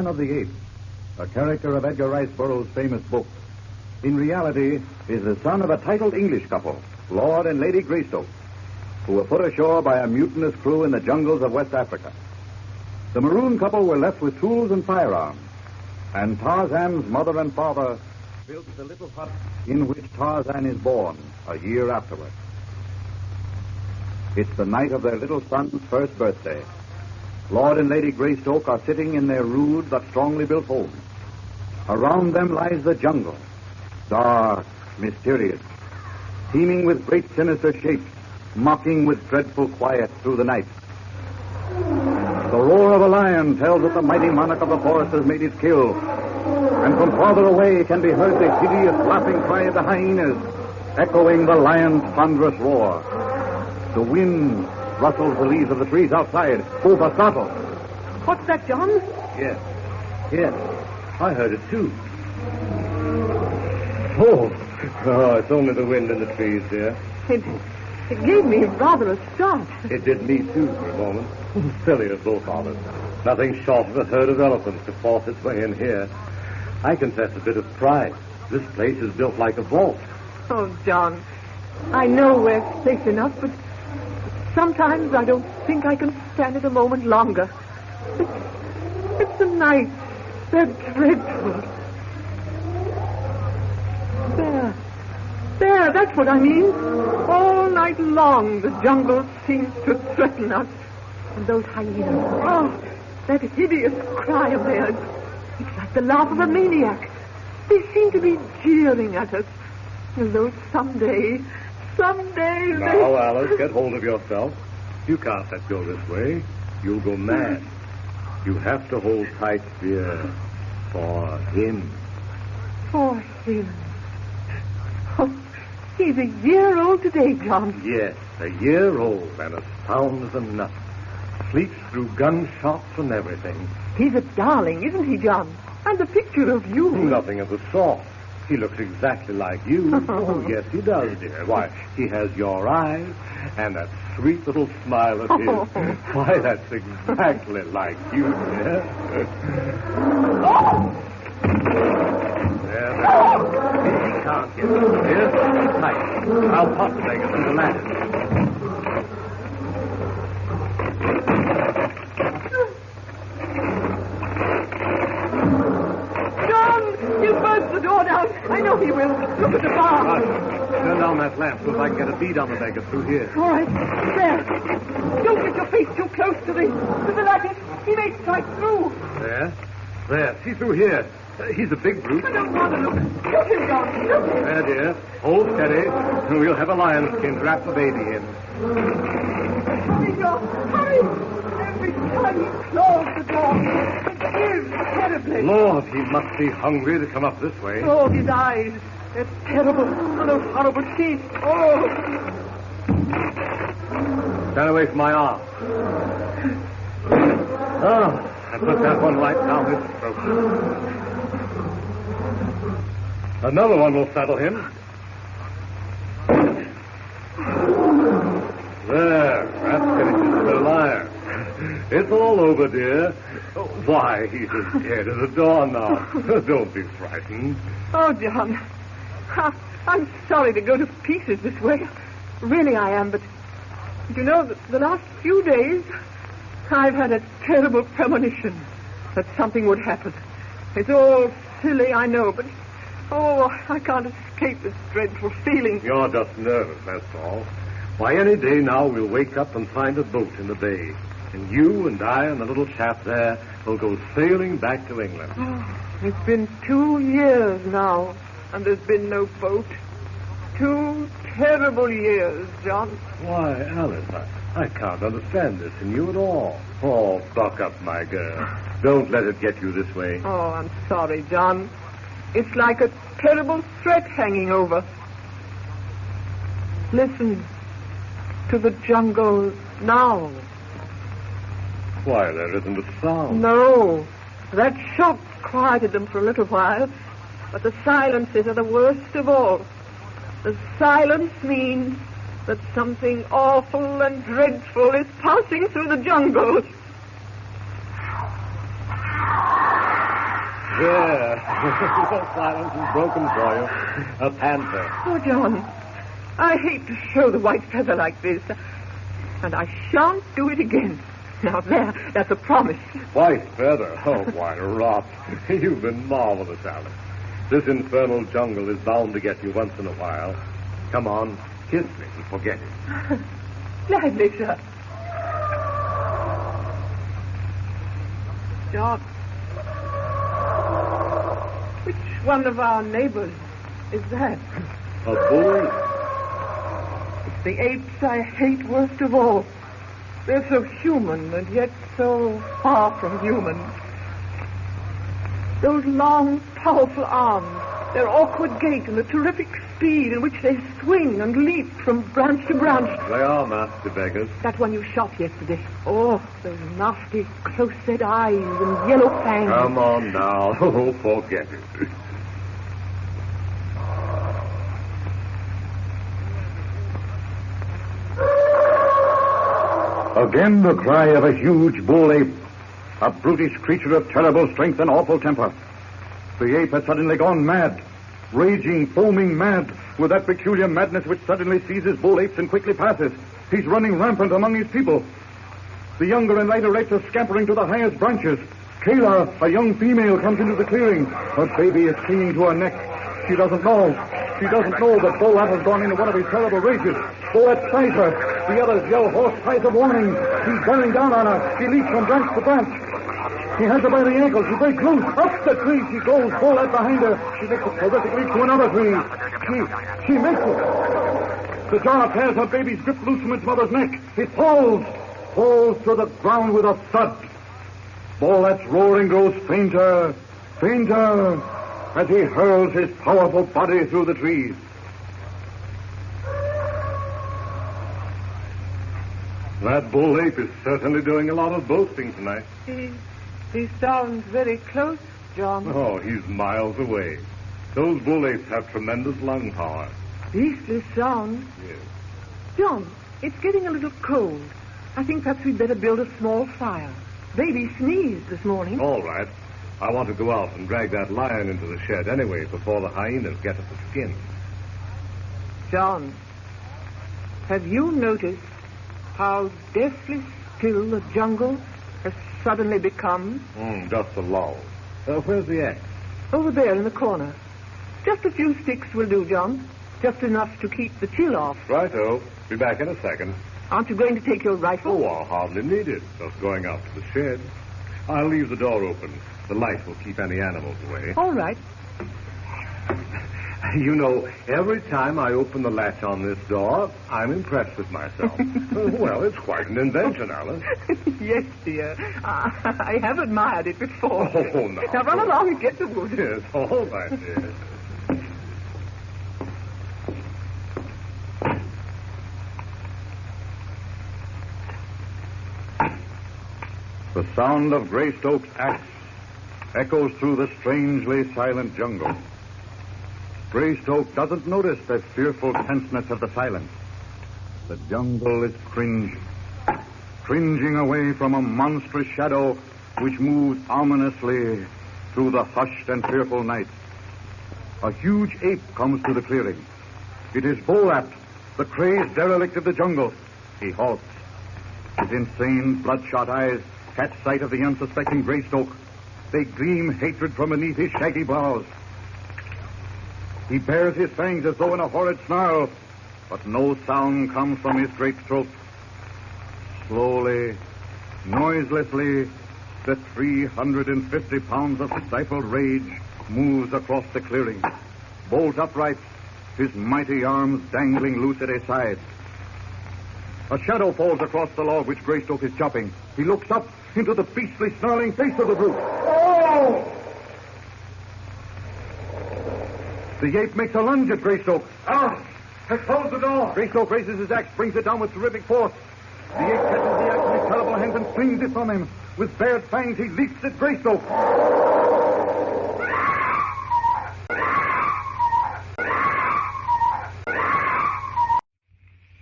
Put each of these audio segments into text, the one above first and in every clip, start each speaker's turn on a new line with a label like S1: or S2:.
S1: Tarzan of the Apes, a character of Edgar Rice Burroughs' famous book, in reality is the son of a titled English couple, Lord and Lady Greystoke, who were put ashore by a mutinous crew in the jungles of West Africa. The maroon couple were left with tools and firearms, and Tarzan's mother and father built the little hut in which Tarzan is born a year afterward. It's the night of their little son's first birthday. Lord and Lady Greystoke are sitting in their rude but strongly built home. Around them lies the jungle, dark, mysterious, teeming with great sinister shapes, mocking with dreadful quiet through the night. The roar of a lion tells that the mighty monarch of the forest has made its kill, and from farther away can be heard the hideous laughing cry of the hyenas, echoing the lion's thunderous roar. The wind rustles the leaves of the trees outside. Both are startled.
S2: What's that, John?
S3: Yes. I heard it, too. Oh, it's only the wind in the trees, dear.
S2: It gave me rather a start.
S3: It did me, too, for a moment. Silly as both of us. Nothing short of a herd of elephants to force its way in here. I confess a bit of pride. This place is built like a vault.
S2: Oh, John, I know we're safe enough, but sometimes I don't think I can stand it a moment longer. It's the night. They're dreadful. There, that's what I mean. All night long, the jungle seems to threaten us. And those hyenas, that hideous cry of theirs. It's like the laugh of a maniac. They seem to be jeering at us. As though someday...
S3: Now, Alice, get hold of yourself. You can't let go this way. You'll go mad. You have to hold tight, dear. For him.
S2: For him. Oh, he's a year old today, John.
S3: Yes, a year old and as sound as a nut. Sleeps through gunshots and everything.
S2: He's a darling, isn't he, John? And the picture of you.
S3: Nothing of the sort. He looks exactly like you. Oh, yes, he does, dear. Why, he has your eyes and that sweet little smile of his. Why, that's exactly like you, dear. There. He can't get you, dear. Keep tight. I'll pop the beggar through the ladder.
S2: He'll burst the door down. I know he will. Look at the bar.
S3: Right. Turn down that lamp so I can get a bead on the beggar through here.
S2: All right. There. Don't get your face too close to the lattice. He may strike through.
S3: There. See through here. He's a big brute.
S2: I don't want to look. Shoot him, John. Shoot him.
S3: There, dear. Hold steady. We'll have a lion skin to wrap the baby in.
S2: Hurry, John. Hurry. Every time he claws the door, it gives terribly.
S3: Lord, he must be hungry to come up this way.
S2: Oh, his eyes. They're terrible. Oh, those horrible teeth. Oh.
S3: Stand away from my arm. I put that one right down his throat. Another one will settle him. There, that finishes the liar. It's all over, dear. Why, he's as dead as a door now. Don't be frightened.
S2: Oh, John. I'm sorry to go to pieces this way. Really, I am, but you know, the last few days, I've had a terrible premonition that something would happen. It's all silly, I know, but, I can't escape this dreadful feeling.
S3: You're just nervous, that's all. Why, any day now we'll wake up and find a boat in the bay. And you and I and the little chap there will go sailing back to England.
S2: It's been 2 years now, and there's been no boat. 2 terrible years, John.
S3: Why, Alice, I can't understand this in you at all. Oh, buck up, my girl. Don't let it get you this way.
S2: Oh, I'm sorry, John. It's like a terrible threat hanging over. Listen to the jungle now.
S3: Why, there isn't a sound.
S2: No. That shot quieted them for a little while, but the silences are the worst of all. The silence means that something awful and dreadful is passing through the jungle.
S3: Here. Your silence is broken for you. A panther.
S2: Oh, John, I hate to show the white feather like this. And I shan't do it again. Now, that's a promise.
S3: White feather? Oh, why, rot. You've been marvelous, Alice. This infernal jungle is bound to get you once in a while. Come on, kiss me and forget it.
S2: Gladly, sir. John, which one of our neighbors is that?
S3: A bull?
S2: It's the apes I hate worst of all. They're so human and yet so far from human. Those long, powerful arms, their awkward gait, and the terrific speed in which they swing and leap from branch to branch.
S3: They are nasty beggars.
S2: That one you shot yesterday. Oh, those nasty, close-set eyes and yellow fangs.
S3: Come on now. Oh, forget it.
S1: Again the cry of a huge bull ape, a brutish creature of terrible strength and awful temper. The ape has suddenly gone mad, raging, foaming mad, with that peculiar madness which suddenly seizes bull apes and quickly passes. He's running rampant among his people. The younger and lighter apes are scampering to the highest branches. Kayla, a young female, comes into the clearing. Her baby is clinging to her neck. She doesn't know. She doesn't know that Boat has gone into one of his terrible rages. Boat spies her. The others yell hoarse cries of warning. He's bearing down on her. She leaps from branch to branch. He has her by the ankles. She breaks loose. Up the tree she goes. Boat behind her. She makes a terrific leap to another tree. She makes it. The jar tears her baby's grip loose from its mother's neck. It falls to the ground with a thud. Boat's roaring grows fainter, fainter, as he hurls his powerful body through the trees.
S3: That bull ape is certainly doing a lot of boasting tonight.
S2: He sounds very close, John.
S3: Oh, he's miles away. Those bull apes have tremendous lung power.
S2: Beastly sound.
S3: Yes.
S2: John, it's getting a little cold. I think perhaps we'd better build a small fire. Baby sneezed this morning.
S3: All right. I want to go out and drag that lion into the shed anyway before the hyenas get at the skin.
S2: John, have you noticed how deathly still the jungle has suddenly become?
S3: Just a lull. Where's the axe?
S2: Over there in the corner. Just a few sticks will do, John. Just enough to keep the chill off.
S3: Righto. Be back in a second.
S2: Aren't you going to take your rifle?
S3: Oh, I'll hardly need it. Just going out to the shed. I'll leave the door open. The light will keep any animals away.
S2: All right.
S3: You know, every time I open the latch on this door, I'm impressed with myself. Well, it's quite an invention, Alice.
S2: Yes, dear. I have admired it before.
S3: Oh, no.
S2: Now run along and get the wood.
S3: Yes, all right, dear.
S1: The sound of Greystoke's axe echoes through the strangely silent jungle. Greystoke doesn't notice the fearful tenseness of the silence. The jungle is cringing away from a monstrous shadow which moves ominously through the hushed and fearful night. A huge ape comes to the clearing. It is Boat, the crazed derelict of the jungle. He halts. His insane, bloodshot eyes catch sight of the unsuspecting Greystoke. They gleam hatred from beneath his shaggy brows. He bares his fangs as though in a horrid snarl, but no sound comes from his great throat. Slowly, noiselessly, the 350 pounds of stifled rage moves across the clearing. Bolt upright, his mighty arms dangling loose at his sides. A shadow falls across the log which Greystoke is chopping. He looks up into the beastly, snarling face of the brute. Oh! The ape makes a lunge at Greystoke. Close the door. Greystoke raises his axe, brings it down with terrific force. The ape catches the axe in his terrible hands and swings it from him. With bared fangs, he leaps at Greystoke.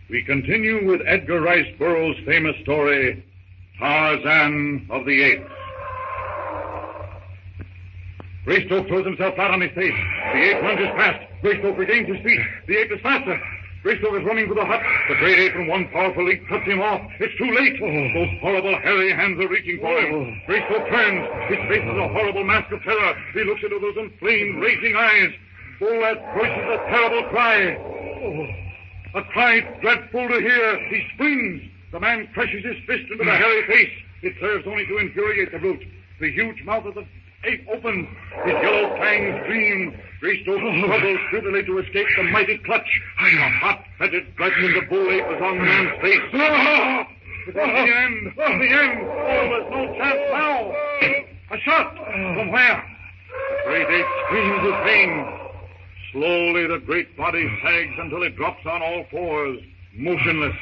S4: We continue with Edgar Rice Burroughs' famous story, Tarzan of the Apes. Greystoke throws himself flat on his face. The ape lunges past. Greystoke regains his feet. The ape is faster. Greystoke is running for the hut. The great ape from one powerful leap puts him off. It's too late. Those horrible, hairy hands are reaching for him. Greystoke turns. His face is a horrible mask of terror. He looks into those inflamed, raging eyes. Bolat voices a terrible cry. A cry dreadful to hear. He springs. The man crushes his fist into the hairy face. It serves only to infuriate the brute. The huge mouth of the ape opens. His yellow fangs gleam. Greystoke struggles futilely to escape the mighty clutch. The hot-fetid breath in the bull ape is on the man's face. It's the end. The end. Oh, there's no chance now. A shot. From where? The great ape screams with pain. Slowly the great body sags until it drops on all fours, motionless.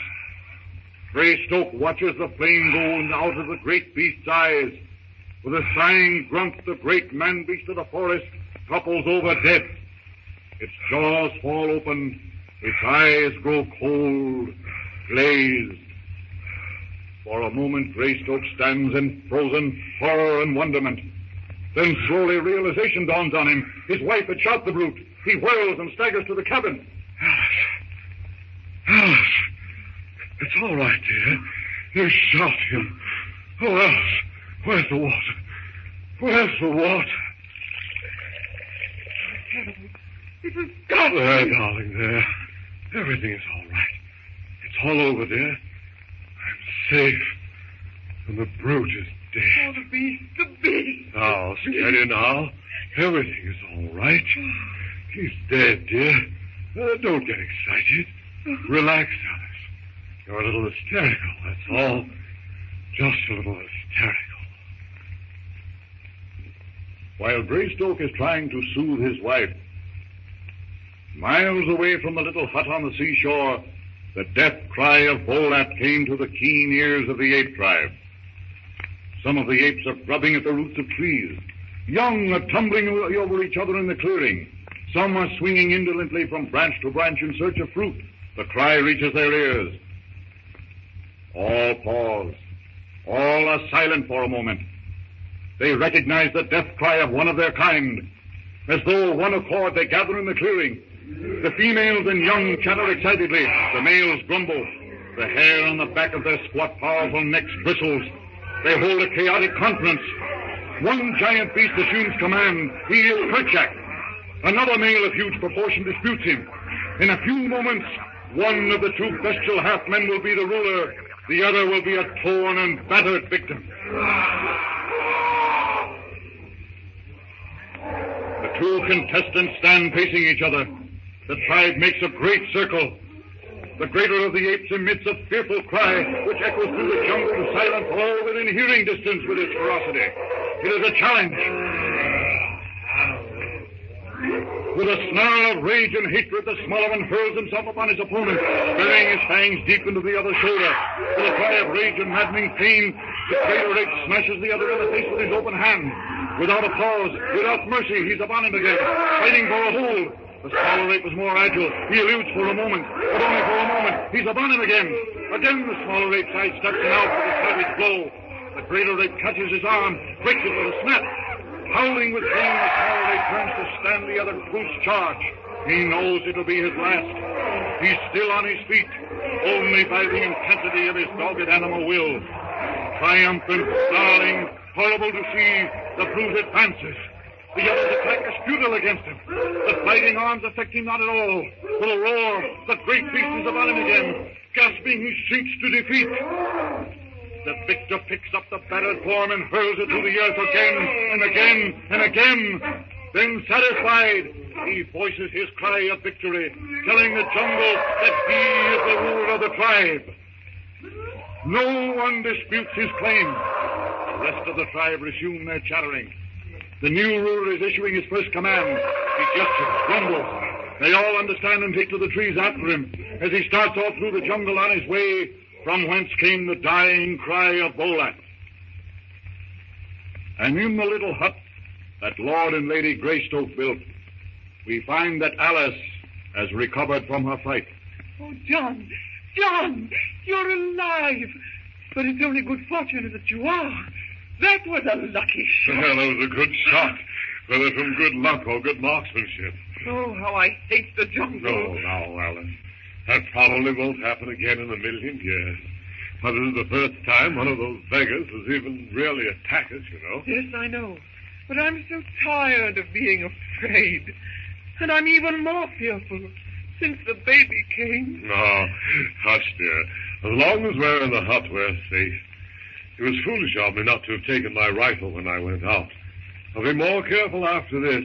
S4: Greystoke watches the flame go out of the great beast's eyes. With a sighing grunt, the great man-beast of the forest topples over dead. Its jaws fall open. Its eyes grow cold, glazed. For a moment, Greystoke stands in frozen horror and wonderment. Then slowly realization dawns on him. His wife had shot the brute. He whirls and staggers to the cabin.
S3: Alice. It's all right, dear. You shot him. Oh, Alice, where's the water? Where's the water?
S2: It was God.
S3: There, darling, there. Everything is all right. It's all over, dear. I'm safe. And the brute is dead.
S2: Oh, the beast.
S3: Now, steady now. Everything is all right. He's dead, dear. Don't get excited. Relax, Alice. You're a little hysterical, that's all. Just a little hysterical.
S4: While Greystoke is trying to soothe his wife, miles away from the little hut on the seashore, the death cry of Bolat came to the keen ears of the ape tribe. Some of the apes are grubbing at the roots of trees. Young are tumbling over each other in the clearing. Some are swinging indolently from branch to branch in search of fruit. The cry reaches their ears. All pause. All are silent for a moment. They recognize the death cry of one of their kind. As though one accord, they gather in the clearing. The females and young chatter excitedly. The males grumble. The hair on the back of their squat, powerful necks bristles. They hold a chaotic conference. One giant beast assumes command. He is Kerchak. Another male of huge proportion disputes him. In a few moments, one of the two bestial half-men will be the ruler. The other will be a torn and battered victim. The two contestants stand facing each other. The tribe makes a great circle. The greater of the apes emits a fearful cry, which echoes through the jungle to silence all within hearing distance with its ferocity. It is a challenge. With a snarl of rage and hatred, the smaller one hurls himself upon his opponent, burying his fangs deep into the other's shoulder. With a cry of rage and maddening pain, the greater ape smashes the other in the face with his open hand. Without a pause, without mercy, he's upon him again, fighting for a hold. The smaller ape is more agile. He eludes for a moment, but only for a moment. He's upon him again. Again the smaller ape sidesteps him out with a savage blow. The greater ape catches his arm, breaks it with a snap. Howling with pain, the smaller ape turns to stand the other brute's charge. He knows it'll be his last. He's still on his feet, only by the intensity of his dogged animal will. Triumphant, snarling, horrible to see, the brute advances. The others attack as futile against him. The fighting arms affect him not at all. With a roar, the great beast is upon him again. Gasping, he sinks to defeat. The victor picks up the battered form and hurls it to the earth again and again and again. Then, satisfied, he voices his cry of victory, telling the jungle that he is the ruler of the tribe. No one disputes his claim. The rest of the tribe resume their chattering. The new ruler is issuing his first command. He gestures, grumbles. They all understand and take to the trees after him as he starts off through the jungle on his way from whence came the dying cry of Bolat. And in the little hut that Lord and Lady Greystoke built, we find that Alice has recovered from her fright.
S2: Oh, John, you're alive. But it's only good fortune that you are. That was a lucky shot.
S3: Well, that was a good shot.
S4: whether from good luck or good marksmanship.
S2: Oh, how I hate the jungle.
S4: No, now, Alice. That probably won't happen again in a million years. But this is the first time one of those beggars has even really attacked us, you know.
S2: Yes, I know. But I'm so tired of being afraid. And I'm even more fearful since the baby came.
S4: No, hush, dear. As long as we're in the hut, we're safe. It was foolish of me not to have taken my rifle when I went out. I'll be more careful after this.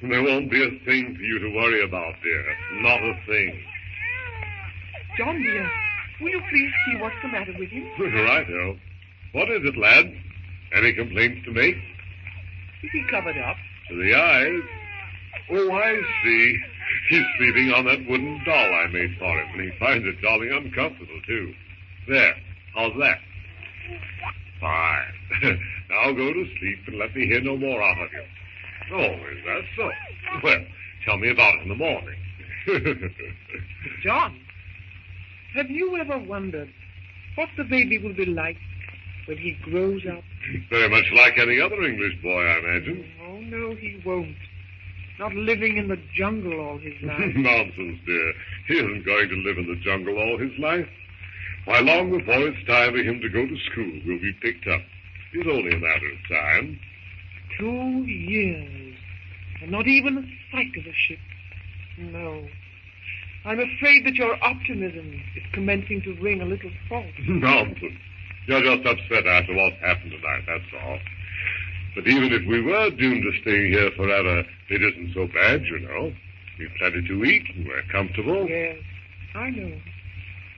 S4: And there won't be a thing for you to worry about, dear. Not a thing.
S2: John, dear, will you please see what's the matter with him?
S4: Righto. What is it, lad? Any complaints to make?
S2: Is he covered up?
S4: To the eyes? Oh, I see. He's sleeping on that wooden doll I made for him, and he finds it jolly uncomfortable, too. There. How's that? Fine. Now go to sleep and let me hear no more out of you. Oh, is that so? Well, tell me about it in the morning.
S2: John, have you ever wondered what the baby will be like when he grows up?
S4: Very much like any other English boy, I imagine.
S2: Oh, no, he won't. Not living in the jungle all his life.
S4: Nonsense, dear. He isn't going to live in the jungle all his life. Why, long before it's time for him to go to school, we'll be picked up. It's only a matter of time.
S2: 2 years, and not even a sight of a ship. No. I'm afraid that your optimism is commencing to ring a little false.
S4: Nonsense. You're just upset after what's happened tonight, that's all. But even if we were doomed to stay here forever, it isn't so bad, you know. We've plenty to eat, and we're comfortable.
S2: Yes, I know.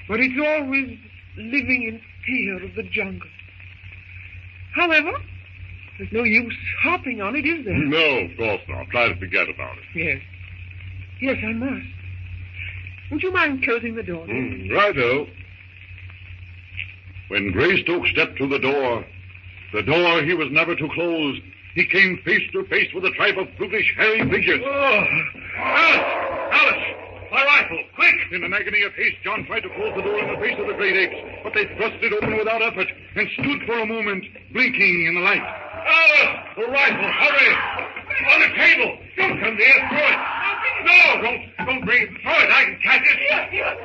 S2: But it's always living in fear of the jungle. However, there's no use harping on it, is there?
S4: No, of course not. Try to forget about it.
S2: Yes. Yes, I must. Would you mind closing the door?
S4: Righto. When Greystoke stepped to the door he was never to close, he came face to face with a tribe of brutish, hairy figures.
S1: Oh.
S4: Alice! My rifle! Quick! In an agony of haste, John tried to close the door in the face of the great apes, but they thrust it open without effort and stood for a moment, blinking in the light. Alice! The rifle! Hurry! On the table! Don't come there! Throw it! No! Don't bring it! Throw it! I can catch it!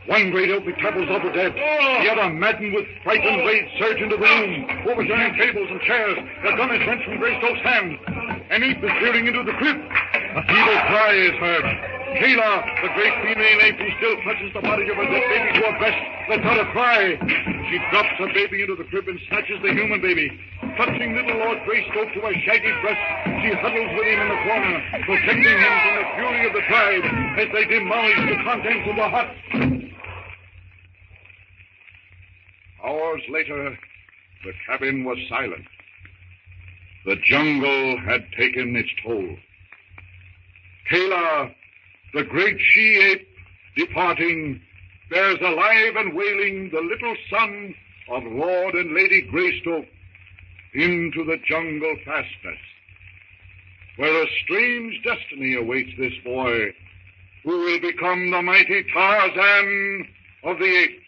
S4: One great oak topples over dead. The other, maddened with fright and rage, surge into the room, overturning tables and chairs. The gun is wrenched from Greystoke's hand. An ape is peering into the crib. A feeble cry is heard. Kayla, the great female ape who still clutches the body of her dead baby to her breast, lets out a cry. She drops her baby into the crib and snatches the human baby. Clutching little Lord Greystoke to her shaggy breast, she huddles with him in the corner, protecting him from the fury of the tribe as they demolish the contents of the hut. Hours later, the cabin was silent. The jungle had taken its toll. Kayla, the great she-ape, departing, bears alive and wailing the little son of Lord and Lady Greystoke into the jungle fastness, where a strange destiny awaits this boy, who will become the mighty Tarzan of the apes.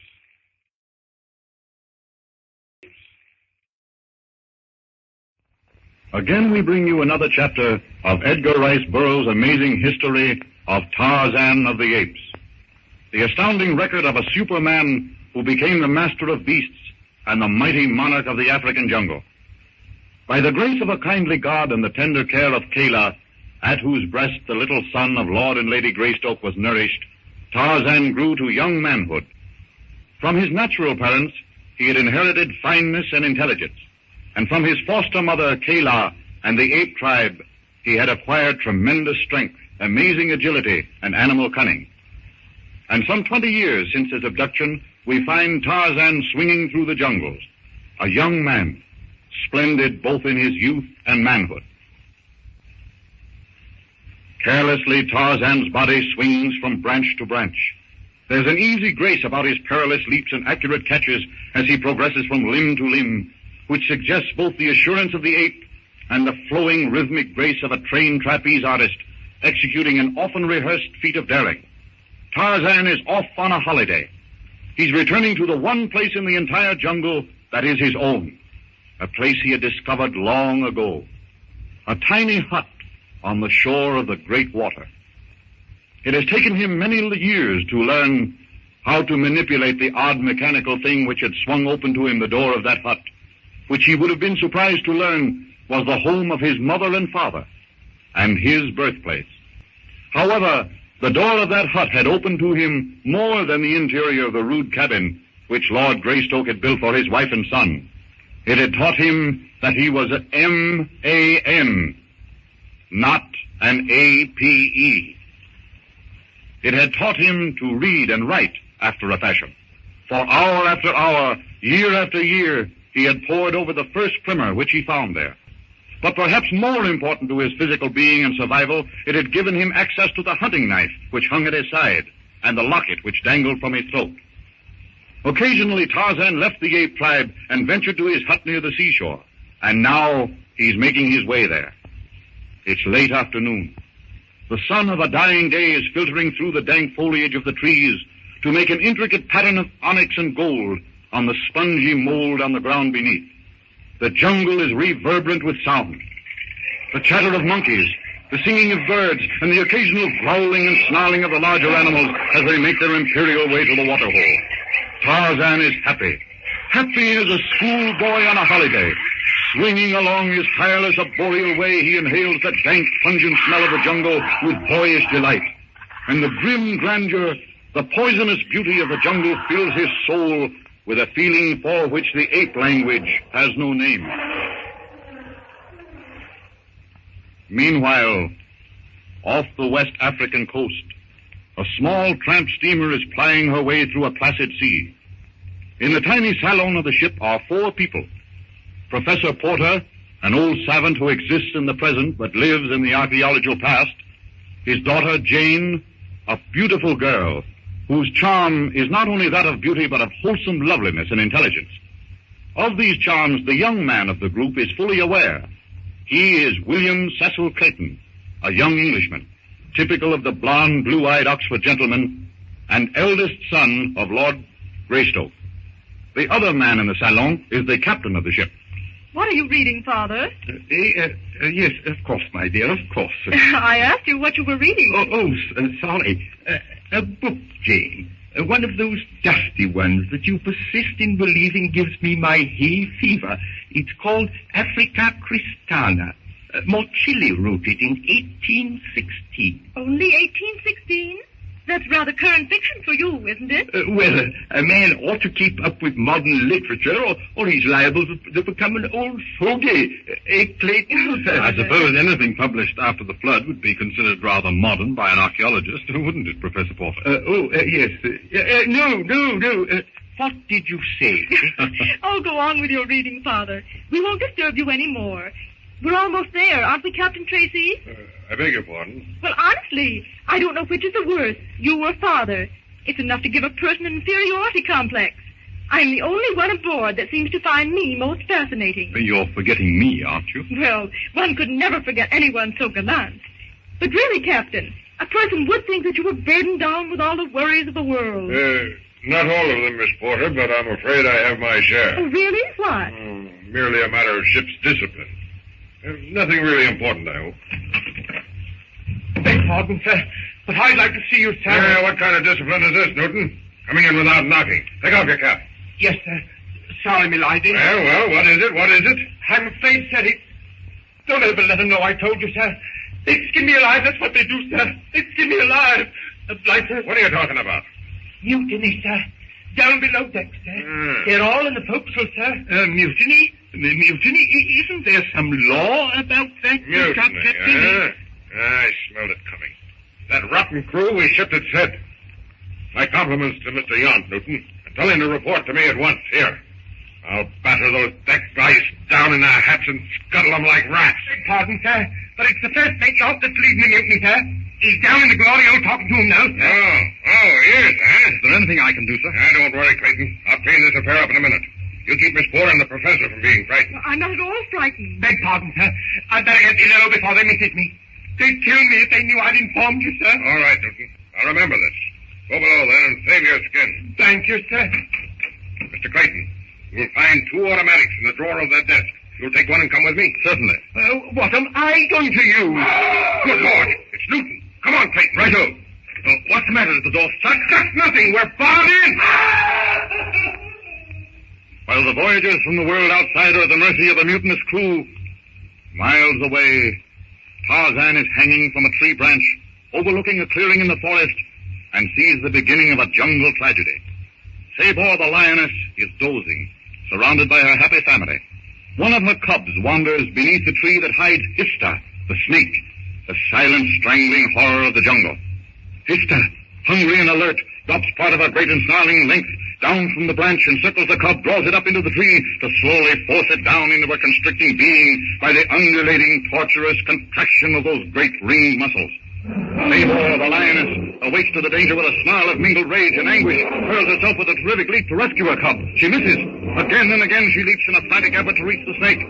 S1: Again, we bring you another chapter of Edgar Rice Burroughs' amazing history of Tarzan of the Apes, the astounding record of a superman who became the master of beasts and the mighty monarch of the African jungle. By the grace of a kindly God and the tender care of Kayla, at whose breast the little son of Lord and Lady Greystoke was nourished, Tarzan grew to young manhood. From his natural parents, he had inherited fineness and intelligence, and from his foster mother, Kayla, and the ape tribe, he had acquired tremendous strength, amazing agility, and animal cunning. And some 20 years since his abduction, we find Tarzan swinging through the jungles, a young man, splendid both in his youth and manhood. Carelessly, Tarzan's body swings from branch to branch. There's an easy grace about his perilous leaps and accurate catches as he progresses from limb to limb, which suggests both the assurance of the ape and the flowing rhythmic grace of a trained trapeze artist executing an often rehearsed feat of daring. Tarzan is off on a holiday. He's returning to the one place in the entire jungle that is his own,
S4: a place he had discovered long ago. A tiny hut on the shore of the great water. It has taken him many years to learn how to manipulate the odd mechanical thing which had swung open to him the door of that hut, which he would have been surprised to learn was the home of his mother and father, and his birthplace. However, the door of that hut had opened to him more than the interior of the rude cabin which Lord Greystoke had built for his wife and son. It had taught him that he was an M-A-N, not an A-P-E. It had taught him to read and write after a fashion. For hour after hour, year after year, he had pored over the first primer which he found there. But perhaps more important to his physical being and survival, it had given him access to the hunting knife which hung at his side and the locket which dangled from his throat. Occasionally, Tarzan left the ape tribe and ventured to his hut near the seashore, and now he's making his way there. It's late afternoon. The sun of a dying day is filtering through the dank foliage of the trees to make an intricate pattern of onyx and gold on the spongy mold on the ground beneath. The jungle is reverberant with sound. The chatter of monkeys, the singing of birds, and the occasional growling and snarling of the larger animals as they make their imperial way to the waterhole. Tarzan is happy. Happy as a schoolboy on a holiday. Swinging along his tireless arboreal way, he inhales the dank, pungent smell of the jungle with boyish delight. And the grim grandeur, the poisonous beauty of the jungle fills his soul with a feeling for which the ape language has no name. Meanwhile, off the West African coast, a small tramp steamer is plying her way through a placid sea. In the tiny salon of the ship are 4 people. Professor Porter, an old savant who exists in the present but lives in the archaeological past. His daughter, Jane, a beautiful girl whose charm is not only that of beauty but of wholesome loveliness and intelligence. Of these charms, the young man of the group is fully aware. He is William Cecil Clayton, a young Englishman, typical of the blond, blue-eyed Oxford gentleman and eldest son of Lord Greystoke. The other man in the salon is the captain of the ship.
S5: What are you reading, Father?
S3: Yes, of course, my dear, of course.
S5: I asked you what you were reading.
S3: Sorry. A book, Jane. One of those dusty ones that you persist in believing gives me my hay fever. It's called Africa Christana. Morchilli wrote it in 1816.
S5: Only 1816? That's rather current fiction for you, isn't it?
S3: Well, a man ought to keep up with modern literature, or he's liable to become an old fogey. Clayton?
S4: I suppose anything published after the flood would be considered rather modern by an archaeologist, wouldn't it, Professor Porter?
S3: Yes. No. What did you say?
S5: Oh, go on with your reading, Father. We won't disturb you any more. We're almost there, aren't we, Captain Tracy?
S4: I beg your pardon?
S5: Well, honestly, I don't know which is the worst, you or Father. It's enough to give a person an inferiority complex. I'm the only one aboard that seems to find me most fascinating.
S4: You're forgetting me, aren't you?
S5: Well, one could never forget anyone so gallant. But really, Captain, a person would think that you were burdened down with all the worries of the world.
S4: Not all of them, Miss Porter, but I'm afraid I have my share.
S5: Oh, really? What?
S4: Merely a matter of ship's discipline. Nothing really important, I hope.
S3: Beg pardon, sir, but I'd like to see you, sir.
S4: What kind of discipline is this, Newton? Coming in without knocking. Take off your cap.
S3: Yes, sir. Sorry, my lady.
S4: Well, what is it?
S3: I'm afraid, sir, don't ever let them know I told you, sir. They skin me alive, that's what they do, sir. They skin me alive.
S4: What are you talking about?
S3: Mutiny, sir. Down below deck, sir. They're all in the forecastle, sir. Mutiny? Mutiny? Isn't there some law about that?
S4: Mutiny, I smelled it coming. That rotten crew we shipped at Sid. My compliments to Mr. Yont, Newton, and tell him to report to me at once. Here. I'll batter those deck guys down in their hats and scuttle them like rats.
S3: Pardon, sir, but it's the first mate Yont that's leading the mutiny, sir. He's down in the Glorio talking to him now, sir.
S4: Oh, he is, huh?
S3: Is there anything I can do, sir?
S4: Don't worry, Clayton. I'll clean this affair up in a minute. You keep Miss Porter and the professor from being frightened.
S5: I'm not at all frightened.
S3: Beg pardon, sir. I'd better get below before they misses me. They'd kill me if they knew I'd informed you, sir.
S4: All right, Newton. I'll remember this. Go below, then, and save your skin.
S3: Thank you, sir.
S4: Mr. Clayton, You'll find 2 automatics in the drawer of that desk. You'll take one and come with me.
S3: Certainly.
S4: What am I going to use? Good Lord, it's Newton. Come on, Clayton.
S3: Righto. What's the matter? Is the door stuck?
S4: Just nothing. We're barred in.
S3: While the voyagers from the world outside are at the mercy of the mutinous crew, miles away, Tarzan is hanging from a tree branch, overlooking a clearing in the forest, and sees the beginning of a jungle tragedy. Sabor the lioness is dozing, surrounded by her happy family. One of her cubs wanders beneath the tree that hides Hista, the snake, the silent, strangling horror of the jungle. Hista, hungry and alert, drops part of her great and snarling length down from the branch, encircles the cub, draws it up into the tree to slowly force it down into a constricting being by the undulating, torturous contraction of those great ringed muscles. Sabor, the lioness, awakes to the danger with a snarl of mingled rage and anguish, hurls herself with a terrific leap to rescue her cub. She misses. Again and again she leaps in a frantic effort to reach the snake.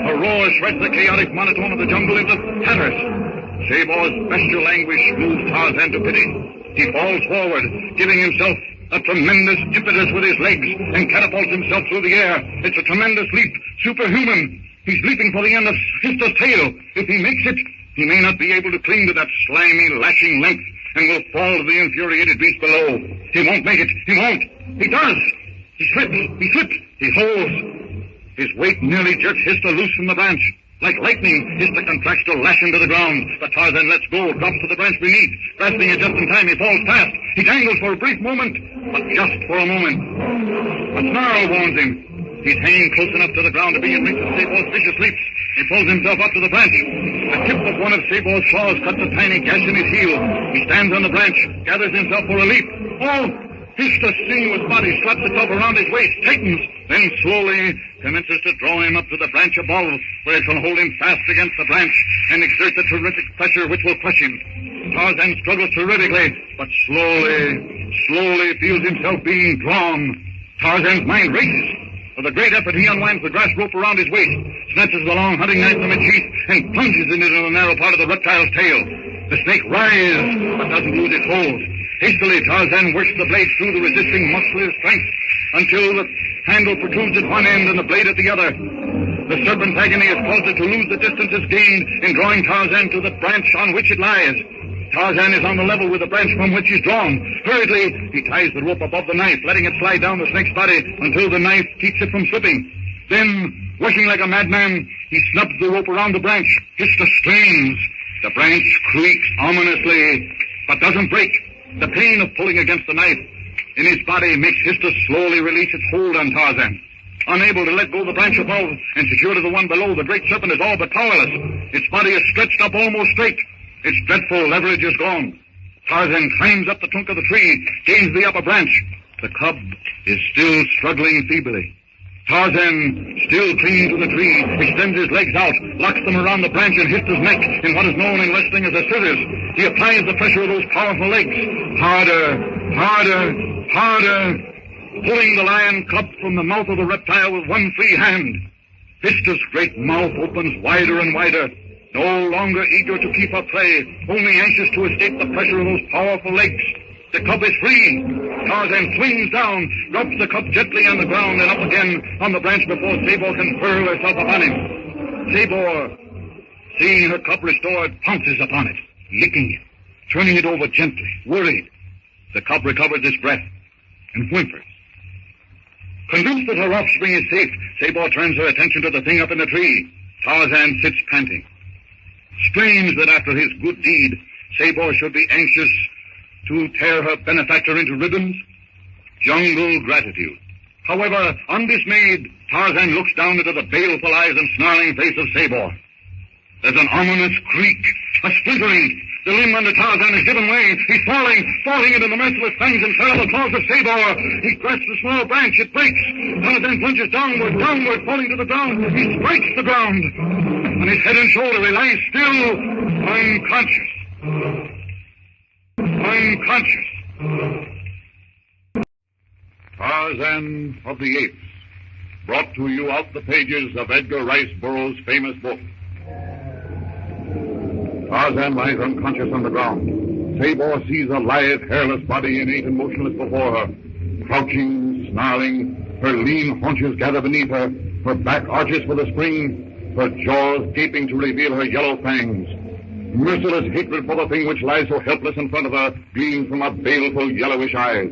S3: Her roar shreds the chaotic monotone of the jungle into tatters. Sabor's bestial anguish moves Tarzan to pity. He falls forward, giving himself a tremendous impetus with his legs, and catapults himself through the air. It's a tremendous leap, superhuman. He's leaping for the end of Hista's tail. If he makes it, he may not be able to cling to that slimy, lashing length, and will fall to the infuriated beast below. He won't make it. He won't. He does. He slips. He slips. He holds. His weight nearly jerks Hista loose from the branch. Like lightning, Hista contracts to lash him to the ground. But Tarzan lets go, drops to the branch beneath. Grasping it just in time, he falls fast. He dangles for a brief moment, but just for a moment. A snarl warns him. He's hanging close enough to the ground to be in reach of Sabor's vicious leaps. He pulls himself up to the branch. The tip of one of Sabor's claws cuts a tiny gash in his heel. He stands on the branch, gathers himself for a leap. Oh! Hista, seeing his body, slaps itself around his waist, tightens, then slowly commences to draw him up to the branch above, where it shall hold him fast against the branch and exert the terrific pressure which will crush him. Tarzan struggles terrifically, but slowly feels himself being drawn. Tarzan's mind races. With a great effort, he unwinds the grass rope around his waist, snatches the long hunting knife from its sheath, and plunges it into the narrow part of the reptile's tail. The snake writhes, but doesn't lose its hold. Hastily, Tarzan works the blade through the resisting muscular strength until the handle protrudes at one end and the blade at the other. The serpent's agony has caused it to lose the distance it's gained in drawing Tarzan to the branch on which it lies. Tarzan is on the level with the branch from which he's drawn. Hurriedly, he ties the rope above the knife, letting it slide down the snake's body until the knife keeps it from slipping. Then, working like a madman, he snubs the rope around the branch. Hista strains. The branch creaks ominously, but doesn't break. The pain of pulling against the knife in his body makes Hista slowly release its hold on Tarzan. Unable to let go of the branch above and secure to the one below, the great serpent is all but powerless. Its body is stretched up almost straight. Its dreadful leverage is gone. Tarzan climbs up the trunk of the tree, gains the upper branch. The cub is still struggling feebly. Tarzan, still clinging to the tree, extends his legs out, locks them around the branch and Hista's neck in what is known in wrestling as a scissors. He applies the pressure of those powerful legs. Harder, pulling the lion cub from the mouth of the reptile with one free hand. Hista's great mouth opens wider and wider, no longer eager to keep her prey, only anxious to escape the pressure of those powerful legs. The cub is free. Tarzan swings down, drops the cub gently on the ground and up again on the branch before Sabor can hurl herself upon him. Sabor, seeing her cub restored, pounces upon it, licking it, turning it over gently, worried. The cub recovers its breath and whimpers. Convinced that her offspring is safe, Sabor turns her attention to the thing up in the tree. Tarzan sits panting. Strange that after his good deed, Sabor should be anxious to tear her benefactor into ribbons. Jungle gratitude. However, undismayed, Tarzan looks down into the baleful eyes and snarling face of Sabor. There's an ominous creak, a splintering. The limb under Tarzan is given way. He's falling into the merciless fangs and terrible claws of Sabor. He grasps a small branch. It breaks. Tarzan plunges downward, falling to the ground. He strikes the ground. On his head and shoulder, he lies still, unconscious.
S4: Tarzan of the Apes, brought to you out the pages of Edgar Rice Burroughs' famous book. Tarzan lies unconscious on the ground. Sabor sees a lithe, hairless body innate and motionless before her, crouching, snarling, Her lean haunches gather beneath her. Her back arches for the spring. Her jaws gaping to reveal her yellow fangs. Merciless hatred for the thing which lies so helpless in front of her gleams from her baleful yellowish eyes.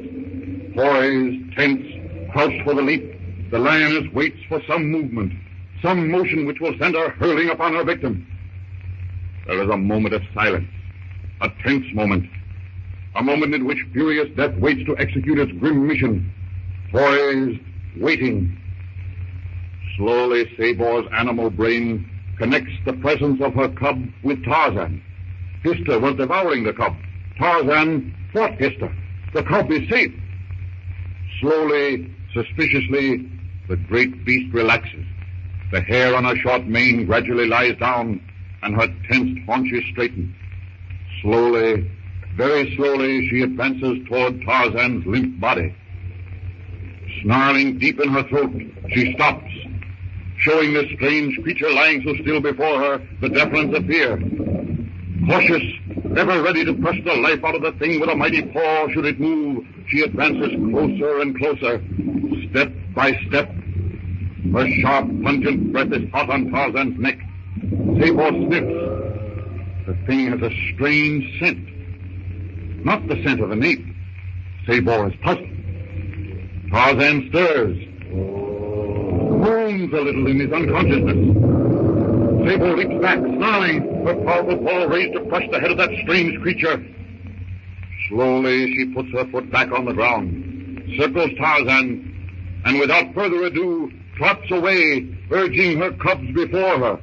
S4: Poised, tense, crouched for the leap, the lioness waits for some movement, some motion which will send her hurling upon her victim. There is a moment of silence, a tense moment, a moment in which furious death waits to execute its grim mission. Poised, waiting. Slowly, Sabor's animal brain connects the presence of her cub with Tarzan. Hista was devouring the cub. Tarzan fought Hista. The cub is safe. Slowly, suspiciously, the great beast relaxes. The hair on her short mane gradually lies down, and her tensed haunches straighten. Slowly, very slowly, she advances toward Tarzan's limp body. Snarling deep in her throat, she stops, showing this strange creature lying so still before her the deference of fear. Cautious, ever ready to crush the life out of the thing with a mighty paw should it move, she advances closer and closer, step by step. Her sharp, pungent breath is hot on Tarzan's neck. Sabor sniffs. The thing has a strange scent. Not the scent of an ape. Sabor is puzzled. Tarzan stirs. Moans a little in his unconsciousness. Sabor leaps back, snarling, her powerful paw raised to crush the head of that strange creature. Slowly, she puts her foot back on the ground, circles Tarzan, and without further ado, trots away, urging her cubs before her.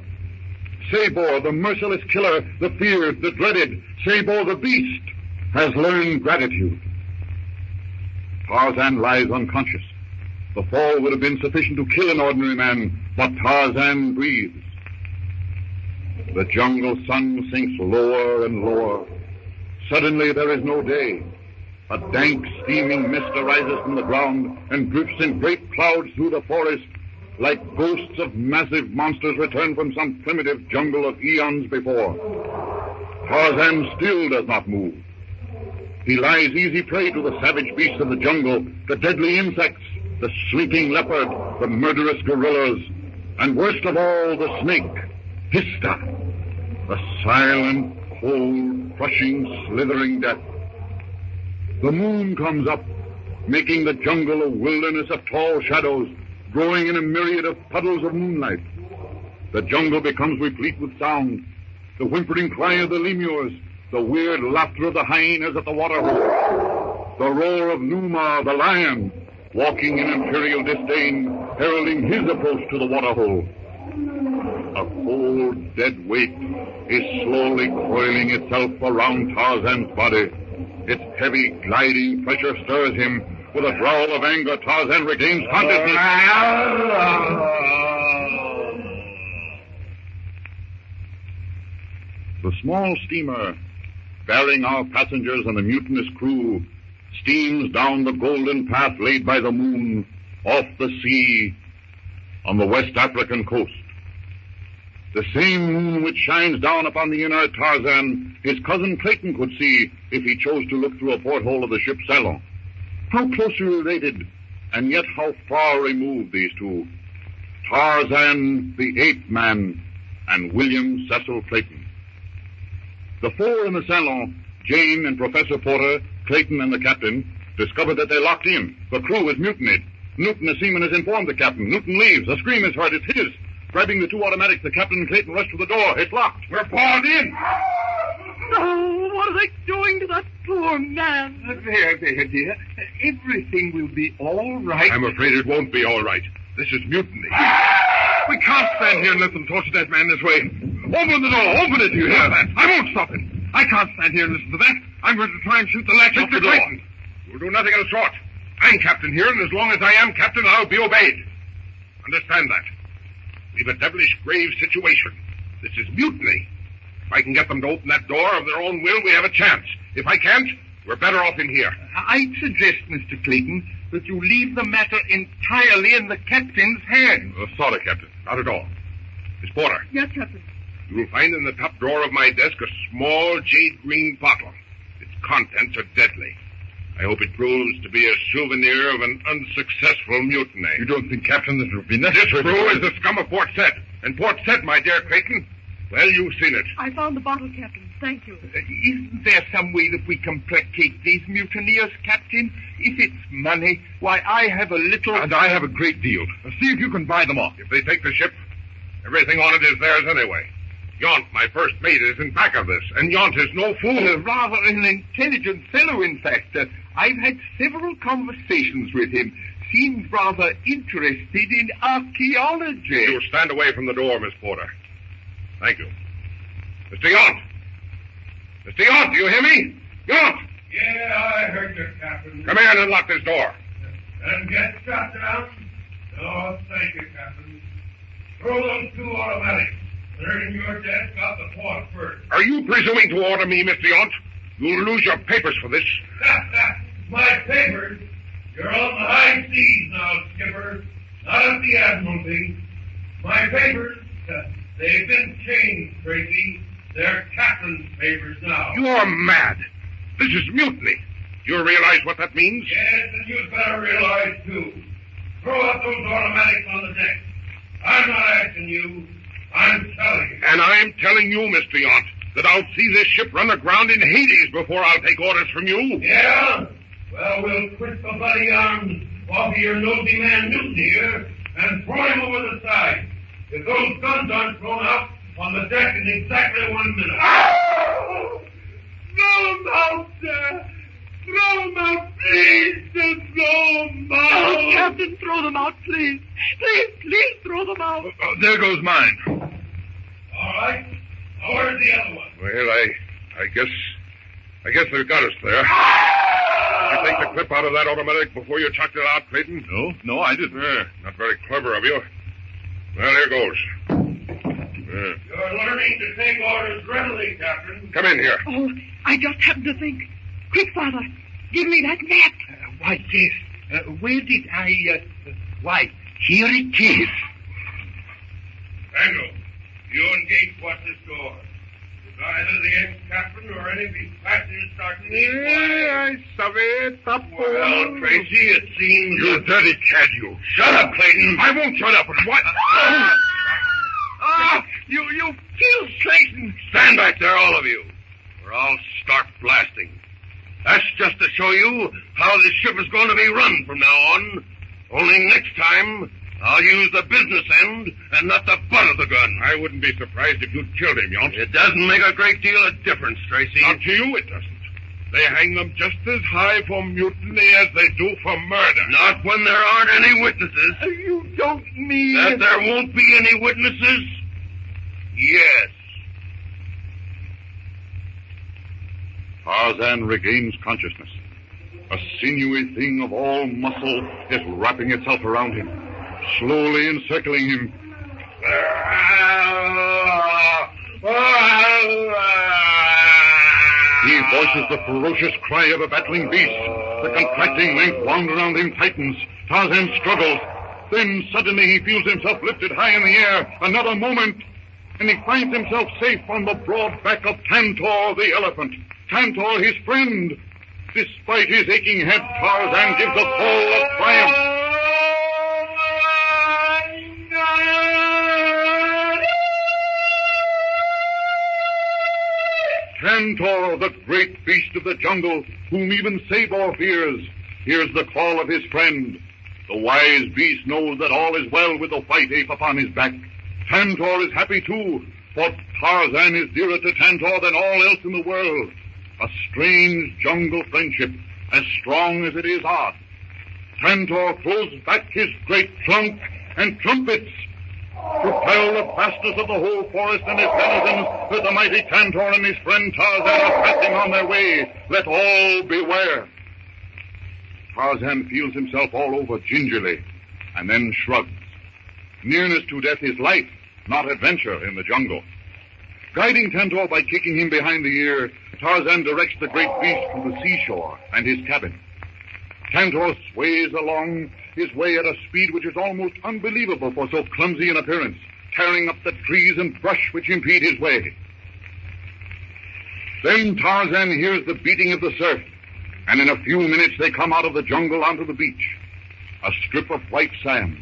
S4: Sabor, the merciless killer, the feared, the dreaded, Sabor the beast, has learned gratitude. Tarzan lies unconscious. The fall would have been sufficient to kill an ordinary man, but Tarzan breathes. The jungle sun sinks lower and lower. Suddenly there is no day. A dank, steaming mist arises from the ground and drifts in great clouds through the forest, like ghosts of massive monsters returned from some primitive jungle of eons before. Tarzan still does not move. He lies easy prey to the savage beasts of the jungle, the deadly insects, the sleeping leopard, the murderous gorillas, and worst of all, the snake, Hista, the silent, cold, crushing, slithering death. The moon comes up, making the jungle a wilderness of tall shadows, growing in a myriad of puddles of moonlight. The jungle becomes replete with sound, the whimpering cry of the lemurs, the weird laughter of the hyenas at the waterhole, the roar of Numa, the lion, walking in imperial disdain, heralding his approach to the waterhole. A cold, dead weight is slowly coiling itself around Tarzan's body. Its heavy, gliding pressure stirs him. With a growl of anger, Tarzan regains consciousness. The small steamer, bearing our passengers and the mutinous crew, steams down the golden path laid by the moon, off the sea, on the West African coast. The same moon which shines down upon the inert Tarzan, his cousin Clayton could see if he chose to look through a porthole of the ship Salon. How closely related, and yet how far removed these two. Tarzan, the ape man, and William Cecil Clayton. The four in the Salon, Jane and Professor Porter, Clayton and the captain, discovered that they're locked in. The crew is mutinied. Newton, the seaman, has informed the captain. Newton leaves. A scream is heard. It's his. Grabbing the two automatics, the captain and Clayton rush to the door. It's locked. We're barred in.
S5: Oh, what are they doing to that poor man?
S6: There, dear. Everything will be all right.
S4: I'm afraid it won't be all right. This is mutiny. We can't stand here and let them torture that man this way. Open the door. Open it, you hear that? I won't stop him. I can't stand here and listen to that. I'm going to try and shoot the latch off the door.
S6: We'll do nothing of the sort. I'm captain here, and as long as I am captain, I'll be obeyed. Understand that. We've a devilish grave situation. This is mutiny. If I can get them to open that door of their own will, we have a chance. If I can't, we're better off in here.
S7: I'd suggest, Mr. Clayton, that you leave the matter entirely in the captain's hands.
S6: Sorry, Captain. Not at all. Miss Porter.
S5: Yes, Captain.
S6: You will find in the top drawer of my desk a small jade green bottle. Its contents are deadly. I hope it proves to be a souvenir of an unsuccessful mutiny.
S4: You don't think, Captain, that it would be necessary?
S6: This brew is the scum of Port Said. And Port Said, my dear Clayton, well, you've seen it.
S5: I found the bottle, Captain. Thank you.
S7: Isn't there some way that we can placate these mutineers, Captain? If it's money, why, I have a little...
S4: And I have a great deal. See if you can buy them off.
S6: If they take the ship, everything on it is theirs anyway. Yount, my first mate, is in back of this, and Yount is no fool.
S7: Rather an intelligent fellow, in fact. I've had several conversations with him. Seems rather interested in archaeology.
S6: You'll stand away from the door, Miss Porter. Thank you. Mr. Yount! Mr. Yount, do you hear me? Yount!
S8: Yeah, I heard you, Captain.
S6: Come here and unlock this door.
S8: And get shot down? No, thank you, Captain. Throw those 2 automatics. They're in your desk off the port first.
S6: Are you presuming to order me, Mr. Yount? You'll lose your papers for this.
S8: My papers? You're on the high seas now, Skipper. Not at the Admiralty. My papers, they've been changed, Tracy. They're Captain's papers now.
S6: You're mad. This is mutiny. You realize what that means?
S8: Yes, and you'd better realize, too. Throw out those automatics on the deck. I'm not asking you. I'm telling you.
S6: And I'm telling you, Mr. Yount, that I'll see this ship run aground in Hades before I'll take orders from you.
S8: Yeah? Well, we'll twist the bloody arms off of your nosy man Newton here and throw him over the side. If those guns aren't thrown out on the deck in exactly 1 minute.
S7: Oh! Throw them out, sir! Throw them out, please! Just throw them out!
S5: Oh, Captain, throw them out, please. Please throw them out.
S4: There goes mine.
S8: All right. Now, where's the other one?
S6: Well, I guess they've got us there. Did you take the clip out of that automatic before you chucked it out, Clayton?
S4: No, I didn't.
S6: Not very clever of you. Well, here goes.
S8: You're learning to take orders readily, Captain.
S6: Come in here.
S5: Oh, I just happened to think. Quick, Father, give me that map.
S7: Why, yes. Where did I... Why, here it is.
S8: Randall, you and Gates watch this door. If either the ex-captain or any of these passengers start to leave,
S6: I saw it.
S8: well, Tracy, it seems...
S6: You dirty cad, you.
S8: Shut up, Clayton.
S6: I won't shut up. What?
S8: You kill Satan.
S6: Stand back there, all of you, or I'll start blasting. That's just to show you how this ship is going to be run from now on. Only next time, I'll use the business end and not the butt of the gun. I wouldn't be surprised if you'd killed him, Yount. It doesn't make a great deal of difference, Tracy. Not to you, it doesn't. They hang them just as high for mutiny as they do for murder. Not when there aren't any witnesses.
S7: You don't mean...
S6: That there won't be any witnesses? Yes. Tarzan regains consciousness. A sinewy thing of all muscle is wrapping itself around him, slowly encircling him. He voices the ferocious cry of a battling beast. The contracting length wound around him tightens. Tarzan struggles. Then suddenly he feels himself lifted high in the air. Another moment, and he finds himself safe on the broad back of Tantor the elephant. Tantor, his friend. Despite his aching head, Tarzan gives a call of triumph. Tantor, the great beast of the jungle, whom even Sabor fears, hears the call of his friend. The wise beast knows that all is well with the white ape upon his back. Tantor is happy too, for Tarzan is dearer to Tantor than all else in the world. A strange jungle friendship, as strong as it is odd. Tantor throws back his great trunk and trumpets to tell the fastest of the whole forest and its denizens that the mighty Tantor and his friend Tarzan are passing on their way. Let all beware. Tarzan feels himself all over gingerly, and then shrugs. Nearness to death is life, not adventure in the jungle. Guiding Tantor by kicking him behind the ear, Tarzan directs the great beast to the seashore and his cabin. Tantor sways along his way at a speed which is almost unbelievable for so clumsy an appearance, tearing up the trees and brush which impede his way. Then Tarzan hears the beating of the surf.
S4: and in a few minutes they come out of the jungle onto the beach. A strip of white sand,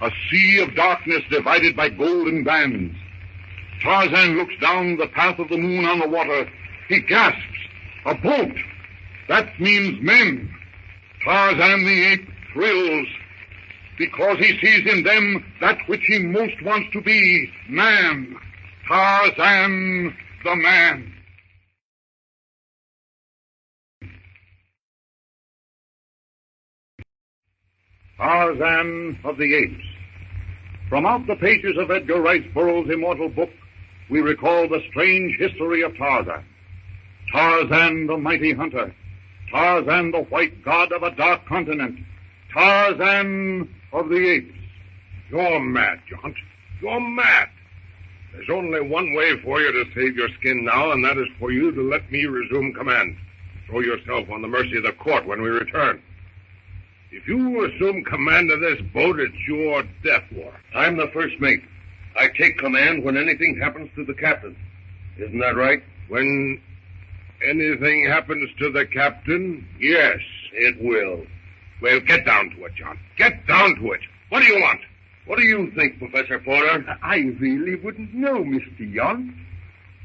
S4: a sea of darkness divided by golden bands. Tarzan looks down the path of the moon on the water. He gasps. A boat! That means men. Tarzan the ape thrills because he sees in them that which he most wants to be, man. Tarzan the man. Tarzan of the Apes. From out the pages of Edgar Rice Burroughs' immortal book, we recall the strange history of Tarzan. Tarzan the mighty hunter. Tarzan the white god of a dark continent. Tarzan of the Apes.
S6: You're mad, John. You're mad. There's only one way for you to save your skin now, and that is for you to let me resume command. Throw yourself on the mercy of the court when we return. If you assume command of this boat, it's your death warrant.
S9: I'm the first mate. I take command when anything happens to the captain. Isn't that right?
S6: When anything happens to the captain, yes.
S9: It will.
S6: Well, get down to it, John. Get down to it. What do you want?
S9: What do you think, Professor Porter?
S7: I really wouldn't know, Mr. Young.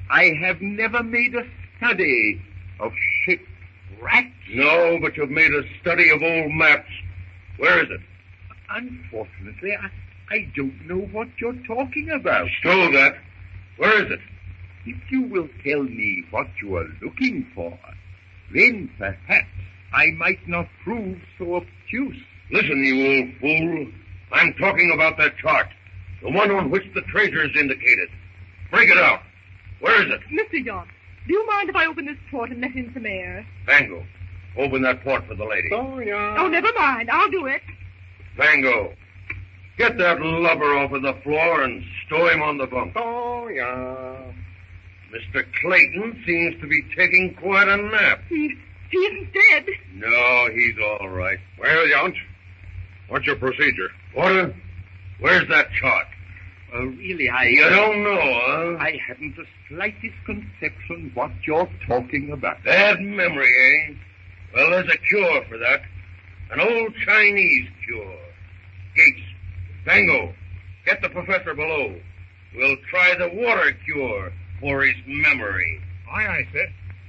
S7: I have never made a study of shipwrecks.
S9: No, but you've made a study of old maps. Where is it?
S7: Unfortunately, I don't know what you're talking about.
S9: Stow that. Where is it?
S7: If you will tell me what you are looking for, then perhaps I might not prove so obtuse.
S9: Listen, you old fool. I'm talking about that chart. The one on which the treasure is indicated. Break it out. Where is it?
S5: Mr. Young, do you mind if I open this port and let in some air?
S9: Fango, open that port for the lady.
S5: Oh, never mind. I'll do it.
S9: Fango, get that lubber off of the floor and stow him on the bunk. Mr. Clayton seems to be taking quite a nap.
S5: He isn't dead.
S9: No, he's all right.
S6: Well, Yount, what's your procedure?
S9: Porter, where's that chart?
S7: Really,
S9: You don't know, huh?
S7: I haven't the slightest conception what you're talking about.
S9: Bad memory, eh? Well, there's a cure for that. An old Chinese cure. Gates, Fango, get the professor below. We'll try the water cure for his memory.
S10: Aye, sir.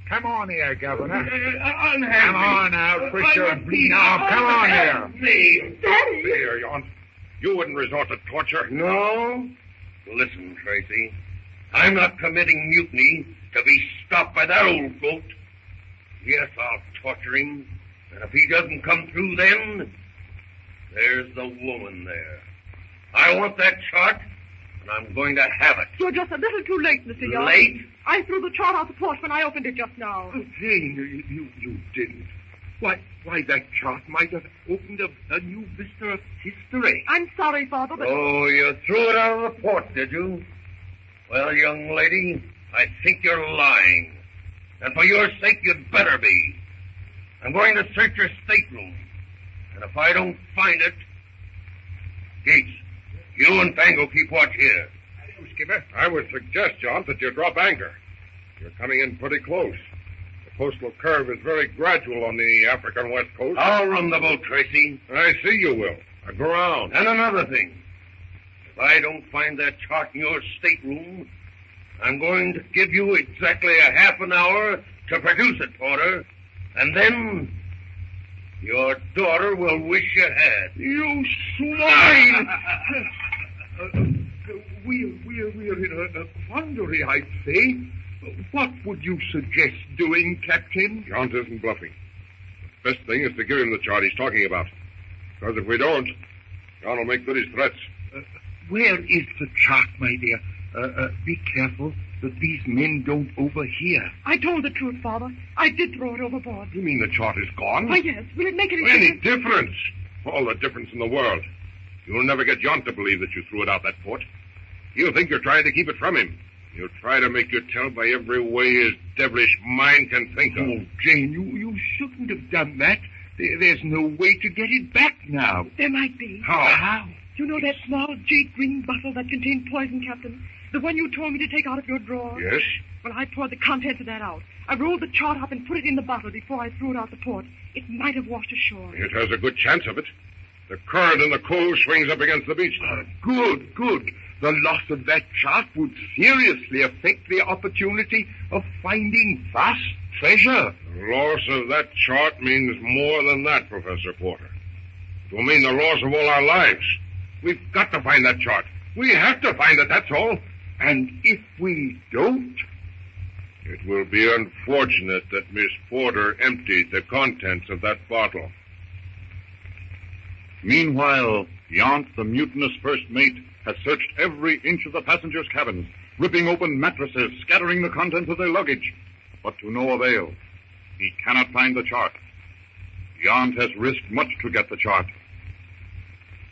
S10: Come on here, Governor.
S7: Unhappy.
S10: Come on now, push your... Now, come on here.
S7: Me.
S5: Daddy!
S6: Here, Yount. You wouldn't resort to torture.
S9: No? Listen, Tracy. I'm not committing mutiny to be stopped by that old goat. Yes, I'll torture him. And if he doesn't come through then, there's the woman there. I want that chart, and I'm going to have it.
S5: You're just a little too late, Mr. Young.
S9: Late?
S5: I threw the chart out the port when I opened it just now.
S7: Oh, Jane, you didn't. Why, that chart might have opened a new vista of history.
S5: I'm sorry, Father, but...
S9: Oh, you threw it out of the port, did you? Well, young lady, I think you're lying. And for your sake, you'd better be. I'm going to search your stateroom. And if I don't find it... Gates, you and Fango keep watch here.
S6: Skipper, I would suggest, John, that you drop anchor. You're coming in pretty close. The coastal curve is very gradual on the African west coast.
S9: I'll run the boat, Tracy.
S6: I see you will. Now go around.
S9: And another thing. If I don't find that chart in your stateroom, I'm going to give you exactly a half an hour to produce it, Porter. And then your daughter will wish you had.
S7: You swine! We're in a quandary, I'd say. What would you suggest doing, Captain?
S6: John isn't bluffing. The best thing is to give him the chart he's talking about. Because if we don't, John will make good his threats.
S7: Where is the chart, my dear? Be careful that these men don't overhear.
S5: I told the truth, Father. I did throw it overboard.
S6: You mean the chart is gone?
S5: Why, yes. Will it make any
S6: Any
S5: difference?
S6: difference? All the difference in the world. You'll never get John to believe that you threw it out that port. He'll think you're trying to keep it from him. He'll try to make you tell by every way his devilish mind can think of.
S7: Oh, Jane, you shouldn't have done that. There's no way to get it back now.
S5: There might be.
S6: How?
S5: You know that small jade green bottle that contained poison, Captain? The one you told me to take out of your drawer?
S6: Yes?
S5: Well, I poured the contents of that out. I rolled the chart up and put it in the bottle before I threw it out the port. It might have washed ashore.
S6: It has a good chance of it. The current in the cove swings up against the beach now.
S7: Good. The loss of that chart would seriously affect the opportunity of finding vast treasure.
S6: The loss of that chart means more than that, Professor Porter. It will mean the loss of all our lives. We've got to find that chart. We have to find it, that's all.
S7: And if we don't?
S6: It will be unfortunate that Miss Porter emptied the contents of that bottle.
S4: Meanwhile, Yount, the mutinous first mate, has searched every inch of the passengers' cabins, ripping open mattresses, scattering the contents of their luggage, but to no avail. He cannot find the chart. Yount has risked much to get the chart.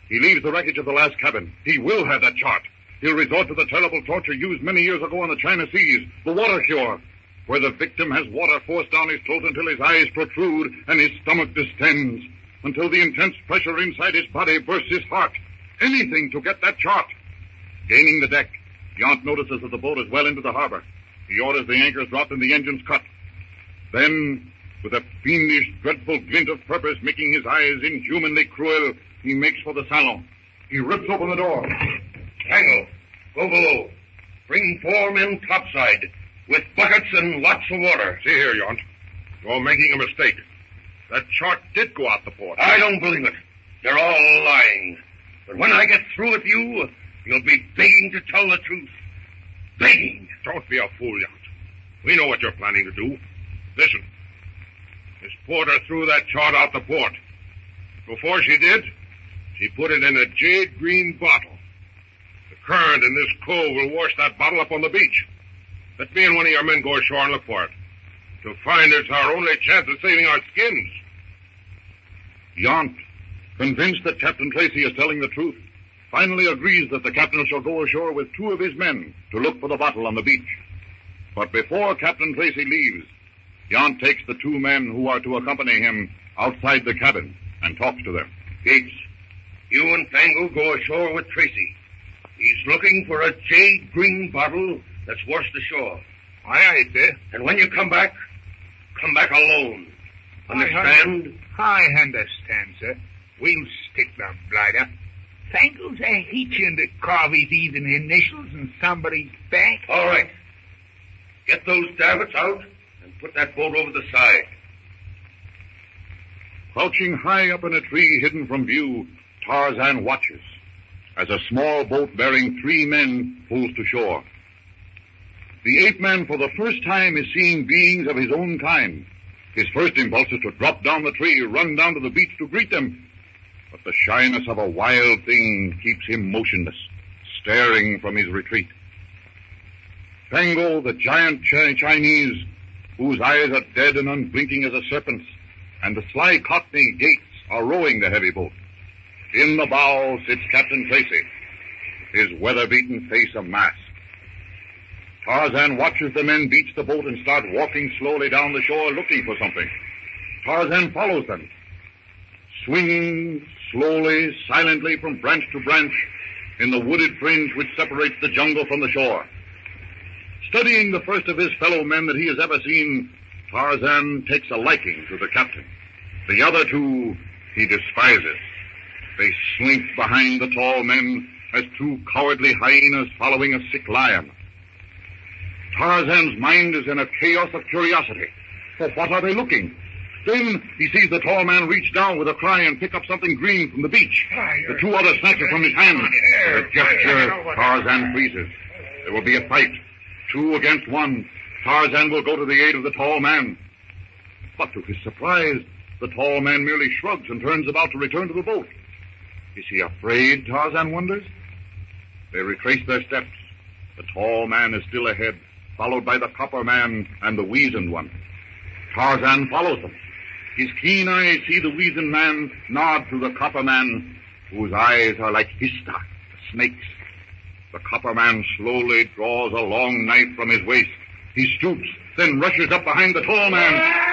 S4: He leaves the wreckage of the last cabin. He will have that chart. He'll resort to the terrible torture used many years ago on the China Seas, the water cure, where the victim has water forced down his throat until his eyes protrude and his stomach distends, until the intense pressure inside his body bursts his heart. Anything to get that chart. Gaining the deck, Yount notices that the boat is well into the harbor. He orders the anchors dropped and the engines cut. Then, with a fiendish, dreadful glint of purpose making his eyes inhumanly cruel, he makes for the salon. He rips open the door.
S9: Tango, go below. Bring 4 men topside, with buckets and lots of water.
S6: See here, Yount. You're making a mistake. That chart did go out the port.
S9: I don't believe it. You're all lying. But when I get through with you, you'll be begging to tell the truth. Begging.
S6: Don't be a fool, Yount. We know what you're planning to do. Listen. Miss Porter threw that chart out the port. Before she did, she put it in a jade green bottle. The current in this cove will wash that bottle up on the beach. Let me and one of your men go ashore and look for it. To find it's our only chance of saving our skins.
S4: Yount, convinced that Captain Tracy is telling the truth, finally agrees that the captain shall go ashore with 2 of his men to look for the bottle on the beach. But before Captain Tracy leaves, Yount takes the 2 men who are to accompany him outside the cabin and talks to them.
S9: Gates, you and Fango go ashore with Tracy. He's looking for a jade green bottle that's washed ashore.
S10: Aye, sir.
S9: And when you come back alone. Understand?
S10: I understand, sir. We'll stick the blighter. Fango's a hitching to carve his even initials in somebody's back.
S9: All right. Get those davits out and put that boat over the side.
S4: Crouching high up in a tree hidden from view, Tarzan watches as a small boat bearing 3 men pulls to shore. The ape man for the first time is seeing beings of his own kind. His first impulse is to drop down the tree, run down to the beach to greet them. But the shyness of a wild thing keeps him motionless, staring from his retreat. Fango, the giant Chinese, whose eyes are dead and unblinking as a serpent's, and the sly Cockney Gates are rowing the heavy boat. In the bow sits Captain Tracy, his weather-beaten face a mask. Tarzan watches the men beach the boat and start walking slowly down the shore looking for something. Tarzan follows them, swinging slowly, silently from branch to branch in the wooded fringe which separates the jungle from the shore. Studying the first of his fellow men that he has ever seen, Tarzan takes a liking to the captain. The other 2 he despises. They slink behind the tall men as 2 cowardly hyenas following a sick lion. Tarzan's mind is in a chaos of curiosity. For what are they looking? Then he sees the tall man reach down with a cry and pick up something green from the beach. The 2 others snatch it from his hand. With a gesture, Tarzan freezes. There will be a fight. 2 against 1. Tarzan will go to the aid of the tall man. But to his surprise, the tall man merely shrugs and turns about to return to the boat. Is he afraid, Tarzan wonders? They retrace their steps. The tall man is still ahead, followed by the copper man and the weazened one. Tarzan follows them. His keen eyes see the weazened man nod to the copper man, whose eyes are like hista, the snakes. The copper man slowly draws a long knife from his waist. He stoops, then rushes up behind the tall man.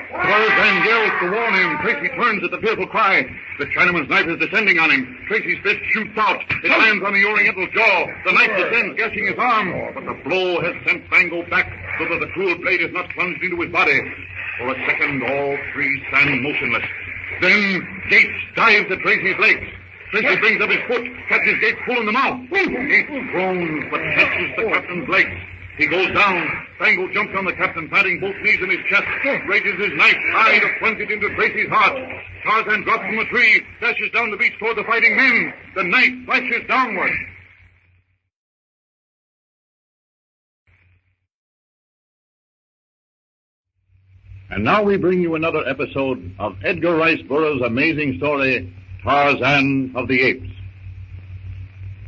S4: Tarzan yells to warn him. Tracy turns at the fearful cry. The Chinaman's knife is descending on him. Tracy's fist shoots out. It lands on the Oriental's jaw. The knife descends, gashing his arm. But the blow has sent Fango back so that the cruel blade is not plunged into his body. For a second, all three stand motionless. Then Gates dives at Tracy's legs. Tracy brings up his foot, catches Gates full in the mouth. Gates groans, but catches the captain's legs. He goes down. Fango jumps on the captain, patting both knees in his chest, raises his knife high to plunge it into Tracy's heart. Tarzan drops from a tree, dashes down the beach toward the fighting men. The knife flashes downward. And now we bring you another episode of Edgar Rice Burroughs' amazing story, Tarzan of the Apes.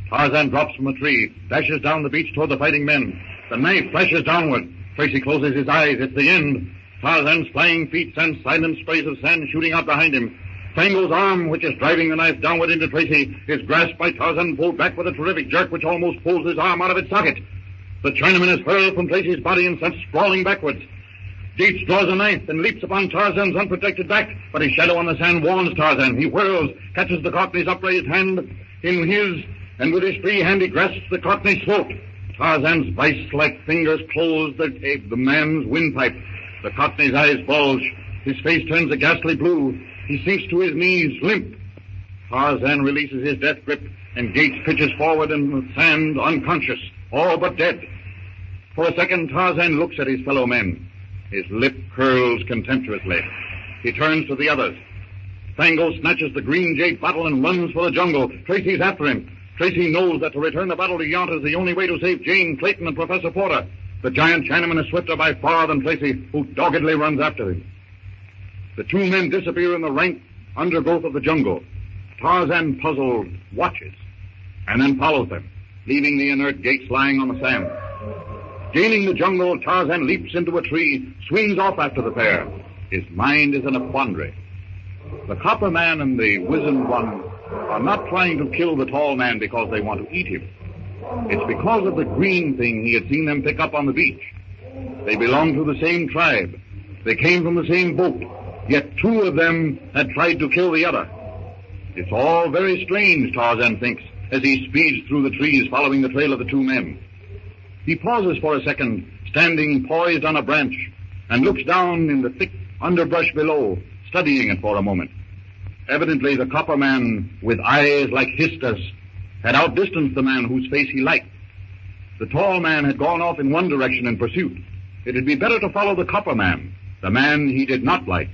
S4: Tarzan drops from a tree, dashes down the beach toward the fighting men. The knife flashes downward. Tracy closes his eyes. It's the end. Tarzan's flying feet send silent sprays of sand shooting out behind him. Fango's arm, which is driving the knife downward into Tracy, is grasped by Tarzan, pulled back with a terrific jerk which almost pulls his arm out of its socket. The Chinaman is hurled from Tracy's body and sent sprawling backwards. Gates draws a knife and leaps upon Tarzan's unprotected back, but his shadow on the sand warns Tarzan. He whirls, catches the Cockney's upraised hand in his, and with his free hand he grasps the Cockney's throat. Tarzan's vice-like fingers close the man's windpipe. The Cockney's eyes bulge. His face turns a ghastly blue. He sinks to his knees, limp. Tarzan releases his death grip, and Gates pitches forward in the sand, unconscious, all but dead. For a second, Tarzan looks at his fellow men. His lip curls contemptuously. He turns to the others. Fango snatches the green jade bottle and runs for the jungle. Tracy's after him. Tracy knows that to return the battle to Yount is the only way to save Jane, Clayton, and Professor Porter. The giant Chinaman is swifter by far than Tracy, who doggedly runs after him. The two men disappear in the rank undergrowth of the jungle. Tarzan, puzzled, watches, and then follows them, leaving the inert Gates lying on the sand. Gaining the jungle, Tarzan leaps into a tree, swings off after the pair. His mind is in a quandary. The copper man and the wizened one are not trying to kill the tall man because they want to eat him. It's because of the green thing he had seen them pick up on the beach. They belong to the same tribe. They came from the same boat, yet two of them had tried to kill the other. It's all very strange, Tarzan thinks, as he speeds through the trees following the trail of the two men. He pauses for a second, standing poised on a branch, and looks down in the thick underbrush below, studying it for a moment. Evidently, the copper man, with eyes like Hista's, had outdistanced the man whose face he liked. The tall man had gone off in one direction in pursuit. It would be better to follow the copper man, the man he did not like,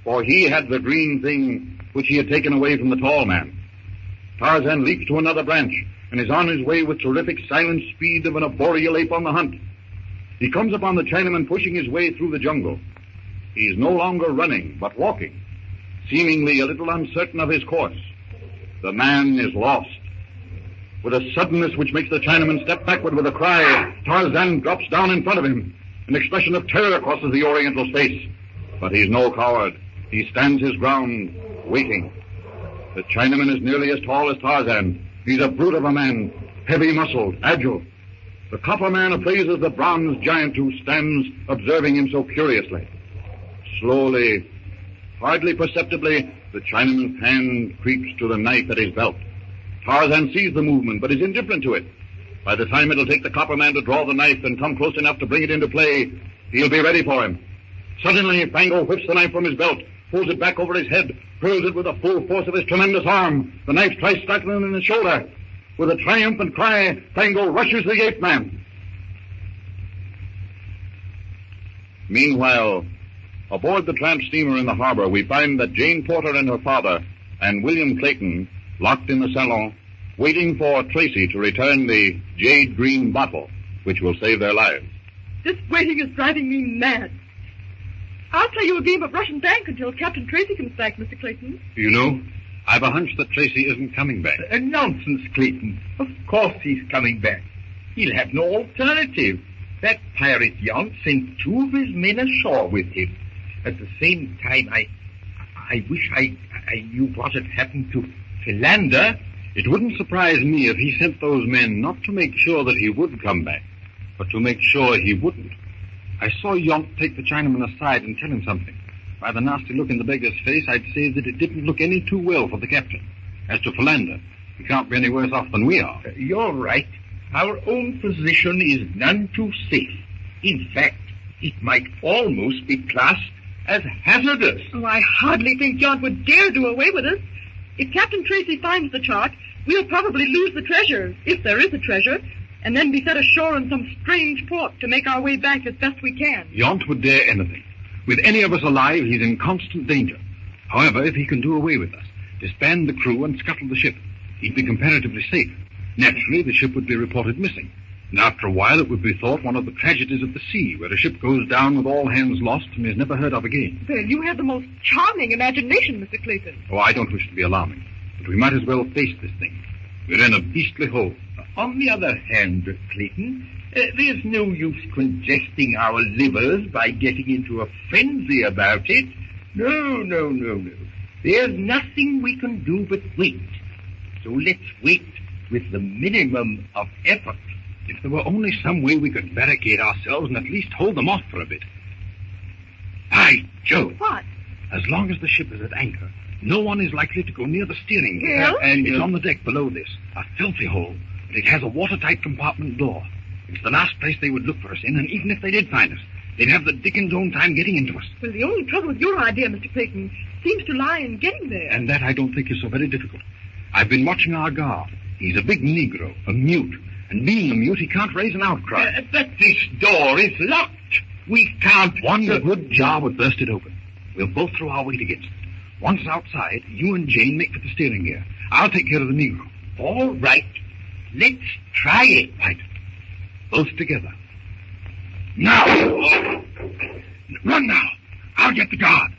S4: for he had the green thing which he had taken away from the tall man. Tarzan leaps to another branch and is on his way with terrific silent speed of an arboreal ape on the hunt. He comes upon the Chinaman pushing his way through the jungle. He is no longer running, but walking, seemingly a little uncertain of his course. The man is lost. With a suddenness which makes the Chinaman step backward with a cry, Tarzan drops down in front of him. An expression of terror crosses the Oriental's face. But he's no coward. He stands his ground, waiting. The Chinaman is nearly as tall as Tarzan. He's a brute of a man, heavy-muscled, agile. The copper man appraises the bronze giant who stands observing him so curiously. Slowly, hardly perceptibly, the Chinaman's hand creeps to the knife at his belt. Tarzan sees the movement, but is indifferent to it. By the time it'll take the copper man to draw the knife and come close enough to bring it into play, he'll be ready for him. Suddenly, Fango whips the knife from his belt, pulls it back over his head, hurls it with the full force of his tremendous arm. The knife tries striking him in the shoulder. With a triumphant cry, Fango rushes the ape man. Meanwhile, aboard the tramp steamer in the harbor, we find that Jane Porter and her father and William Clayton, locked in the salon, waiting for Tracy to return the jade green bottle, which will save their lives.
S5: This waiting is driving me mad. I'll play you a game of Russian bank until Captain Tracy comes back, Mr. Clayton.
S3: You know, I've a hunch that Tracy isn't coming back.
S7: Nonsense, Clayton. Of course he's coming back. He'll have no alternative. That pirate Yount sent two of his men ashore with him. At the same time, I wish I knew what had happened to Philander.
S3: It wouldn't surprise me if he sent those men not to make sure that he would come back, but to make sure he wouldn't. I saw Yount take the Chinaman aside and tell him something. By the nasty look in the beggar's face, I'd say that it didn't look any too well for the captain. As to Philander, he can't be any worse off than we are.
S7: You're right. Our own position is none too safe. In fact, it might almost be classed as hazardous.
S5: Oh, I hardly think Yount would dare do away with us. If Captain Tracy finds the chart, we'll probably lose the treasure, if there is a treasure, and then be set ashore in some strange port to make our way back as best we can.
S11: Yount would dare anything. With any of us alive, he's in constant danger. However, if he can do away with us, disband the crew and scuttle the ship, he'd be comparatively safe. Naturally, the ship would be reported missing. And after a while, it would be thought one of the tragedies of the sea, where a ship goes down with all hands lost and is never heard of again.
S5: Well, you have the most charming imagination, Mr. Clayton.
S11: Oh, I don't wish to be alarming, but we might as well face this thing. We're in a beastly hole.
S7: On the other hand, Clayton, there's no use congesting our livers by getting into a frenzy about it. No. There's nothing we can do but wait. So let's wait with the minimum of effort.
S11: If there were only some way we could barricade ourselves and at least hold them off for a bit. By Jove!
S5: What?
S11: As long as the ship is at anchor, no one is likely to go near the steering gear.
S5: Well?
S11: And it's on the deck below this, a filthy hole, but it has a watertight compartment door. It's the last place they would look for us in, and even if they did find us, they'd have the Dickens' own time getting into us.
S5: Well, the only trouble with your idea, Mr. Clayton, seems to lie in getting there.
S11: And that I don't think is so very difficult. I've been watching our guard. He's a big Negro, a mute. And being a mute, he can't raise an outcry.
S7: But this door is locked. We can't...
S11: One good jar would burst it open. We'll both throw our weight against it. Once outside, you and Jane make for the steering gear. I'll take care of the Negro.
S7: All right. Let's try it.
S11: Right. Both together. Now! Run now! I'll get the guard.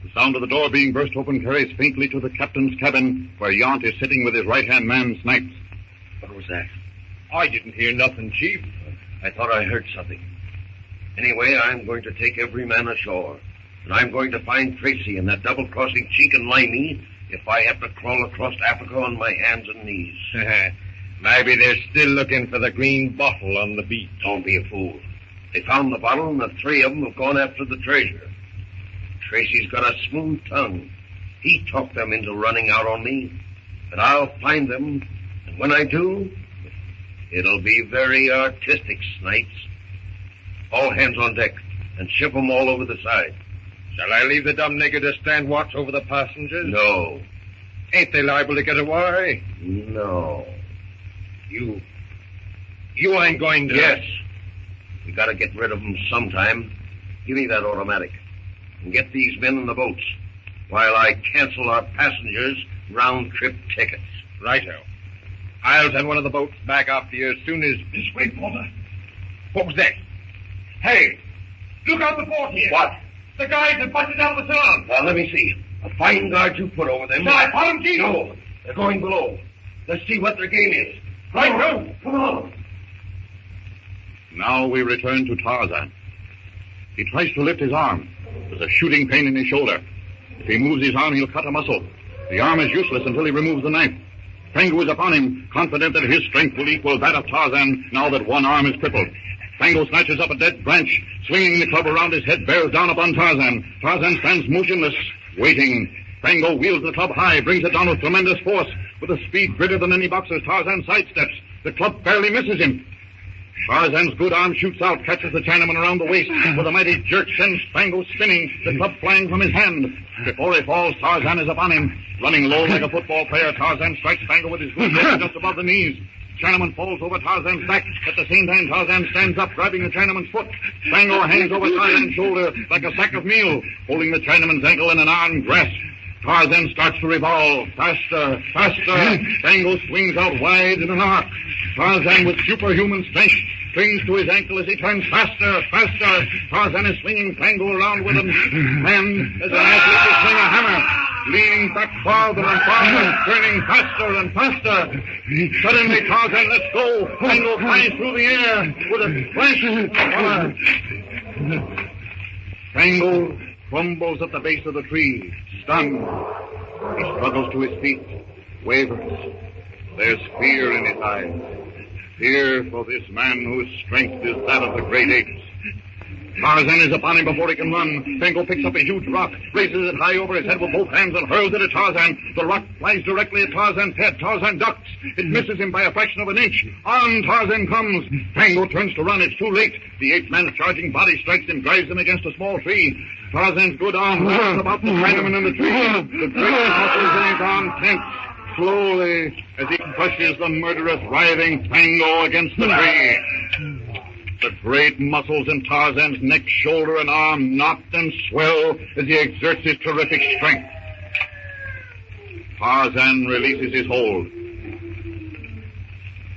S11: The sound of the door being burst open carries faintly to the captain's cabin, where Yount is sitting with his right-hand man, Snipes.
S9: What was that? I didn't hear nothing, Chief. I thought I heard something. Anyway, I'm going to take every man ashore. And I'm going to find Tracy and that double-crossing cheek and limey if I have to crawl across Africa on my hands and knees.
S3: Maybe they're still looking for the green bottle on the beach.
S9: Don't be a fool. They found the bottle and the three of them have gone after the treasure. Tracy's got a smooth tongue. He talked them into running out on me. But I'll find them, and when I do, it'll be very artistic, Snipes. All hands on deck, and ship 'em all over the side.
S3: Shall I leave the dumb nigger to stand watch over the passengers?
S9: No.
S3: Ain't they liable to get away?
S9: No.
S3: You ain't going to...
S9: Yes. We gotta get rid of them sometime. Give me that automatic. And get these men in the boats, while I cancel our passengers' round-trip tickets.
S3: Righto. I'll send one of the boats back after you as soon as...
S8: This way, Porter.
S3: What was that?
S8: Hey, look out the port here.
S9: What?
S8: The guys have busted out of the town.
S9: Now, let me see. A fine guard you put over them.
S8: Shall I put 'em, Chief?
S9: No, they're going below. Let's see what their game is.
S8: Right, no.
S9: Come on.
S11: Now we return to Tarzan. He tries to lift his arm. There's a shooting pain in his shoulder. If he moves his arm, he'll cut a muscle. The arm is useless until he removes the knife. Fango is upon him, confident that his strength will equal that of Tarzan now that one arm is crippled. Fango snatches up a dead branch, swinging the club around his head, bears down upon Tarzan. Tarzan stands motionless, waiting. Fango wheels the club high, brings it down with tremendous force. With a speed greater than any boxer's, Tarzan sidesteps. The club barely misses him. Tarzan's good arm shoots out, catches the Chinaman around the waist. With a mighty jerk, sends Fango spinning, the club flying from his hand. Before he falls, Tarzan is upon him. Running low like a football player, Tarzan strikes Fango with his good hook just above the knees. Chinaman falls over Tarzan's back. At the same time, Tarzan stands up, grabbing the Chinaman's foot. Fango hangs over Tarzan's shoulder like a sack of meal, holding the Chinaman's ankle in an armed grasp. Tarzan starts to revolve. Faster, faster. Fango swings out wide in an arc. Tarzan, with superhuman strength, clings to his ankle as he turns faster, faster. Tarzan is swinging Fango around with him, and as an athlete will swing a hammer, leaning back farther and farther, turning faster and faster. Suddenly, Tarzan lets go. Fango flies through the air with a flash of fire. Fango crumbles at the base of the tree, stunned. He struggles to his feet, wavers. There's fear in his eyes. Fear for this man whose strength is that of the great apes. Tarzan is upon him before he can run. Fango picks up a huge rock, raises it high over his head with both hands, and hurls it at Tarzan. The rock flies directly at Tarzan's head. Tarzan ducks. It misses him by a fraction of an inch. On Tarzan comes. Fango turns to run. It's too late. The ape-man's charging body strikes him, drives him against a small tree. Tarzan's good arm wraps about the Chinaman in the tree. The great muscles in his arm tense. Slowly, as he crushes the murderous, writhing Fango against the tree. The great muscles in Tarzan's neck, shoulder, and arm knot and swell as he exerts his terrific strength. Tarzan releases his hold.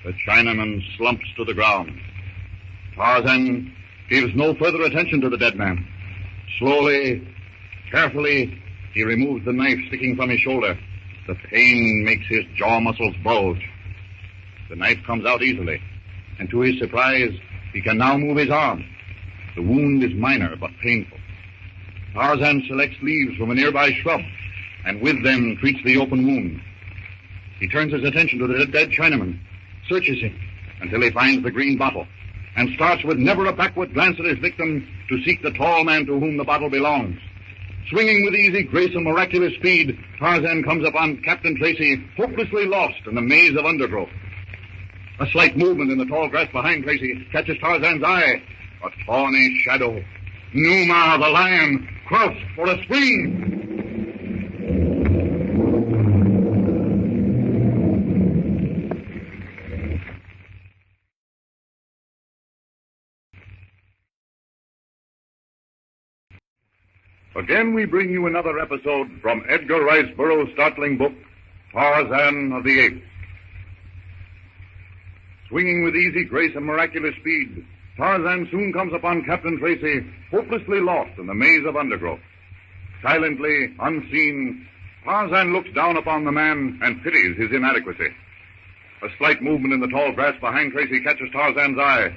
S11: The Chinaman slumps to the ground. Tarzan gives no further attention to the dead man. Slowly, carefully, he removes the knife sticking from his shoulder. The pain makes his jaw muscles bulge. The knife comes out easily, and to his surprise, he can now move his arm. The wound is minor but painful. Tarzan selects leaves from a nearby shrub, and with them treats the open wound. He turns his attention to the dead Chinaman, searches him until he finds the green bottle, and starts with never a backward glance at his victim to seek the tall man to whom the bottle belongs. Swinging with easy grace and miraculous speed, Tarzan comes upon Captain Tracy, hopelessly lost in the maze of undergrowth. A slight movement in the tall grass behind Tracy catches Tarzan's eye. A tawny shadow. Numa, the lion, crouched for a spring. Again, we bring you another episode from Edgar Rice Burroughs' startling book, Tarzan of the Apes. Swinging with easy grace and miraculous speed, Tarzan soon comes upon Captain Tracy, hopelessly lost in the maze of undergrowth. Silently, unseen, Tarzan looks down upon the man and pities his inadequacy. A slight movement in the tall grass behind Tracy catches Tarzan's eye.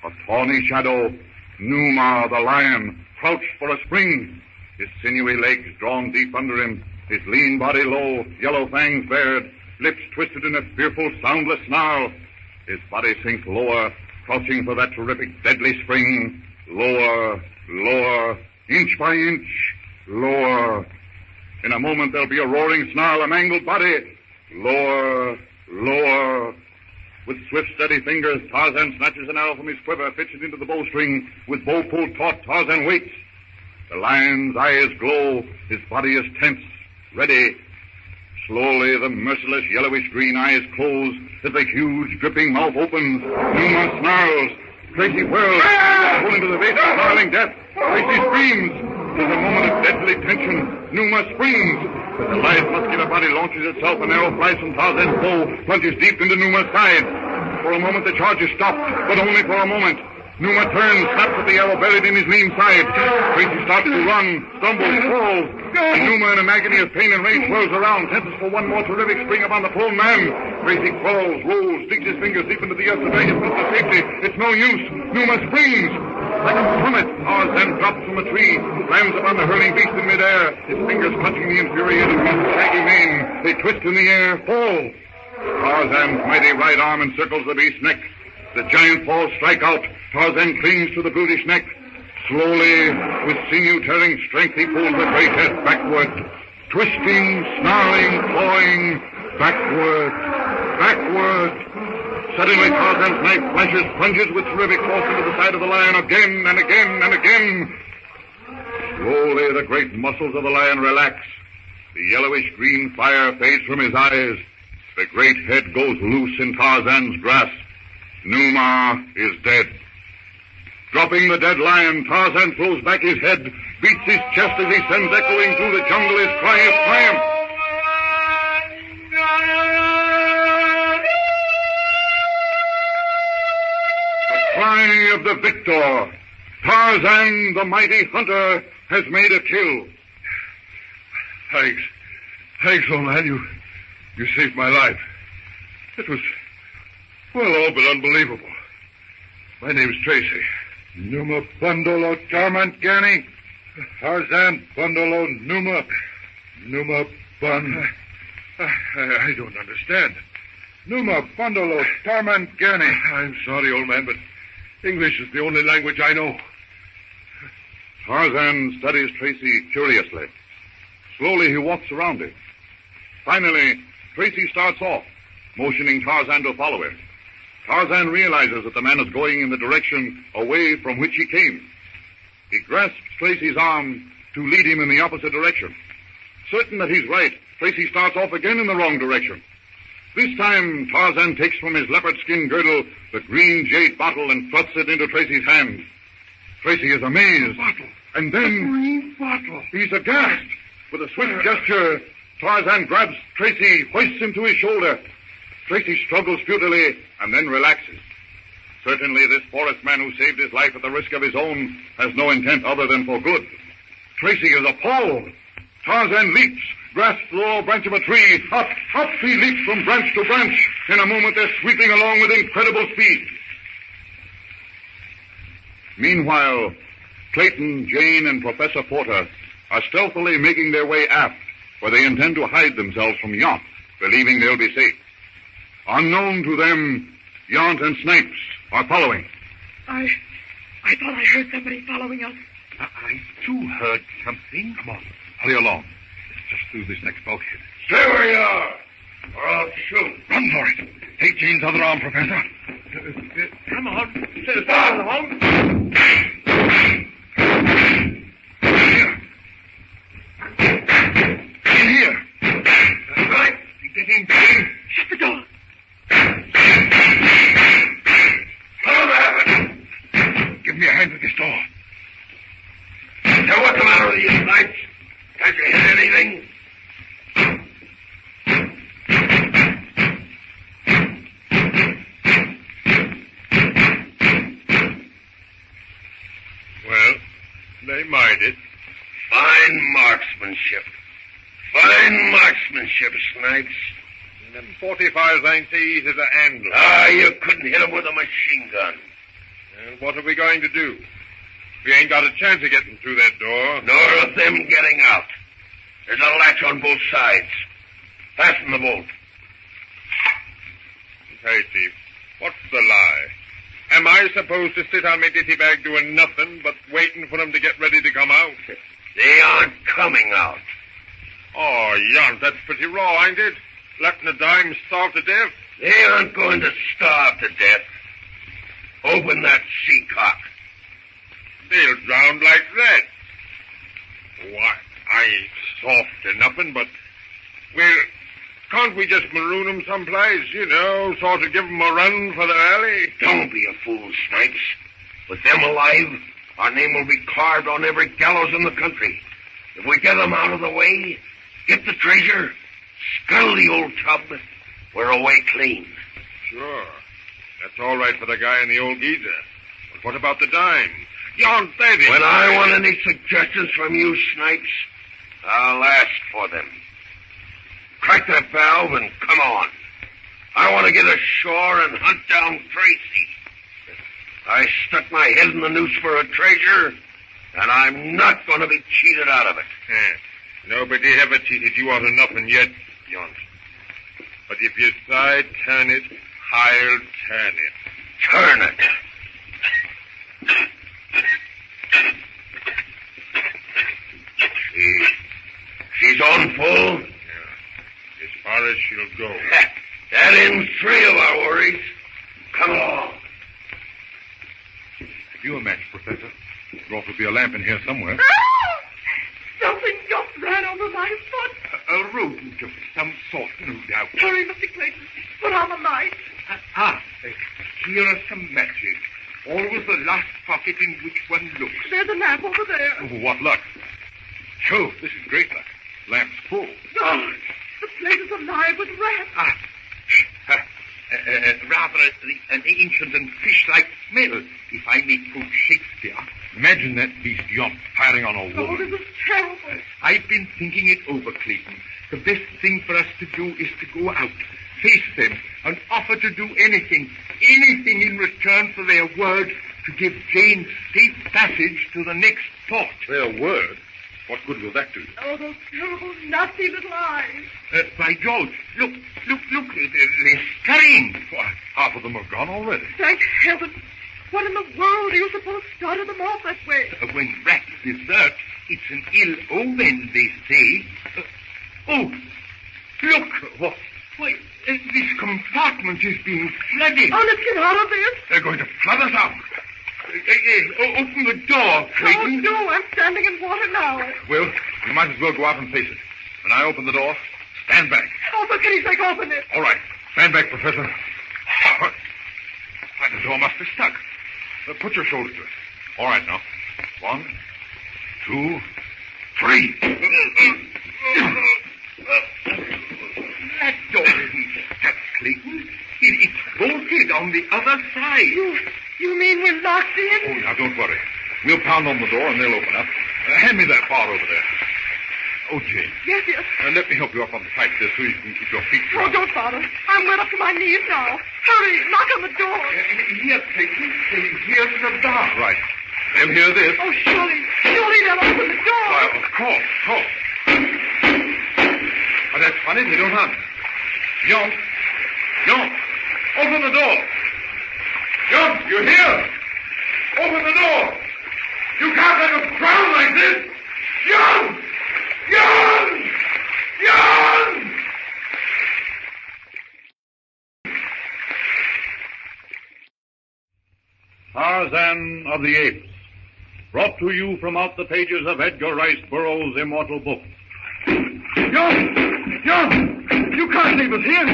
S11: A tawny shadow, Numa, the lion, crouched for a spring. His sinewy legs drawn deep under him, his lean body low, yellow fangs bared, lips twisted in a fearful, soundless snarl. His body sinks lower, crouching for that terrific, deadly spring. Lower, lower, inch by inch, lower. In a moment there'll be a roaring snarl, a mangled body. Lower, lower. With swift, steady fingers, Tarzan snatches an arrow from his quiver, fits it into the bowstring. With bow pulled taut, Tarzan waits. The lion's eyes glow. His body is tense, ready. Slowly, the merciless yellowish-green eyes close as the huge, dripping mouth opens. Numa snarls. Tracy whirls. Pulled into the face of snarling death. Tracy screams. There's a moment of deadly tension. Numa springs. As the lithe, muscular body launches itself, an arrow flies from Tarzan's bow, plunges deep into Numa's side. For a moment, the charge is stopped, but only for a moment. Numa turns, snaps at the arrow buried in his lean side. Tracy starts to run, stumbles, falls. And Numa, in an agony of pain and rage, whirls around, tenses for one more terrific spring upon the prone man. Tracy crawls, rolls, digs his fingers deep into the earth to drag himself to safety. It's no use. Numa springs. Like a plummet, Tarzan drops from a tree, lands upon the hurling beast in midair, his fingers clutching the infuriated beast's shaggy mane. They twist in the air, fall. Tarzan's mighty right arm encircles the beast's neck. The giant paws strike out. Tarzan clings to the brutish neck. Slowly, with sinew-tearing strength, he pulls the great head backward. Twisting, snarling, clawing, backward, backward. Suddenly, Tarzan's knife flashes, plunges with terrific force into the side of the lion again and again and again. Slowly, the great muscles of the lion relax. The yellowish-green fire fades from his eyes. The great head goes loose in Tarzan's grasp. Numa is dead. Dropping the dead lion, Tarzan throws back his head, beats his chest as he sends echoing through the jungle his cry of triumph. The cry of the victor. Tarzan, the mighty hunter, has made a kill.
S8: Thanks. Thanks, old man. You saved my life. It was, well, all but unbelievable. My name's Tracy.
S12: Numa Bundolo Tarmant Gani. Tarzan Bundolo Numa. Numa Bun.
S8: I don't understand.
S12: Numa Bundolo Tarmant Gani.
S8: I'm sorry, old man, but English is the only language I know.
S11: Tarzan studies Tracy curiously. Slowly he walks around him. Finally, Tracy starts off, motioning Tarzan to follow him. Tarzan realizes that the man is going in the direction away from which he came. He grasps Tracy's arm to lead him in the opposite direction. Certain that he's right, Tracy starts off again in the wrong direction. This time, Tarzan takes from his leopard skin girdle the green jade bottle and thrusts it into Tracy's hand. Tracy is amazed.
S12: Bottle.
S11: And then...
S12: The green bottle.
S11: He's aghast. With a swift gesture, Tarzan grabs Tracy, hoists him to his shoulder. Tracy struggles futilely and then relaxes. Certainly this forest man who saved his life at the risk of his own has no intent other than for good. Tracy is appalled. Tarzan leaps, grasps the lower branch of a tree. Up he leaps from branch to branch. In a moment they're sweeping along with incredible speed. Meanwhile, Clayton, Jane, and Professor Porter are stealthily making their way aft, where they intend to hide themselves from Yount, believing they'll be safe. Unknown to them, Yount and Snipes are following.
S5: I thought I heard somebody following us.
S7: I too heard something.
S12: Come on, hurry along. It's just through this next bulkhead.
S9: Stay where you are, or I'll shoot.
S12: Run for it. Take Jane's other arm, Professor.
S7: Come on.
S9: Stop!
S12: Here. In here.
S9: That's right.
S7: Get in, Jane.
S5: Shut the door.
S9: Hello there.
S12: Give me a hand with this door.
S9: Now, what's the matter with you, Snipes? Can't you hit anything?
S6: Well, they might it.
S9: Fine marksmanship. Fine marksmanship, Snipes.
S6: Them 45s ain't so easy to handle.
S9: You couldn't hit him with a machine gun.
S6: And what are we going to do? We ain't got a chance of getting through that door.
S9: Nor of them getting out. There's a latch on both sides. Fasten the bolt.
S6: Hey, Chief, what's the lie? Am I supposed to sit on my ditty bag doing nothing but waiting for them to get ready to come out?
S9: They aren't coming out.
S6: Oh, Yount, that's pretty raw, ain't it? Letting the dime starve to death?
S9: They aren't going to starve to death. Open that seacock.
S6: They'll drown like that. Why, I ain't soft or nothing, but... Well, can't we just maroon them someplace, sort of give them a run for their alley?
S9: Don't be a fool, Snipes. With them alive, our name will be carved on every gallows in the country. If we get them out of the way, get the treasure, scuttle the old tub, we're away clean.
S6: Sure. That's all right for the guy in the old geezer. But what about the dime? Yount, baby.
S9: When I want any suggestions from you, Snipes, I'll ask for them. Crack that valve and come on. I want to get ashore and hunt down Tracy. I stuck my head in the noose for a treasure, and I'm not going to be cheated out of it.
S6: Nobody ever cheated you out of nothing yet, Yount. But if you side turn it, I'll turn it.
S9: Turn it. She's on full?
S6: Yeah. As far as she'll go.
S9: That ends 3 of our worries. Come along.
S12: Have you a match, Professor? There ought to be a lamp in here somewhere.
S5: Something just ran over my foot.
S7: A rodent of some sort, no doubt.
S5: Hurry, Mr. Clayton. Put on the light.
S7: Here are some matches. Always the last pocket in which one looks.
S5: There's a lamp over there.
S12: Oh, what luck. Jove, this is great luck. Lamp's full.
S5: Oh, the place is alive with rats.
S7: Rather an ancient and fish-like smell, if I may quote Shakespeare.
S12: Imagine that beast Yount firing on a
S5: Oh,
S12: woman.
S5: this is terrible.
S7: I've been thinking it over, Clayton. The best thing for us to do is to go out, face them, and offer to do anything in return for their word to give Jane safe passage to the next port.
S12: Their word? What good will that do?
S5: Oh, those terrible, nasty little eyes.
S7: By George, look, they're scurrying.
S12: Why, half of them are gone already.
S5: Thank heaven. What in the world do you suppose started them off that way?
S7: When rats dessert, it's an ill omen, they say. Look! Why, this compartment is being flooded.
S2: Oh, let's get out of this.
S6: They're going to flood us out.
S7: Open the door, Clayton.
S2: Oh, no, I'm standing in water now.
S11: Will, we might as well go out and face it. When I open the door, stand back.
S2: Oh, for pity's sake, open it.
S11: All right. Stand back, Professor. Why, the door must be stuck. Put your shoulder to it. All right, now. 1, 2, 3.
S7: That door isn't stuck, Clayton. It's bolted on the other side.
S2: You mean we're locked in?
S11: Oh, now, don't worry. We'll pound on the door and they'll open up. Hand me that bar over there. Oh, Jane.
S2: Yes.
S11: Let me help you up on the pipe there so you can keep your feet dry.
S2: Oh, don't bother. I'm wet up to my knees now. Hurry, knock on the door.
S7: Here, Clayton. Here's the bar.
S11: Right. They'll hear this.
S2: Oh, surely they'll open the door.
S11: Why, of course. But that's funny, they don't answer. Yon, open the door. Yon, you're here. Open the door. You can't let us drown like this. Yon! Tarzan of the Apes, brought to you from out the pages of Edgar Rice Burroughs' immortal book. Yon! You can't leave us here!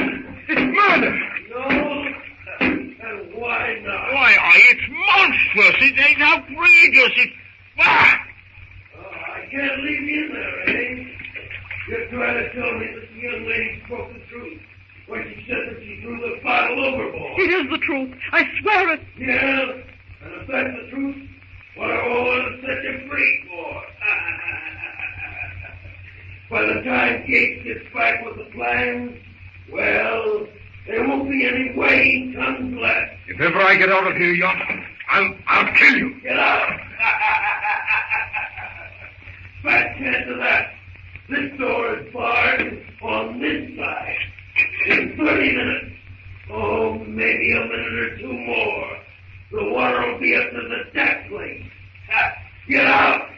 S11: It's murder!
S8: No? And why not?
S7: Why, it's monstrous. It's outrageous. It's...
S8: I can't leave you in there, eh? You're trying to tell me that the young lady spoke the truth when she said that she threw the bottle overboard.
S2: It is the truth. I swear it.
S8: Yeah? And if that's the truth, what are all of us set you free for? By the time Gates gets back with the plans, well, there won't be any waiting tongues left.
S11: If ever I get out of here, Yon, I'll kill you.
S8: Get out! Fat chance of that. This door is barred on this side. In 30 minutes. Oh, maybe a minute or two more. The water will be up to the deck plate. Get out!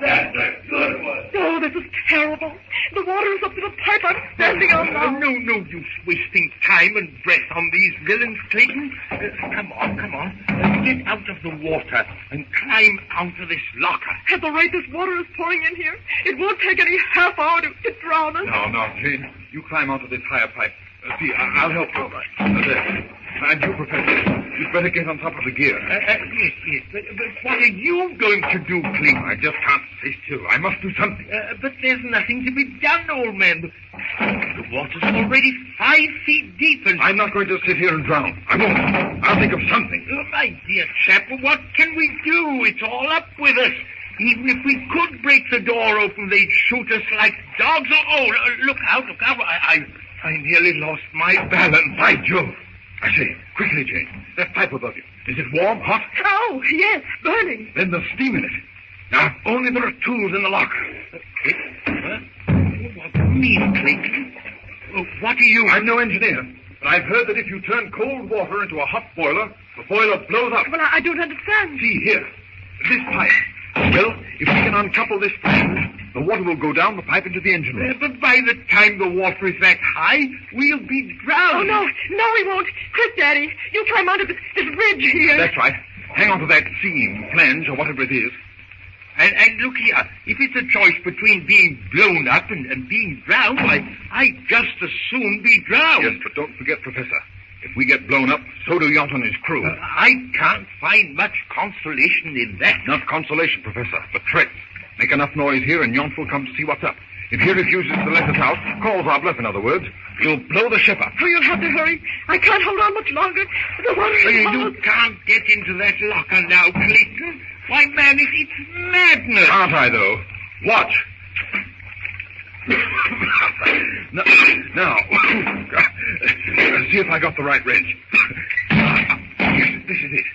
S8: That's a good one.
S2: Oh, this is terrible. The water is up to the pipe I'm standing on now.
S7: No use wasting time and breath on these villains, Clayton. Come on. Get out of the water and climb out of this locker.
S2: At the rate this water is pouring in here, it won't take any half hour to drown us.
S11: No, Jane. You climb onto this higher pipe. See, I'll help you. There. And you, Professor, you'd better get on top of the gear.
S7: Yes. But what are you going to do, Clayton?
S11: I just can't stay still. I must do something.
S7: But there's nothing to be done, old man. The water's already 5 feet deep and...
S11: I'm not going to sit here and drown. I won't. I'll think of something.
S7: Oh, my dear chap, what can we do? It's all up with us. Even if we could break the door open, they'd shoot us like dogs. Look out. I nearly lost my balance.
S11: By Jove. I say, quickly, Jane. That pipe above you. Is it warm, hot?
S2: Oh, yes, burning.
S11: Then there's steam in it. Now, only there are tools in the locker.
S7: What do you mean, Clayton? What are you...
S11: I'm no engineer, but I've heard that if you turn cold water into a hot boiler, the boiler blows up.
S2: Well, I don't understand.
S11: See, here. This pipe. Well, if we can uncouple this flange, the water will go down the pipe into the engine room.
S7: But by the time the water is that high, we'll be drowned.
S2: Oh, no, we won't. Quick, Daddy, you climb onto this ridge here.
S11: That's right. Hang on to that seam, flange, or whatever it is.
S7: And look here, if it's a choice between being blown up and being drowned, I'd just as soon be drowned.
S11: Yes, but don't forget, Professor, if we get blown up, so do Yont and his crew.
S7: I can't find much consolation in that.
S11: Not consolation, Professor, but threats. Make enough noise here and Yont will come to see what's up. If he refuses to let us out, calls our bluff, in other words, we'll blow the ship up.
S2: Oh, you'll have to hurry. I can't hold on much longer. The water is
S7: You can't get into that locker now, Clayton. Why, man, it's madness.
S11: Can't I, though? Watch. Now, see if I got the right wrench. Yes, this is it.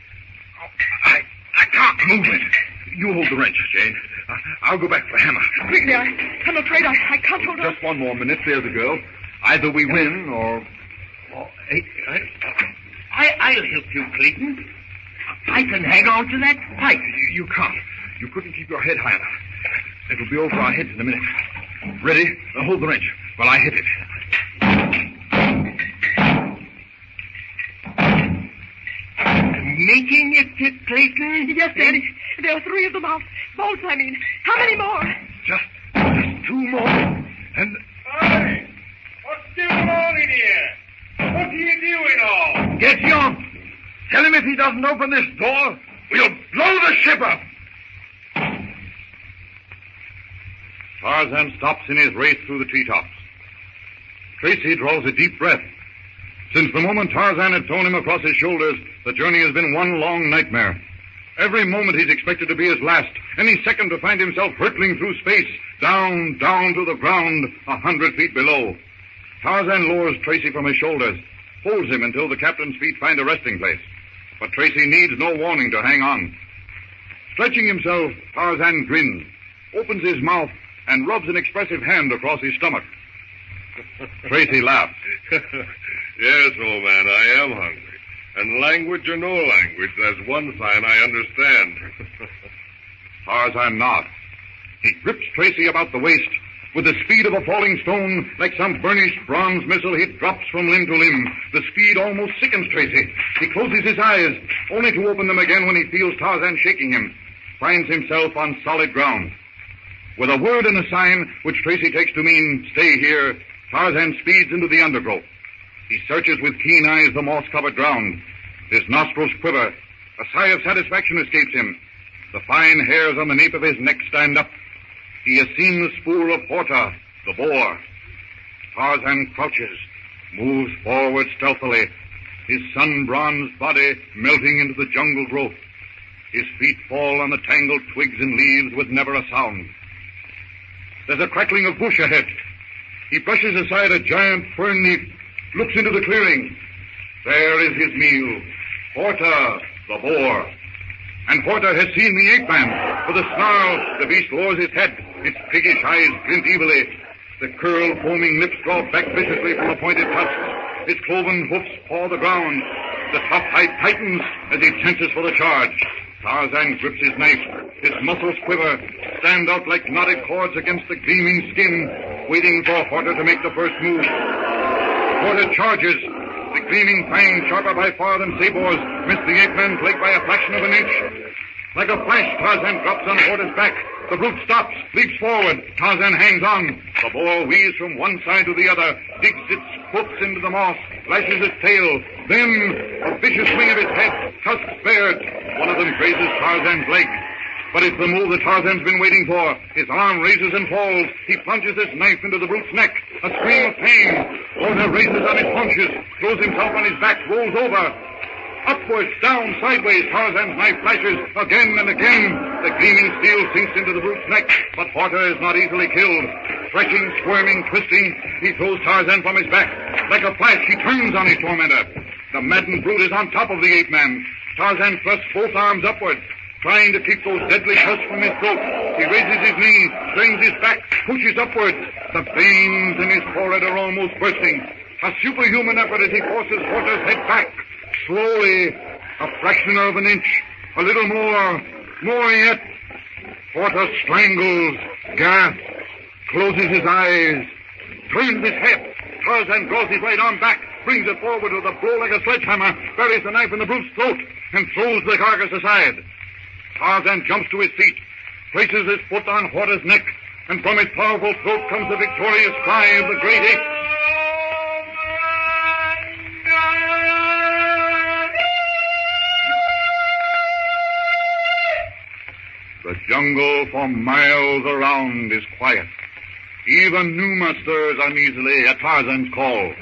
S11: I can't move it. You hold the wrench, Jane. I'll go back for the hammer.
S2: Quickly, I'm afraid I can't hold on.
S11: Just one more minute. There's the girl. Either we win or...
S7: I'll help you, Clayton. I can hang on to that pipe.
S11: You can't. You couldn't keep your head high enough. It'll be over our heads in a minute. Ready? Now hold the wrench while I hit it.
S7: Making it, Clayton?
S5: Yes, Daddy. There are 3 of them out. Bolts, I mean. How many more?
S7: Just 2 more. And...
S8: Hey! What's going on in here? What are you doing all?
S7: Get Yount! Tell him if he doesn't open this door, we'll blow the ship up!
S11: Tarzan stops in his race through the treetops. Tracy draws a deep breath. Since the moment Tarzan had thrown him across his shoulders, the journey has been one long nightmare. Every moment he's expected to be his last. Any second to find himself hurtling through space, down to the ground, 100 feet below. Tarzan lowers Tracy from his shoulders, holds him until the captain's feet find a resting place. But Tracy needs no warning to hang on. Stretching himself, Tarzan grins, opens his mouth, and rubs an expressive hand across his stomach. Tracy laughs.
S6: Yes, old man, I am hungry. And language or no language, there's one sign I understand.
S11: Tarzan nods. He grips Tracy about the waist. With the speed of a falling stone, like some burnished bronze missile, he drops from limb to limb. The speed almost sickens Tracy. He closes his eyes, only to open them again when he feels Tarzan shaking him. Finds himself on solid ground. With a word and a sign, which Tracy takes to mean, stay here, Tarzan speeds into the undergrowth. He searches with keen eyes the moss-covered ground. His nostrils quiver. A sigh of satisfaction escapes him. The fine hairs on the nape of his neck stand up. He has seen the spoor of Horta, the boar. Tarzan crouches, moves forward stealthily, his sun-bronzed body melting into the jungle growth. His feet fall on the tangled twigs and leaves with never a sound. There's a crackling of bush ahead. He brushes aside a giant fern leaf, looks into the clearing. There is his meal, Horta, the boar. And Horta has seen the ape-man. With a snarl, the beast lowers his head. Its piggish eyes glint evilly. The curled, foaming lips draw back viciously from the pointed tusks. Its cloven hoofs paw the ground. The tough hide tightens as he tenses for the charge. Tarzan grips his knife. His muscles quiver, stand out like knotted cords against the gleaming skin, waiting for Horta to make the first move. Horta charges. The gleaming fangs, sharper by far than Sabor's, miss the ape-man's leg by a fraction of an inch. Like a flash, Tarzan drops on Horta's back. The brute stops, leaps forward. Tarzan hangs on. The boar weaves from one side to the other, digs its hoofs into the moss, lashes its tail. Then, a vicious swing of its head, tusks bared. One of them grazes Tarzan's leg. But it's the move that Tarzan's been waiting for. His arm raises and falls. He plunges his knife into the brute's neck. A scream of pain. Horta raises on his haunches, throws himself on his back, rolls over. Upwards, down, sideways, Tarzan's knife flashes again and again. The gleaming steel sinks into the brute's neck, but Horta is not easily killed. Stretching, squirming, twisting, he throws Tarzan from his back. Like a flash, he turns on his tormentor. The maddened brute is on top of the ape-man. Tarzan thrusts both arms upward, trying to keep those deadly shots from his throat. He raises his knee, strains his back, pushes upward. The veins in his forehead are almost bursting. A superhuman effort as he forces Horta's head back. Slowly, a fraction of an inch, a little more yet. Horta strangles, gasps, closes his eyes, turns his head. Tarzan draws his right arm back, brings it forward with a blow like a sledgehammer, buries the knife in the brute's throat, and throws the carcass aside. Tarzan jumps to his feet, places his foot on Horta's neck, and from his powerful throat comes the victorious cry of the great ape. The jungle for miles around is quiet. Even Numa stirs uneasily at Tarzan's call.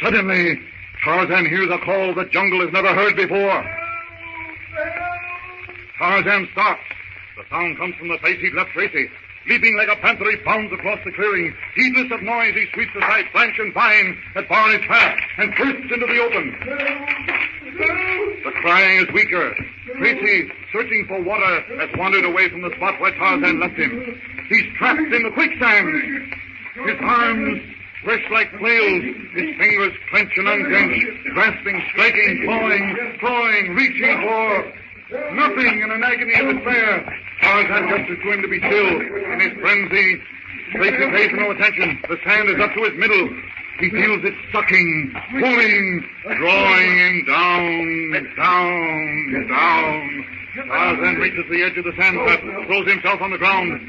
S11: Suddenly, Tarzan hears a call the jungle has never heard before. Tarzan stops. The sound comes from the place he'd left Tracy. Leaping like a panther, he bounds across the clearing. Heedless of noise, he sweeps aside branch and vine that bar his path and bursts into the open. The crying is weaker. Tracy, searching for water, has wandered away from the spot where Tarzan left him. He's trapped in the quicksand. His arms fresh like flails, his fingers clench and unclench, grasping, striking, clawing, reaching for...
S4: Nothing in an agony of despair. Tarzan gestures to him to be still. In his frenzy, Tracy pays no attention. The sand is up to his middle. He feels it sucking, pulling, drawing him down, down, down. Tarzan reaches the edge of the sand trap, throws himself on the ground.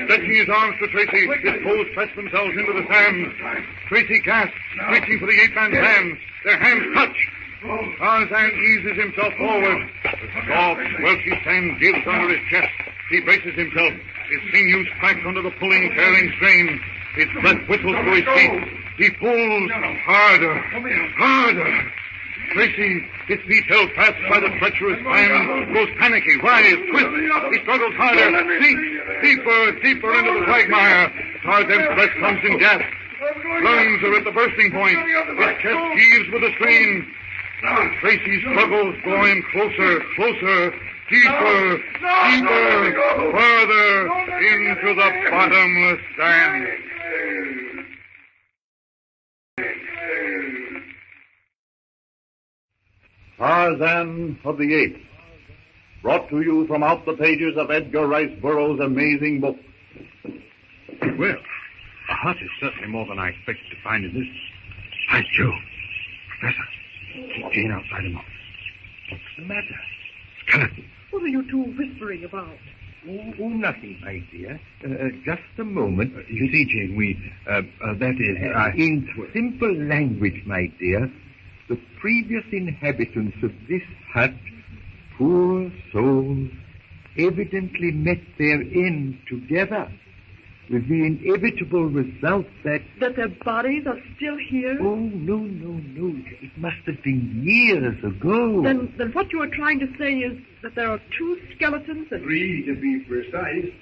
S4: Stretching his arms to Tracy, his toes press themselves into the sand. Tracy gasps, reaching for the ape-man's hands. Their hands touch. Tarzan eases himself forward. The soft, squelchy sand gives under his chest. He braces himself. His sinews crack under the pulling, tearing strain. His breath whistles through his feet. He pulls harder, harder. Tracy, his feet held fast by the treacherous sand, grows panicky, writhes, twists. He struggles harder, sinks deeper, deeper into the quagmire. Tarzan's breath comes in gasps. Lungs are at the bursting point. His chest heaves with a strain. Tracy struggles, drawing closer, closer, deeper, deeper, further into the bottomless sand.
S11: Tarzan of the Apes, brought to you from out the pages of Edgar Rice Burroughs' amazing book.
S12: Well, a hut is certainly more than I expected to find in this. Hi, Joe. Professor, keep Jane outside a moment. What's the matter? Skeleton.
S5: What are you two whispering about?
S7: Oh, nothing, my dear. Just a moment.
S12: You see, Jane,
S7: in simple language, my dear, the previous inhabitants of this hut, poor souls, evidently met their end together, with the inevitable result that
S5: their bodies are still here?
S7: Oh, no. It must have been years ago.
S5: Then what you are trying to say is that there are two skeletons and...
S8: 3 to be precise.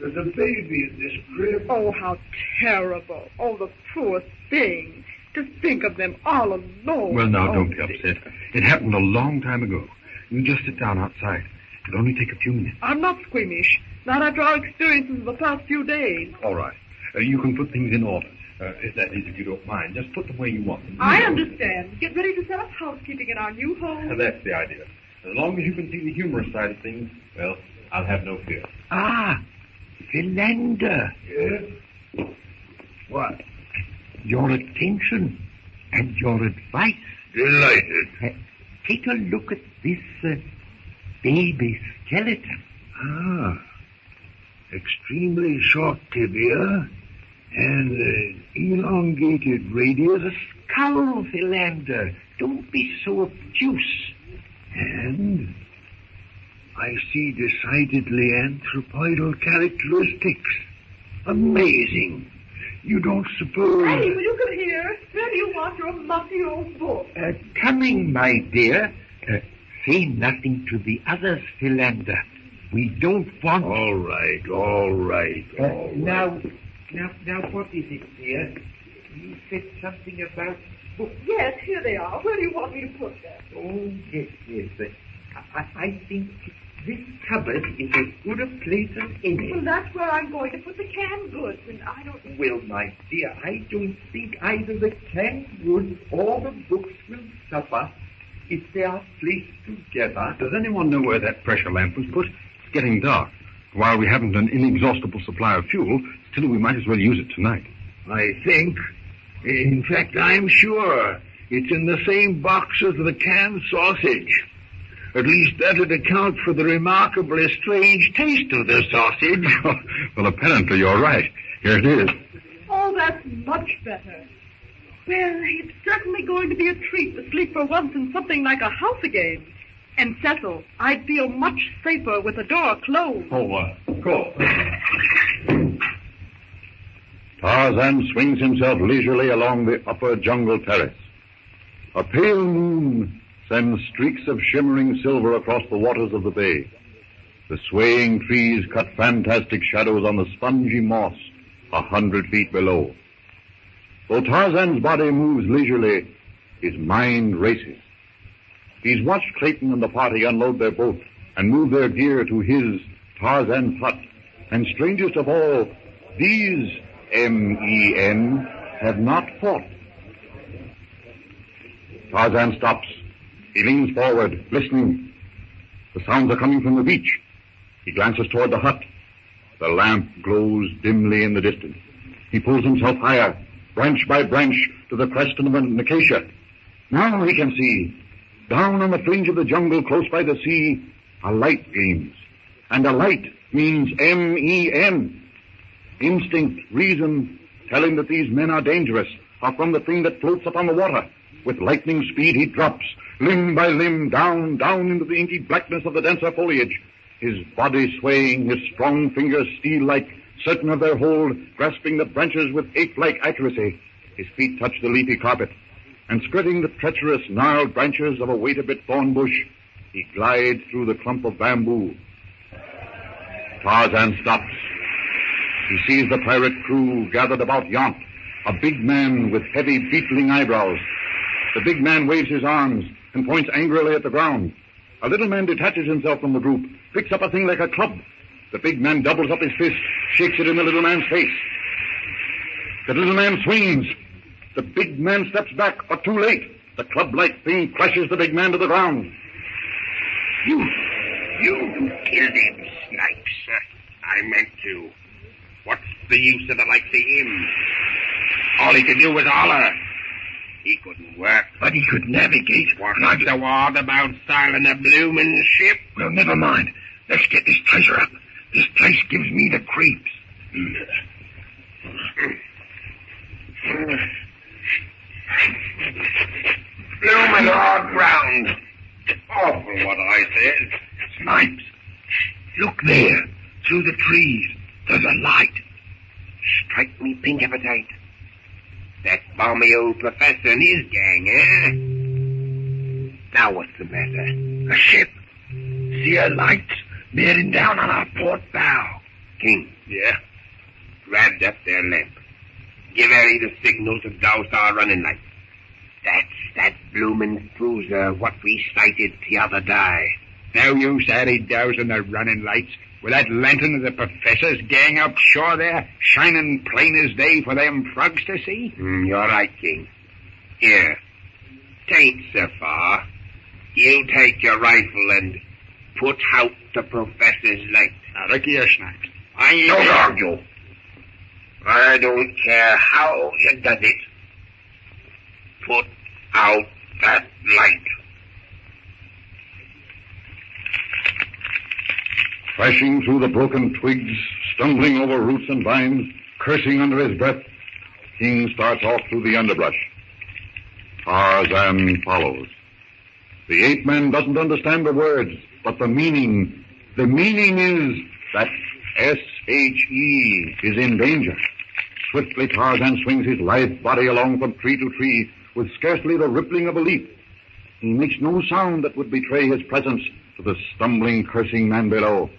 S8: There's a baby in this crib.
S5: Oh, how terrible. Oh, the poor thing. To think of them all alone.
S12: Well, now, don't be upset. It happened a long time ago. You just sit down outside. It'll only take a few minutes.
S5: I'm not squeamish. Not after our experiences of the past few days.
S12: All right. You can put things in order. If that is, if you don't mind. Just put them where you want them.
S5: I understand. Get ready to set up housekeeping in our new home.
S12: That's the idea. As long as you can see the humorous side of things, well, I'll have no fear.
S7: Ah, Philander.
S8: Yes?
S7: What? Your attention and your advice.
S8: Delighted.
S7: Take a look at this baby skeleton.
S8: Ah. Extremely short tibia and elongated radius.
S7: A skull, Philander. Don't be so obtuse.
S8: And I see decidedly anthropoidal characteristics. Amazing. You don't suppose...
S5: Hey, will you come here? Where do you want your mussy old book?
S7: Coming, my dear. Say nothing to the others, Philander. We don't want...
S8: All right.
S7: Now, what is it, dear? You said something about books.
S5: Yes, here they are. Where do you want me to put them?
S7: Oh, yes. I think this cupboard is as good a place as any.
S5: Well, that's where I'm going to put the canned goods, and I don't...
S7: Well, my dear, I don't think either the canned goods or the books will suffer if they are placed together.
S12: Does anyone know where that pressure lamp was put? It's getting dark. While we haven't an inexhaustible supply of fuel, still we might as well use it tonight.
S8: I think. In fact, I'm sure. It's in the same box as the canned sausage. At least that'd account for the remarkably strange taste of the sausage.
S12: Well, apparently you're right. Here it is.
S5: Oh, that's much better. Well, it's certainly going to be a treat to sleep for once in something like a house again. And Cecil, I'd feel much safer with the door closed.
S12: Of course.
S11: Tarzan swings himself leisurely along the upper jungle terrace. A pale moon sends streaks of shimmering silver across the waters of the bay. The swaying trees cut fantastic shadows on the spongy moss 100 feet below. Though Tarzan's body moves leisurely, his mind races. He's watched Clayton and the party unload their boat and move their gear to his, Tarzan's hut. And strangest of all, these men have not fought. Tarzan stops. He leans forward, listening. The sounds are coming from the beach. He glances toward the hut. The lamp glows dimly in the distance. He pulls himself higher, branch by branch, to the crest of an acacia. Now he can see. Down on the fringe of the jungle close by the sea, a light gleams. And a light means M-E-N. Instinct, reason, tell him that these men are dangerous, are from the thing that floats upon the water. With lightning speed he drops, limb by limb, down into the inky blackness of the denser foliage. His body swaying, his strong fingers steel-like, certain of their hold, grasping the branches with ape-like accuracy. His feet touch the leafy carpet, and skirting the treacherous, gnarled branches of a wait-a-bit thorn bush, he glides through the clump of bamboo. Tarzan stops. He sees the pirate crew gathered about Yount, a big man with heavy, beetling eyebrows. The big man waves his arms and points angrily at the ground. A little man detaches himself from the group, picks up a thing like a club. The big man doubles up his fist, shakes it in the little man's face. The little man swings. The big man steps back, but too late. The club-like thing crashes the big man to the ground.
S9: You killed him, Snipes. I meant to. What's the use of the likes of him? All he could do was holler. He couldn't work.
S8: But he could navigate.
S9: What's the word about styling a bloomin' ship?
S8: Well, never mind. Let's get this treasure up. This place gives me the creeps.
S9: Bloomin' hard ground. Awful what I said.
S8: Snipes, look there, through the trees. There's a light.
S9: Strike me pink appetite. That balmy old professor and his gang, eh? Now what's the matter?
S8: A ship. See her lights bearing down on our port bow.
S9: King. Yeah? Grabbed up their lamp. Give Harry the signal to douse our running lights. That's that bloomin' cruiser what we sighted the other day.
S10: No use, Harry, dousing the running lights. With that lantern of the professor's gang up shore there, shining plain as day for them frogs to see?
S9: You're right, King. Here, tain't so far. You take your rifle and put out the professor's light.
S10: Now, look here, Snipes.
S9: Don't argue. I don't care how you does it. Put out that light.
S11: Crashing through the broken twigs, stumbling over roots and vines, cursing under his breath, King starts off through the underbrush. Tarzan follows. The ape-man doesn't understand the words, but the meaning is that S-H-E is in danger. Swiftly Tarzan swings his lithe body along from tree to tree with scarcely the rippling of a leaf. He makes no sound that would betray his presence to the stumbling, cursing man below.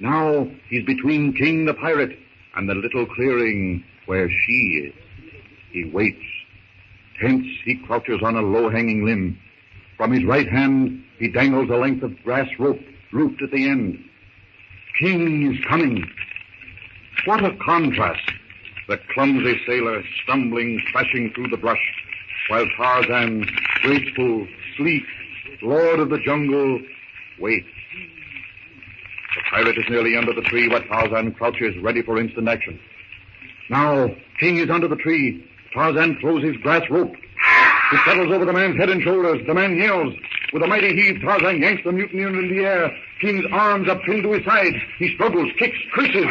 S11: Now he's between King the pirate and the little clearing where she is. He waits. Tense, he crouches on a low-hanging limb. From his right hand, he dangles a length of grass rope, looped at the end. King is coming. What a contrast. The clumsy sailor stumbling, crashing through the brush, while Tarzan, graceful, sleek, lord of the jungle, waits. The pirate is nearly under the tree where Tarzan crouches, ready for instant action. Now, King is under the tree. Tarzan throws his grass rope. It settles over the man's head and shoulders. The man yells. With a mighty heave, Tarzan yanks the mutineer into the air. King's arms are pinned to his sides. He struggles, kicks, curses.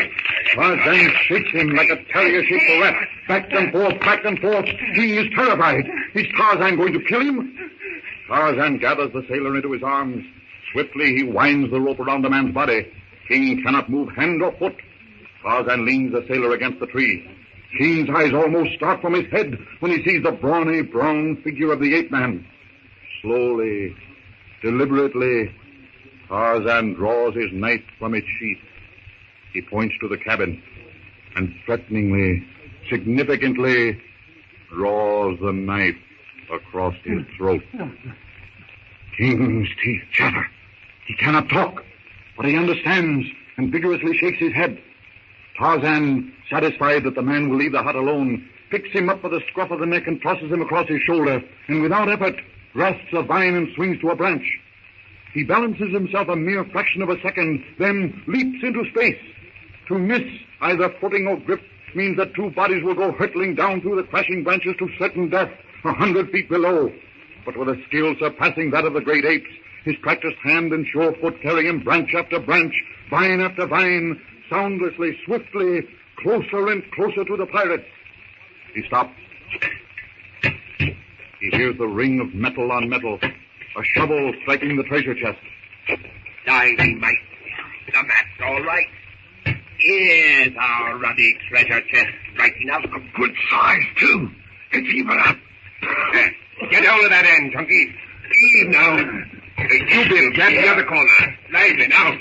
S11: Tarzan shakes him like a terrier shakes a rat. Back and forth, back and forth. King is terrified. Is Tarzan going to kill him? Tarzan gathers the sailor into his arms. Swiftly he winds the rope around the man's body. King cannot move hand or foot. Tarzan leans the sailor against the tree. King's eyes almost start from his head when he sees the brawny, brown figure of the ape-man. Slowly, deliberately, Tarzan draws his knife from its sheath. He points to the cabin and threateningly, significantly, draws the knife across his throat. King's teeth chatter. He cannot talk, but he understands and vigorously shakes his head. Tarzan, satisfied that the man will leave the hut alone, picks him up by the scruff of the neck and tosses him across his shoulder, and without effort, grasps a vine and swings to a branch. He balances himself a mere fraction of a second, then leaps into space. To miss either footing or grip means that two bodies will go hurtling down through the crashing branches to certain death 100 feet below. But with a skill surpassing that of the great apes, his practiced hand and sure foot carry him branch after branch, vine after vine, soundlessly, swiftly, closer and closer to the pirates. He stops. He hears the ring of metal on metal, a shovel striking the treasure chest.
S9: Diving, mate. The map's all right. Here's our ruddy treasure chest, right enough.
S6: A good size, too. It's even up.
S9: Get hold of that end, Chunky. Heave now. You, Bill, grab the other corner. Lively now.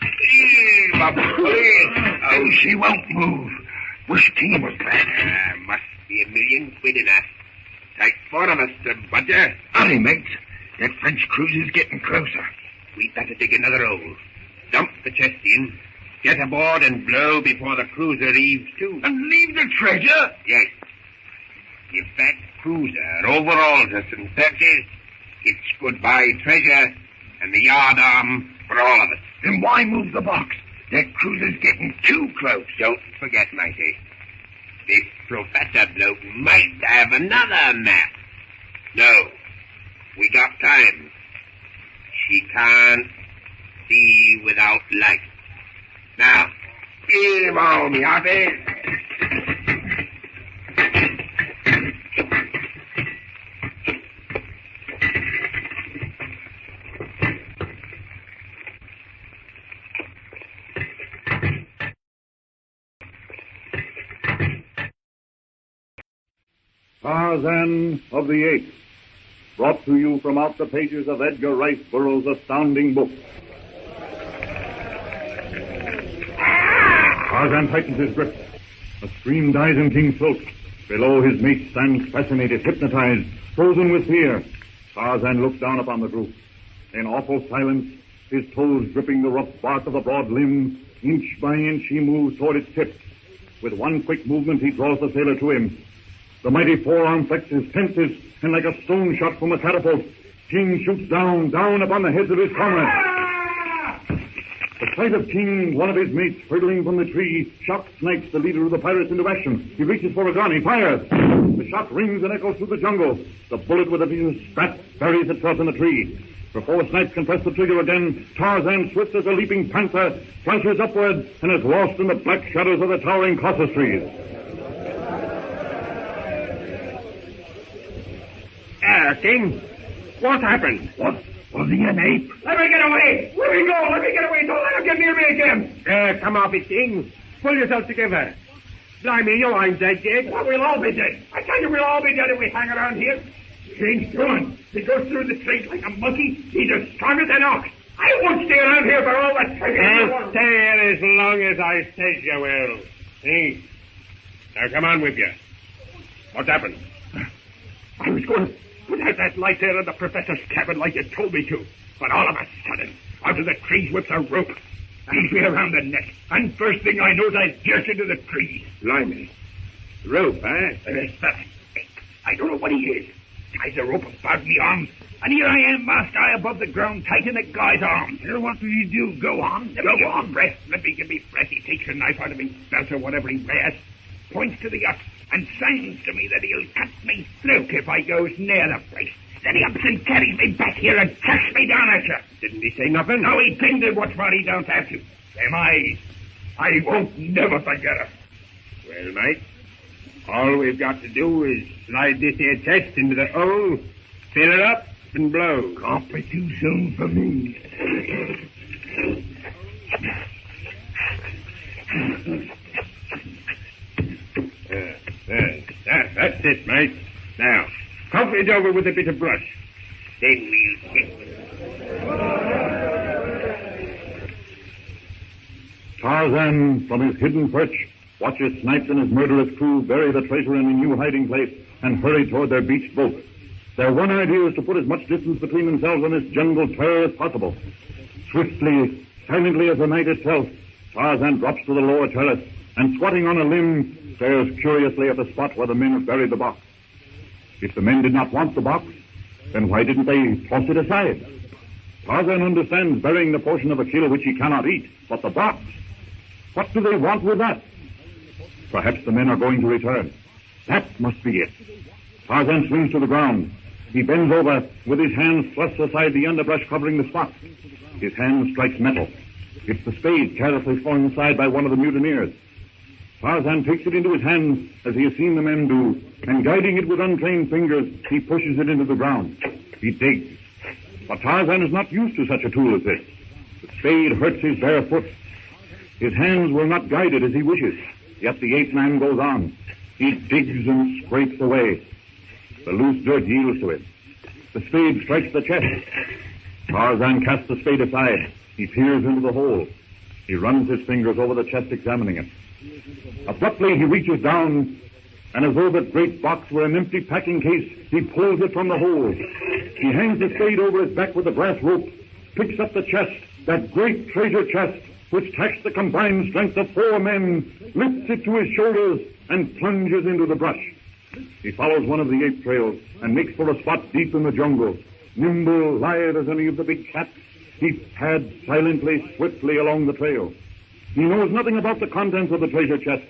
S9: Heave up, please.
S6: Oh, she won't move. Wish King was glad.
S9: Must be $1 million in her. Take 4 of us to budger.
S6: Aye, mates. That French cruiser's getting closer.
S9: We'd better dig another hole. Dump the chest in. Get aboard and blow before the cruiser heaves to.
S6: And leave the treasure?
S9: Yes. If that cruiser overhauls us and searches, it's goodbye treasure and the yard arm for all of us.
S6: Then why move the box? That cruiser's getting too close.
S9: Don't forget, matey. This professor bloke might have another map. No. We got time. She can't see without light. Now, heave on, me hearty.
S11: Tarzan of the Apes, brought to you from out the pages of Edgar Rice Burroughs' astounding book. Tarzan tightens his grip. A scream dies in King's throat. Below, his mate stands fascinated, hypnotized, frozen with fear. Tarzan looks down upon the group. In awful silence, his toes gripping the rough bark of the broad limb, inch by inch he moves toward its tip. With one quick movement, he draws the sailor to him. The mighty forearm flexes, tenses, and like a stone shot from a catapult, King shoots down upon the heads of his comrades. The sight of King, one of his mates, hurtling from the tree, shocks Snipes, the leader of the pirates, into action. He reaches for a gun. He fires. The shot rings and echoes through the jungle. The bullet with a piece of scrap buries itself in the tree. Before Snipes can press the trigger again, Tarzan, swift as a leaping panther, flashes upward and is lost in the black shadows of the towering caucasus trees.
S9: King, what happened?
S6: What? Was he an ape?
S8: Let me get away! Let me go! Let me get away! Don't let him get near me again!
S9: Come off it, King. Pull yourself together. Blimey, you ain't dead yet.
S8: Well, we'll all be dead. I tell you, we'll all be dead if we hang around here. King's gone. He goes through the trees like a monkey. He's as strong as an ox. I won't stay around here for all that treasure.
S9: I'll stay here as long as I says you will. See? Now come on with you. What's happened?
S8: I was going to put out that light there in the professor's cabin like you told me to. But all of a sudden, out of the trees whips a rope. He's me around the neck. And first thing I knows, I jerked into the trees.
S9: Blimey. Rope, eh?
S8: I don't know what he is. Ties the rope about me arms. And here I am, master, eye above the ground, tight in the guy's arms.
S6: What do you do? Go on.
S8: Go on, breath. Let me give me breath. He takes a knife out of his belt or whatever he wears, points to the yacht, and signs to me that he'll cut me fluke if I goes near the place. Then he ups and carries me back here and chucks me down at you.
S9: Didn't he say nothing?
S8: No, he didn't, and what's more, he don't have to. Them eyes. I won't never forget it.
S9: Well, mate, all we've got to do is slide this here chest into the hole, fill it up, and blow.
S6: Can't be too soon for me.
S9: That's it, mate. Now, cover it over with a bit of brush.
S8: Then we'll get...
S11: Tarzan, from his hidden perch, watches Snipes and his murderous crew bury the treasure in a new hiding place and hurry toward their beached boat. Their one idea is to put as much distance between themselves and this jungle terror as possible. Swiftly, silently as the night itself, Tarzan drops to the lower terrace and, squatting on a limb, stares curiously at the spot where the men have buried the box. If the men did not want the box, then why didn't they toss it aside? Tarzan understands burying the portion of a kill which he cannot eat, but the box, what do they want with that? Perhaps the men are going to return. That must be it. Tarzan swings to the ground. He bends over with his hands thrust aside the underbrush covering the spot. His hand strikes metal. It's the spade carelessly flung aside by one of the mutineers. Tarzan takes it into his hands as he has seen the men do, and guiding it with untrained fingers, he pushes it into the ground. He digs. But Tarzan is not used to such a tool as this. The spade hurts his bare foot. His hands will not guide it as he wishes. Yet the ape man goes on. He digs and scrapes away. The loose dirt yields to it. The spade strikes the chest. Tarzan casts the spade aside. He peers into the hole. He runs his fingers over the chest, examining it. Abruptly, he reaches down, and as though the great box were an empty packing case, he pulls it from the hole. He hangs the spade over his back with a brass rope, picks up the chest, that great treasure chest, which taxed the combined strength of 4 men, lifts it to his shoulders, and plunges into the brush. He follows one of the ape trails and makes for a spot deep in the jungle. Nimble, lithe as any of the big cats, he pads silently, swiftly along the trail. He knows nothing about the contents of the treasure chest.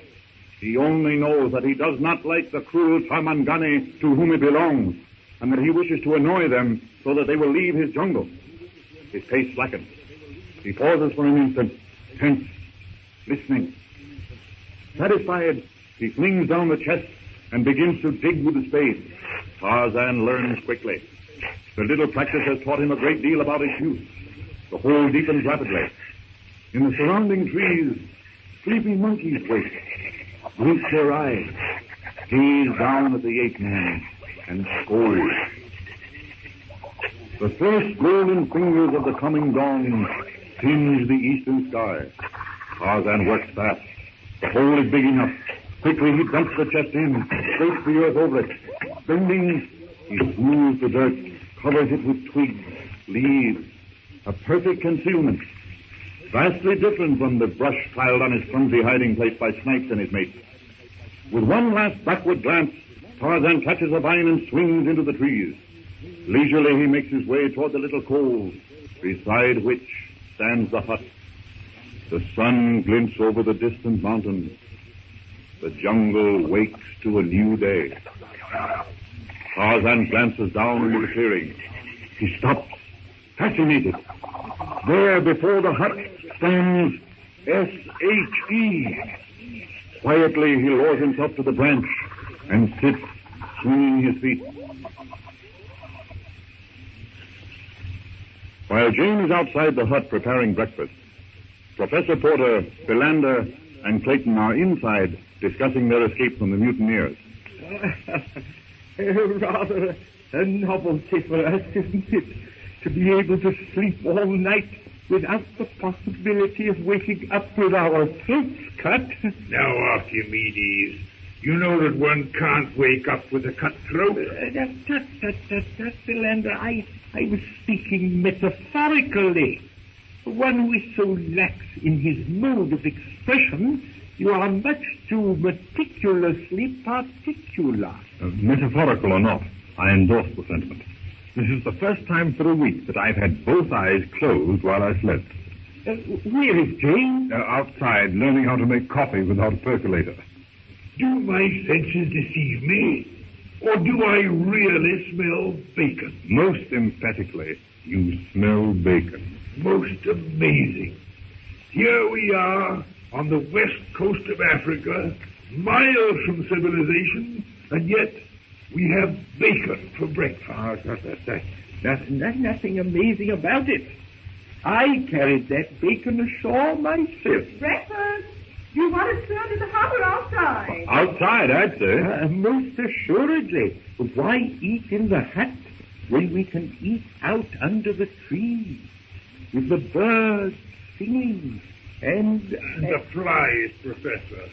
S11: He only knows that he does not like the cruel Tarmangani to whom it belongs, and that he wishes to annoy them so that they will leave his jungle. His pace slackens. He pauses for an instant, tense, listening. Satisfied, he flings down the chest and begins to dig with the spade. Tarzan learns quickly. The little practice has taught him a great deal about its use. The hole deepens rapidly. In the surrounding trees, sleepy monkeys wait, blink their eyes, gaze down at the ape man, and scold. The first golden fingers of the coming dawn tinge the eastern sky. Tarzan works fast. The hole is big enough. Quickly he dumps the chest in, scrapes the earth over it. Bending, he smooths the dirt, covers it with twigs, leaves. A perfect concealment. Vastly different from the brush piled on his clumsy hiding place by Snipes and his mates. With one last backward glance, Tarzan catches a vine and swings into the trees. Leisurely he makes his way toward the little cove, beside which stands the hut. The sun glints over the distant mountains. The jungle wakes to a new day. Tarzan glances down into the clearing. He stops, fascinated. There before the hut stands S.H.E. Quietly he lowers himself to the branch and sits, swinging his feet. While Jane is outside the hut preparing breakfast, Professor Porter, Philander, and Clayton are inside discussing their escape from the mutineers.
S13: Rather a novelty for us, isn't it? To be able to sleep all night without the possibility of waking up with our throats cut.
S10: Now, Archimedes, you know that one can't wake up with a cut throat.
S13: Tut, Philander, I was speaking metaphorically. One who is so lax in his mode of expression, you are much too meticulously particular.
S12: Metaphorical or not, I endorse the sentiment. This is the first time for a week that I've had both eyes closed while I slept.
S13: Where is Jane?
S12: Outside, learning how to make coffee without a percolator.
S10: Do my senses deceive me? Or do I really smell bacon?
S12: Most emphatically, you smell bacon.
S10: Most amazing. Here we are on the west coast of Africa, miles from civilization, and yet we have bacon for breakfast.
S13: There's nothing amazing about it. I carried that bacon ashore myself.
S5: Breakfast? You want it served in the hut or outside?
S12: Outside, I'd say.
S13: Most assuredly. But why eat in the hut when we can eat out under the trees with the birds singing and
S10: the flies, Professor.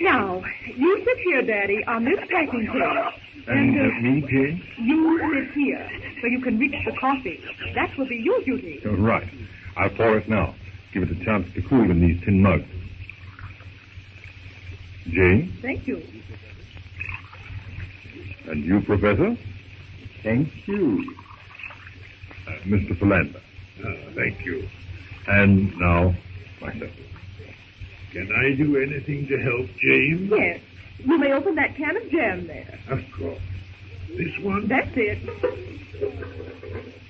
S5: Now, you sit here, Daddy, on this packing case.
S12: And me, Jane?
S5: You sit here, so you can reach the coffee. That will be your duty.
S12: Right. I'll pour it now. Give it a chance to cool in these tin mugs. Jane?
S5: Thank you.
S12: And you, Professor?
S13: Thank you.
S12: Mr. Philander.
S10: Thank you.
S12: And now, myself.
S10: Can I do anything to help, James?
S5: Yes. You may open that can of jam there.
S10: Of course. This one?
S5: That's it.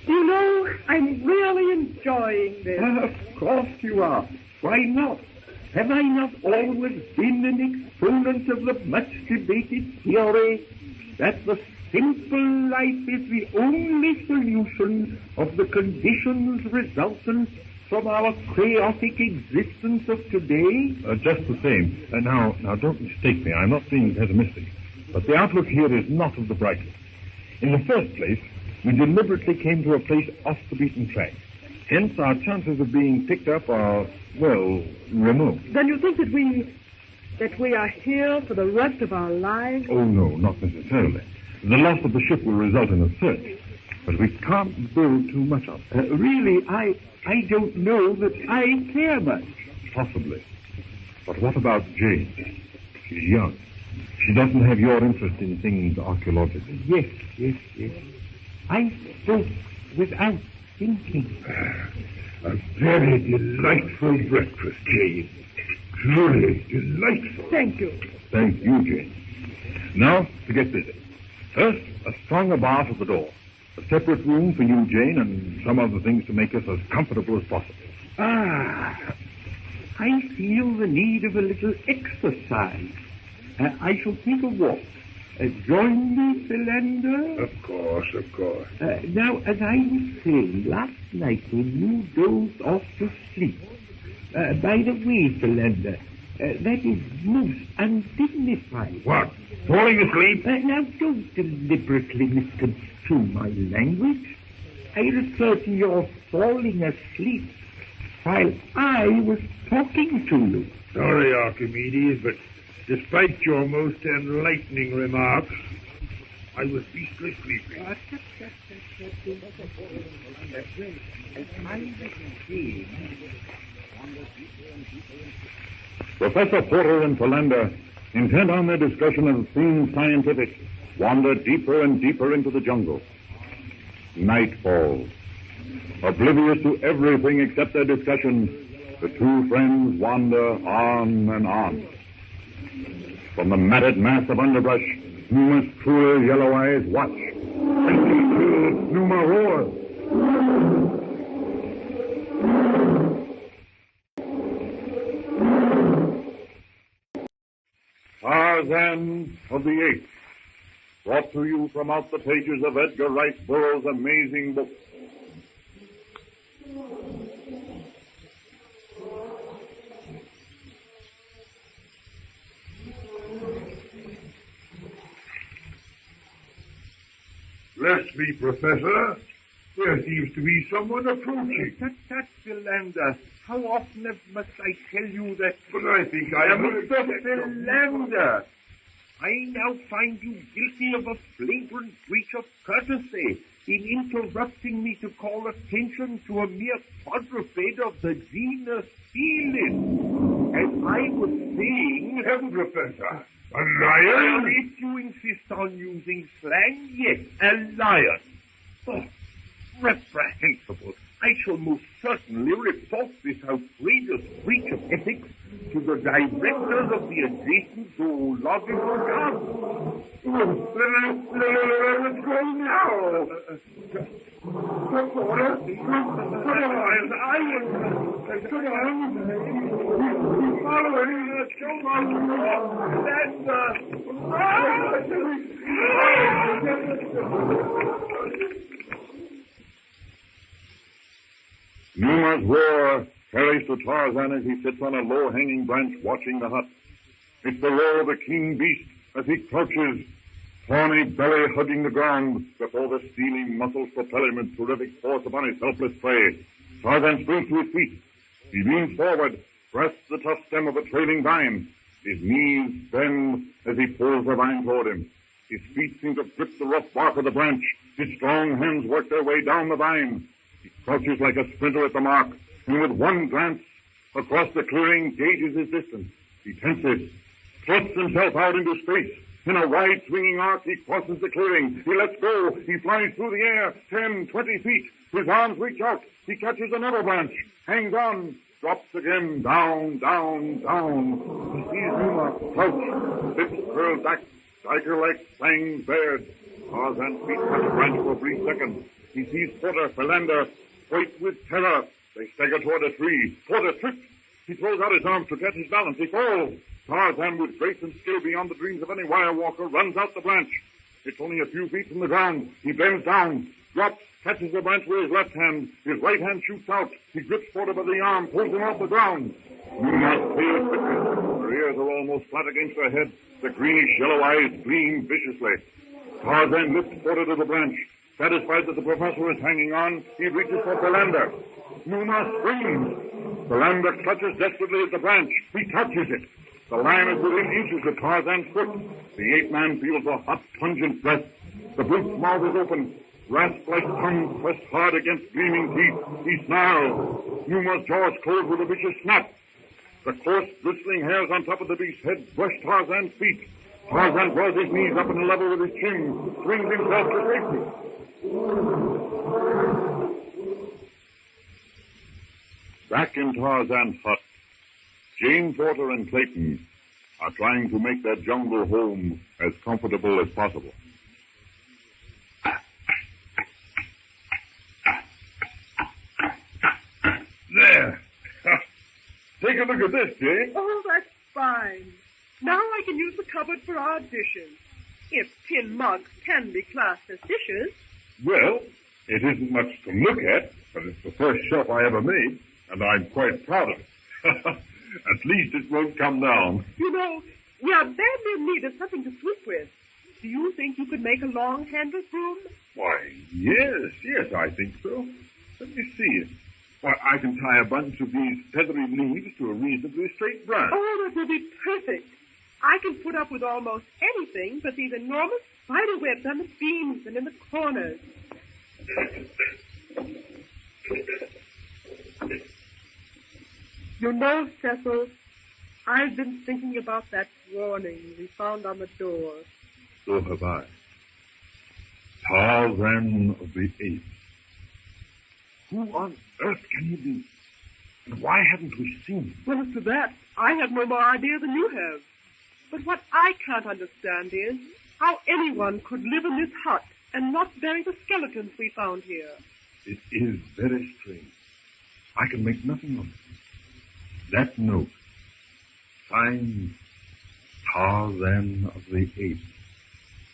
S5: You know, I'm really enjoying this.
S13: Of course you are. Why not? Have I not always been an exponent of the much-debated theory that the simple life is the only solution of the conditions resultant from our chaotic existence of today?
S12: Just the same. Now, don't mistake me. I'm not being pessimistic. But the outlook here is not of the brightest. In the first place, we deliberately came to a place off the beaten track. Hence, our chances of being picked up are, well, remote.
S5: Then you think that we are here for the rest of our lives?
S12: Oh, no, not necessarily. The loss of the ship will result in a search. But we can't build too much of it.
S13: Really, I don't know that I care much.
S12: Possibly. But what about Jane? She's young. She doesn't have your interest in things archaeological.
S13: Yes. I spoke without thinking.
S10: A very delightful breakfast, Jane. Truly delightful.
S5: Thank you.
S12: Thank you, Jane. Now, to get busy. First, a stronger bar at the door. A separate room for you, Jane, and some other things to make us as comfortable as possible.
S13: I feel the need of a little exercise. I shall take a walk. Join me, Philander?
S10: Of course.
S13: Now, as I was saying, last night when you dozed off to sleep, by the way, Philander, that is most undignified.
S10: What? Falling asleep?
S13: Now, don't deliberately misconstrue my language. I refer to your falling asleep while I was talking to you.
S10: Sorry, Archimedes, but despite your most enlightening remarks, I was beastly sleepy.
S11: Professor Porter and Philander, intent on their discussion of things scientific, wander deeper and deeper into the jungle. Night falls. Oblivious to everything except their discussion, the two friends wander on and on. From the matted mass of underbrush, Numa's cruel yellow eyes watch. Numa roars. Tarzan of the Apes, brought to you from out the pages of Edgar Rice Burroughs' amazing book.
S10: Bless me, Professor. There seems to be someone approaching.
S13: Tut, Philander. How often must I tell you that?
S10: But I think I am
S13: Mr. Philander. I now find you guilty of a flagrant breach of courtesy in interrupting me to call attention to a mere quadruped of the genus Felis. As I was saying...
S10: Professor, a lion?
S13: If you insist on using slang, yes, a lion. Oh, reprehensible. I shall most certainly report this outrageous breach of ethics to the directors of the adjacent zoological garden.
S10: Let's go now.
S11: Numa's roar carries to Tarzan as he sits on a low-hanging branch watching the hut. It's the roar of the king beast as he crouches, tawny belly hugging the ground before the steely muscles propel him with terrific force upon his helpless prey. Tarzan springs to his feet. He leans forward, grasps the tough stem of a trailing vine. His knees bend as he pulls the vine toward him. His feet seem to grip the rough bark of the branch. His strong hands work their way down the vine. He crouches like a sprinter at the mark, and with one glance across the clearing gauges his distance. He tenses, thrusts himself out into space,
S4: In a wide swinging arc, he crosses the clearing. He lets go. He flies through the air, 10, 20 feet. His arms reach out. He catches another branch, hangs on, drops again, down, down, down. He sees Numa crouch, lips curled back, tiger legs, fangs bared. Tarzan's feet touch the branch for a brief second. He sees Porter, Philander, white with terror. They stagger toward a tree. Porter trips. He throws out his arms to get his balance. He falls. Tarzan, with grace and skill beyond the dreams of any wire walker, runs out the branch. It's only a few feet from the ground. He bends down, drops, catches the branch with his left hand. His right hand shoots out. He grips Porter by the arm, pulls him off the ground. Numa's tail quickens. Her ears are almost flat against her head. The greenish yellow eyes gleam viciously. Tarzan lifts Porter to the branch. Satisfied that the professor is hanging on, he reaches for Philander. Numa screams. Philander clutches desperately at the branch. He touches it. The lion is within inches of Tarzan's foot. The ape-man feels a hot, pungent breath. The brute's mouth is open. Rasp-like tongue pressed hard against gleaming teeth. He snarls. Numa's jaws close with a vicious snap. The coarse, bristling hairs on top of the beast's head brush Tarzan's feet. Tarzan draws his knees up on a level with his chin, swings himself to safety. Back in Tarzan's hut, Jane Porter and Clayton are trying to make their jungle home as comfortable as possible.
S10: There. Take a look at this, Jane.
S2: Oh, that's fine. Now I can use the cupboard for our dishes. If tin mugs can be classed as dishes.
S10: Well, it isn't much to look at, but it's the first shelf I ever made, and I'm quite proud of it. At least it won't come down.
S2: You know, we are badly in need of something to sweep with. Do you think you could make a long-handled broom?
S10: Why, yes, I think so. Let me see. Why, I can tie a bunch of these feathery leaves to a reasonably straight branch.
S2: Oh, that will be perfect. I can put up with almost anything but these enormous spider webs on the beams and in the corners. You know, Cecil, I've been thinking about that warning we found on the door.
S10: So have I. Tarzan of the Apes. Who on earth can he be? And why haven't we seen him?
S2: Well, as to that, I have no more idea than you have. But what I can't understand is how anyone could live in this hut and not bury the skeletons we found here.
S10: It is very strange. I can make nothing of it. That note, signed Tarzan of the Apes,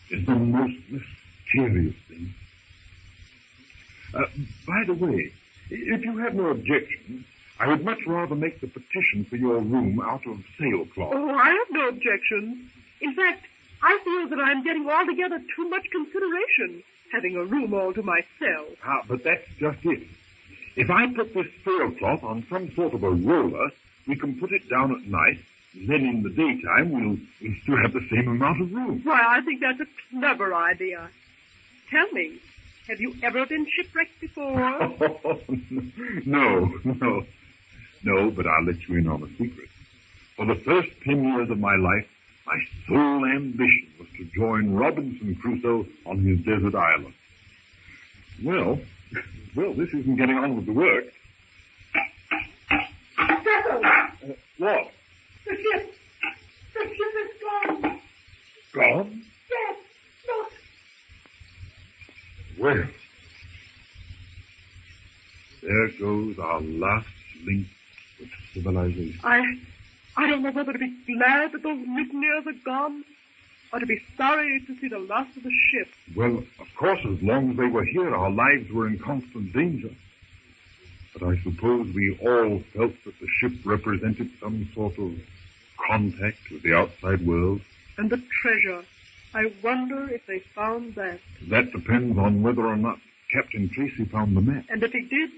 S10: is the most mysterious thing. By the way, if you have no objection, I would much rather make the partition for your room out of sailcloth.
S2: Oh, I have no objection. In fact, I feel that I'm getting altogether too much consideration, having a room all to myself.
S10: But that's just it. If I put this sailcloth on some sort of a roller, we can put it down at night, and then in the daytime we'll still have the same amount of room.
S2: Why, I think that's a clever idea. Tell me, have you ever been shipwrecked before?
S10: No, but I'll let you in on a secret. For the first 10 years of my life, my sole ambition was to join Robinson Crusoe on his desert island. Well, this isn't getting on with the work.
S2: Cecil!
S10: What?
S2: The ship is gone.
S10: Gone?
S2: Yes, look.
S10: Well, there goes our last link with civilization.
S2: I don't know whether to be glad that those mutineers are gone, or to be sorry to see the loss of the ship.
S10: Well, of course, as long as they were here, our lives were in constant danger. But I suppose we all felt that the ship represented some sort of contact with the outside world.
S2: And the treasure. I wonder if they found that.
S10: That depends on whether or not Captain Tracy found the map.
S2: And if he did,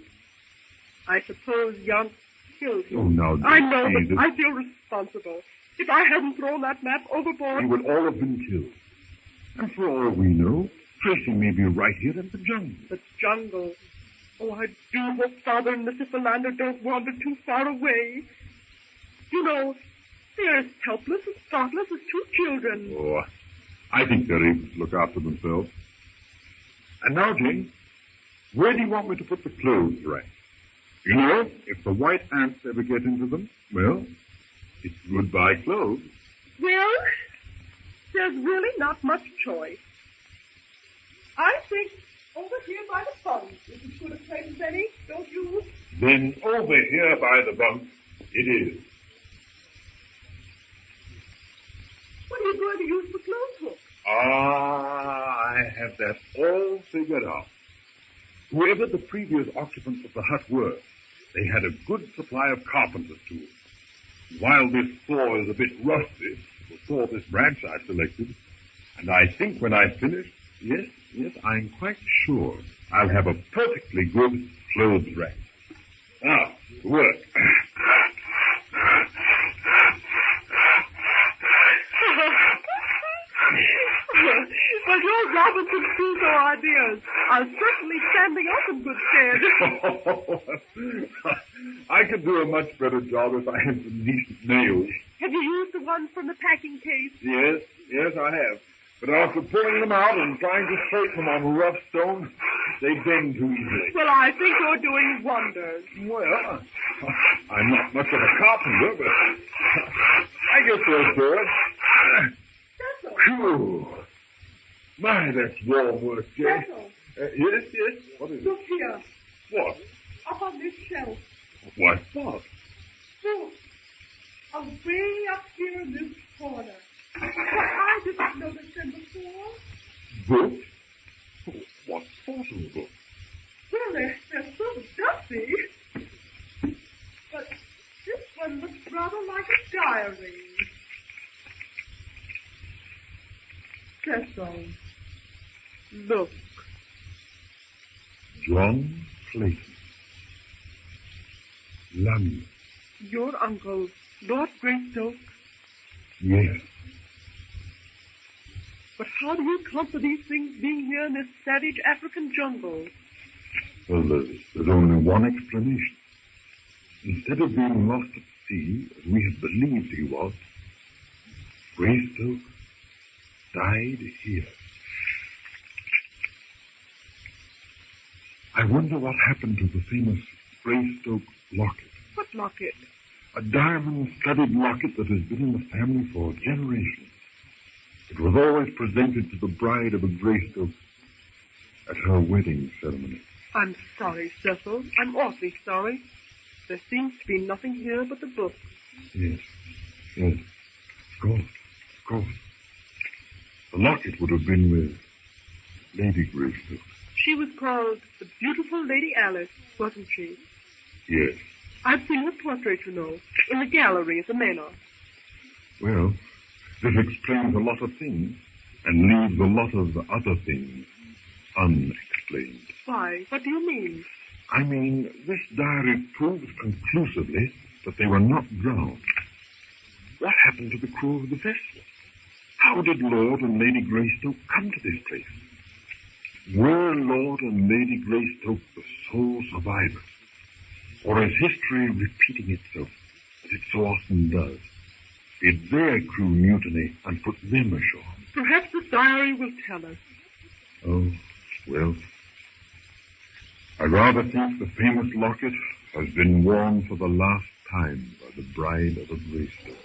S2: I suppose Yount killed him.
S10: Oh, now,
S2: I know, but I feel responsible. If I hadn't thrown that map overboard...
S10: We would all have been killed. And for all we know, Tracy may be right here in the jungle.
S2: The jungle? Oh, I do hope Father and Mrs. Philander don't wander too far away. You know, they're as helpless and thoughtless as two children.
S10: Oh,
S14: I think they're able to look after themselves. And now, Jane, where do you want me to put the clothes rack? You know, if the white ants ever get into them, well, it's goodbye clothes.
S5: Well, there's really not much choice. I think over here by the pump is as good a place as any, don't you?
S14: Then over here by the bunk, it is.
S5: What are you going to use for clothes hooks?
S14: I have that all figured out. Whoever the previous occupants of the hut were, they had a good supply of carpenter's tools. While this saw is a bit rusty, the saw this branch I selected, and I think when I finish, yes, I'm quite sure I'll have a perfectly good clothes rack. Now, to work.
S5: Well, your Robinson Crusoe ideas are certainly standing up in good stead.
S14: I could do a much better job if I had some decent nails.
S5: Have you used the ones from the packing case?
S14: Yes, I have. But after pulling them out and trying to straighten them on rough stone, they bend too easily.
S5: Well, I think you're doing wonders.
S14: Well, I'm not much of a carpenter, but I guess they'll do it. Phew. My, that's warm work, Jay. Yes. What is it?
S5: Look here.
S14: What?
S5: Up on this shelf.
S14: What?
S5: Look. Way up here in this corner. Well, I didn't notice them before.
S14: Books? What sort of books?
S5: Well, they're sort of dusty. But this one looks rather like a diary. Cecil, look.
S14: John Clayton. London.
S5: Your uncle, Lord Greystoke?
S14: Yes.
S5: But how do you account for these things being here in this savage African jungle?
S14: Well, there's only one explanation. Instead of being lost at sea, as we had believed he was, Greystoke died here. I wonder what happened to the famous Greystoke locket.
S5: What locket?
S14: A diamond-studded locket that has been in the family for generations. It was always presented to the bride of a Greystoke at her wedding ceremony.
S5: I'm sorry, Cecil. I'm awfully sorry. There seems to be nothing here but the book.
S14: Yes. Of course. The locket would have been with Lady Greystoke.
S5: She was called the beautiful Lady Alice, wasn't she?
S14: Yes.
S5: I've seen her portrait, you know, in the gallery at the manor.
S14: Well, this explains a lot of things and leaves a lot of other things unexplained.
S5: Why? What do you mean?
S14: I mean, this diary proves conclusively that they were not drowned. What happened to the crew of the vessel? How did Lord and Lady Greystoke come to this place? Were Lord and Lady Greystoke the sole survivors? Or is history repeating itself, as it so often does? Did their crew mutiny and put them ashore?
S5: Perhaps the diary will tell us.
S14: Oh, well, I rather think the famous locket has been worn for the last time by the bride of a Greystoke.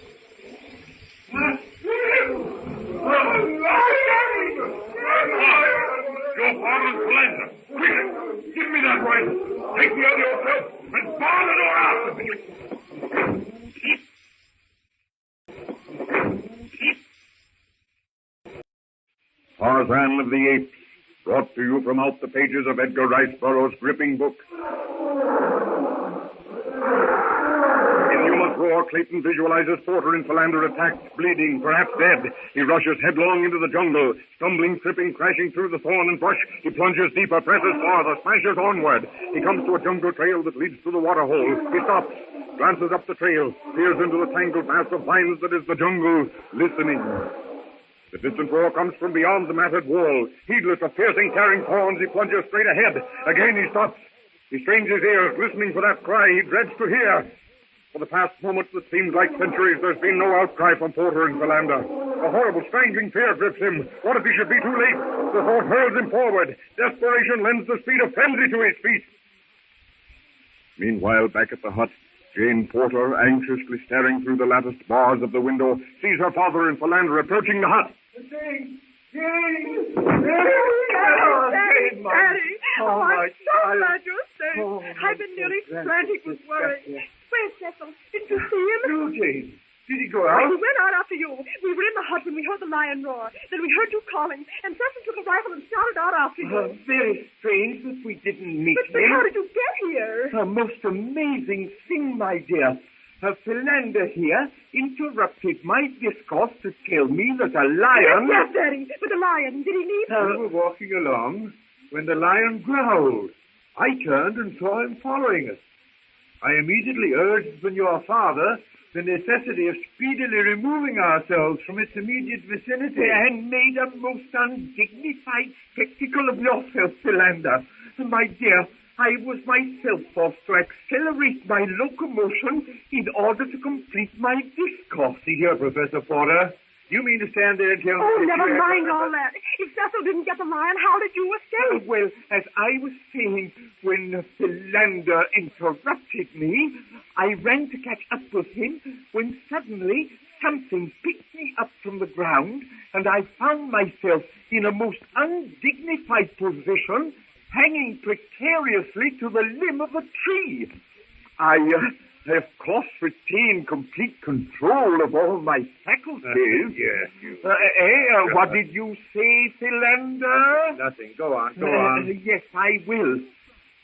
S8: Your father's Blender. Quick, give me that rifle. Take the other yourself and bar the door after me.
S1: Tarzan of the Apes, brought to you from out the pages of Edgar Rice Burroughs' gripping book. Inhuman roar, Clayton visualizes Porter and Philander attacked, bleeding, perhaps dead. He rushes headlong into the jungle, stumbling, tripping, crashing through the thorn and brush. He plunges deeper, presses farther, smashes onward. He comes to a jungle trail that leads to the waterhole. He stops, glances up the trail, peers into the tangled mass of vines that is the jungle, listening. The distant roar comes from beyond the matted wall. Heedless of piercing, tearing thorns, he plunges straight ahead. Again he stops. He strains his ears, listening for that cry he dreads to hear.
S4: For the past moment that seems like centuries, there's been no outcry from Porter and Philander. A horrible, strangling fear grips him. What if he should be too late? The thought hurls him forward. Desperation lends the speed of frenzy to his feet.
S14: Meanwhile, back at the hut, Jane Porter, anxiously staring through the latticed bars of the window, sees her father and Philander approaching the hut.
S2: Jane!
S5: Daddy!
S2: Oh,
S5: I'm so
S2: child.
S5: glad you're safe.
S2: Oh,
S5: I've been nearly frantic with worry. Where's Cecil? Didn't you see him?
S10: No, Jane. Did he go
S5: Well,
S10: out?
S5: he went out after you. We were in the hut when we heard the lion roar. Then we heard you calling, and Cecil took a rifle and shouted out after you.
S13: Very strange that we didn't meet
S5: But
S13: him.
S5: how did you get here?
S13: A most amazing thing, my dear. Philander here interrupted my discourse to tell me that a lion...
S5: Yes, Daddy, but the lion, did he leave?
S10: We were walking along when the lion growled. I turned and saw him following us. I immediately urged upon your father the necessity of speedily removing ourselves from its immediate vicinity.
S13: And made a most undignified spectacle of yourself, Philander. My dear, I was myself forced to accelerate my locomotion in order to complete my discourse.
S10: See here, Professor Porter. You mean to stand there and tell me...
S5: Oh,
S10: that
S5: never
S10: you-
S5: mind all that. If Cecil didn't get the lion, how did you escape?
S13: Well, as I was saying, when Philander interrupted me, I ran to catch up with him when suddenly something picked me up from the ground and I found myself in a most undignified position, hanging precariously to the limb of a tree. I, of course, retained complete control of all my faculties.
S10: Yes.
S13: What did you say, Philander?
S10: Nothing. Go on. Go on.
S13: Yes, I will.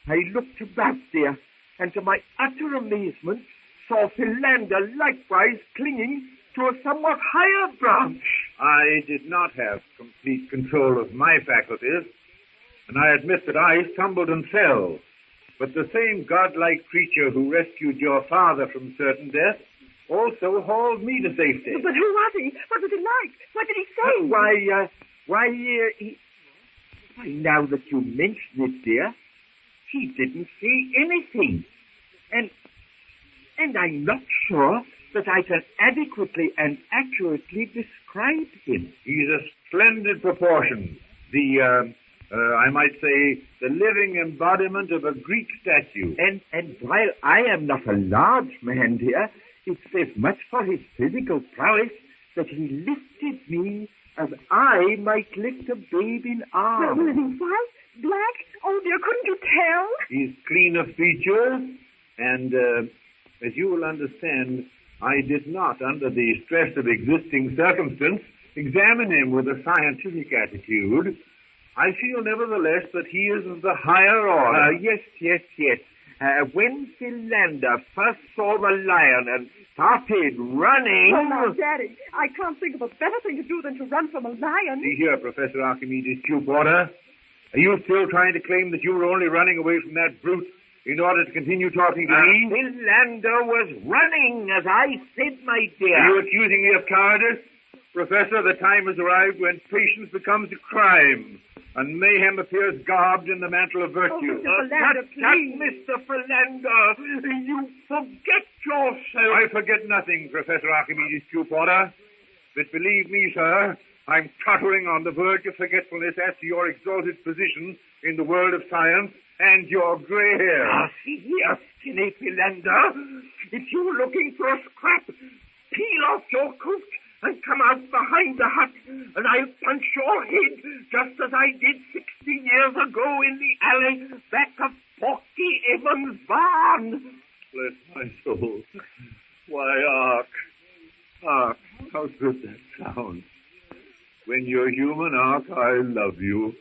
S13: I looked about there, and to my utter amazement, saw Philander likewise clinging to a somewhat higher branch.
S10: I did not have complete control of my faculties, and I admit that I stumbled and fell. But the same godlike creature who rescued your father from certain death also hauled me to safety.
S5: But who was he? What was he like? What did he say?
S13: Why, now that you mention it, dear, he didn't say anything. And I'm not sure that I can adequately and accurately describe him.
S10: He's a splendid proportion. I might say, the living embodiment of a Greek statue.
S13: And while I am not a large man, dear, it says much for his physical prowess that he lifted me as I might lift a babe in arms.
S5: Well, was he white? Black? Oh, dear, couldn't you tell?
S10: He's clean of features, and as you will understand, I did not, under the stress of existing circumstance, examine him with a scientific attitude. I feel, nevertheless, that he is of the higher order.
S13: Yes. When Philander first saw the lion and started running...
S5: Oh, now, Daddy, I can't think of a better thing to do than to run from a lion.
S10: See here, Professor Archimedes Porter. Are you still trying to claim that you were only running away from that brute in order to continue talking to me?
S13: Philander was running, as I said, my dear.
S10: Are you accusing me of cowardice? Professor, the time has arrived when patience becomes a crime, and mayhem appears garbed in the mantle of virtue.
S5: Oh, Mr. Philander, please.
S13: Mr. Philander, you forget yourself.
S10: I forget nothing, Professor Archimedes Porter. But believe me, sir, I'm tottering on the verge of forgetfulness as to your exalted position in the world of science and your gray hair.
S13: See here, skinny Philander. If you're looking for a scrap, peel off your coat and come out behind the hut, and I'll punch your head just as I did 60 years ago in the alley back of Porky Evans' barn.
S10: Bless my soul. Why, Ark, how good that sounds. When you're human, Ark, I love you.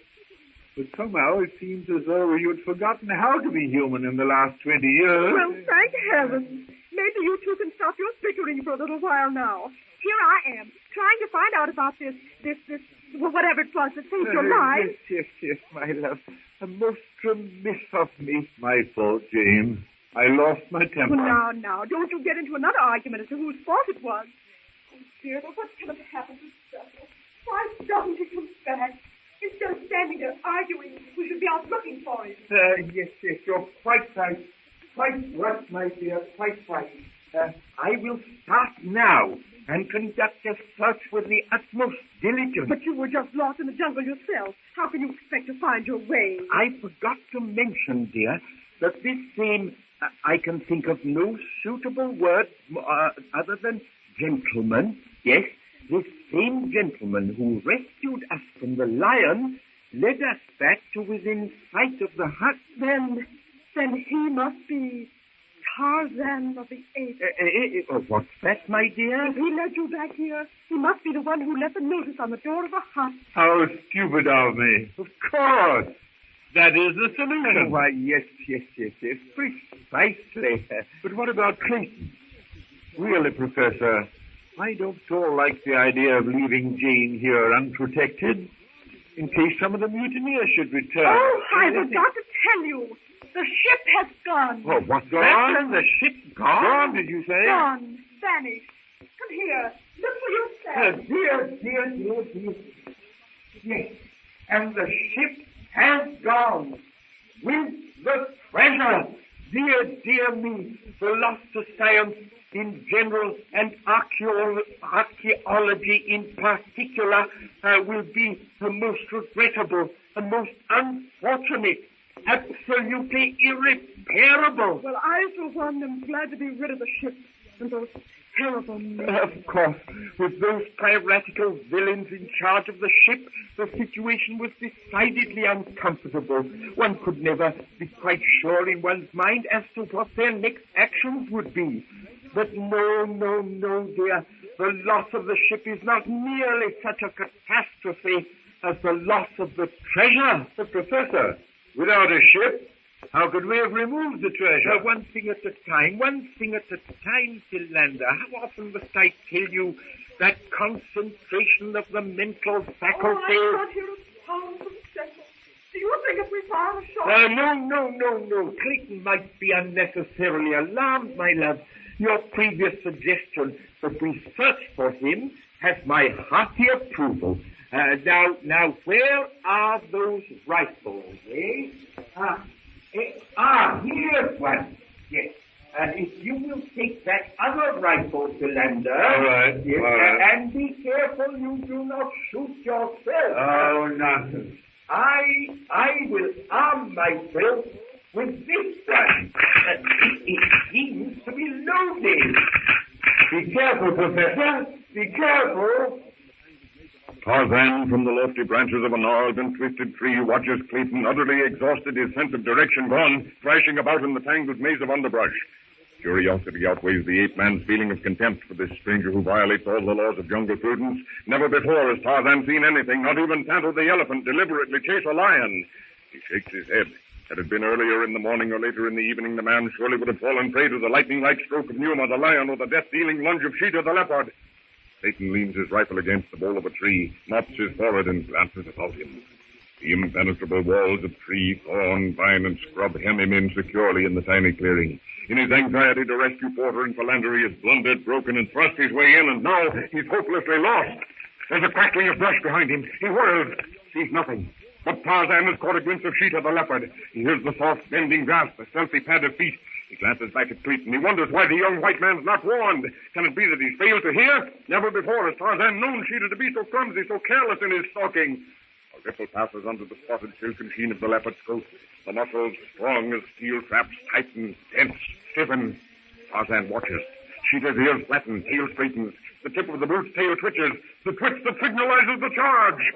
S10: But somehow it seems as though you'd forgotten how to be human in the last 20 years.
S5: Well, thank heavens. Maybe you two can stop your bickering for a little while now. Here I am, trying to find out about this, whatever it was that saved your life.
S13: Yes, my love. A most remiss of me.
S10: My fault, Jane. I lost my temper.
S5: Well, now, don't you get into another argument as to whose fault it was. Oh, dear, what's going to happen to Cecil? Why doesn't he come back? Instead of standing there arguing, we should be out looking for him.
S13: Yes, you're quite right. Quite right, my dear, quite right. I will start now and conduct a search with the utmost diligence.
S5: But you were just lost in the jungle yourself. How can you expect to find your way?
S13: I forgot to mention, dear, that this same... I can think of no suitable word other than gentleman. Yes, this same gentleman who rescued us from the lion led us back to within sight of the hut.
S5: Then he must be Tarzan of the Apes.
S13: What's that, my dear?
S5: If he led you back here, he must be the one who left the notice on the door of the hut.
S10: How stupid of me. Of course. That is the solution.
S13: Why, yes, precisely.
S10: But what about Clayton? Really, Professor, I don't so like the idea of leaving Jane here unprotected in case some of the mutineers should return.
S5: Oh, I forgot to tell you. The ship has gone.
S10: Oh, what's gone? The ship gone? Gone, did you say?
S5: Gone. Vanished. Come here. Look for yourself.
S13: Dear. Yes, and the ship has gone with the treasure. Dear me, the loss to science in general and archaeology in particular will be the most regrettable and most unfortunate, absolutely irreparable.
S5: Well, I, for one, am glad to be rid of the ship and those terrible men.
S13: Of course, with those piratical villains in charge of the ship, the situation was decidedly uncomfortable. One could never be quite sure in one's mind as to what their next actions would be. But no, dear. The loss of the ship is not nearly such a catastrophe as the loss of the treasure.
S10: But, Professor, without a ship, how could we have removed the treasure?
S13: One thing at a time, Philander. How often must I tell you that concentration of the mental faculties...
S5: Oh, I thought you were powerful. Do you think if we fire a shot?
S13: No. Clayton might be unnecessarily alarmed, my love. Your previous suggestion that we search for him has my hearty approval. Now, where are those rifles, eh? Here's one. Yes. If you will take that other rifle, Philander.
S10: All right.
S13: Yes,
S10: all right.
S13: And be careful you do not shoot yourself.
S10: Oh, nonsense.
S13: I will arm myself with this one. It seems to be loaded.
S10: Be careful, Professor. Be careful.
S11: Tarzan, from the lofty branches of a gnarled and twisted tree, watches Clayton, utterly exhausted, his sense of direction gone, thrashing about in the tangled maze of underbrush. Curiosity outweighs the ape-man's feeling of contempt for this stranger who violates all the laws of jungle prudence. Never before has Tarzan seen anything, not even Tonto the elephant, deliberately chase a lion. He shakes his head. Had it been earlier in the morning or later in the evening, the man surely would have fallen prey to the lightning-like stroke of Numa the lion or the death-dealing lunge of Sheeta the leopard. Clayton leans his rifle against the bole of a tree, mops his forehead, and glances about him. The impenetrable walls of tree, thorn, vine, and scrub hem him in securely in the tiny clearing. In his anxiety to rescue Porter and Philander, he has blundered, broken, and thrust his way in, and now he's hopelessly lost. There's a crackling of brush behind him. He whirls, sees nothing. But Tarzan has caught a glimpse of Sheeta the leopard. He hears the soft, bending grass, the stealthy pad of feet. He glances back at Clayton. He wonders why the young white man's not warned. Can it be that he's failed to hear? Never before has Tarzan known Sheeta to be so clumsy, so careless in his stalking. A ripple passes under the spotted silken sheen of the leopard's coat. The muscles, strong as steel traps, tighten, tense, stiffen. Tarzan watches. Sheeta's ears flatten, tail straightens. The tip of the brute's tail twitches. The twitch that signalizes the charge.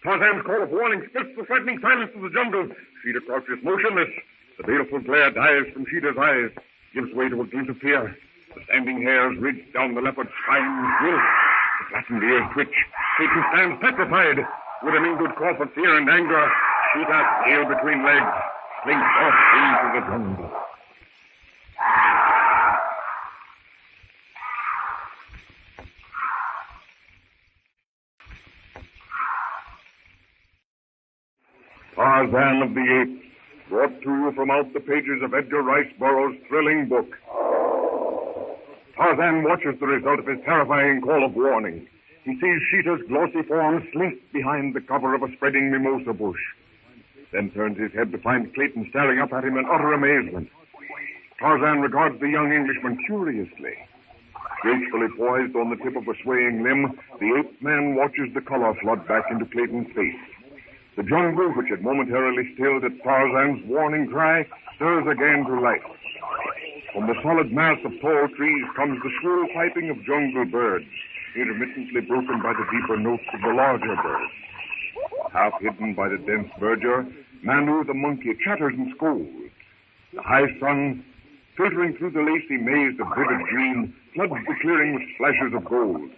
S11: Tarzan's call of warning splits the threatening silence of the jungle. Sheeta crouches motionless. The baleful glare dies from Sheeta's eyes, gives way to a glint of fear. The standing hairs ridge down the leopard's spine wilt. The flattened ears twitch. Clayton stands petrified. With a mingled call for fear and anger, Sheeta, tail between legs, slinks off into the jungle. Tarzan of the Apes, brought to you from out the pages of Edgar Rice Burroughs' thrilling book. Tarzan watches the result of his terrifying call of warning. He sees Sheeta's glossy form slink behind the cover of a spreading mimosa bush. Then turns his head to find Clayton staring up at him in utter amazement.
S14: Tarzan regards the young Englishman curiously. Gracefully poised on the tip of a swaying limb, the ape man watches the color flood back into Clayton's face. The jungle, which had momentarily stilled at Tarzan's warning cry, stirs again to life. From the solid mass of tall trees comes the shrill piping of jungle birds, intermittently broken by the deeper notes of the larger birds. Half hidden by the dense verdure, Manu the monkey chatters and scolds. The high sun, filtering through the lacy maze of vivid green, floods the clearing with flashes of gold.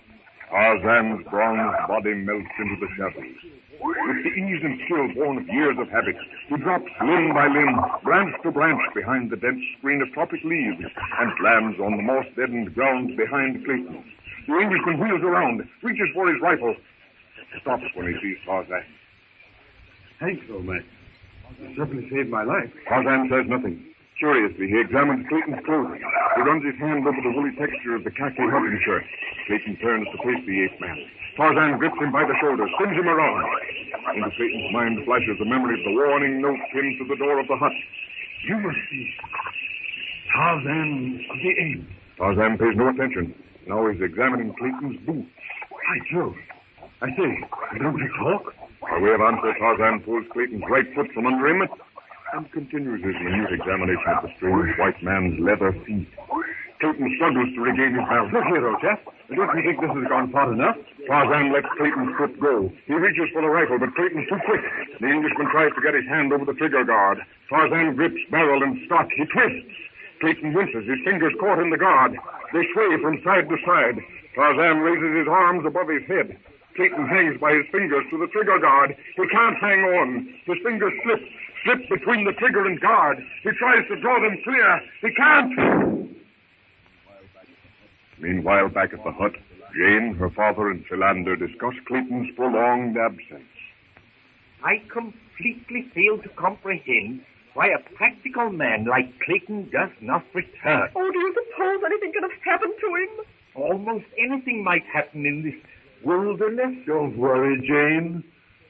S14: Tarzan's bronze body melts into the shadows. With the ease and skill born of years of habit, he drops limb by limb, branch to branch behind the dense screen of tropic leaves, and lands on the moss-deadened ground behind Clayton. The Englishman wheels around, reaches for his rifle, stops when he sees Tarzan.
S12: Thanks, old man. You certainly saved my life.
S14: Tarzan says nothing. Curiously, he examines Clayton's clothing. He runs his hand over the woolly texture of the khaki hunting shirt. Clayton turns to face the ape man. Tarzan grips him by the shoulder, spins him around. Into Clayton's mind flashes the memory of the warning note pinned to the door of the hut.
S12: You must be Tarzan the ape.
S14: Tarzan pays no attention. Now he's examining Clayton's boots.
S12: By Jove. I say, don't you talk?
S14: By way of answer, Tarzan pulls Clayton's right foot from under him and continues his minute examination of the strange white man's leather feet. Clayton struggles to regain his balance.
S12: Look here, old chap. Don't you think this has gone far enough?
S14: Tarzan lets Clayton's foot go. He reaches for the rifle, but Clayton's too quick. The Englishman tries to get his hand over the trigger guard. Tarzan grips barrel and stock. He twists. Clayton winces, his fingers caught in the guard. They sway from side to side. Tarzan raises his arms above his head. Clayton hangs by his fingers to the trigger guard. He can't hang on. His fingers slip between the trigger and guard. He tries to draw them clear. He can't. Meanwhile, back at the hut, Jane, her father, and Philander discuss Clayton's prolonged absence.
S13: I completely fail to comprehend why a practical man like Clayton does not return.
S2: Oh, do you suppose anything could have happened to him?
S13: Almost anything might happen in this wilderness.
S12: Don't worry, Jane.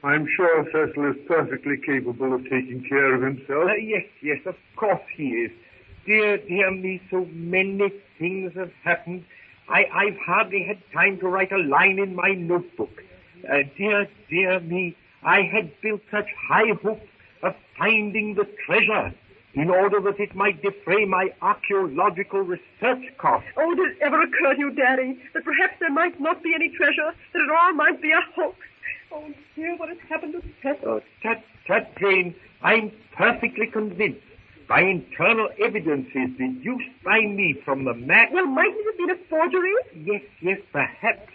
S12: I'm sure Cecil is perfectly capable of taking care of himself.
S13: Yes, of course he is. Dear me, so many things have happened. I've hardly had time to write a line in my notebook. Dear me, I had built such high hopes of finding the treasure in order that it might defray my archaeological research costs.
S2: Oh, did it ever occur to you, Daddy, that perhaps there might not be any treasure, that it all might be a hoax? Oh, dear, what has happened to Cecil?
S13: Oh, tut, Jane, I'm perfectly convinced by internal evidences deduced by me from the map.
S2: Well, mightn't it have been a forgery?
S13: Yes, perhaps.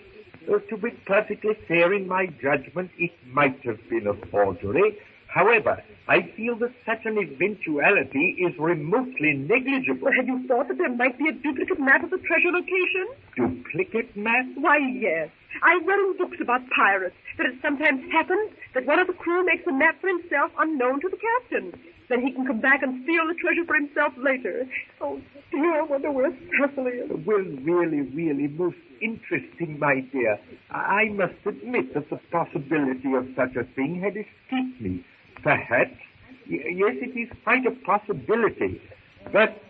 S13: To be perfectly fair in my judgment, it might have been a forgery. However, I feel that such an eventuality is remotely negligible.
S2: Well, have you thought that there might be a duplicate map of the treasure location?
S13: Duplicate map?
S2: Why, yes. I've read in books about pirates that it sometimes happens that one of the crew makes a map for himself unknown to the captain. Then he can come back and steal the treasure for himself later. Oh, dear, I wonder where Cecil is.
S13: Well, really, most interesting, my dear. I must admit that the possibility of such a thing had escaped me. Perhaps. Yes, it is quite a possibility. But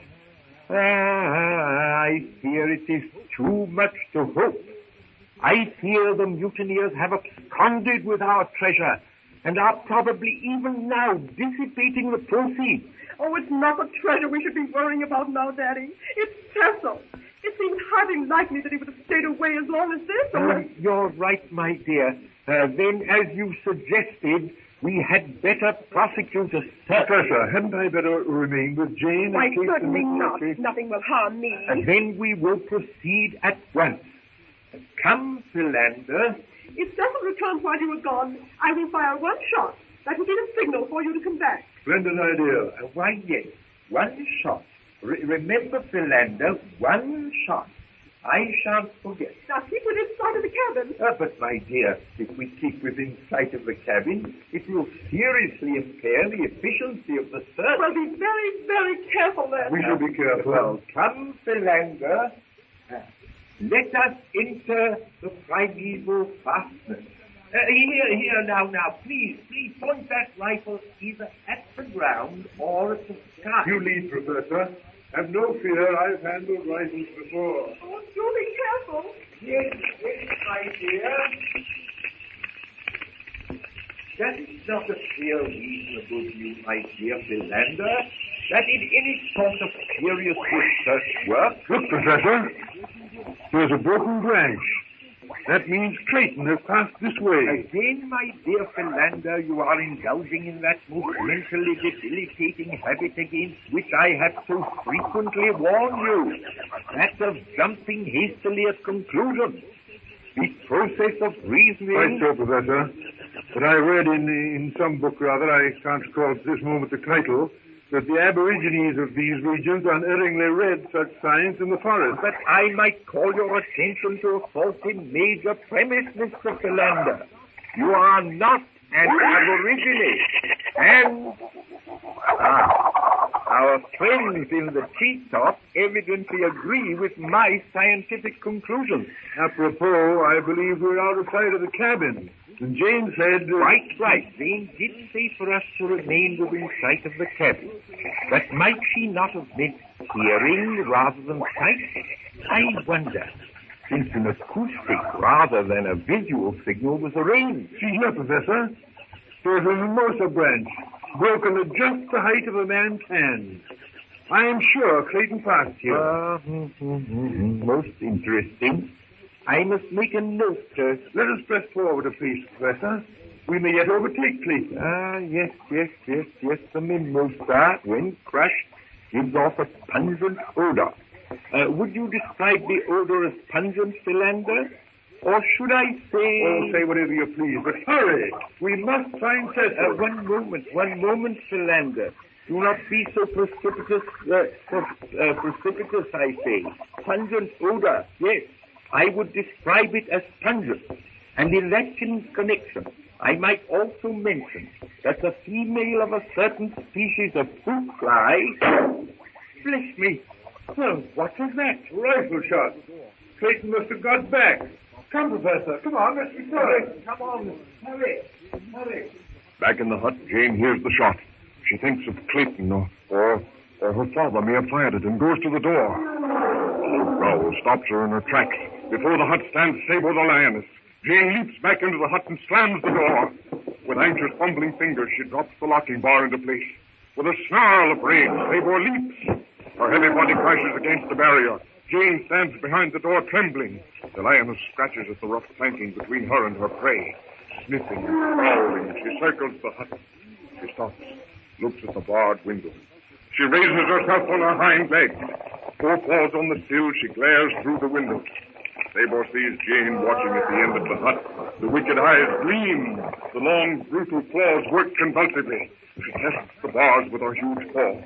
S13: I fear it is too much to hope. I fear the mutineers have absconded with our treasure and are probably even now dissipating the proceeds.
S2: Oh, it's not the treasure we should be worrying about now, Daddy. It's Cecil. It seems hardly likely that he would have stayed away as long as this.
S13: You're right, my dear. Then, as you suggested, we had better prosecute a search.
S12: Professor, hadn't I better remain with Jane?
S2: Why, certainly not. Nothing will harm me.
S13: And then we will proceed at once. Come, Philander.
S2: If Cecil returns while you are gone, I will fire one shot. That will be the signal for you to come back.
S12: Splendid idea.
S13: Why, yes. One shot. Remember, Philander, one shot. I shan't forget.
S2: Now keep within sight of the cabin.
S13: But, my dear, if we keep within sight of the cabin, it will seriously impair the efficiency of the search.
S2: Well, be very, very careful then.
S12: We shall be careful.
S13: Well, come, Philander. Let us enter the primeval fastness. Here, now, please point that rifle either at the ground or at the sky.
S12: You lead, Professor.
S10: Have no fear. I've handled rifles before.
S2: Oh, do be careful.
S13: Yes, my dear. Does it not appear reasonable to you, my dear Philander, that in any sort of serious research work...
S10: Look, Professor. There's a broken branch. That means Clayton has passed this way.
S13: Again, my dear Philander, you are indulging in that most mentally debilitating habit against which I have so frequently warned you. That of jumping hastily at conclusions. The process of reasoning...
S10: Quite so, Professor. But I read in some book, rather, I can't recall at this moment the title, that the aborigines of these regions unerringly read such signs in the forest.
S13: But I might call your attention to a faulty major premise, Mr. Philander. You are not an aborigine. And... our friends in the treetop evidently agree with my scientific conclusions.
S10: Apropos, I believe we're out of sight of the cabin. And Jane said...
S13: Right. Jane did say for us to remain within sight of the cabin. But might she not have meant hearing rather than sight? I wonder, since an acoustic rather than a visual signal was arranged.
S10: See here, Professor. There's a mimosa branch, broken at just the height of a man's hand. I am sure Clayton passed here.
S13: Most interesting. I must make a note, sir.
S10: Let us press forward a pace, Professor. We may yet overtake Clayton.
S13: Yes. The mimosa, when crushed, gives off a pungent odor. Would you describe the odor as pungent, Philander? Or should I say...
S10: Oh, say whatever you please, but hurry. We must find Cecil.
S13: One moment, Philander. Do not be so precipitous, I say. Pungent odor, yes. I would describe it as pungent. And in that connection, I might also mention that the female of a certain species of fruit fly... Bless me. Well, what was that?
S10: Rifle shot. Clayton must have got back. Come, Professor. Come on, let's be going. Come on. Hurry.
S14: Back in the hut, Jane hears the shot. She thinks of Clayton or her father may have fired it and goes to the door. A growl stops her in her tracks. Before the hut stands Sabo the lioness. Jane leaps back into the hut and slams the door. With anxious, fumbling fingers, she drops the locking bar into place. With a snarl of rage, Sabo leaps. Her heavy body crashes against the barrier. Jane stands behind the door, trembling. The lioness scratches at the rough planking between her and her prey. Sniffing and growling, she circles the hut. She stops, looks at the barred window. She raises herself on her hind legs. Forepaws on the sill, she glares through the window. Sabo sees Jane watching at the end of the hut. The wicked eyes gleam. The long, brutal claws work convulsively. She tests the bars with her huge paw.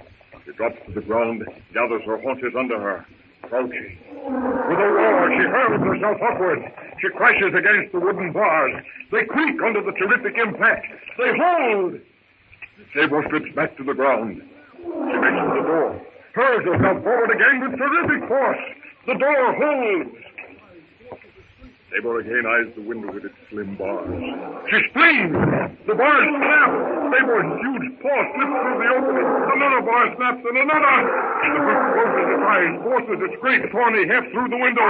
S14: She drops to the ground, gathers her haunches under her. Crouching. With a roar, she hurls herself upward. She crashes against the wooden bars. They creak under the terrific impact. They hold. Sabo slips back to the ground. She makes for the door. Hurls herself forward again with terrific force. The door holds. Sabo again eyes the window with its slim bars. She springs. The bars snap. Sabo's huge paw slips through the opening. Another bar snaps and another. The brute closes its eyes, forces its great tawny head through the window.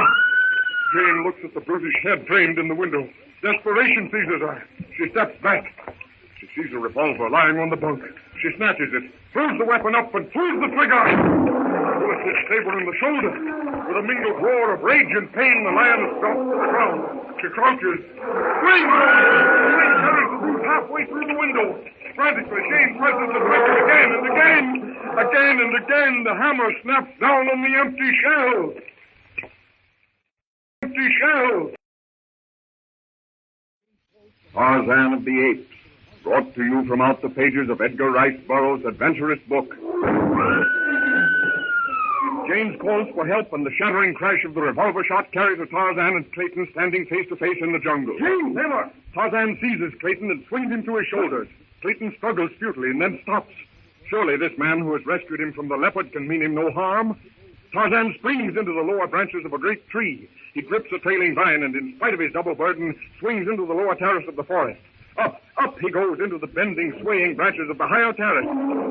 S14: Jane looks at the brutish head framed in the window. Desperation seizes her. She steps back. She sees a revolver lying on the bunk. She snatches it, throws the weapon up, and pulls the trigger. The bullet hits Sabo in the shoulder. With a mingled roar of rage and pain, the lioness drops to the ground. She crouches. Screams! Jane carries the brute halfway through the window. Frantically, Jane presses the trigger again and again. Again and again, the hammer snaps down on the empty shell. Empty shell. Tarzan of the Apes, brought to you from out the pages of Edgar Rice Burroughs' adventurous book. Jane's calls for help, and the shattering crash of the revolver shot carries to Tarzan and Clayton standing face to face in the jungle. Jane, never! Tarzan seizes Clayton and swings him to his shoulders. Clayton struggles futilely and then stops. Surely this man who has rescued him from the leopard can mean him no harm. Tarzan springs into the lower branches of a great tree. He grips a trailing vine and, in spite of his double burden, swings into the lower terrace of the forest. Up,
S6: he goes into the bending, swaying branches of the higher terrace.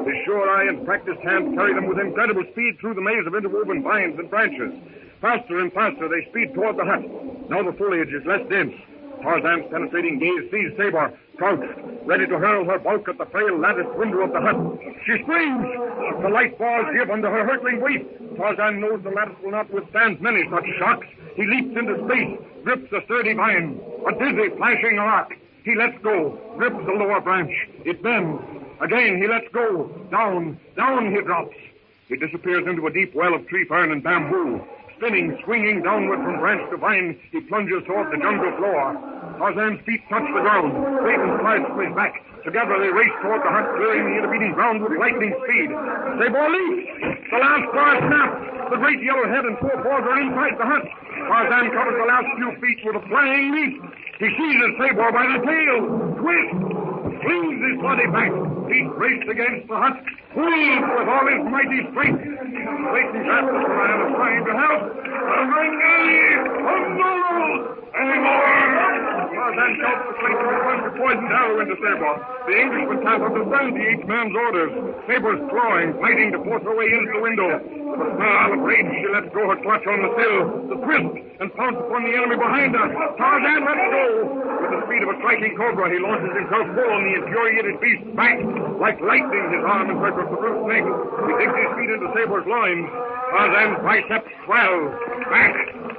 S6: His sure eye and practiced hands carry them with incredible speed through the maze of interwoven vines and branches. Faster and faster they speed toward the hut. Now the foliage is less dense. Tarzan's penetrating gaze sees Sabor, crouched, ready to hurl her bulk at the frail latticed window of the hut. She screams. The light bars give under her hurtling weight. Tarzan knows the lattice will not withstand many such shocks. He leaps into space, grips a sturdy vine, a dizzy, flashing rock. He lets go, grips the lower branch. It bends. Again he lets go. Down, down he drops. He disappears into a deep well of tree fern and bamboo. Spinning, swinging downward from branch to vine, he plunges toward the jungle floor. Tarzan's feet touch the ground. Clayton flies from his back. Together they race toward the hut, clearing the intervening ground with lightning speed. Sabor leaps. The last bar snaps. The great yellow head and four paws are inside the hut. Tarzan covers the last few feet with a flying leap. He seizes Sabor by the tail. Twist. Flings his body back. Feet raced against the hut. Pulls with all his mighty strength. Clayton grabs the lion is trying to help. Tarzan shouts to Clayton to plunge a poisoned arrow into Sabor. The Englishman can't understand the ape man's orders. Sabor's clawing, fighting to force her way into the window. With a snarl of rage, she lets go her clutch on the sill, the twist, and pounce upon the enemy behind her. Tarzan lets go. With the speed of a striking cobra, he launches himself full on the infuriated beast's back. Like lightning, his arm encircles the brute's neck. He digs his feet into Sabor's loins. Tarzan's biceps swell. Back,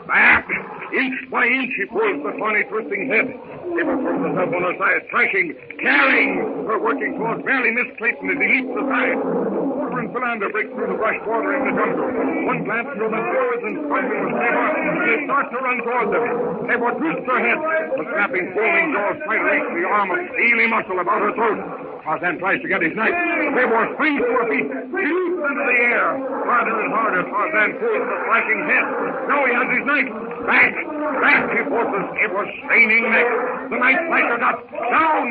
S6: back. Inch by inch, he pulls the tawny, twisting head. Sabor throws herself on her side, slashing, tearing. Her working claws barely miss Clayton as he leaps aside. Cobra and Philander break through the brush bordering the jungle. One glance through them doors and struggling with Sabor, they start to run toward them. Sabor twists her head. The snapping, foaming jaws try to reach the arm of steely muscle about her throat. Tarzan tries to get his knife. Sabor springs to her feet. She leaps into the air. Harder and harder, Tarzan pulls the flashing head. Now he has his knife. Back, back, he forces Sabor's straining neck. The knife flashes up, down.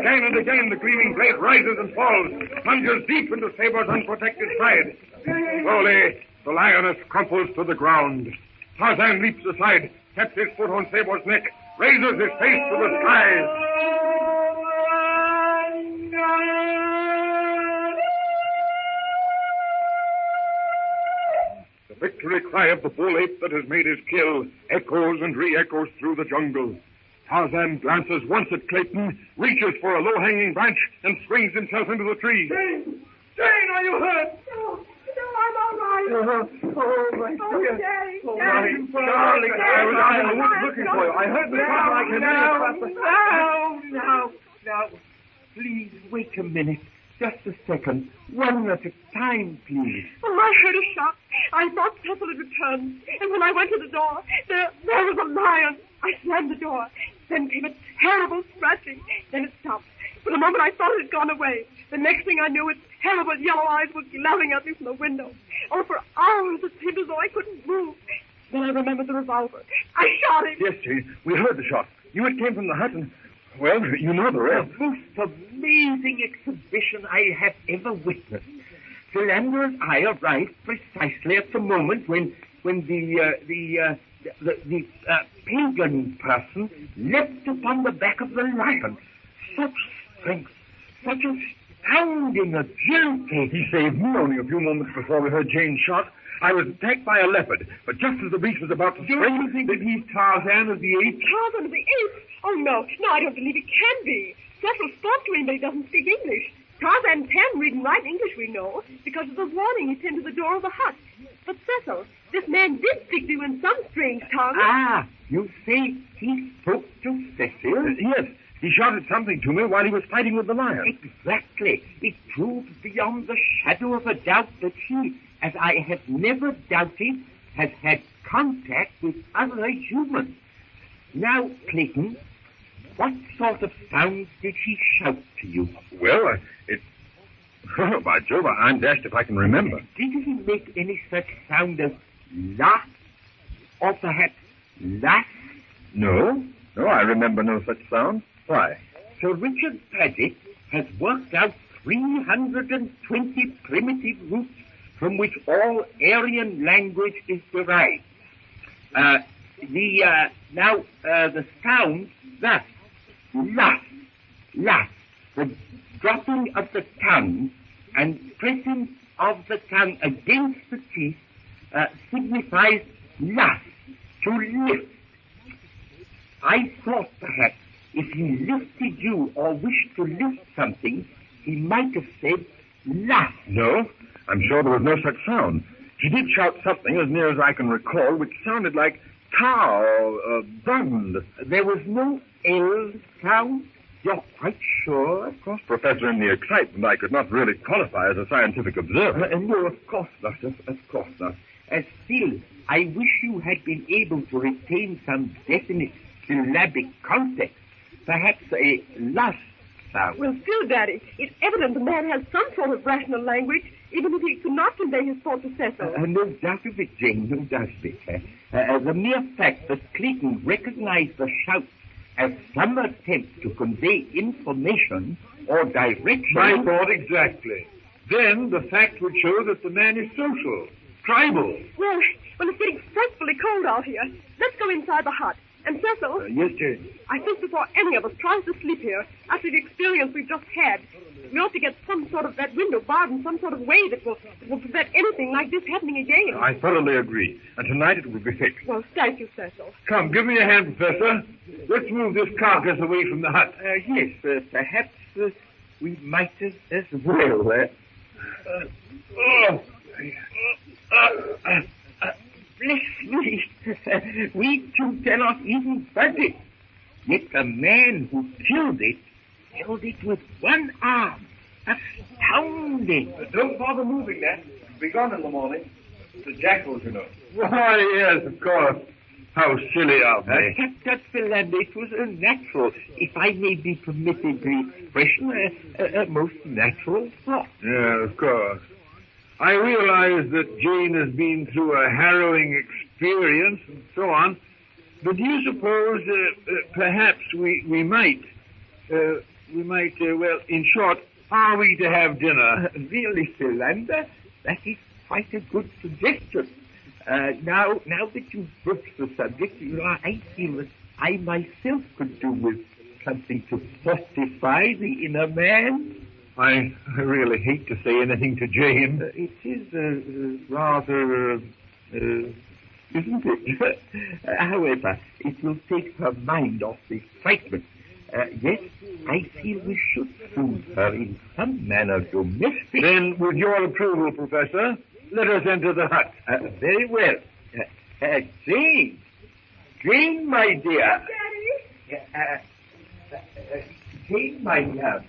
S6: Again and again, the gleaming blade rises and falls, plunges deep into Sabor's unprotected side. Slowly, the lioness crumples to the ground. Tarzan leaps aside, taps his foot on Sabor's neck, raises his face to the sky. The victory cry of the bull ape that has made his kill echoes and re-echoes through the jungle. Tarzan glances once at Clayton, reaches for a low-hanging branch, and swings himself into the tree.
S2: Jane! Jane, are you hurt? No, I'm all right. My dear. Jane.
S6: Oh, my darling. I was looking for you. I heard the sound like
S13: Now. Please, wait a minute. Just a second. One at a time, please.
S5: Oh, I heard a shot. I thought Cecil had returned. And when I went to the door, there was a lion. I slammed the door. Then came a terrible scratching. Then it stopped. For the moment, I thought it had gone away. The next thing I knew, its terrible yellow eyes were glaring at me from the window. Oh, for hours it seemed as though I couldn't move. Then I remembered the revolver. I shot him.
S6: Yes, Jane. We heard the shot. You had came from the hut and... Well, you know the rest.
S13: The most amazing exhibition I have ever witnessed. Philander and I arrived precisely at the moment when the pagan person leapt upon the back of the lion. Such strength, such astounding agility.
S6: He saved me only a few moments before we heard Jane's shot. I was attacked by a leopard, but just as the beast was about to spring...
S13: Do you think that he's Tarzan of the Apes?
S5: Tarzan of the Apes? Oh, no, I don't believe he can be. Cecil spoke to him, but he doesn't speak English. Tarzan can read and write English, we know, because of the warning he pinned to the door of the hut. But, Cecil, this man did speak to you in some strange tongue.
S13: Ah, you say he spoke to Cecil?
S6: Yes. He shouted something to me while he was fighting with the lion.
S13: Exactly. It proves beyond the shadow of a doubt that he, as I have never doubted, has had contact with other humans. Now, Clayton, what sort of sounds did he shout to you?
S6: Well, Oh, by Jove, I'm dashed if I can remember.
S13: Did he make any such sound as laugh? Or perhaps laugh?
S6: No, I remember no such sound. Why?
S13: Sir Richard Paget has worked out 320 primitive roots from which all Aryan language is derived. The sound thus, laugh, laugh. The dropping of the tongue and pressing of the tongue against the teeth signifies laugh, to lift. I thought perhaps if he lifted you or wished to lift something, he might have said laugh.
S14: No, I'm sure there was no such sound. He did shout something, as near as I can recall, which sounded like cow or bund.
S13: There was no L sound? You're quite sure?
S14: Of course, Professor, in the excitement, I could not really qualify as a scientific observer.
S13: No, of course not, of course not. Still, I wish you had been able to retain some definite syllabic context. Perhaps a lust sound.
S5: Well, still, Daddy, it's evident the man has some sort of rational language, even if he could not convey his thought to Cecil.
S13: No doubt of it, Jane, no doubt of it. The mere fact that Clayton recognized the shout as some attempt to convey information or direction...
S10: My thought exactly. Then the fact would show that the man is social, tribal.
S5: Well, it's getting frightfully cold out here. Let's go inside the hut. And Cecil...
S10: Yes, Jane.
S5: I think before any of us tries to sleep here, after the experience we've just had, we ought to get some sort of that window barred in some sort of way that will prevent anything like this happening again.
S14: I thoroughly agree. And tonight it will be fixed.
S5: Well, thank you, Cecil.
S10: Come, give me a hand, Professor. Let's move this carcass away from the hut.
S13: Yes, perhaps we might as well. Bless me. We two cannot even budge it. Yet the man who killed it held it with one arm. Astounding.
S10: Don't bother moving that. It'll be gone in the morning. The jackals, you know. Why, yes, of course. How silly of me.
S13: Captain Philander, it was a natural, if I may be permitted the expression, a most natural thought.
S10: Yeah, of course. I realize that Jane has been through a harrowing experience and so on, but do you suppose perhaps we might, well, in short, are we to have dinner?
S13: Really, Philander, that is quite a good suggestion. Now that you've broached the subject, I feel that I myself could do with something to fortify the inner man.
S10: I really hate to say anything to Jane.
S13: It is rather, isn't it? However, it will take her mind off the excitement. Yes, I feel we should soothe her in some manner domestic.
S10: Then, with your approval, Professor, let us enter the hut.
S13: Very well. Jane, my dear.
S5: Daddy?
S13: Jane, my love,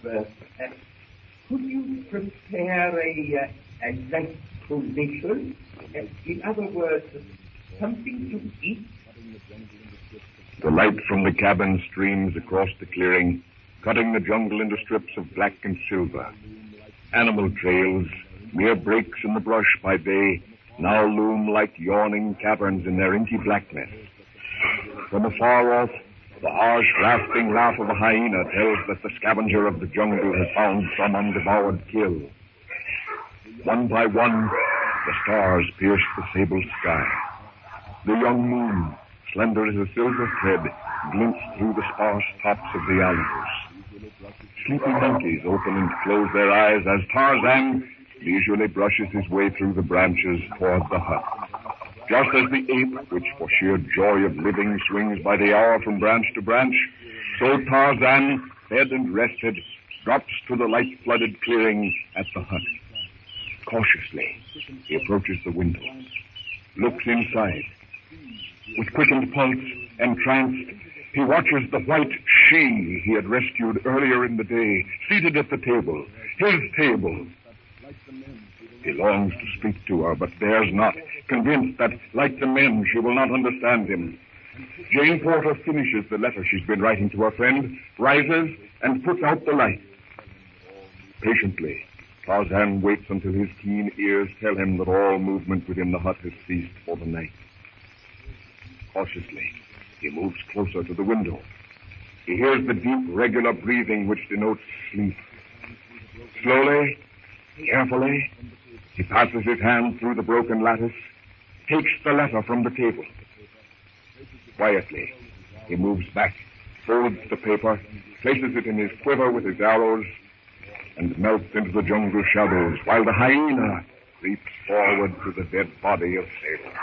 S13: could you prepare a nice collation? In other words, something to eat?
S14: The light from the cabin streams across the clearing, cutting the jungle into strips of black and silver. Animal trails, mere breaks in the brush by day, now loom like yawning caverns in their inky blackness. From afar off, the harsh, rasping laugh of a hyena tells that the scavenger of the jungle has found some undevoured kill. One by one, the stars pierce the sable sky. The young moon, slender as a silver thread, glints through the sparse tops of the alders. Sleepy monkeys open and close their eyes as Tarzan leisurely brushes his way through the branches toward the hut. Just as the ape, which for sheer joy of living swings by the hour from branch to branch, so Tarzan, fed and rested, drops to the light-flooded clearing at the hut. Cautiously, he approaches the window, looks inside. With quickened pulse, entranced, he watches the white she he had rescued earlier in the day, seated at the table, his table. He longs to speak to her, but dares not, convinced that, like the men, she will not understand him. Jane Porter finishes the letter she's been writing to her friend, rises, and puts out the light. Patiently, Tarzan waits until his keen ears tell him that all movement within the hut has ceased for the night. Cautiously, he moves closer to the window. He hears the deep, regular breathing which denotes sleep. Slowly, carefully, he passes his hand through the broken lattice, takes the letter from the table. Quietly, he moves back, folds the paper, places it in his quiver with his arrows, and melts into the jungle shadows, while the hyena creeps forward to the dead body of Sailor.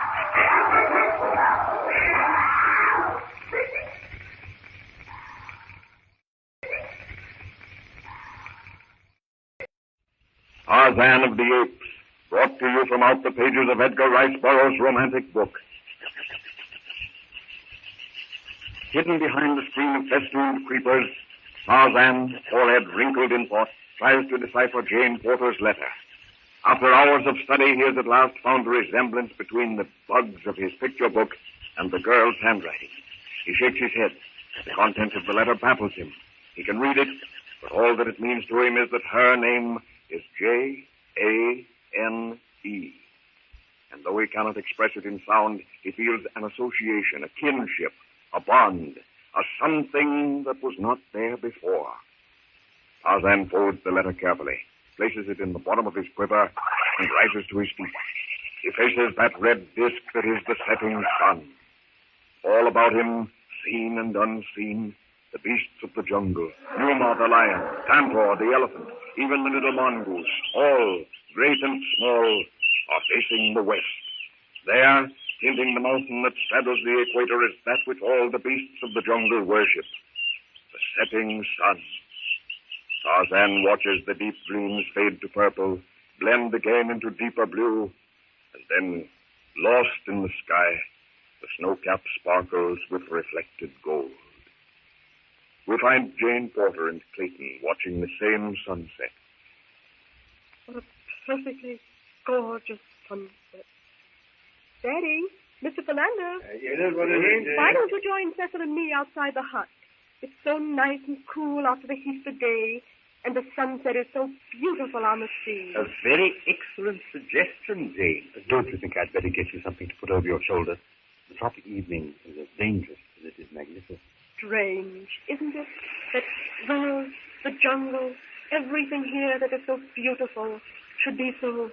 S14: Tarzan of the Apes, brought to you from out the pages of Edgar Rice Burroughs' romantic book. Hidden behind the screen of festooned creepers, Tarzan, forehead wrinkled in thought, tries to decipher Jane Porter's letter. After hours of study, he has at last found a resemblance between the bugs of his picture book and the girl's handwriting. He shakes his head. The contents of the letter baffles him. He can read it, but all that it means to him is that her name is Jane. And though he cannot express it in sound, he feels an association, a kinship, a bond, a something that was not there before. Tarzan folds the letter carefully, places it in the bottom of his quiver, and rises to his feet. He faces that red disk that is the setting sun. All about him, seen and unseen, the beasts of the jungle, Numa the lion, Tantor the elephant, even the little mongoose, all, great and small, are facing the west. There, tinting the mountain that straddles the equator, is that which all the beasts of the jungle worship, the setting sun. Tarzan watches the deep greens fade to purple, blend again into deeper blue, and then, lost in the sky, the snow-cap sparkles with reflected gold. We find Jane Porter and Clayton watching the same sunset.
S5: What a perfectly gorgeous sunset. Daddy, Mr. Fernandez.
S15: Yes, what is it?
S5: Why don't you join Cecil and me outside the hut? It's so nice and cool after the heat of the day, and the sunset is so beautiful on the sea.
S15: A very excellent suggestion, Jane.
S12: Don't you think I'd better get you something to put over your shoulder? The tropic evening is as dangerous as it is magnificent.
S5: Strange, isn't it? That, well, the jungle, everything here that is so beautiful should be so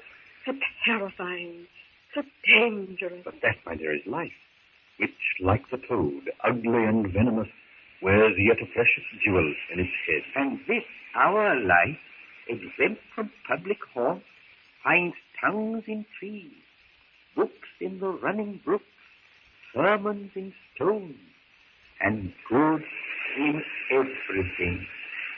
S5: terrifying, so dangerous.
S12: But that, my dear, is life, which, like the toad, ugly and venomous, wears yet a precious jewel in its head.
S15: And this, our life, exempt from public haunts, finds tongues in trees, books in the running brooks, sermons in stones, and good in everything.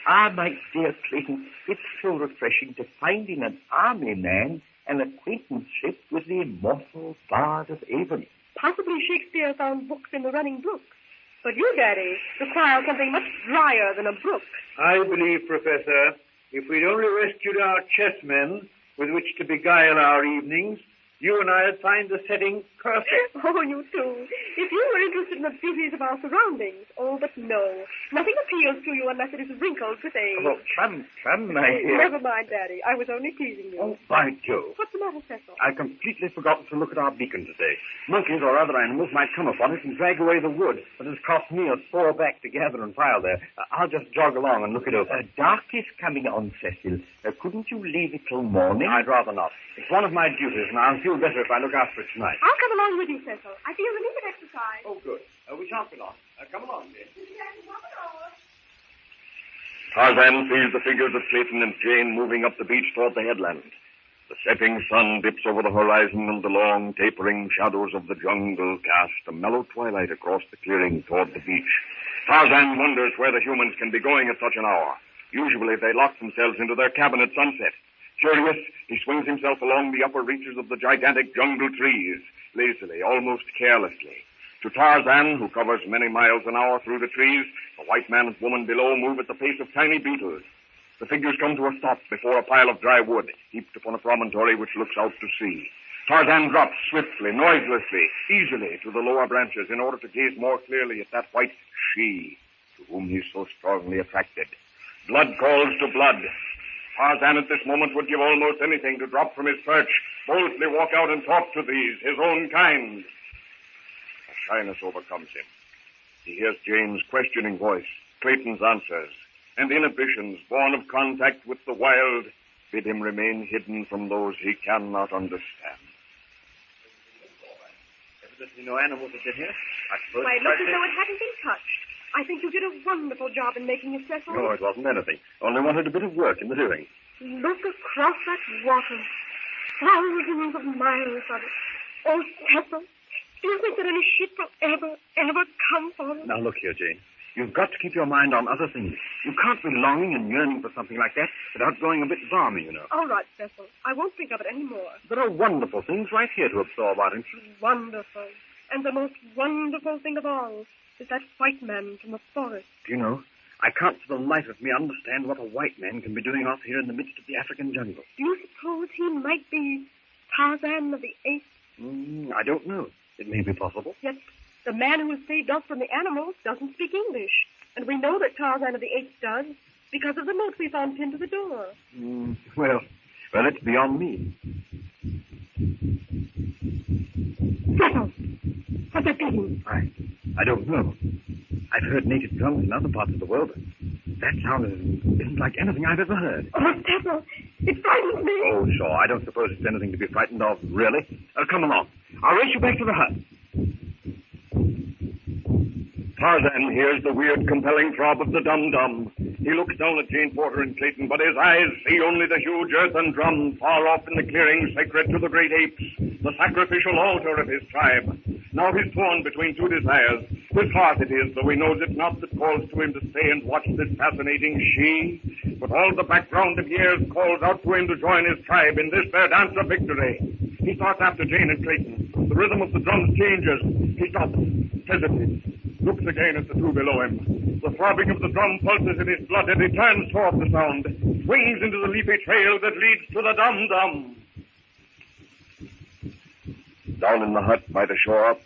S15: Ah, my dear Clayton, it's so refreshing to find in an army man an acquaintanceship with the immortal Bard of Avon.
S5: Possibly Shakespeare found books in the running brooks. But you, Daddy, require something much drier than a brook.
S15: I believe, Professor, if we'd only rescued our chessmen with which to beguile our evenings, you and I would find the setting perfect.
S5: Oh, you too. If you were interested in the beauties of our surroundings. Oh, but no. Nothing appeals to you unless it is wrinkled with age.
S15: Oh, come, my dear.
S5: Never mind, Daddy. I was only teasing you.
S12: Oh, by Jove.
S5: What's the matter, Cecil?
S12: I completely forgot to look at our beacon today. Monkeys or other animals might come upon it and drag away the wood, but it's cost me a sore back to gather and pile there. I'll just jog along and look it over.
S15: Dark is coming on, Cecil. Couldn't you leave it till morning?
S12: I'd rather not. It's one of my duties, and I'll feel better if I look after it tonight.
S5: I'll come along with you, Cecil. I feel the need of exercise.
S12: Oh, good. We shan't be long. Come along, dear.
S14: Tarzan sees the figures of Clayton and Jane moving up the beach toward the headland. The setting sun dips over the horizon, and the long, tapering shadows of the jungle cast a mellow twilight across the clearing toward the beach. Tarzan wonders where the humans can be going at such an hour. Usually they lock themselves into their cabin at sunset. Curious, he swings himself along the upper reaches of the gigantic jungle trees, lazily, almost carelessly. To Tarzan, who covers many miles an hour through the trees, the white man and woman below move at the pace of tiny beetles. The figures come to a stop before a pile of dry wood, heaped upon a promontory which looks out to sea. Tarzan drops swiftly, noiselessly, easily to the lower branches in order to gaze more clearly at that white she to whom he's so strongly attracted. Blood calls to blood. Tarzan at this moment would give almost anything to drop from his perch, boldly walk out and talk to these, his own kind. A shyness overcomes him. He hears Jane's questioning voice, Clayton's answers, and inhibitions born of contact with the wild bid him remain hidden from those he cannot understand.
S15: Evidently no animals have been here. I suppose
S5: Why, it looks as though it hadn't been touched. I think you did a wonderful job in making it, Cecil.
S16: No, it wasn't anything. Only wanted a bit of work in the doing.
S5: Look across that water. Thousands of miles of it. Oh, Cecil, do you think that any ship will ever come for us?
S16: Now, look here, Jane. You've got to keep your mind on other things. You can't be longing and yearning for something like that without going a bit balmy, you know.
S5: All right, Cecil. I won't think of it anymore.
S16: There are wonderful things right here to absorb, aren't you?
S5: Wonderful. And the most wonderful thing of all is that white man from the forest.
S16: Do you know, I can't for the life of me understand what a white man can be doing off here in the midst of the African jungle.
S5: Do you suppose he might be Tarzan of the Apes?
S16: I don't know. It may be possible.
S5: Yet the man who has saved us from the animals doesn't speak English. And we know that Tarzan of the Apes does because of the note we found pinned to the door.
S16: Well, it's beyond me.
S5: Cecil! What's that mean?
S16: I don't know. I've heard native drums in other parts of the world, but that sound isn't like anything I've ever heard.
S5: Oh, Cecil, it frightens me.
S16: Oh, sure. I don't suppose it's anything to be frightened of, really. Come along. I'll race you back to the hut.
S6: Tarzan hears the weird, compelling throb of the dum-dum. He looks down at Jane Porter and Clayton, but his eyes see only the huge earthen drum far off in the clearing sacred to the great apes, the sacrificial altar of his tribe. Now he's torn between two desires. His heart it is, though he knows it not, that calls to him to stay and watch this fascinating she. But all the background of years calls out to him to join his tribe in this their dance of victory. He starts after Jane and Clayton. The rhythm of the drums changes. He stops, hesitates, looks again at the two below him. The throbbing of the drum pulses in his blood as he turns toward the sound, swings into the leafy trail that leads to the dum-dum.
S14: Down in the hut by the shore,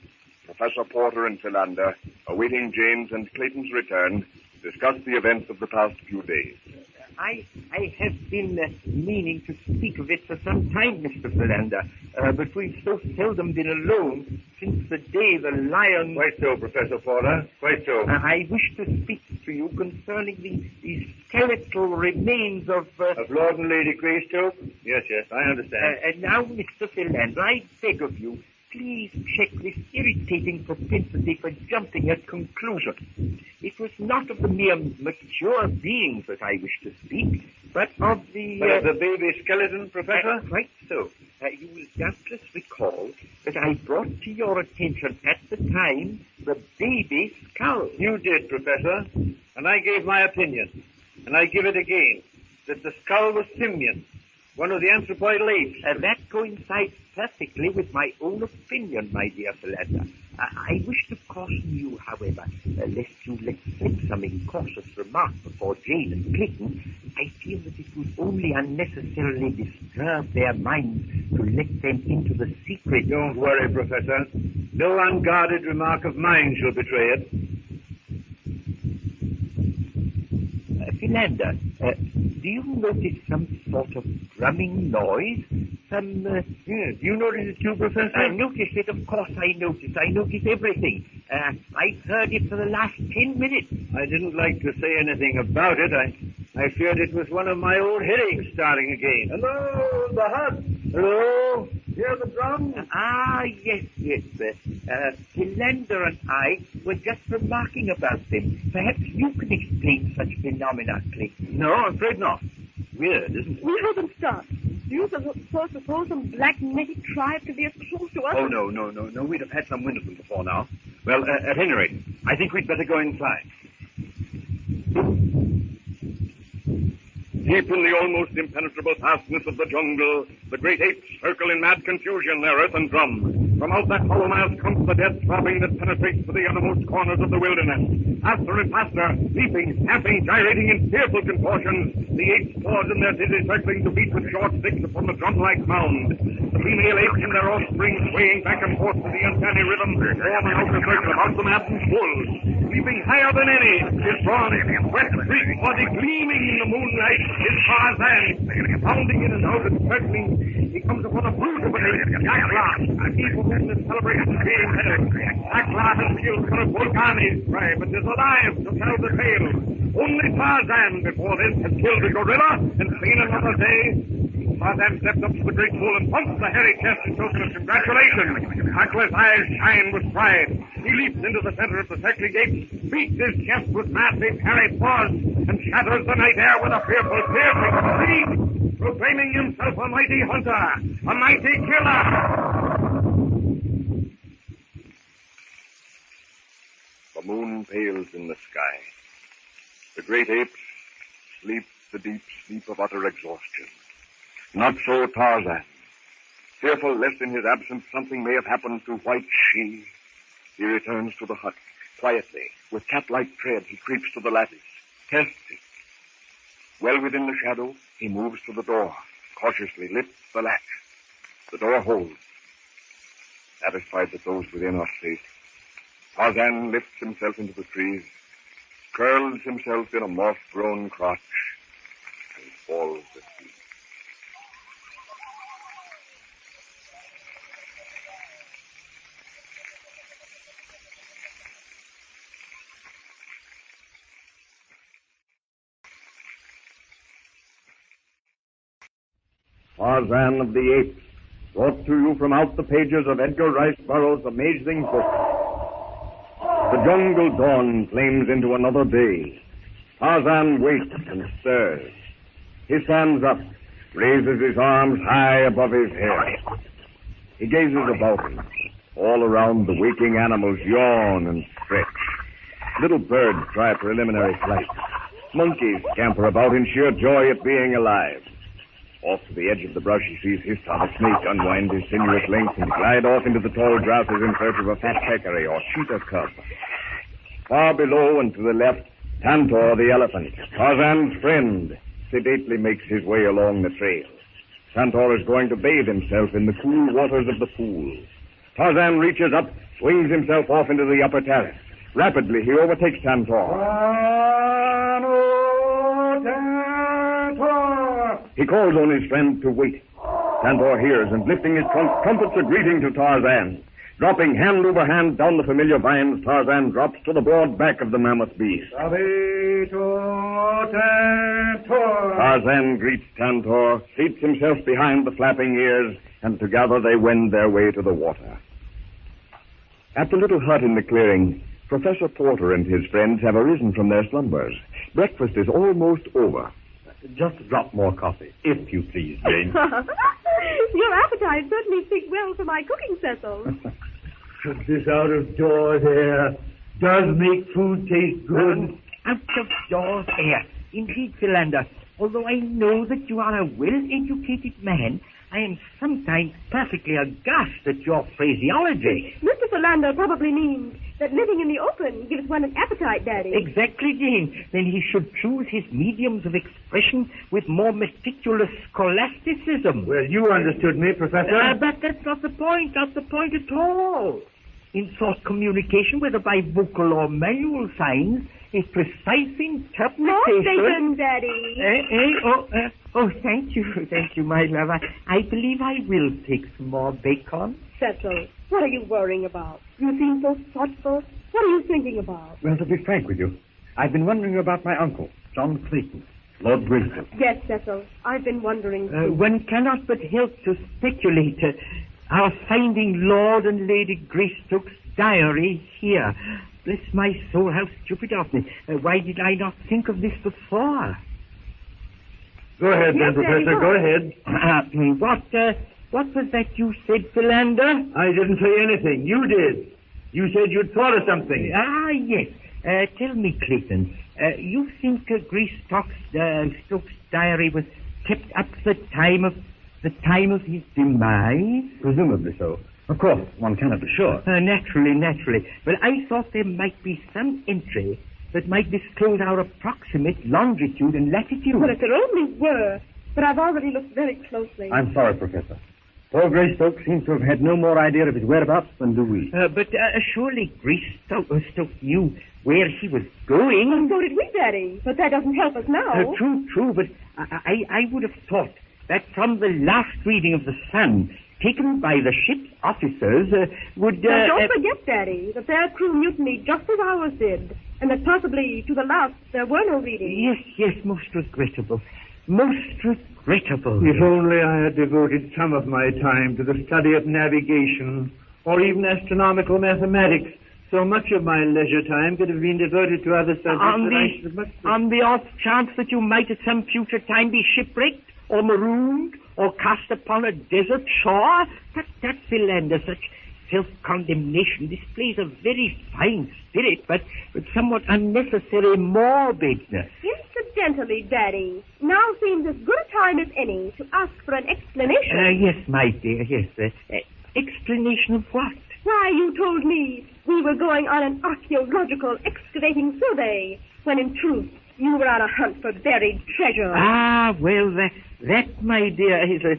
S14: Professor Porter and Philander, awaiting Jane's and Clayton's return, discussed the events of the past few days.
S15: I have been meaning to speak of it for some time, Mr. Philander, but we've so seldom been alone since the day the lion...
S3: Quite so, Professor Porter, quite so.
S15: I wish to speak to you concerning the skeletal remains of...
S3: Of Lord and Lady Greystoke? Yes, I understand.
S15: And now, Mr. Philander, I beg of you, please check this irritating propensity for jumping at conclusions. It was not of the mere mature beings that I wish to speak, but of the...
S3: Of the baby skeleton, Professor?
S15: Quite so. You will doubtless recall that I brought to your attention at the time the baby skull.
S3: You did, Professor, and I gave my opinion, and I give it again, that the skull was simian, one of the anthropoidal apes.
S15: That coincides perfectly with my own opinion, my dear Philander. I wish to caution you, however, lest you let slip some incautious remark before Jane and Clayton. I feel that it would only unnecessarily disturb their minds to let them into the secret.
S3: Don't worry, Professor. No unguarded remark of mine shall betray it.
S15: Philander, do you notice some sort of drumming noise? Some,
S3: Yes, you notice it too, Professor?
S15: I notice it, of course I notice. I notice everything. I've heard it for the last 10 minutes.
S3: I didn't like to say anything about it. I feared it was one of my old headaches starting again. Hello, the hut. Hello, hear the drums?
S15: Yes. Philander and I were just remarking about them. Perhaps you can explain such phenomena, Clayton.
S3: No, I'm afraid not. Weird, isn't it?
S5: We heard them start. Do you suppose some black native tribe could be as close to us?
S16: Oh, no. We'd have had some wind of them before now. Well, at any rate, I think we'd better go inside.
S6: Deep in the almost impenetrable fastness of the jungle, the great apes circle in mad confusion their earthen drum. From out that hollow mass comes the death throbbing that penetrates to the uttermost corners of the wilderness. Faster and faster, leaping, snapping, gyrating in fearful contortions, the apes pause in their dizzy circling to beat with short sticks upon the drum-like mound. The female apes and their offspring swaying back and forth to the uncanny rhythm form an outer circle about the maddened bulls. Leaping higher than any, his strong, wet-streaked body gleaming in the moonlight, is Tarzan, pounding in and out and circling. He comes upon a brute of an ape, Jacklaw, a people whom this celebration is being held. Jacklaw has killed one of Volcani's tribe and is alive to tell the tale. Only Tarzan before this has killed a gorilla and seen another day. Tarzan steps up to the great bull and pumps the hairy chest in token of congratulations. Jacklaw's eyes shine with pride.
S7: He leaps into the center of the circling apes, beats his chest with massive hairy paws, and shatters the night air with a fearful, piercing scream, proclaiming himself a mighty hunter, a mighty killer.
S14: The moon pales in the sky. The great apes sleep the deep sleep of utter exhaustion. Not so Tarzan. Fearful lest in his absence something may have happened to White She, he returns to the hut. Quietly, with cat-like tread, he creeps to the lattice, tests it. Well within the shadow, he moves to the door, cautiously lifts the latch. The door holds. Satisfied that those within are safe, Tarzan lifts himself into the trees, curls himself in a moss-grown crotch, and falls asleep.
S1: Tarzan of the Apes, brought to you from out the pages of Edgar Rice Burroughs' amazing book. The jungle dawn flames into another day. Tarzan wakes and stirs. He stands up, raises his arms high above his head. He gazes about him. All around, the waking animals yawn and stretch. Little birds try a preliminary flight. Monkeys scamper about in sheer joy at being alive. Off to the edge of the brush, he sees his son, a snake, unwind his sinuous length and glide off into the tall grasses in search of a fat peccary or cheetah cub. Far below and to the left, Tantor the elephant, Tarzan's friend, sedately makes his way along the trail. Tantor is going to bathe himself in the cool waters of the pool. Tarzan reaches up, swings himself off into the upper terrace. Rapidly, he overtakes Tantor. He calls on his friend to wait. Tantor hears, and lifting his trunk, trumpets a greeting to Tarzan. Dropping hand over hand down the familiar vines, Tarzan drops to the broad back of the mammoth beast. Tarzan greets Tantor, seats himself behind the flapping ears, and together they wend their way to the water. At the little hut in the clearing, Professor Porter and his friends have arisen from their slumbers. Breakfast is almost over.
S17: Just a drop more coffee, if you please, Jane.
S18: Your appetite certainly speaks well for my cooking, Cecil.
S13: This out of doors air does make food taste good.
S15: Out of doors air. Indeed, Philander, although I know that you are a well-educated man, I am sometimes perfectly aghast at your phraseology.
S18: Mr. Philander probably means that living in the open gives one an appetite, Daddy.
S15: Exactly, Jane. Then he should choose his mediums of expression with more meticulous scholasticism.
S13: Well, you understood me, Professor.
S15: But that's not the point at all. In thought communication, whether by vocal or manual signs, a precise interpretation...
S18: More bacon, Daddy.
S15: Thank you, my love. I believe I will take some more bacon.
S18: Cecil, what are you worrying about? You seem so thoughtful. What are you thinking about?
S17: Well, to be frank with you, I've been wondering about my uncle, John Clayton, Lord Greystoke.
S18: Yes, Cecil, I've been wondering too.
S15: One cannot but help to speculate. Our finding Lord and Lady Greystoke's diary here. Bless my soul, how stupid of me. Why did I not think of this before?
S13: Go ahead, then, Professor. Go ahead.
S15: What was that you said, Philander?
S13: I didn't say anything. You did. You said you'd thought of something.
S15: Yes. Tell me, Clayton, you think Greystoke's diary was kept up the time of his demise?
S17: Presumably so. Of course, one cannot be sure.
S15: Naturally. But I thought there might be some entry that might disclose our approximate longitude and latitude.
S18: Well, if there only were. But I've already looked very closely.
S17: I'm sorry, Professor. Poor Greystoke seems to have had no more idea of his whereabouts than do we.
S15: But surely Greystoke knew where he was going.
S18: And so did we, Daddy. But that doesn't help us now.
S15: True, but I would have thought that from the last reading of the Sun, taken by the ship's officers, would...
S18: Now, don't forget, Daddy, that their crew mutinied just as ours did, and that possibly to the last there were no readings.
S15: Yes, most regrettable. Most regrettable.
S13: If only I had devoted some of my time to the study of navigation, or even astronomical mathematics,
S19: So much of my leisure time could have been devoted to other subjects.
S15: On the off chance that you might at some future time be shipwrecked, or marooned, or cast upon a desert shore, that Philander, such self-condemnation displays a very fine spirit, but somewhat unnecessary morbidness.
S18: Incidentally, Daddy, now seems as good a time as any to ask for an explanation.
S15: Yes, my dear, yes. Explanation of what?
S18: Why, you told me we were going on an archaeological excavating survey, when in truth you were on a hunt for buried treasure.
S15: Ah, well, that, my dear, is a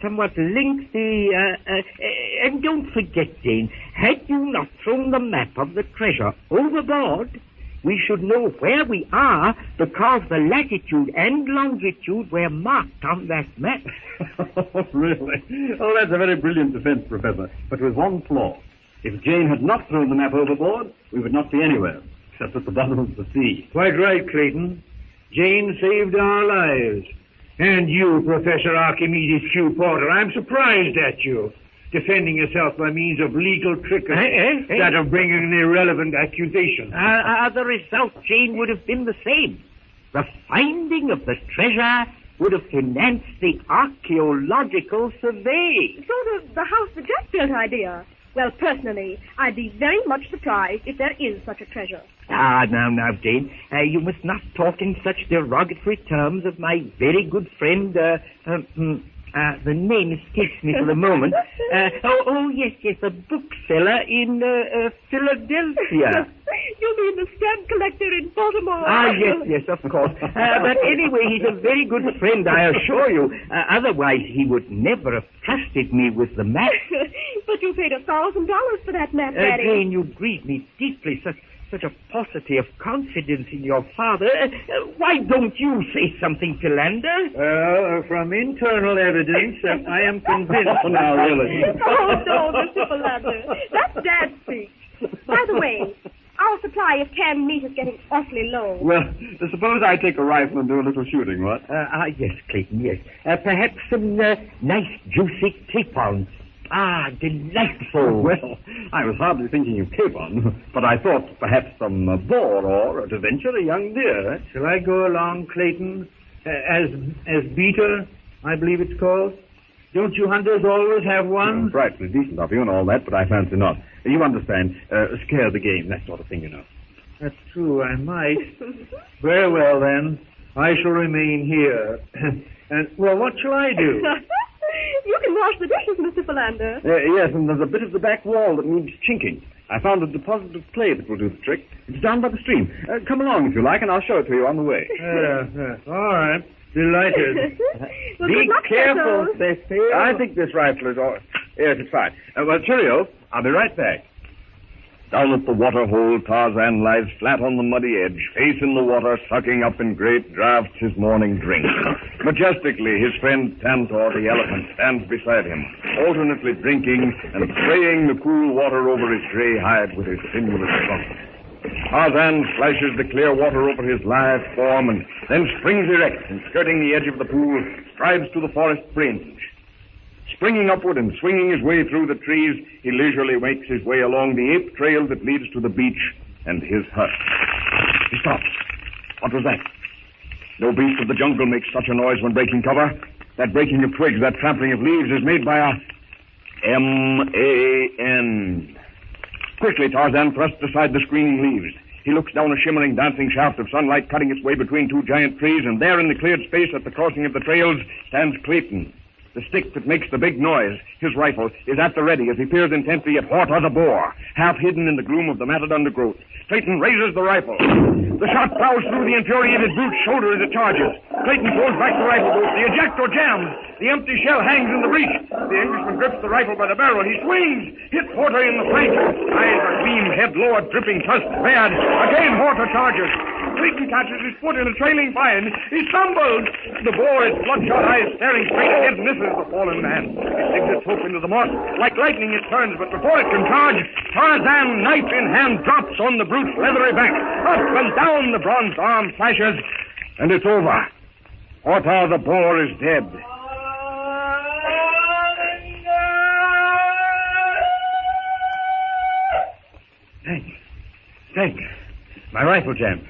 S15: somewhat lengthy, and don't forget, Jane, had you not thrown the map of the treasure overboard, we should know where we are because the latitude and longitude were marked on that map.
S16: Really? Oh, that's a very brilliant defense, Professor, but with one flaw. If Jane had not thrown the map overboard, we would not be anywhere, except at the bottom of the sea.
S19: Quite right, Clayton. Jane saved our lives. And you, Professor Archimedes Q. Porter, I'm surprised at you, defending yourself by means of legal trickery, instead of bringing an irrelevant accusation.
S15: The result, Jane, would have been the same. The finding of the treasure would have financed the archaeological survey.
S18: Sort of the house that Jack built idea. Well, personally, I'd be very much surprised if there is such a treasure.
S15: Now, Jane, you must not talk in such derogatory terms of my very good friend, the name escapes me for the moment. Yes, a bookseller in Philadelphia.
S18: You mean the stamp collector in Baltimore?
S15: Yes, of course. But anyway, he's a very good friend, I assure you. Otherwise, he would never have trusted me with the map.
S18: But you paid $1,000 for that map, Daddy.
S15: Jane, you grieve me deeply. Such a paucity of confidence in your father. Why don't you say something, Philander?
S19: From internal evidence, I am convinced.
S16: Now, really.
S18: Oh, no, Mr. Philander. That's Dad's speech. By the way, our supply of canned meat is getting awfully low.
S16: Well, suppose I take a rifle and do a little shooting, what?
S15: Yes, Clayton, yes. Perhaps some nice, juicy capons. Delightful.
S16: Well, I was hardly thinking of capon, but I thought perhaps some boar or, to venture, a young deer.
S19: Shall I go along, Clayton, as beater, I believe it's called? Don't you hunters always have one?
S16: Frightfully decent of you and all that, but I fancy not. You understand, scare the game, that sort of thing, you know.
S19: That's true, I might. Very well, then. I shall remain here. Well, what shall I do?
S18: You can wash the dishes, Mr. Philander.
S16: Yes, and there's a bit of the back wall that needs chinking. I found a deposit of clay that will do the trick. It's down by the stream. Come along, if you like, and I'll show it to you on the way.
S19: All right. Delighted.
S18: Well,
S16: be careful,
S18: Cecil.
S16: I think this rifle is all... Yes, it's fine. Well, cheerio. I'll be right back. Down at the water hole, Tarzan lies flat on the muddy edge, face in the water, sucking up in great draughts his morning drink. Majestically, his friend Tantor, the elephant, stands beside him, alternately drinking and spraying the cool water over his gray hide with his sinuous trunk. Tarzan splashes the clear water over his lithe form and then springs erect and, skirting the edge of the pool, strides to the forest fringe. Springing upward and swinging his way through the trees, he leisurely makes his way along the ape trail that leads to the beach and his hut. He stops. What was that? No beast of the jungle makes such a noise when breaking cover. That breaking of twigs, that trampling of leaves is made by a M-A-N. Quickly, Tarzan thrusts aside the screening leaves. He looks down a shimmering, dancing shaft of sunlight cutting its way between two giant trees, and there in the cleared space at the crossing of the trails stands Clayton. The stick that makes the big noise, his rifle, is at the ready as he peers intently at Horta the boar, half hidden in the gloom of the matted undergrowth. Clayton raises the rifle. The shot plows through the infuriated brute's shoulder as it charges. Clayton pulls back the rifle bolt. The ejector jams. The empty shell hangs in the breech. The Englishman grips the rifle by the barrel. He swings. Hits Horta in the flank. Eyes agleam, head lowered, dripping, tusks bared. Again Horta charges. Clayton catches his foot in a trailing vine. He stumbles. The boar, its bloodshot eyes staring straight ahead, misses the fallen man. It digs its hoof into the moss. Like lightning it turns, but before it can charge, Tarzan, knife in hand, drops on the brute's leathery back. Up and down the bronzed arm flashes, and it's over. Horta the boar is dead. Thanks. My rifle jammed.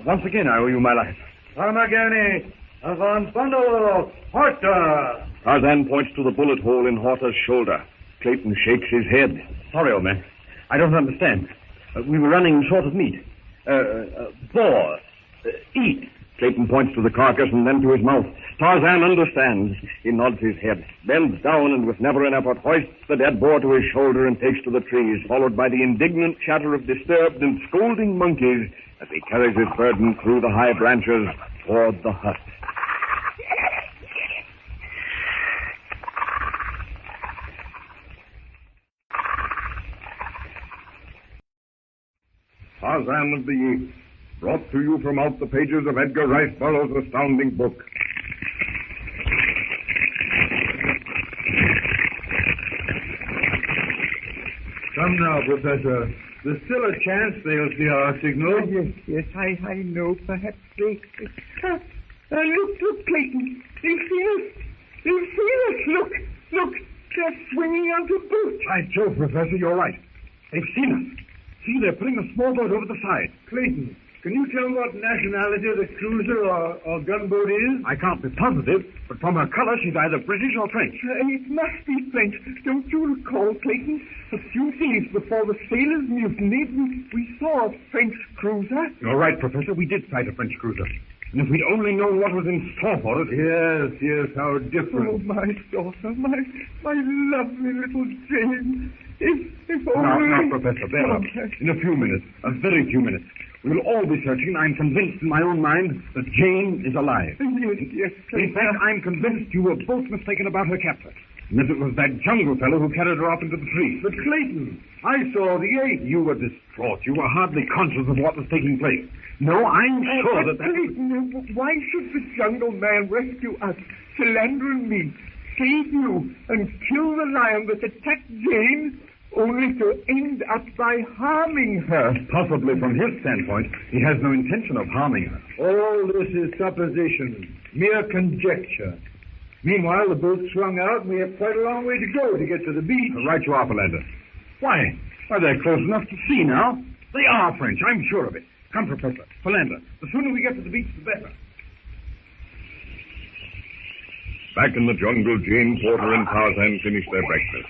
S16: Once again, I owe you my life.
S19: Armagani, avant bundle, Horta.
S16: Tarzan points to the bullet hole in Horta's shoulder. Clayton shakes his head.
S17: Sorry, old man. I don't understand. We were running short of meat. Boar. Eat.
S16: Clayton points to the carcass and then to his mouth. Tarzan understands. He nods his head, bends down, and with never an effort hoists the dead boar to his shoulder and takes to the trees, followed by the indignant chatter of disturbed and scolding monkeys as he carries his burden through the high branches toward the hut.
S14: Tarzan of the Apes, brought to you from out the pages of Edgar Rice Burroughs' astounding book.
S19: Come now, Professor. There's still a chance they'll see our signal.
S13: Yes, I know. Perhaps they... Look, Clayton. They've seen us. Look. They're swinging out a boat.
S12: By Jove, Professor, you're right. They've seen us. See, they're putting a small boat over the side.
S19: Clayton, can you tell what nationality the cruiser or gunboat is?
S12: I can't be positive, but from her color, she's either British or French.
S13: It must be French. Don't you recall, Clayton? A few days before the sailors mutinied, we saw a French cruiser.
S12: You're right, Professor. We did sight a French cruiser. And if we'd only known what was in store for us...
S19: Yes, how different.
S13: Oh, my daughter, my lovely little Jane. If only...
S12: Now, Professor, bear up. In a few minutes, a very few minutes, we'll all be searching. I'm convinced in my own mind that Jane is alive.
S13: Yes.
S12: In fact, I'm convinced you were both mistaken about her capture. And that it was that jungle fellow who carried her off into the trees.
S19: But Clayton, I saw the ape.
S12: You were distraught. You were hardly conscious of what was taking place. No, I'm sure that...
S13: Clayton, why should the jungle man rescue us, Philander and me, save you, and kill the lion that attacked Jane, only to end up by harming her?
S12: Possibly from his standpoint, he has no intention of harming her.
S19: All this is supposition, mere conjecture. Meanwhile, the boat swung out, and we have quite a long way to go to get to the beach.
S12: Right you are, Philander. Why, they're close enough to see now. They are French, I'm sure of it. Come, Professor. Philander, the sooner we get to the beach, the better.
S14: Back in the jungle, Jane Porter and Tarzan finished their breakfast.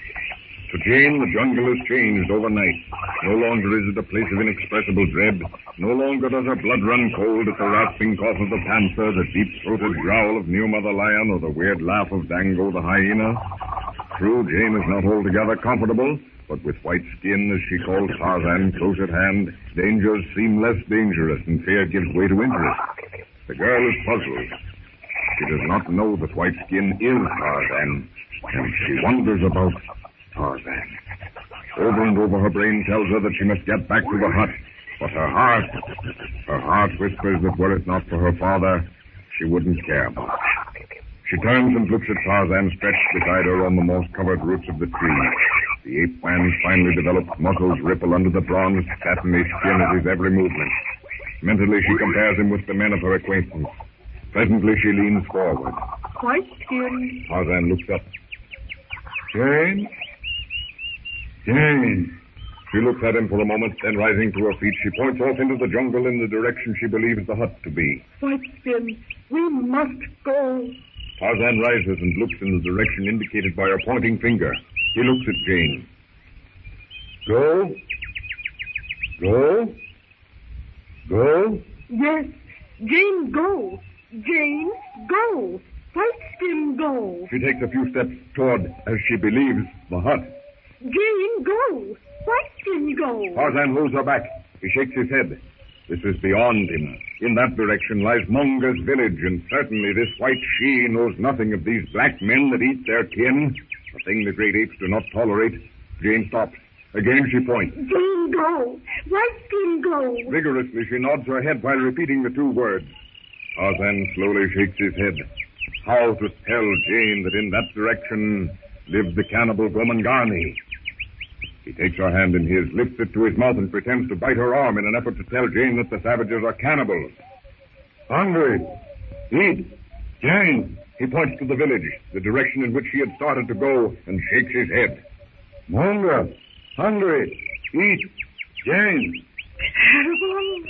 S14: To Jane, the jungle has changed overnight. No longer is it a place of inexpressible dread. No longer does her blood run cold at the rasping cough of the panther, the deep-throated growl of New Mother Lion, or the weird laugh of Dango the hyena. True, Jane is not altogether comfortable, but with white skin, as she calls Tarzan, close at hand, dangers seem less dangerous and fear gives way to interest. The girl is puzzled. She does not know that white skin is Tarzan, and she wonders about Tarzan. Over and over her brain tells her that she must get back to the hut, but her heart whispers that were it not for her father, she wouldn't care much. She turns and looks at Tarzan stretched beside her on the moss-covered roots of the tree. The ape man's finely developed muscles ripple under the bronzed, satiny skin at his every movement. Mentally, she compares him with the men of her acquaintance. Presently, she leans forward.
S13: White skin.
S14: Tarzan looks up.
S19: Jane? Jane.
S14: She looks at him for a moment, then rising to her feet, she points off into the jungle in the direction she believes the hut to be.
S13: White skin, we must go.
S14: Tarzan rises and looks in the direction indicated by her pointing finger. He looks at Jane. Go? Go? Go?
S13: Yes, Jane, go. Jane, go. White skin, go.
S14: She takes a few steps toward, as she believes, the hut.
S13: Jane, go. White skin, go.
S14: Tarzan holds her back. He shakes his head. This is beyond him. In that direction lies Munga's village, and certainly this white she knows nothing of these black men that eat their kin, a thing the great apes do not tolerate. Jane stops. Again she points.
S13: Jane, go. White skin, go.
S14: Vigorously she nods her head while repeating the two words. Tarzan slowly shakes his head. How to tell Jane that in that direction lives the cannibal Gomangani? He takes her hand in his, lifts it to his mouth, and pretends to bite her arm in an effort to tell Jane that the savages are cannibals. Hungry. Eat. Jane. He points to the village, the direction in which he had started to go, and shakes his head. Munga. Hungry. Eat. Jane.
S18: Terrible.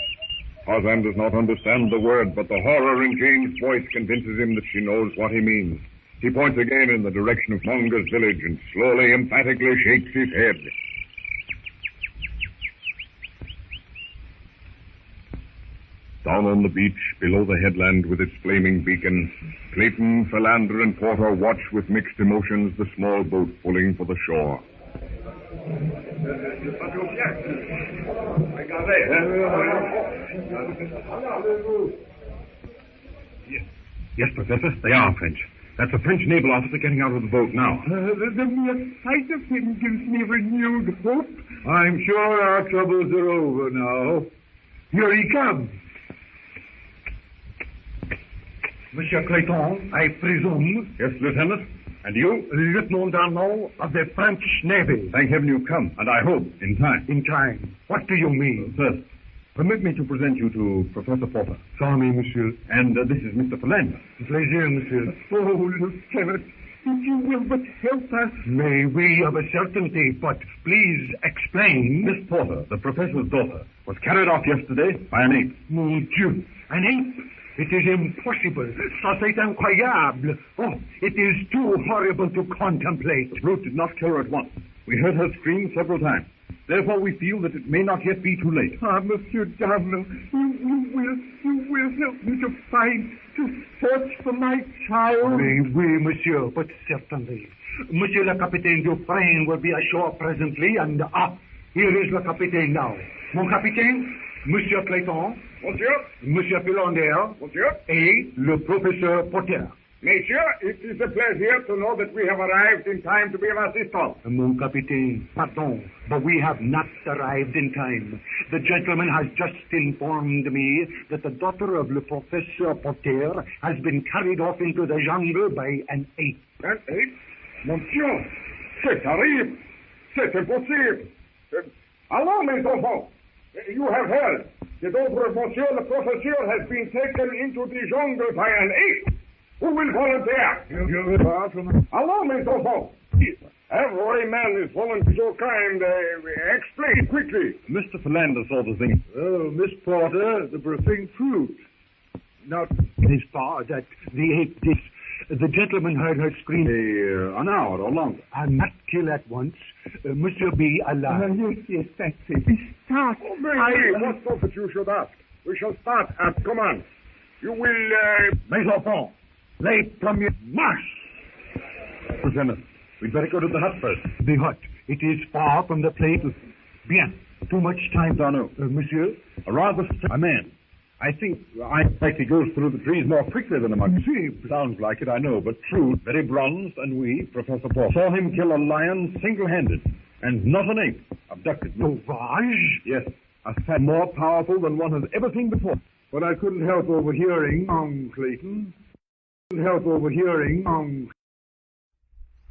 S14: Tarzan does not understand the word, but the horror in Jane's voice convinces him that she knows what he means. He points again in the direction of Monga's village and slowly, emphatically shakes his head. Down on the beach, below the headland with its flaming beacon, Clayton, Philander, and Porter watch with mixed emotions the small boat pulling for the shore.
S12: Yes, Professor, they are French. That's a French naval officer getting out of the boat now.
S19: The mere sight of him gives me renewed hope. I'm sure our troubles are over now. Here he comes. Monsieur Clayton, I presume.
S12: Yes, Lieutenant. And you?
S19: Lieutenant Darnot of the French Navy.
S12: Thank heaven you've come, and I hope in time.
S19: In time? What do you mean?
S12: First, permit me to present you to Professor Porter.
S19: Sorry, monsieur.
S12: And this is Mr. Philander.
S19: Pleasure, monsieur. Oh, Lieutenant, if you will but help us. May we of a certainty, but please explain.
S12: Miss Porter, the professor's daughter, was carried off yesterday by an ape.
S19: Mon Dieu, an ape? It is impossible. Ça c'est incroyable. Oh, it is too horrible to contemplate.
S12: The brute did not kill her at once. We heard her scream several times. Therefore, we feel that it may not yet be too late.
S19: Ah, Monsieur Darnot, you will help me to search for my child. Oui, monsieur, but certainly. Monsieur le Capitaine Dufresne will be ashore presently, and here is le Capitaine now. Mon Capitaine, Monsieur Clayton.
S6: Monsieur.
S19: Monsieur Philander.
S6: Monsieur.
S19: Et le Professeur Porter.
S6: Monsieur, it is a pleasure to know that we have arrived in time to be of assistance.
S19: Mon Capitaine, pardon, but we have not arrived in time. The gentleman has just informed me that the daughter of le Professeur Porter has been carried off into the jungle by an ape.
S6: An ape? Monsieur, c'est terrible. C'est impossible. Allons, mes enfants. You have heard. The daughter of Monsieur le Professeur has been taken into the jungle by an ape. Who will volunteer? Allons, mes enfants. Every man is volunteering so kind. Explain quickly.
S12: Mr. Philander saw the thing.
S19: Oh, Miss Porter, the thing proved. Not this far that the ape did. The gentleman heard her scream.
S12: An hour or longer.
S19: And not kill at once. Monsieur be alive.
S6: Yes, that's it. We start. Oh, what so that you should ask? We shall start at command. You will,
S19: Mes enfants, les premiers marche!
S12: Lieutenant, we'd better go to the hut first.
S19: The hut. It is far from the place. Bien. Too much time,
S12: Darnot.
S19: Monsieur?
S12: A man. I think he goes through the trees more quickly than a monkey. Sounds like it, I know, but true. Very bronzed, and we, Professor Paul, saw him kill a lion single-handed, and not an ape. Abducted.
S19: Sauvage?
S12: Yes, a fat more powerful than one has ever seen before.
S19: But I couldn't help overhearing, Clayton.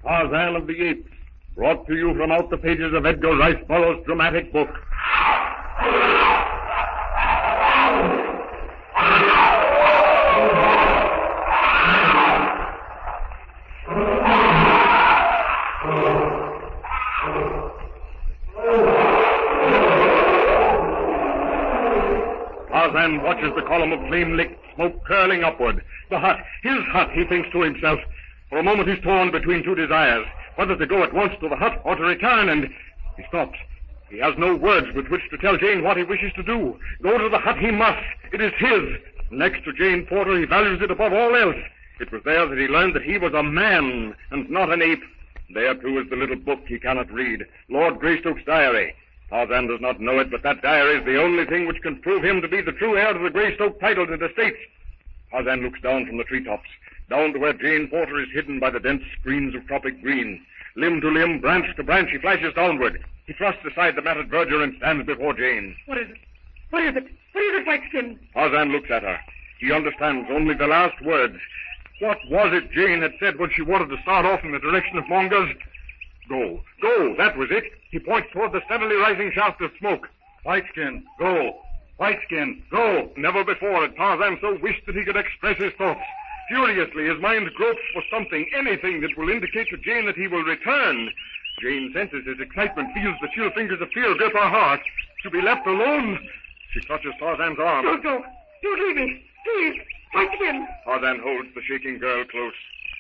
S11: Tarzan of the Apes, brought to you from out the pages of Edgar Rice Burroughs' dramatic book. Tarzan watches the column of flame-licked smoke curling upward. The hut, his hut, he thinks to himself. For a moment he's torn between two desires, whether to go at once to the hut or to return, and he stops. He has no words with which to tell Jane what he wishes to do. Go to the hut he must. It is his. Next to Jane Porter, he values it above all else. It was there that he learned that he was a man and not an ape. There, too, is the little book he cannot read, Lord Greystoke's diary. Tarzan does not know it, but that diary is the only thing which can prove him to be the true heir to the Greystoke titles and estates. Tarzan looks down from the treetops, down to where Jane Porter is hidden by the dense screens of tropic green. Limb to limb, branch to branch, he flashes downward. He thrusts aside the matted verdure and stands before Jane.
S2: What is it? What is it? What is it, Whiteskin?
S11: Tarzan looks at her. He understands only the last words. What was it Jane had said when she wanted to start off in the direction of Monga's? Go. Go. That was it. He points toward the steadily rising shaft of smoke. Whiteskin, go. Whiteskin, go. Never before had Tarzan so wished that he could express his thoughts. Furiously, his mind gropes for something, anything that will indicate to Jane that he will return. Jane senses his excitement, feels the chill fingers of fear grip her heart.
S14: To be left alone. She clutches Tarzan's arm.
S2: Don't go. Don't leave me. Please. Fight him.
S14: Tarzan holds the shaking girl close.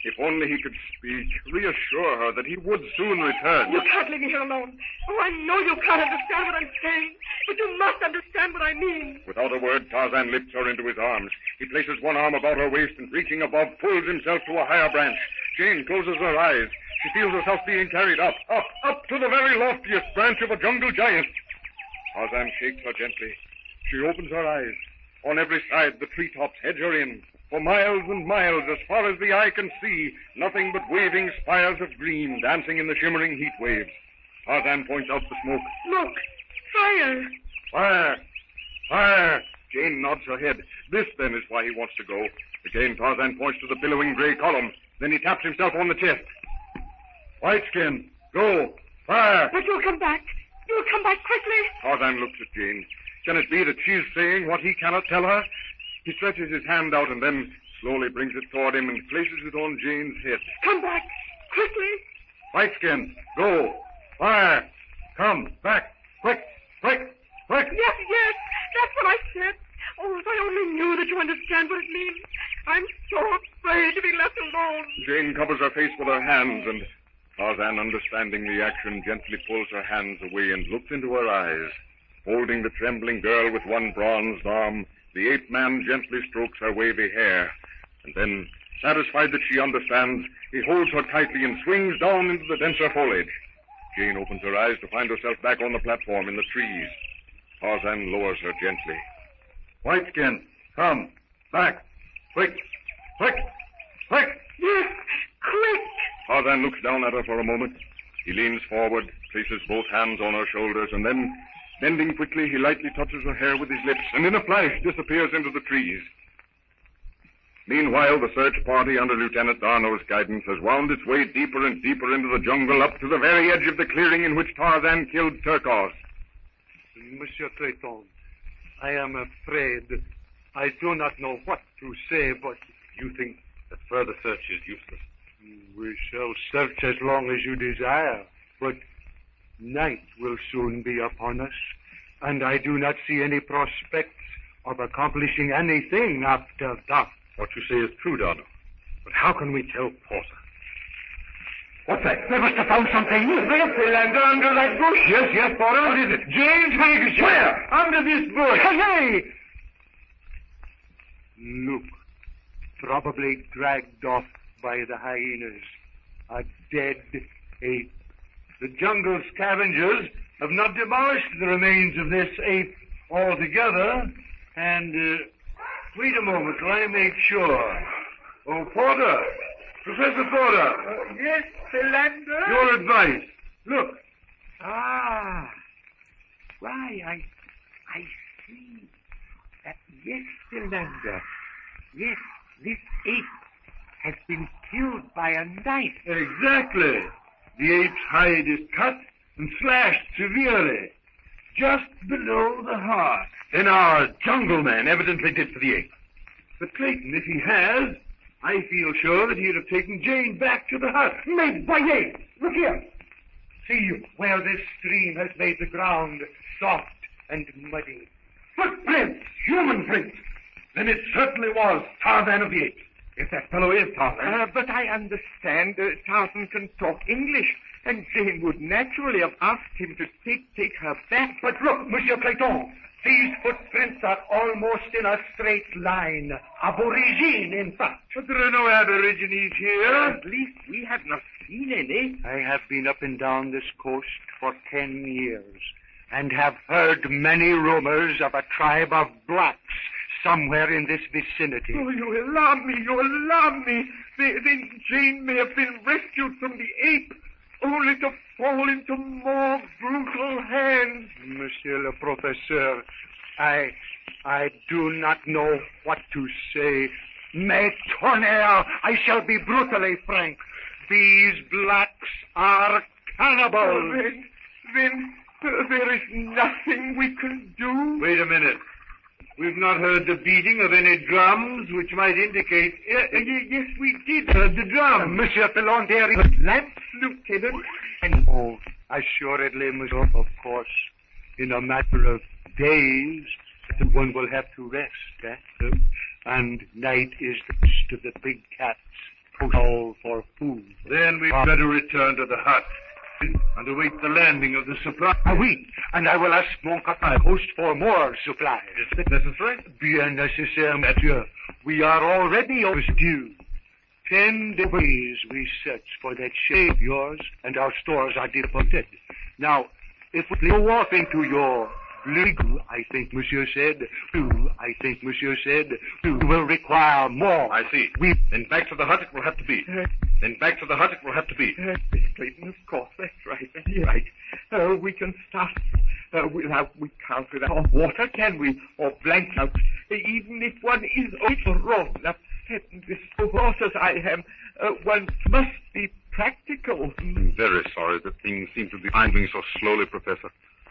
S14: If only he could speak, reassure her that he would soon return.
S2: You can't leave me here alone. Oh, I know you can't understand what I'm saying, but you must understand what I mean.
S14: Without a word, Tarzan lifts her into his arms. He places one arm about her waist and, reaching above, pulls himself to a higher branch. Jane closes her eyes. She feels herself being carried up to the very loftiest branch of a jungle giant. Tarzan shakes her gently. She opens her eyes. On every side, the treetops hedge her in. For miles and miles, as far as the eye can see, nothing but waving spires of green dancing in the shimmering heat waves. Tarzan points out the smoke.
S2: Smoke! Fire!
S14: Fire! Fire! Jane nods her head. This, then, is why he wants to go. Again, Tarzan points to the billowing gray column. Then he taps himself on the chest. Whiteskin, go! Fire!
S2: But you'll come back. You'll come back quickly.
S14: Tarzan looks at Jane. Can it be that she's saying what he cannot tell her? He stretches his hand out and then slowly brings it toward him and places it on Jane's head.
S2: Come back, quickly.
S14: Whiteskin, go. Fire. Come, back. Quick, quick, quick.
S2: Yes, that's what I said. Oh, if I only knew that you understand what it means. I'm so afraid to be left alone.
S14: Jane covers her face with her hands, and Tarzan, understanding the action, gently pulls her hands away and looks into her eyes. Holding the trembling girl with one bronzed arm, the ape man gently strokes her wavy hair. And then, satisfied that she understands, he holds her tightly and swings down into the denser foliage. Jane opens her eyes to find herself back on the platform in the trees. Tarzan lowers her gently. Whiteskin, come, back, quick, quick, quick.
S2: Yes, quick.
S14: Tarzan looks down at her for a moment. He leans forward, places both hands on her shoulders, and then, bending quickly, he lightly touches her hair with his lips, and in a flash disappears into the trees. Meanwhile, the search party under Lieutenant Darnow's guidance has wound its way deeper and deeper into the jungle, up to the very edge of the clearing in which Tarzan killed Turcos.
S20: Monsieur Clayton, I am afraid I do not know what to say, but...
S12: You think that further search is useless?
S20: We shall search as long as you desire, but night will soon be upon us, and I do not see any prospects of accomplishing anything after dark.
S12: What you say is true, Darno. But how can we tell Porter?
S20: What's that? They must have found something. Philander, under that bush. Yes, Porter.
S12: What is it?
S20: Jane's handkerchief.
S12: Where?
S20: Under this bush. Hey! Look. Probably dragged off by the hyenas. A dead ape. The jungle scavengers have not demolished the remains of this ape altogether. And, wait a moment till I make sure. Oh, Porter. Professor Porter.
S2: Yes, Philander?
S20: Your advice. Look.
S15: Ah. Why, I see. Yes, Philander. Yes, this ape has been killed by a knife.
S20: Exactly. The ape's hide is cut and slashed severely, just below the heart.
S12: Then our jungle man evidently did for the ape.
S20: But Clayton, if he has, I feel sure that he'd have taken Jane back to the hut.
S2: Made by apes. Look here.
S20: See where this stream has made the ground soft and muddy. Footprints, human prints. Then it certainly was Tarzan of the Apes. If that fellow is Tarzan.
S15: But I understand Tarzan can talk English, and Jane would naturally have asked him to take her back.
S20: But look, Monsieur Clayton, these footprints are almost in a straight line. Aborigine, in fact. But there are no aborigines here.
S15: At least we have not seen any.
S20: I have been up and down this coast for 10 years, and have heard many rumors of a tribe of blacks somewhere in this vicinity.
S2: Oh, you alarm me. Then Jane may have been rescued from the ape, only to fall into more brutal hands.
S20: Monsieur le Professeur, I do not know what to say. Mais tonnerre, I shall be brutally frank. These blacks are cannibals.
S2: Then there is nothing we can do.
S20: Wait a minute. We've not heard the beating of any drums, which might indicate...
S2: Yes, we did.
S20: Heard the drum.
S2: Monsieur Philander, lamps, Lieutenant.
S20: And, oh, assuredly, monsieur, of course. in a matter of days, one will have to rest, and night is the best of the big cats, call for food.
S8: Then we'd better return to the hut and await the landing of the supply.
S20: Oui, and I will ask mon captain host for more supplies.
S8: Is it necessary?
S20: Bien nécessaire, monsieur. We are already overdue. 10 days we search for that ship of yours, and our stores are depleted. Now, if we go off into your legal, I think Monsieur said, you will require more.
S8: I see. Then back to the hut it will have to be.
S13: Miss Clayton, of course, that's right. We can start we can't without water, can we? Or blankets. Even if one is overwrought and upset and distraught as I am, one must be practical.
S14: I'm very sorry that things seem to be finding so slowly, Professor.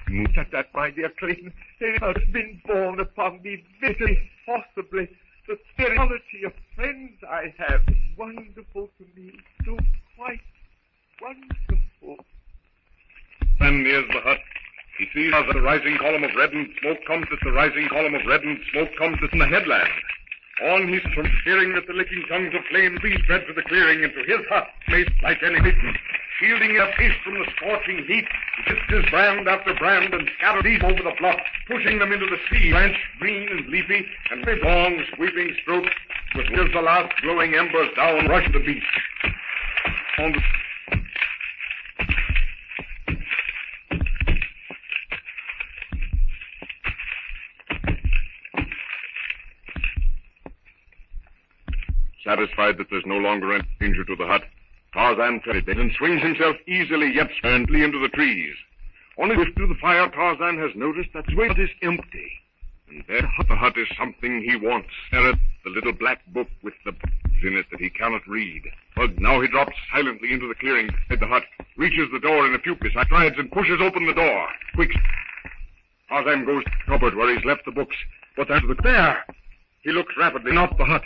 S13: Look at that, my dear Clayton. It has been borne upon me very forcibly. The very quality of friends I have is wonderful to me. So quite wonderful.
S14: Then nears the hut. He sees as the rising column of red and smoke comes from the headland. On he from hearing that the licking tongues of flame spread to the clearing into his hut, placed like any bitten. Shielding his face from the scorching heat, he lifts his brand after brand and scatters these over the flock, pushing them into the sea, blanched, green and leafy, and with long sweeping strokes, with the last glowing embers down, rush the beast. On the Satisfied that there's no longer any danger to the hut, Tarzan turns it and swings himself easily yet sternly into the trees. Only through the fire, Tarzan has noticed that the hut is empty. And there the hut is something he wants. There, the little black book with the books in it that he cannot read. But now he drops silently into the clearing beside the hut, reaches the door in a few strides and pushes open the door. Quick! Tarzan goes to the cupboard where he's left the books. But there! He looks rapidly, not the hut.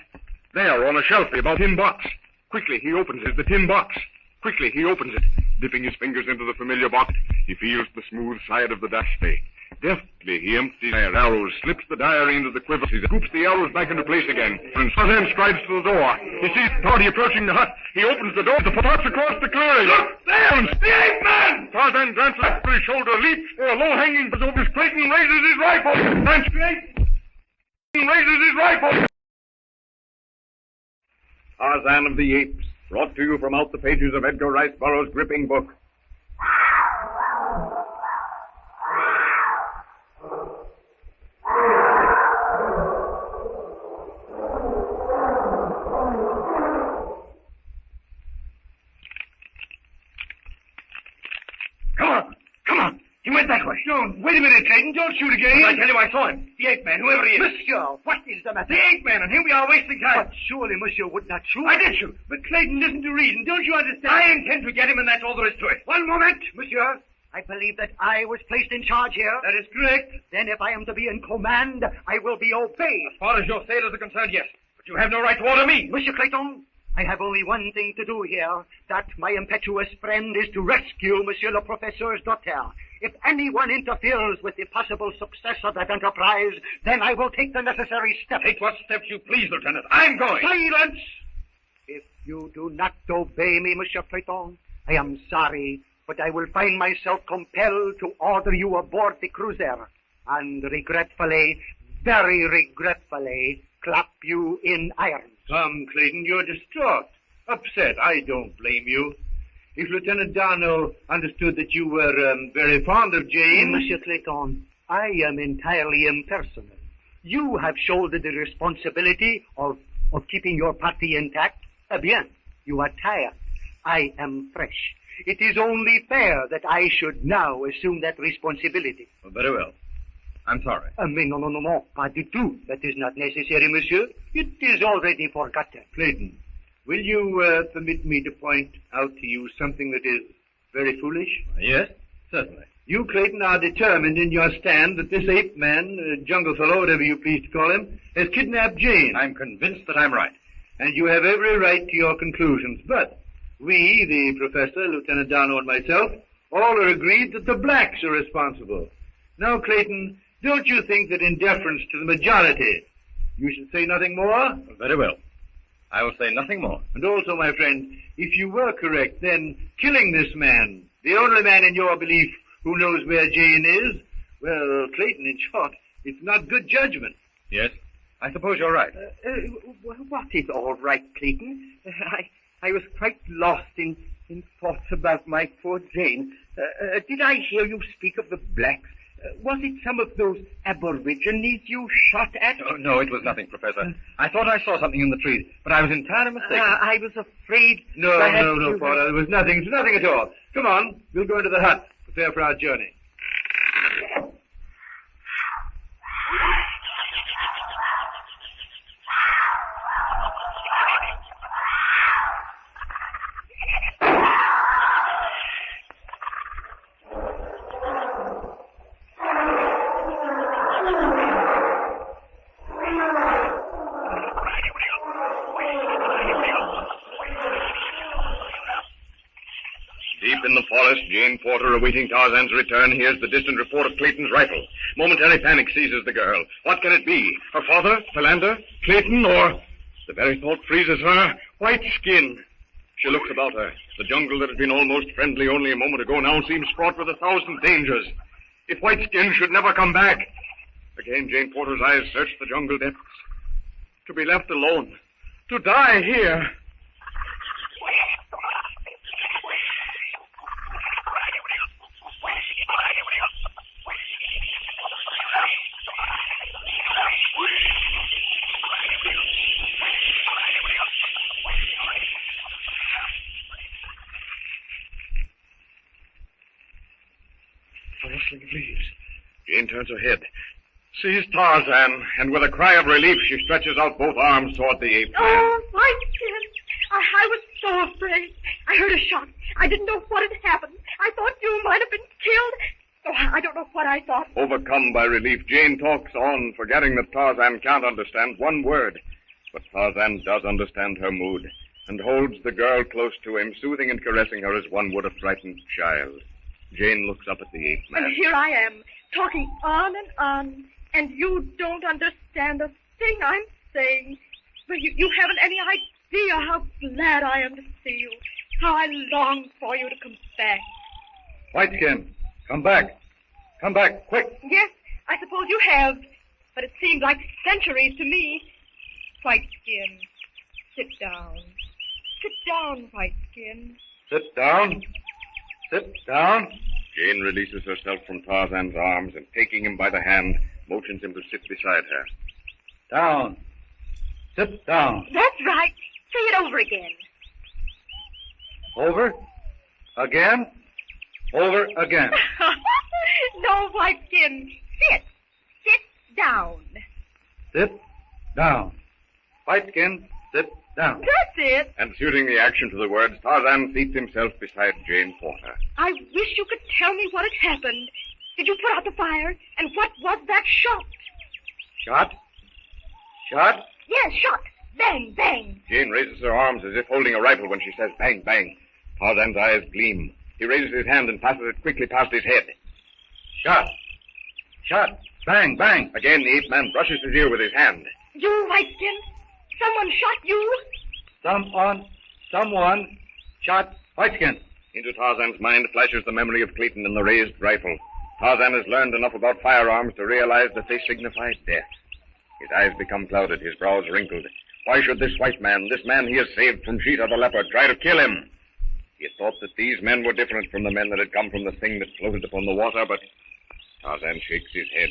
S14: There, on a shelf, about tin box. Quickly, he opens it, the tin box. Quickly, he opens it. Dipping his fingers into the familiar box, he feels the smooth side of the dashstay. Deftly, he empties the arrows, slips the diary into the quiver, he scoops the arrows back into place again, and Tarzan strides to the door. He sees the party approaching the hut. He opens the door, the box across the clearing. Look, there! The ape man! Tarzan glances over his shoulder, leaps for a low-hanging but over his Clayton raises his rifle. Raises his rifle. Tarzan of the Apes, brought to you from out the pages of Edgar Rice Burroughs' gripping book.
S9: Come on. He went that way.
S20: Don't. Wait a minute, Clayton. Don't shoot again.
S9: I tell you, I saw him. The ape man, whoever he is.
S20: Monsieur, what is the matter?
S9: The ape man, and here we are wasting time.
S20: But surely Monsieur would not shoot.
S9: I did shoot.
S20: But Clayton, listen to reason. Don't you understand?
S9: I intend to get him, and that's all there is to it.
S20: One moment, Monsieur. I believe that I was placed in charge here.
S9: That is correct.
S20: Then if I am to be in command, I will be obeyed.
S9: As far as your sailors are concerned, yes. But you have no right to order me.
S20: Monsieur Clayton, I have only one thing to do here. That, my impetuous friend, is to rescue Monsieur le Professeur's daughter. If anyone interferes with the possible success of that enterprise, then I will take the necessary steps.
S9: Take what steps you please, Lieutenant. I'm going.
S20: Silence! If you do not obey me, Monsieur Clayton, I am sorry, but I will find myself compelled to order you aboard the cruiser, and regretfully, very regretfully, clap you in irons.
S19: Come, Clayton, you're distraught, upset. I don't blame you. If Lieutenant Darno understood that you were very fond of Jane...
S20: Monsieur Clayton, I am entirely impersonal. You have shouldered the responsibility of keeping your party intact. Bien, you are tired. I am fresh. It is only fair that I should now assume that responsibility.
S19: Oh, very well. I'm sorry.
S20: No, pas du tout. That is not necessary, monsieur. It is already forgotten.
S19: Clayton, will you permit me to point out to you something that is very foolish? Yes, certainly. You, Clayton, are determined in your stand that this ape man, jungle fellow, whatever you please to call him, has kidnapped Jane. I'm convinced that I'm right. And you have every right to your conclusions. But we, the professor, Lieutenant Darno, and myself, all are agreed that the blacks are responsible. Now, Clayton, don't you think that in deference to the majority, you should say nothing more?
S17: Very well. I will say nothing more.
S19: And also, my friend, if you were correct, then killing this man, the only man in your belief who knows where Jane is, well, Clayton, in short, it's not good judgment.
S17: Yes, I suppose you're right.
S15: What is all right, Clayton? I was quite lost in thoughts about my poor Jane. Did I hear you speak of the blacks? Was it some of those aborigines you shot at?
S17: Oh, no, it was nothing, Professor. I thought I saw something in the trees, but I was entirely mistaken.
S15: I was afraid...
S19: No, Porter, there was nothing at all. Come on, we'll go into the hut, prepare for our journey.
S11: In the forest, Jane Porter, awaiting Tarzan's return, hears the distant report of Clayton's rifle. Momentary panic seizes the girl. What can it be? Her father? Philander? Clayton? Or... The very thought freezes her. White skin. She looks about her. The jungle that had been almost friendly only a moment ago now seems fraught with 1,000 dangers. If White Skin should never come back... Again, Jane Porter's eyes search the jungle depths. To be left alone. To die here... Rustling of leaves. Jane turns her head, sees Tarzan, and with a cry of relief, she stretches out both arms toward the ape man.
S5: Oh, White Skin! I was so afraid. I heard a shot. I didn't know what had happened. I thought you might have been killed. Oh, I don't know what I thought.
S11: Overcome by relief, Jane talks on, forgetting that Tarzan can't understand one word. But Tarzan does understand her mood, and holds the girl close to him, soothing and caressing her as one would a frightened child. Jane looks up at the ape man.
S5: And here I am, talking on, and you don't understand a thing I'm saying. But you haven't any idea how glad I am to see you, how I long for you to come back.
S11: White Skin, come back. Come back, quick.
S5: Yes, I suppose you have, but it seems like centuries to me. White Skin, sit down. Sit down, White Skin.
S11: Sit down. Sit down. Jane releases herself from Tarzan's arms and, taking him by the hand, motions him to sit beside her.
S19: Down. Sit down.
S5: That's right. Say it over again.
S19: Over. Again. Over again.
S5: No, White Skin. Sit. Sit down.
S19: Sit down. White Skin, sit down.
S5: That's it.
S11: And suiting the action to the words, Tarzan seats himself beside Jane Porter.
S5: I wish you could tell me what had happened. Did you put out the fire? And what was that shot?
S19: Shot? Shot?
S5: Yes, shot. Bang, bang.
S11: Jane raises her arms as if holding a rifle when she says bang, bang. Tarzan's eyes gleam. He raises his hand and passes it quickly past his head.
S19: Shot. Shot. Bang, bang.
S11: Again, the ape man brushes his ear with his hand.
S5: You, White Skin? Someone shot you?
S19: Someone shot White Skin.
S11: Into Tarzan's mind flashes the memory of Clayton and the raised rifle. Tarzan has learned enough about firearms to realize that they signify death. His eyes become clouded, his brows wrinkled. Why should this white man, this man he has saved from Sheeta the leopard, try to kill him? He had thought that these men were different from the men that had come from the thing that floated upon the water, but Tarzan shakes his head.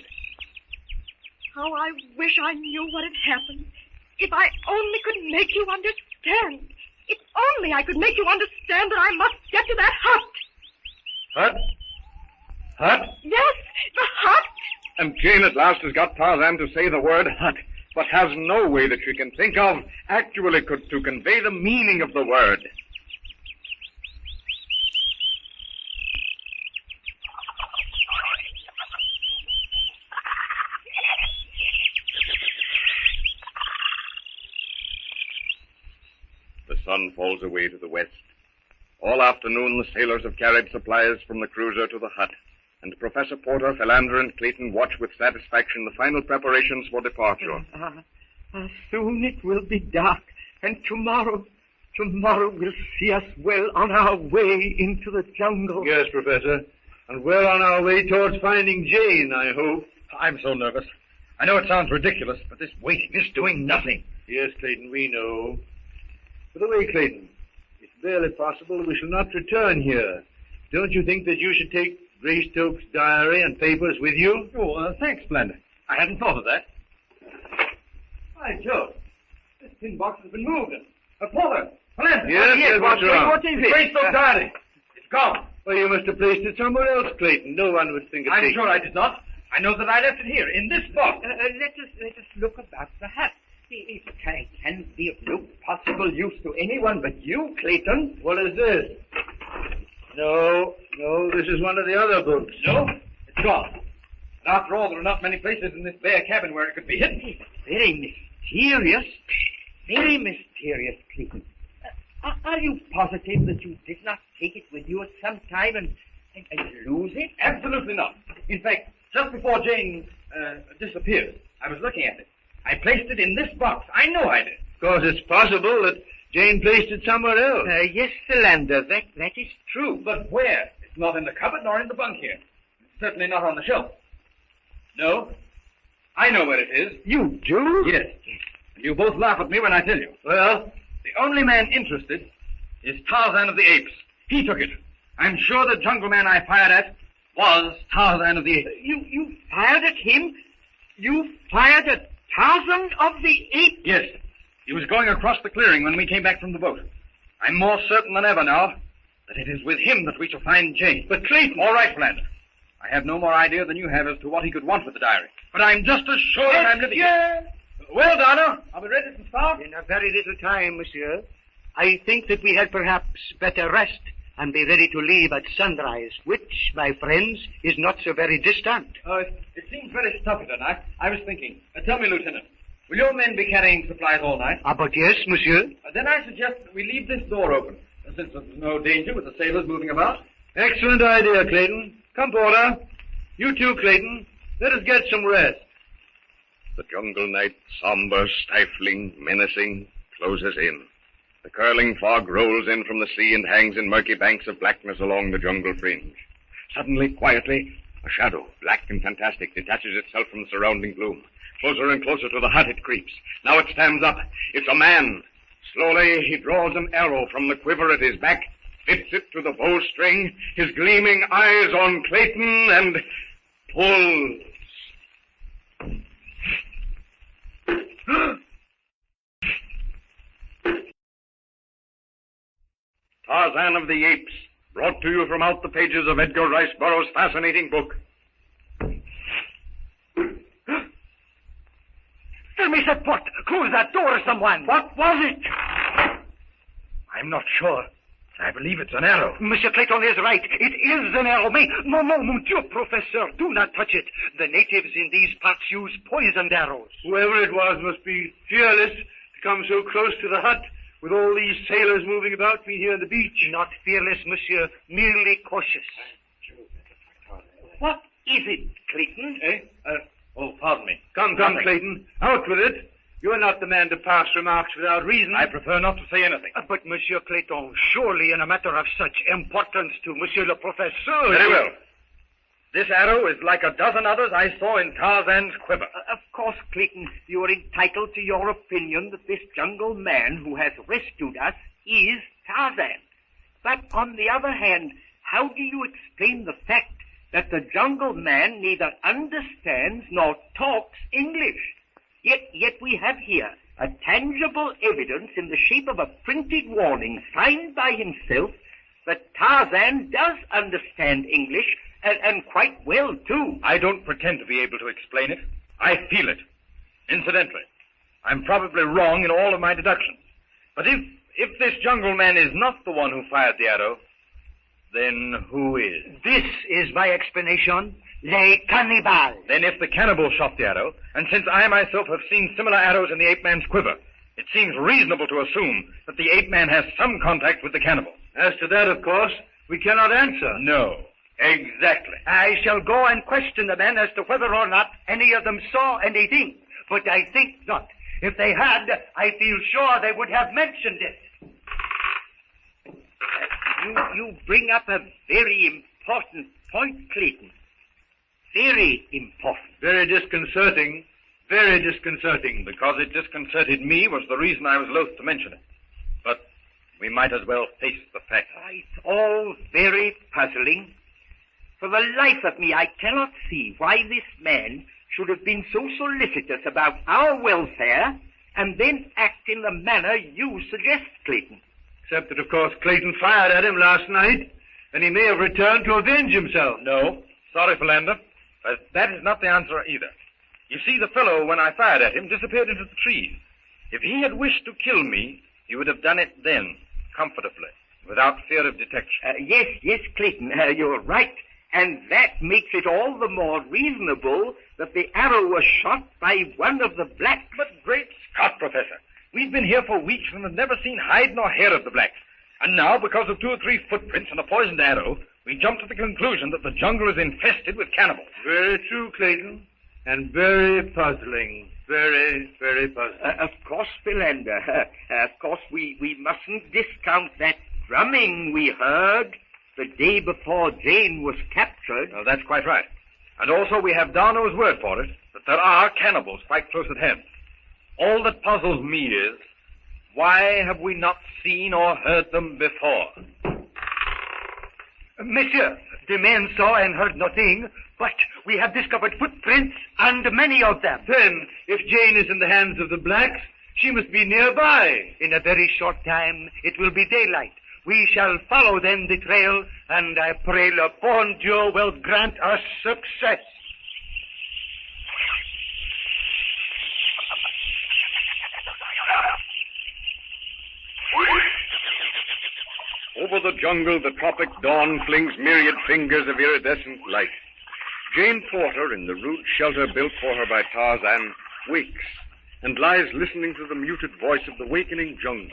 S5: How I wish I knew what had happened. If I only could make you understand. If only I could make you understand that I must get to that hut.
S11: Hut? Hut?
S5: Yes, the hut.
S11: And Jane at last has got Tarzan to say the word hut, but has no way that she can think of actually to convey the meaning of the word. The sun falls away to the west. All afternoon, the sailors have carried supplies from the cruiser to the hut,
S16: and Professor Porter, Philander, and Clayton watch with satisfaction the final preparations for departure.
S15: Soon it will be dark, and tomorrow will see us well on our way into the jungle.
S19: Yes, Professor. And well on our way towards finding Jane, I hope.
S12: I'm so nervous. I know it sounds ridiculous, but this waiting is doing nothing.
S19: Yes, Clayton, we know. By the way, Clayton, it's barely possible that we shall not return here. Don't you think that you should take Greystoke's diary and papers with you?
S12: Oh, thanks, Philander. I hadn't thought of that.
S17: By Joe, this tin box has been moved. Porter, Philander.
S19: Yes, what's wrong?
S17: What is it?
S12: Greystoke's diary. It's gone.
S19: Well, you must have placed it somewhere else, Clayton. No one would think of
S12: I'm
S19: taking
S12: sure I did not. I know that I left it here, in this box.
S15: Let us look about the hut. It can be of no possible use to anyone but you, Clayton.
S19: What is this? No, this is one of the other books.
S12: No, it's gone. And after all, there are not many places in this bare cabin where it could be hidden.
S15: Very mysterious, Clayton. Are you positive that you did not take it with you at some time and lose it?
S12: Absolutely not. In fact, just before Jane disappeared, I was looking at it. I placed it in this box. I know I did.
S19: Of course, it's possible that Jane placed it somewhere else.
S15: Yes, Philander, that is true.
S12: But where? It's not in the cupboard nor in the bunk here. It's certainly not on the shelf. No, I know where it is.
S15: You do?
S12: Yes. And you both laugh at me when I tell you.
S19: Well,
S12: the only man interested is Tarzan of the Apes. He took it. I'm sure the jungle man I fired at was Tarzan of the Apes.
S15: You fired at him? You fired at Tarzan of the Apes?
S12: Yes. He was going across the clearing when we came back from the boat. I'm more certain than ever now that it is with him that we shall find Jane. But Clayton... All right, Philander. I have no more idea than you have as to what he could want with the diary. But I'm just as sure that I'm living here. Well, Donna, are we ready to start?
S15: In a very little time, monsieur. I think that we had perhaps better rest and be ready to leave at sunrise, which, my friends, is not so very distant.
S12: Oh, it seems very stuffy tonight. I was thinking. Tell me, Lieutenant, will your men be carrying supplies all night?
S15: But yes, monsieur.
S12: Then I suggest that we leave this door open, since there's no danger with the sailors moving about.
S19: Excellent idea, Clayton. Come, Porter. You too, Clayton. Let us get some rest.
S16: The jungle night, somber, stifling, menacing, closes in. The curling fog rolls in from the sea and hangs in murky banks of blackness along the jungle fringe. Suddenly, quietly, a shadow, black and fantastic, detaches itself from the surrounding gloom. Closer and closer to the hut it creeps. Now it stands up. It's a man. Slowly he draws an arrow from the quiver at his back, fits it to the bowstring, his gleaming eyes on Clayton, and pulls. Tarzan of the Apes, brought to you from out the pages of Edgar Rice Burroughs' fascinating book.
S15: Mr. Port, close that door, someone. What was it?
S12: I'm not sure. I believe it's an arrow.
S15: Monsieur Clayton is right. It is an arrow. No, mon Dieu, Professor. Do not touch it. The natives in these parts use poisoned arrows.
S19: Whoever it was must be fearless to come so close to the hut with all these sailors moving about between here and the beach.
S15: Not fearless, monsieur. Merely cautious. What is it, Clayton?
S12: Pardon me.
S19: Come, Clayton. Out with it. You're not the man to pass remarks without reason.
S12: I prefer not to say anything.
S15: But, Monsieur Clayton, surely in a matter of such importance to Monsieur le Professeur...
S12: Very well. This arrow is like a dozen others I saw in Tarzan's quiver.
S15: Of course, Clayton, you are entitled to your opinion that this jungle man who has rescued us is Tarzan. But on the other hand, how do you explain the fact that the jungle man neither understands nor talks English? Yet we have here a tangible evidence in the shape of a printed warning signed by himself that Tarzan does understand English, and quite well, too.
S12: I don't pretend to be able to explain it. I feel it. Incidentally, I'm probably wrong in all of my deductions. But if this jungle man is not the one who fired the arrow, then who is?
S15: This is my explanation. Les cannibales.
S12: Then if the cannibal shot the arrow, and since I myself have seen similar arrows in the ape-man's quiver, it seems reasonable to assume that the ape-man has some contact with the cannibal.
S19: As to that, of course, we cannot answer.
S12: No.
S21: Exactly.
S22: I shall go and question the men as to whether or not any of them saw anything, but I think not. If they had, I feel sure they would have mentioned it.
S15: You bring up a very important point, Clayton. Very important.
S21: Very disconcerting. Very disconcerting.
S12: Because it disconcerted me was the reason I was loath to mention it. But we might as well face the fact.
S15: It's all very puzzling. For the life of me, I cannot see why this man should have been so solicitous about our welfare and then act in the manner you suggest, Clayton.
S21: Except that, of course, Clayton fired at him last night, and he may have returned to avenge himself.
S12: No. Sorry, Philander, but that is not the answer either. You see, the fellow, when I fired at him, disappeared into the trees. If he had wished to kill me, he would have done it then, comfortably, without fear of detection.
S15: Yes, Clayton, you're right. And that makes it all the more reasonable that the arrow was shot by one of the blacks.
S12: But great Scott, Professor, we've been here for weeks and have never seen hide nor hair of the blacks. And now, because of 2 or 3 footprints and a poisoned arrow, we jump to the conclusion that the jungle is infested with cannibals.
S21: Very true, Clayton. And very puzzling. Very, very puzzling.
S15: Of course, Philander. Of course, we mustn't discount that drumming we heard the day before Jane was captured.
S12: Oh, that's quite right. And also we have Darno's word for it, that there are cannibals quite close at hand. All that puzzles me is, why have we not seen or heard them before?
S22: Monsieur, the men saw and heard nothing, but we have discovered footprints, and many of them.
S21: Then, if Jane is in the hands of the blacks, she must be nearby.
S22: In a very short time, it will be daylight. We shall follow then the trail, and I pray le bon Dieu will grant us success.
S11: Over the jungle, the tropic dawn flings myriad fingers of iridescent light. Jane Porter, in the rude shelter built for her by Tarzan, wakes and lies listening to the muted voice of the wakening jungle.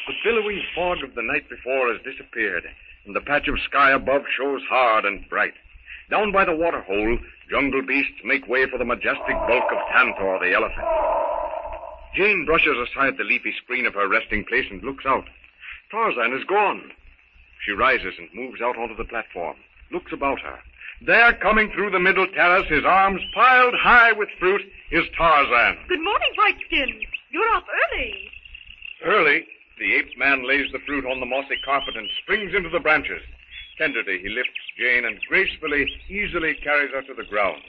S11: The billowing fog of the night before has disappeared, and the patch of sky above shows hard and bright. Down by the waterhole, jungle beasts make way for the majestic bulk of Tantor, the elephant. Jane brushes aside the leafy screen of her resting place and looks out. Tarzan is gone. She rises and moves out onto the platform, looks about her. There, coming through the middle terrace, his arms piled high with fruit, is Tarzan.
S5: Good morning, Whiteskin. You're up early.
S11: Early, the ape-man lays the fruit on the mossy carpet and springs into the branches. Tenderly, he lifts Jane and gracefully, easily carries her to the ground.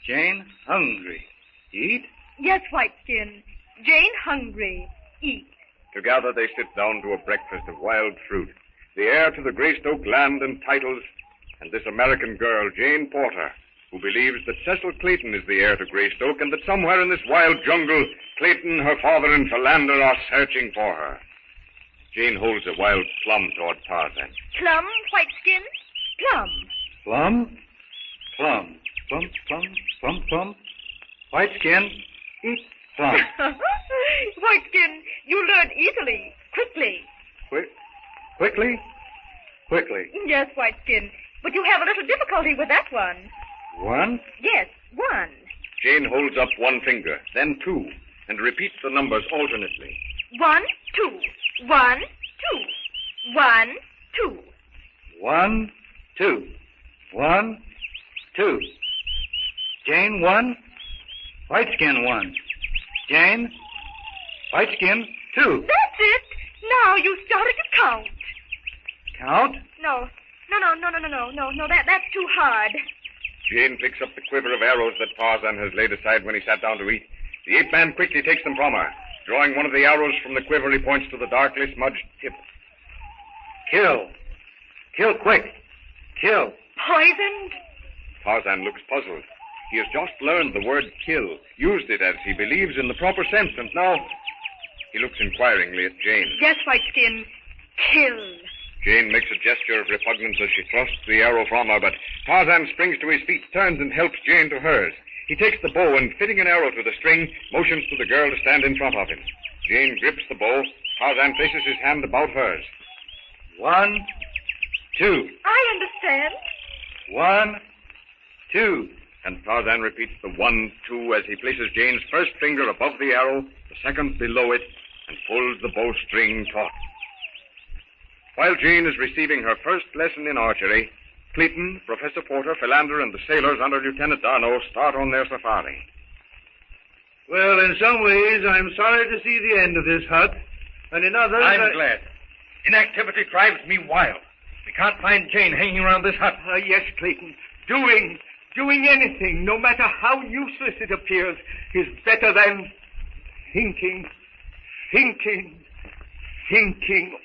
S23: Jane, hungry. Eat?
S5: Yes, Whiteskin. Jane hungry. Eat.
S11: Together they sit down to a breakfast of wild fruit. The heir to the Greystoke land and titles, and this American girl, Jane Porter, who believes that Cecil Clayton is the heir to Greystoke and that somewhere in this wild jungle, Clayton, her father, and Philander are searching for her. Jane holds a wild plum toward Tarzan.
S5: Plum, Whiteskin? Plum.
S23: Plum? Plum. Plum, plum, plum, plum. Whiteskin, eat plum.
S5: Whiteskin, you learn easily, quickly.
S23: Quickly? Quickly.
S5: Yes, Whiteskin, but you have a little difficulty with that one.
S23: One?
S5: Yes, one.
S11: Jane holds up one finger, then two, and repeats the numbers alternately.
S5: 1, 2. 1, 2. 1, 2.
S23: 1, 2. 1, 2. Jane, 1. Whiteskin, 1. Jane, Whiteskin, 2.
S5: That's it. Now you started to count.
S23: Count?
S5: No, that's too hard.
S11: Jane picks up the quiver of arrows that Tarzan has laid aside when he sat down to eat. The ape-man quickly takes them from her. Drawing one of the arrows from the quiver, he points to the darkly smudged tip.
S23: Kill. Kill quick. Kill.
S5: Poisoned?
S11: Tarzan looks puzzled. He has just learned the word kill, used it as he believes in the proper sense, and now he looks inquiringly at Jane.
S5: Yes, Whiteskin. Kill.
S11: Jane makes a gesture of repugnance as she thrusts the arrow from her, but Tarzan springs to his feet, turns and helps Jane to hers. He takes the bow and, fitting an arrow to the string, motions to the girl to stand in front of him. Jane grips the bow. Tarzan places his hand about hers.
S23: 1, 2.
S5: I understand.
S23: 1, 2.
S11: And Tarzan repeats the 1, 2 as he places Jane's first finger above the arrow, the second below it, and pulls the bowstring taut. While Jane is receiving her first lesson in archery, Clayton, Professor Porter, Philander, and the sailors under Lieutenant Darno start on their safari.
S21: Well, in some ways, I'm sorry to see the end of this hut, and in others...
S23: I'm glad. Inactivity drives me wild. We can't find Jane hanging around this hut.
S19: Yes, Clayton. Doing anything, no matter how useless it appears, is better than thinking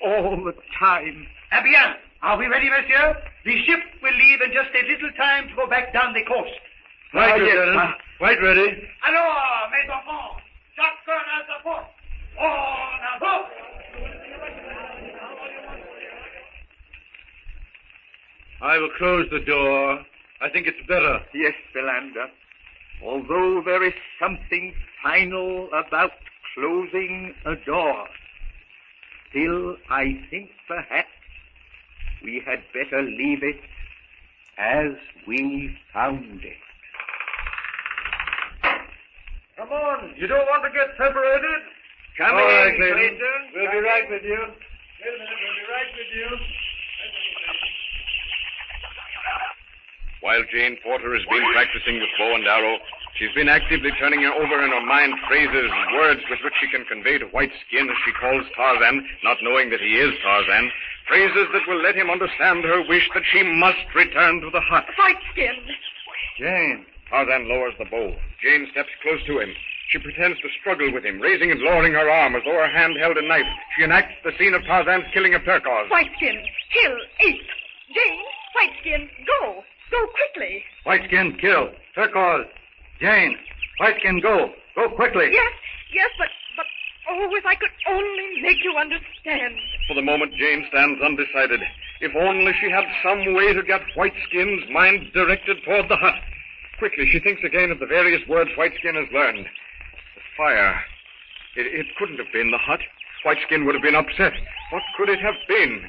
S19: all the time.
S22: Bien. Are we ready, monsieur? The ship will leave in just a little time to go back down the coast.
S21: Right, Lieutenant. Quite ready.
S22: Alors, mes enfants, chacun à sa poste. En avant!
S21: I will close the door. I think it's better.
S19: Yes, Philander. Although there is something final about closing a door, still I think perhaps we had better leave it as we found it.
S21: Come on. You don't want to get separated?
S19: Come in, Clayton.
S21: We'll be right with you. Wait a minute. We'll be right with you.
S11: While Jane Porter has been practicing with bow and arrow, she's been actively turning over in her mind phrases and words with which she can convey to White Skin, as she calls Tarzan, not knowing that he is Tarzan, phrases that will let him understand her wish that she must return to the hut.
S5: White Skin.
S11: Jane. Tarzan lowers the bow. Jane steps close to him. She pretends to struggle with him, raising and lowering her arm as though her hand held a knife. She enacts the scene of Tarzan's killing of Turcos.
S5: White Skin, kill, ape. Jane, White Skin, go. Go quickly.
S23: White Skin, kill. Turquoise. Jane. White Skin, go. Go quickly.
S5: Yes, but, oh, if I could only make you understand.
S11: For the moment, Jane stands undecided. If only she had some way to get White Skin's mind directed toward the hut. Quickly, she thinks again of the various words White Skin has learned. The fire. It couldn't have been the hut. White Skin would have been upset. What could it have been?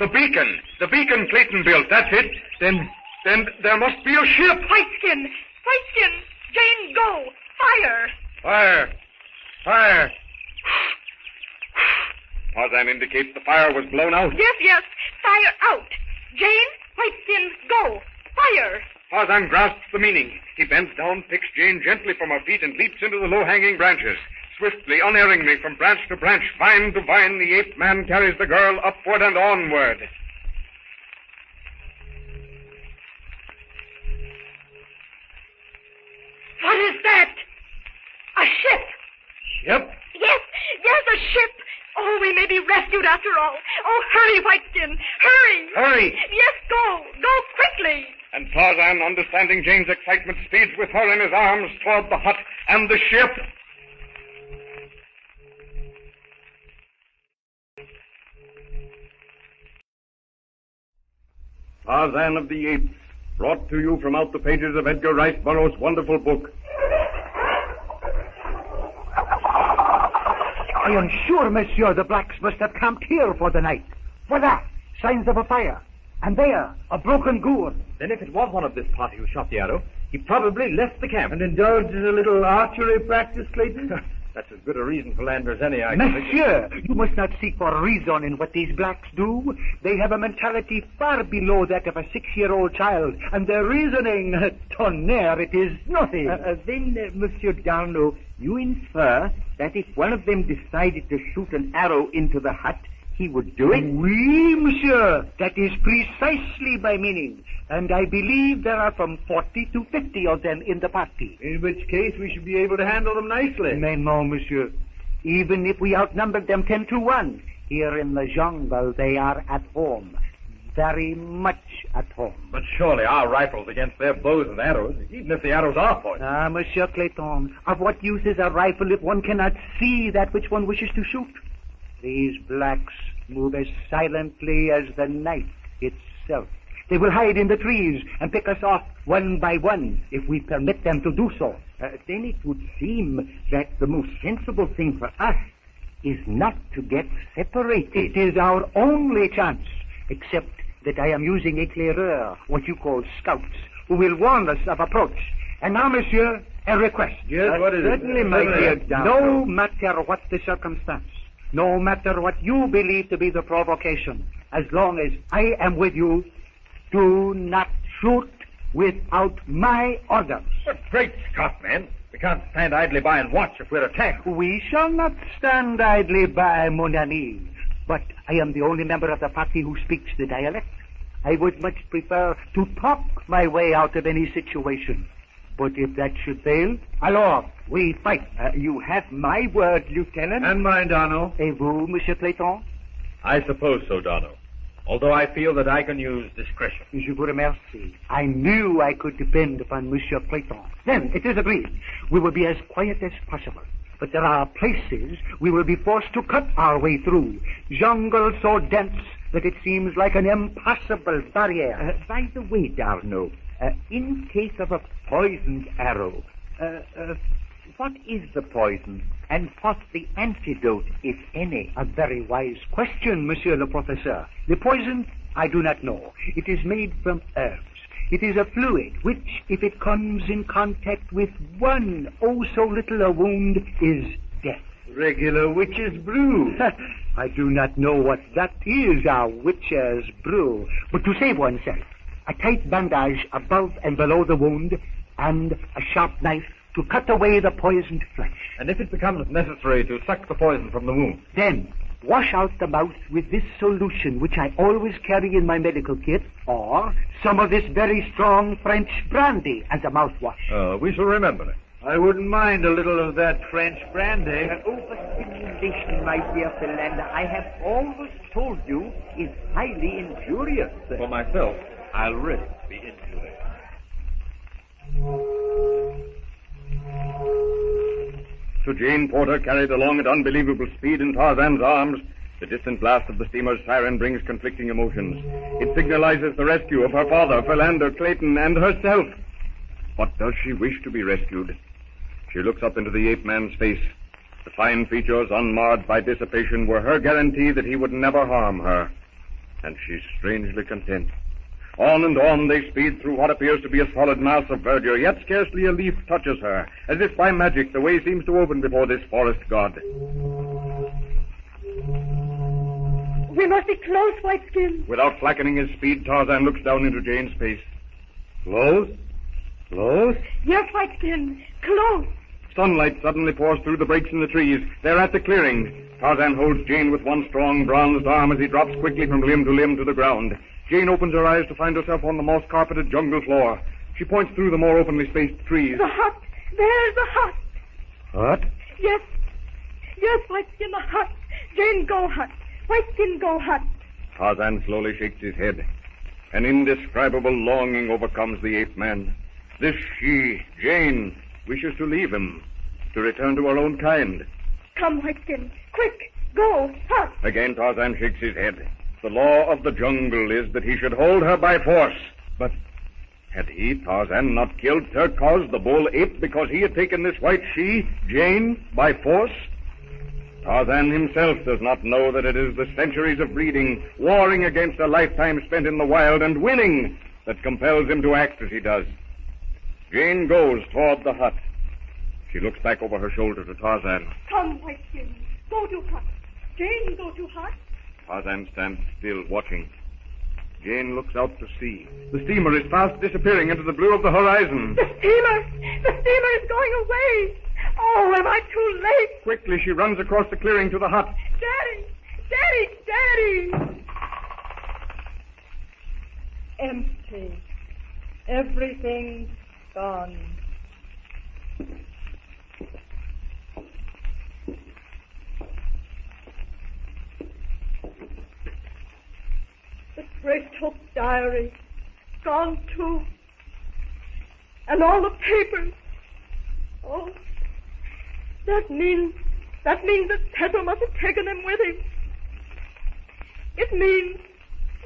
S11: The beacon. The beacon Clayton built. That's it. Then there must be a ship.
S5: White Skin. Jane, go. Fire.
S11: Fire. Tarzan indicates the fire was blown out.
S5: Yes. Fire out. Jane, White Skin, go. Fire.
S11: Tarzan grasps the meaning. He bends down, picks Jane gently from her feet, and leaps into the low-hanging branches. Swiftly, unerringly, from branch to branch, vine to vine, the ape man carries the girl upward and onward.
S5: What is that? A ship.
S21: Ship?
S5: Yes, a ship. Oh, we may be rescued after all. Oh, hurry, White Skin. Hurry. Yes, go quickly.
S11: And Tarzan, understanding Jane's excitement, speeds with her in his arms toward the hut and the ship. Tarzan of the Apes, brought to you from out the pages of Edgar Rice Burroughs' wonderful book.
S3: I am sure, monsieur, the blacks must have camped here for the night. Voila, signs of a fire. And there, a broken gourd.
S17: Then if it was one of this party who shot the arrow, he probably left the camp.
S21: And indulged in a little archery practice, Clayton?
S17: That's as good a reason for Lander as any, I think.
S3: Monsieur, you must not seek for reason in what these blacks do. They have a mentality far below that of a 6-year-old child, and their reasoning, tonnerre, it is nothing.
S15: Then, Monsieur Darno, you infer that if one of them decided to shoot an arrow into the hut, he would do it?
S3: Oui, monsieur. That is precisely my meaning. And I believe there are from 40 to 50 of them in the party.
S21: In which case we should be able to handle them nicely.
S3: Mais non, monsieur. Even if we outnumbered them 10 to 1, here in the jungle they are at home. Very much at home.
S17: But surely our rifles against their bows and arrows, even if the arrows are poisoned.
S3: Ah, Monsieur Clayton, of what use is a rifle if one cannot see that which one wishes to shoot? These blacks move as silently as the night itself. They will hide in the trees and pick us off one by one if we permit them to do so.
S4: Then it would seem that the most sensible thing for us is not to get separated.
S3: It is our only chance, except that I am using éclaireurs, what you call scouts, who will warn us of approach. And now, monsieur, a request.
S12: Yes, what is it?
S3: Certainly, my dear. No matter what the circumstance, no matter what you believe to be the provocation, as long as I am with you, do not shoot without my orders.
S12: But great Scott, man. We can't stand idly by and watch if we're attacked.
S3: We shall not stand idly by, mon ami. But I am the only member of the party who speaks the dialect. I would much prefer to talk my way out of any situation. But if that should fail, alors, we fight.
S4: You have my word, Lieutenant.
S12: And mine, Darno.
S3: Et vous, Monsieur Clayton?
S12: I suppose so, Darno. Although I feel that I can use discretion.
S3: Je vous remercie. I knew I could depend upon Monsieur Clayton. Then, it is agreed. We will be as quiet as possible. But there are places we will be forced to cut our way through. Jungle so dense that it seems like an impossible barrier.
S4: By the way, Darno, in case of a poisoned arrow, what is the poison and what's the antidote, if any?
S3: A very wise question, Monsieur le Professeur. The poison, I do not know. It is made from herbs. It is a fluid which, if it comes in contact with one, oh so little a wound, is death.
S12: Regular witch's brew.
S3: I do not know what that is, our witch's brew. But to save oneself, a tight bandage above and below the wound, and a sharp knife to cut away the poisoned flesh.
S12: And if it becomes necessary to suck the poison from the wound?
S3: Then, wash out the mouth with this solution, which I always carry in my medical kit, or some of this very strong French brandy as a mouthwash.
S12: We shall remember it. I wouldn't mind a little of that French brandy.
S4: Overstimulation, my dear Philander, I have always told you, is highly injurious.
S12: For myself, I'll risk the injury.
S16: To Jane Porter, carried along at unbelievable speed in Tarzan's arms, the distant blast of the steamer's siren brings conflicting emotions. It signalizes the rescue of her father, Philander Clayton, and herself. But does she wish to be rescued? She looks up into the ape-man's face. The fine features, unmarred by dissipation, were her guarantee that he would never harm her. And she's strangely content. On and on they speed through what appears to be a solid mass of verdure, yet scarcely a leaf touches her. As if by magic, the way seems to open before this forest god.
S18: We must be close, Whiteskin.
S16: Without slackening his speed, Tarzan looks down into Jane's face. Close? Close?
S18: Yes, Whiteskin. Close.
S16: Sunlight suddenly pours through the breaks in the trees. They're at the clearing. Tarzan holds Jane with one strong, bronzed arm as he drops quickly from limb to limb to the ground. Jane opens her eyes to find herself on the moss-carpeted jungle floor. She points through the more openly spaced trees.
S18: The hut. There's the hut.
S16: Hut?
S18: Yes. Yes, Whiteskin, the hut. Jane, go hut. Whiteskin, go hut.
S16: Tarzan slowly shakes his head. An indescribable longing overcomes the ape-man. This she, Jane, wishes to leave him, to return to her own kind.
S18: Come, Whiteskin. Quick, go, hut.
S16: Again Tarzan shakes his head. The law of the jungle is that he should hold her by force. But had he, Tarzan, not killed Turquoise, the bull ape, because he had taken this white she, Jane, by force? Tarzan himself does not know that it is the centuries of breeding, warring against a lifetime spent in the wild, and winning, that compels him to act as he does. Jane goes toward the hut. She looks back over her shoulder to Tarzan.
S18: Come, Whiteskin. Go to hut. Jane, go to hut.
S16: Tarzan stands still, watching. Jane looks out to sea. The steamer is fast disappearing into the blue of the horizon.
S18: The steamer! The steamer is going away! Oh, am I too late?
S16: Quickly, she runs across the clearing to the hut.
S18: Daddy! Daddy! Daddy! Empty. Everything's gone. The Greystoke diary, gone too. And all the papers. Oh, that means that Cecil must have taken them with him. It means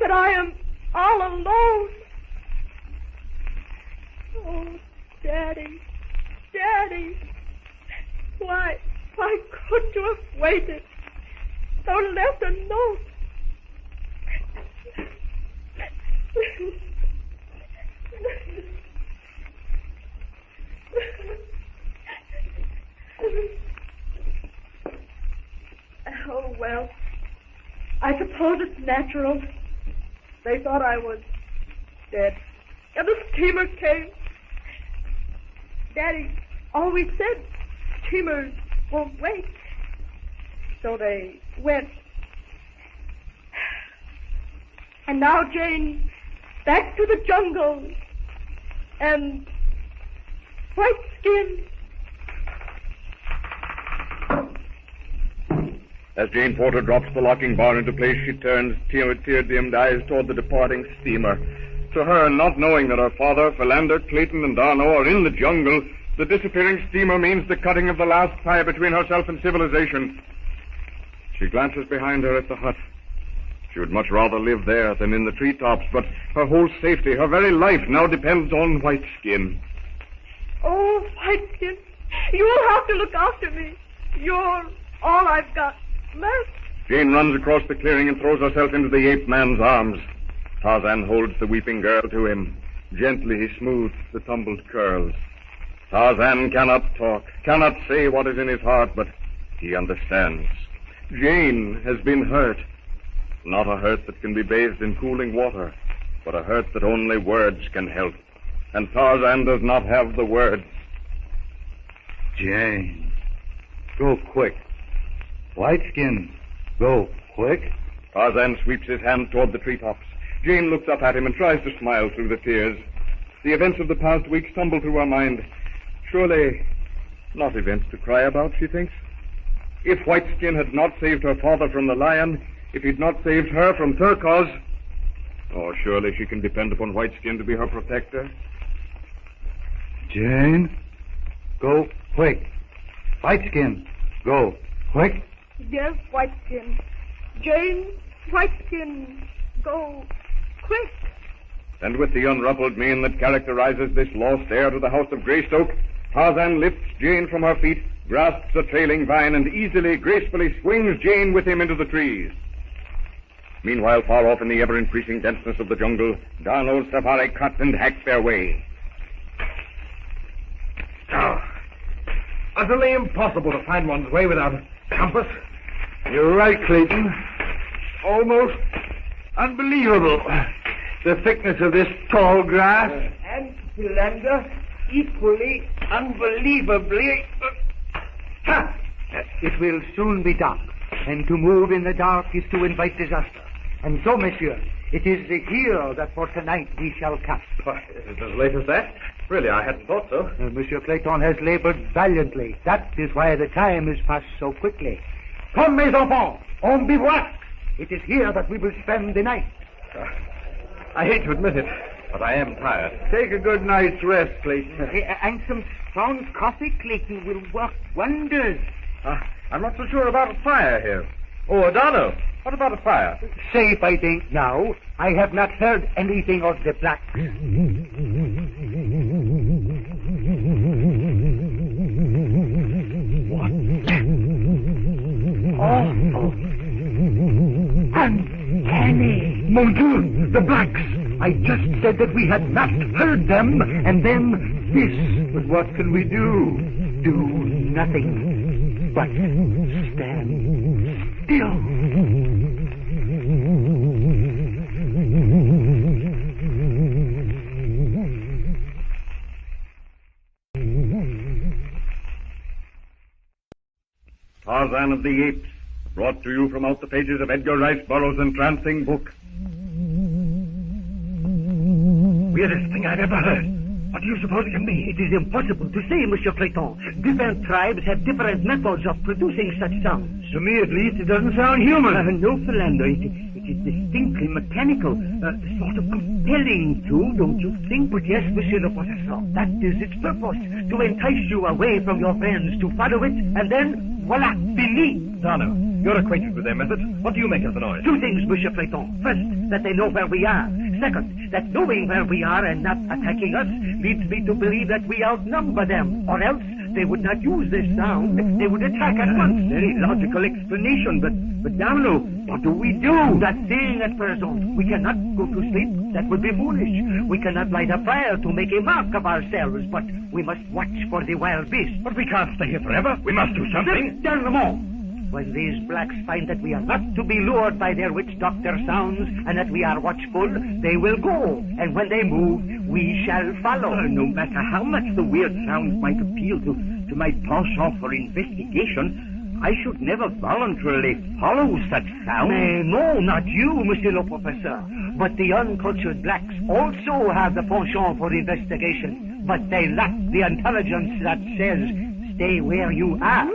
S18: that I am all alone. Oh, Daddy, Daddy, why couldn't you have waited or left a note? Oh, well, I suppose it's natural. They thought I was dead. And the steamer came. Daddy always said steamers won't wait. So they went. And now, Jane, back to the jungle. And White Skin.
S16: As Jane Porter drops the locking bar into place, she turns tear-dimmed eyes toward the departing steamer. To her, not knowing that her father, Philander, Clayton, and Darno are in the jungle, the disappearing steamer means the cutting of the last tie between herself and civilization. She glances behind her at the hut. She would much rather live there than in the treetops, but her whole safety, her very life, now depends on White Skin.
S18: Oh, White Skin, you'll have to look after me. You're all I've got left.
S16: Jane runs across the clearing and throws herself into the ape man's arms. Tarzan holds the weeping girl to him. Gently he smooths the tumbled curls. Tarzan cannot talk, cannot say what is in his heart, but he understands. Jane has been hurt. Not a hurt that can be bathed in cooling water, but a hurt that only words can help. And Tarzan does not have the words.
S23: Jane, go quick. White Skin, go quick.
S16: Tarzan sweeps his hand toward the treetops. Jane looks up at him and tries to smile through the tears. The events of the past weeks tumble through her mind. Surely not events to cry about, she thinks. If White Skin had not saved her father from the lion, if he'd not saved her from Turcos, oh, surely she can depend upon White Skin to be her protector.
S23: Jane, go quick. White Skin, go quick.
S18: Yes, White Skin. Jane, White Skin, go quick.
S16: And with the unruffled mien that characterizes this lost heir to the house of Greystoke, Tarzan lifts Jane from her feet, grasps a trailing vine, and easily, gracefully swings Jane with him into the trees. Meanwhile, far off in the ever-increasing denseness of the jungle, Darno's safari cut and hacked their way.
S19: Utterly impossible to find one's way without a compass. You're right, Clayton. Almost unbelievable. The thickness of this tall grass.
S3: And, Philander, equally unbelievably... It will soon be dark, and to move in the dark is to invite disaster. And so, monsieur, it is here that for tonight we shall camp.
S17: Is it as late as that? Really, I hadn't thought so.
S3: Monsieur Clayton has labored valiantly. That is why the time has passed so quickly. Come, mes enfants, on bivouac. It is here that we will spend the night.
S17: I hate to admit it, but I am tired.
S19: Take a good night's rest, Clayton.
S3: And some strong coffee, Clayton, will work wonders.
S17: I'm not so sure about a fire here. Oh, Adano, what about a fire?
S3: Safe, I think, now. I have not heard anything of the black. What? Oh. Uncanny. Mon Dieu, the blacks. I just said that we had not heard them, and then this. But what can we do? Do nothing but stand still.
S16: Tarzan of the Apes, brought to you from out the pages of Edgar Rice Burroughs' entrancing book.
S3: Weirdest thing I've ever heard. What do you suppose it can be? It is impossible to say, Monsieur Clayton. Different tribes have different methods of producing such sounds.
S19: To me, at least, it doesn't sound human.
S3: No, Philander. It is distinctly mechanical. Sort of compelling, too, don't you think? But yes, Monsieur le Professeur, that is its purpose. To entice you away from your friends, to follow it, and then, voila, fini.
S17: Darno, You're acquainted with their methods. What do you make of the noise?
S1: Two things, Monsieur Platon. First, that they know where we are. Second, that knowing where we are and not attacking us leads me to believe that we outnumber them. Or else, they would not use this sound. They would attack at once. Very logical explanation, but Darno, what do we do? That thing at Tarzan. We cannot go to sleep. That would be foolish. We cannot light a fire to make a mark of ourselves, but we must watch for the wild beast.
S17: But we can't stay here forever. We must do something.
S1: When these blacks find that we are not to be lured by their witch doctor sounds and that we are watchful, they will go. And when they move, we shall follow.
S16: No matter how much the weird sounds might appeal to my penchant for investigation, I should never voluntarily follow such sounds.
S1: No, not you, Monsieur le Professeur. But the uncultured blacks also have the penchant for investigation. But they lack the intelligence that says, stay where you are.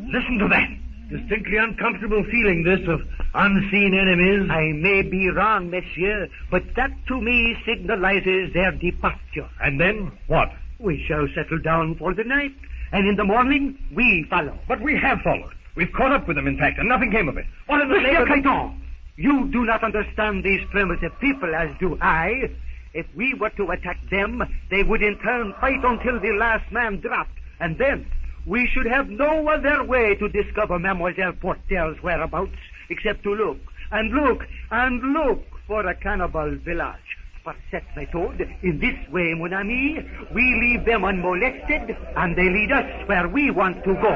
S21: Listen to that. Distinctly uncomfortable feeling, this, of unseen enemies.
S1: I may be wrong, monsieur, but that to me signalizes their departure.
S21: And then what?
S1: We shall settle down for the night, and in the morning we follow.
S17: But we have followed. We've caught up with them, in fact, and nothing came of it.
S1: What in the name of Clayton? You do not understand these primitive people as do I. If we were to attack them, they would in turn fight until the last man dropped, and then we should have no other way to discover Mademoiselle Portel's whereabouts except to look and look and look for a cannibal village. Par cette méthode, in this way, mon ami, we leave them unmolested and they lead us where we want to go.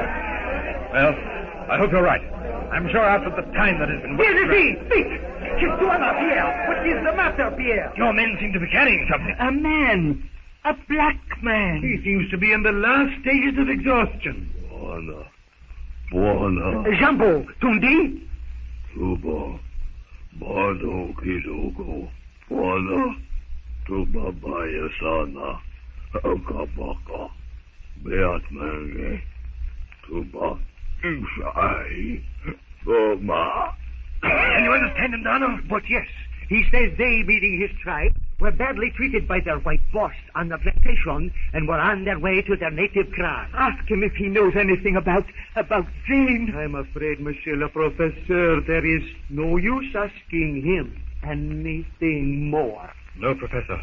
S17: Well, I hope you're right. I'm sure after the time that has been...
S1: Here is he! Speak! Qu'est-ce Pierre? What is the matter, Pierre?
S17: Your men seem to be carrying something.
S21: A man. A black man. He seems to be in the last stages of exhaustion.
S9: Buona.
S1: Jambo, Tundi?
S9: Tubo. Bado Kidogo. Buona. Tubabaya Sana. Akabaka. Beat Mange. Tuba. Shai. Boma.
S1: Can you understand him, Donald? But yes. He says they, meaning his tribe, were badly treated by their white boss on the plantation and were on their way to their native kraal.
S21: Ask him if he knows anything about Jane.
S1: I'm afraid, Monsieur le Professeur, there is no use asking him anything more.
S17: No, Professor.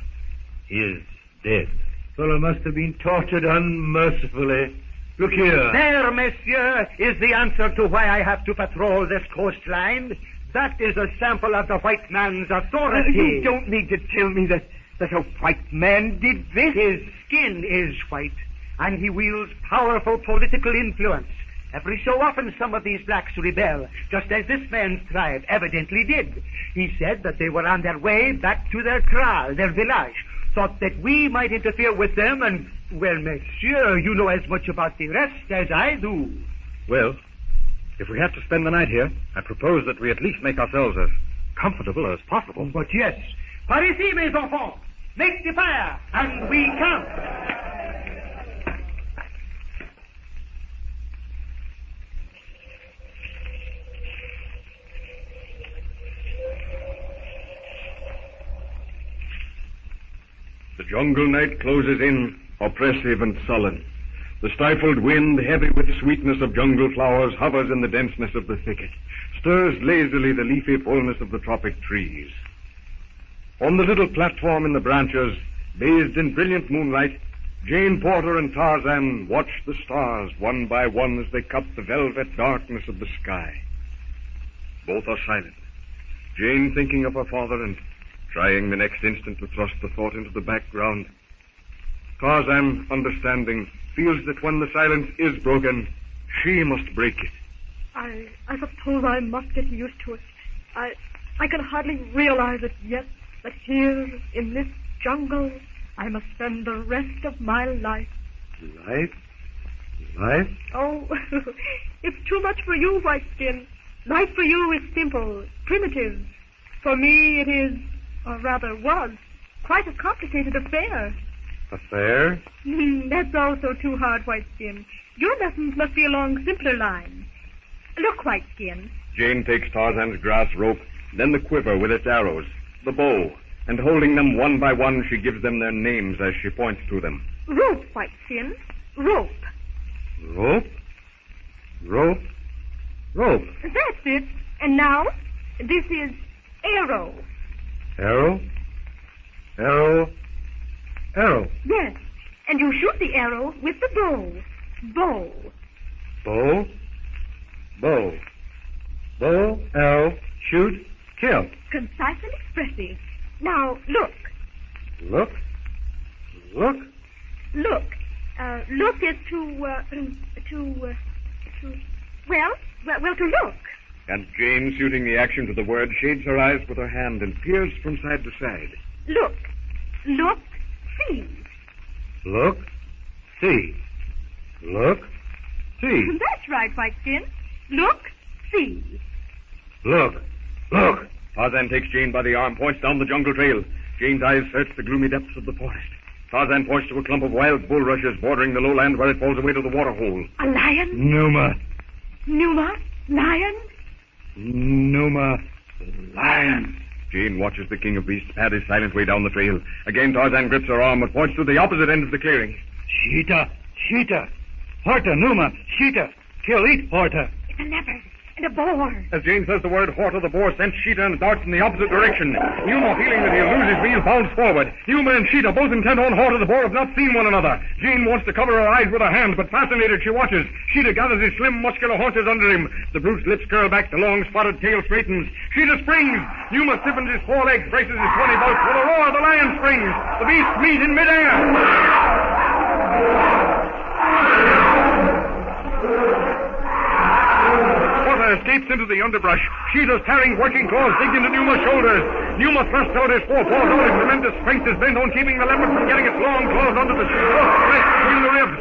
S17: He is dead.
S21: Fellow must have been tortured unmercifully. Look here.
S1: There, monsieur, is the answer to why I have to patrol this coastline. That is a sample of the white man's authority.
S21: You don't need to tell me that a white man did this.
S1: His skin is white, and he wields powerful political influence. Every so often some of these blacks rebel, just as this man's tribe evidently did. He said that they were on their way back to their kraal, their village, thought that we might interfere with them, and, well, monsieur, you know as much about the rest as I do.
S17: Well, if we have to spend the night here, I propose that we at least make ourselves as comfortable as possible.
S1: But yes, par ici, mes enfants, make the fire, and we come.
S14: The jungle night closes in, oppressive and sullen. The stifled wind, heavy with sweetness of jungle flowers, hovers in the denseness of the thicket, stirs lazily the leafy fullness of the tropic trees. On the little platform in the branches, bathed in brilliant moonlight, Jane Porter and Tarzan watch the stars one by one as they cut the velvet darkness of the sky. Both are silent, Jane thinking of her father and trying the next instant to thrust the thought into the background. Tarzan, understanding, feels that when the silence is broken, she must break it.
S18: I suppose I must get used to it. I can hardly realize it yet, that here, in this jungle, I must spend the rest of my life.
S14: Life? Life?
S18: Oh, it's too much for you, White Skin. Life for you is simple, primitive. For me it is, or rather was, quite a complicated affair.
S14: Affair?
S18: That's also too hard, White Skin. Your lessons must be along simpler lines. Look, White Skin.
S14: Jane takes Tarzan's grass rope, then the quiver with its arrows, the bow, and holding them one by one, she gives them their names as she points to them.
S18: Rope, White Skin. Rope.
S12: Rope.
S18: That's it. And now, this is arrow.
S12: Arrow.
S18: Yes. And you shoot the arrow with the bow.
S12: Bow, arrow, shoot, kill.
S18: Concise and expressive. Now, look.
S12: Look.
S18: Look is to look.
S16: And Jane, suiting the action to the word, shades her eyes with her hand and peers from side to side.
S18: Look, see.
S12: Look, see.
S18: That's right, Whiteskin. Look, see.
S12: Look.
S16: Tarzan takes Jane by the arm, points down the jungle trail. Jane's eyes search the gloomy depths of the forest. Tarzan points to a clump of wild bulrushes bordering the lowland where it falls away to the water hole.
S18: A lion?
S12: Numa,
S18: lion?
S12: Numa, lion.
S16: Jane watches the king of beasts pad his silent way down the trail. Again, Tarzan grips her arm and points to the opposite end of the clearing.
S12: Cheetah. Horta, Numa, cheetah. Kill, eat, Horta.
S18: It's a leopard and a boar.
S16: As Jane says the word, Horta, the boar scents Cheetah and darts in the opposite direction. Numa, feeling that he'll lose his wheel, bounds forward. Numa and Cheetah, both intent on Horta, the boar, have not seen one another. Jane wants to cover her eyes with her hand, but fascinated, she watches. Cheetah gathers his slim, muscular haunches under him. The brute's lips curl back, the long, spotted tail straightens. Cheetah springs. Numa stiffens his forelegs, braces his 20 bouts. With a roar, the lion springs. The beasts meet in midair. Escapes into the underbrush. Cheetah's tearing, working claws dig into Numa's shoulders. Numa thrusts out his forepaws. All his tremendous strength is bent on keeping the leopard from getting its long claws under the flesh between the ribs.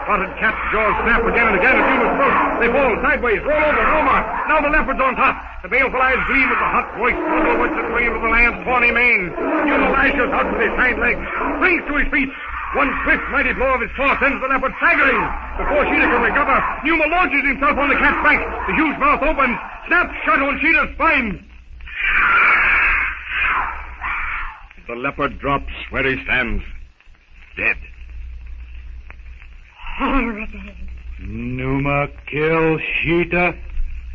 S16: Spotted cat's jaws snap again and again at Numa's throat. They fall sideways, roll over. Numa. Now the leopard's on top. The baleful eyes gleam as the hot voice muzzle-wits its way into the lion's tawny mane. Numa lashes out with his hind legs, springs to his feet. One swift, mighty blow of his claw sends the leopard staggering. Before Cheetah can recover, Numa launches himself on the cat's back. The huge mouth opens, snaps shut on Cheetah's spine. The leopard drops where he stands, dead.
S18: Horrible.
S12: Numa kill Cheetah.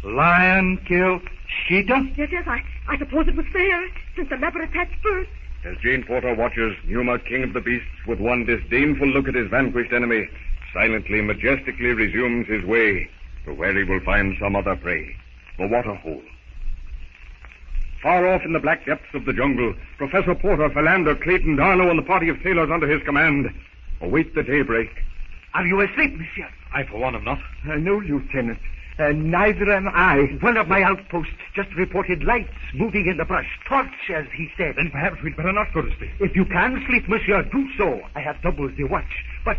S12: Lion kill Cheetah.
S18: Yes, I suppose it was fair, since the leopard attacked first.
S16: As Jane Porter watches, Numa, king of the beasts, with one disdainful look at his vanquished enemy, silently, majestically resumes his way to where he will find some other prey, the water hole. Far off in the black depths of the jungle, Professor Porter, Philander, Clayton, Darlow, and the party of sailors under his command await the daybreak.
S3: Are you asleep, monsieur?
S12: I, for one, am not.
S3: No, Lieutenant. Neither am I. One of my outposts just reported lights moving in the brush. Torches, he said.
S12: Then perhaps we'd better not go to sleep.
S3: If you can sleep, monsieur, do so. I have doubled the watch. But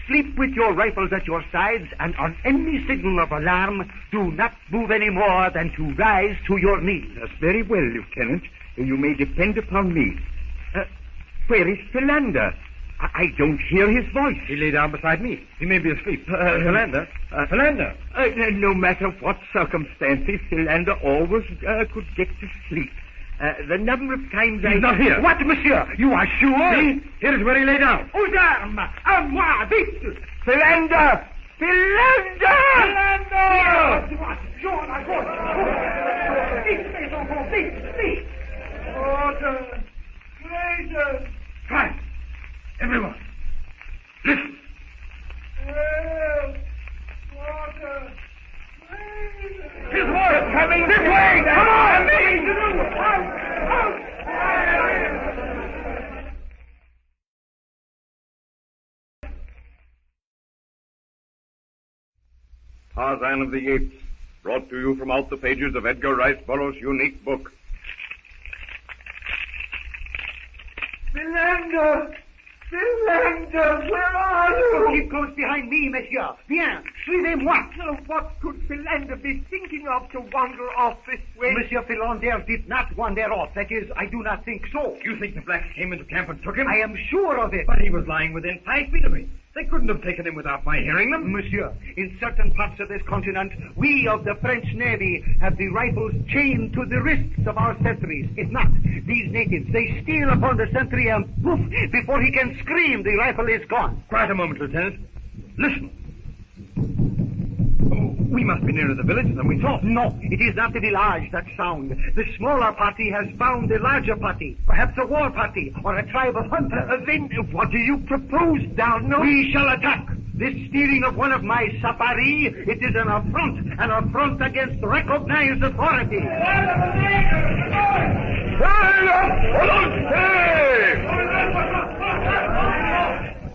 S3: sleep with your rifles at your sides, and on any signal of alarm, do not move any more than to rise to your knees.
S4: That's very well, Lieutenant. You may depend upon me. Where is Philander? I don't hear his voice.
S12: He lay down beside me. He may be asleep. Philander? Philander?
S4: No matter what circumstances, Philander always could get to sleep. The number of times
S12: He's not here.
S3: What, monsieur? You are sure?
S12: See? Here is where he lay down.
S3: Aux armes! À moi! Vite!
S4: Philander! Philander!
S3: Vite!
S8: Water! Glacier!
S12: Quiet! Everyone, listen.
S8: Help! Water!
S12: His water coming this way! Come on!
S16: Tarzan of the Apes, brought to you from out the pages of Edgar Rice Burroughs' unique book.
S8: Philander! Philander, where are you?
S3: Keep close behind me, monsieur. Bien, suivez-moi.
S8: What could Philander be thinking of to wander off this way?
S3: Monsieur Philander did not wander off. That is, I do not think so.
S12: You think the blacks came into camp and took him?
S3: I am sure of it.
S12: But he was lying within 5 feet of me. They couldn't have taken him without my hearing them.
S3: Monsieur, in certain parts of this continent, we of the French Navy have the rifles chained to the wrists of our sentries. If not, these natives, they steal upon the sentry and poof, before he can scream, the rifle is gone.
S12: Quiet a moment, Lieutenant. Listen. We must be nearer the village than we thought.
S1: No, it is not the village that sound. The smaller party has found the larger party. Perhaps a war party or a tribe of hunters.
S12: Then what do you propose, Darno?
S1: We shall attack. This stealing of one of my safari, it is an affront against recognized authority.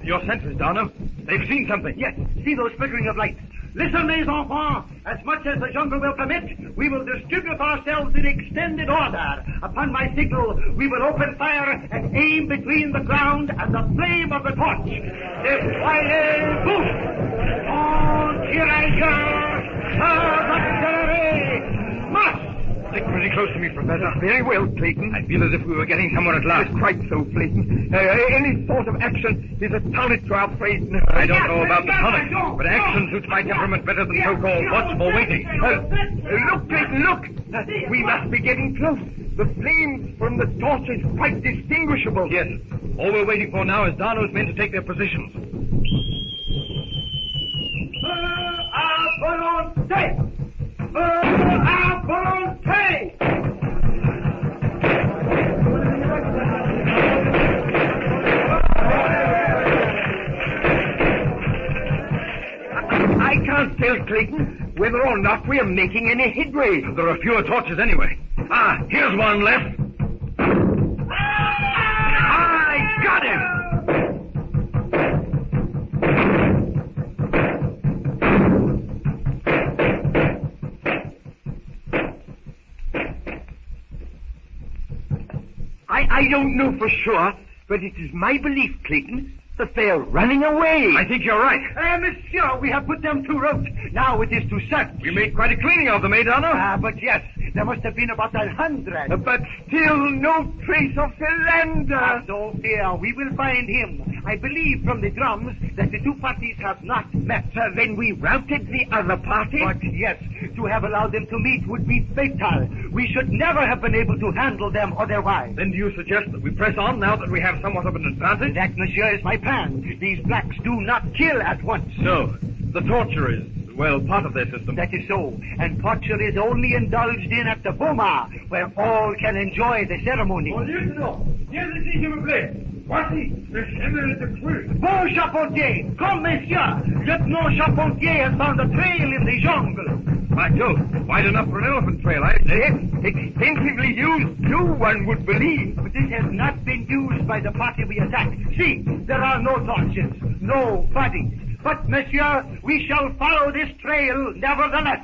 S12: Your senses, Darno. They've seen something.
S1: Yes, see those flickering of lights. Listen, mes enfants. As much as the jungle will permit, we will distribute ourselves in extended order. Upon my signal, we will open fire and aim between the ground and the flame of the torch. Déployez-vous! En tirailleurs! March!
S12: Stick pretty close to me, Professor. Very well, Clayton. I feel as if we were getting somewhere at last.
S13: It's quite so, Clayton. Any sort of action is a tonic to our frayed nerves.
S12: I don't know about the tonic, but action suits my temperament better than so-called watchful waiting.
S13: Look, Clayton, look! We must be getting close. The flame from the torch is quite distinguishable.
S12: Yes. All we're waiting for now is Darno's men to take their positions.
S13: I can't tell, Clayton, whether or not we are making any headway.
S12: There are fewer torches anyway. Ah, here's one left.
S13: I got him! I don't know for sure, but it is my belief, Clayton, that they are running away.
S12: I think you're right.
S1: Monsieur, we have put them to rout. Now it is to search.
S12: We made quite a cleaning of them, eh, Darno?
S1: But yes, there must have been about 100.
S13: But still no trace of Philander.
S1: No fear, we will find him. I believe from the drums that the two parties have not met.
S13: Then we routed the other party?
S1: But yes, to have allowed them to meet would be fatal. We should never have been able to handle them otherwise.
S12: Then do you suggest that we press on now that we have somewhat of an advantage?
S1: That, monsieur, is my plan. These blacks do not kill at once.
S12: No. The torture is, well, part of their system.
S1: That is so. And torture is only indulged in at the Boma, where all can enjoy the ceremony. Bon Charpentier! Come, monsieur! Lieutenant Charpentier has found a trail in the jungle.
S12: By Jove, wide enough for an elephant trail, I say.
S13: Extensively used, too, one would believe.
S1: But this has not been used by the party we attacked. See, there are no torches, no bodies. But, monsieur, we shall follow this trail nevertheless.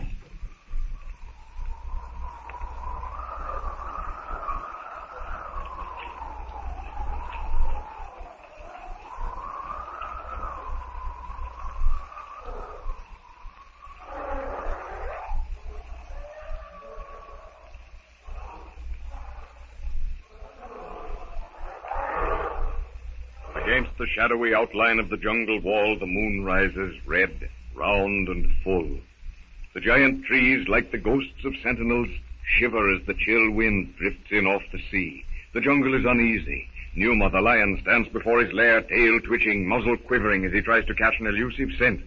S11: Against the shadowy outline of the jungle wall, the moon rises red, round, and full. The giant trees, like the ghosts of sentinels, shiver as the chill wind drifts in off the sea. The jungle is uneasy. Numa, the lion, stands before his lair, tail twitching, muzzle quivering as he tries to catch an elusive scent.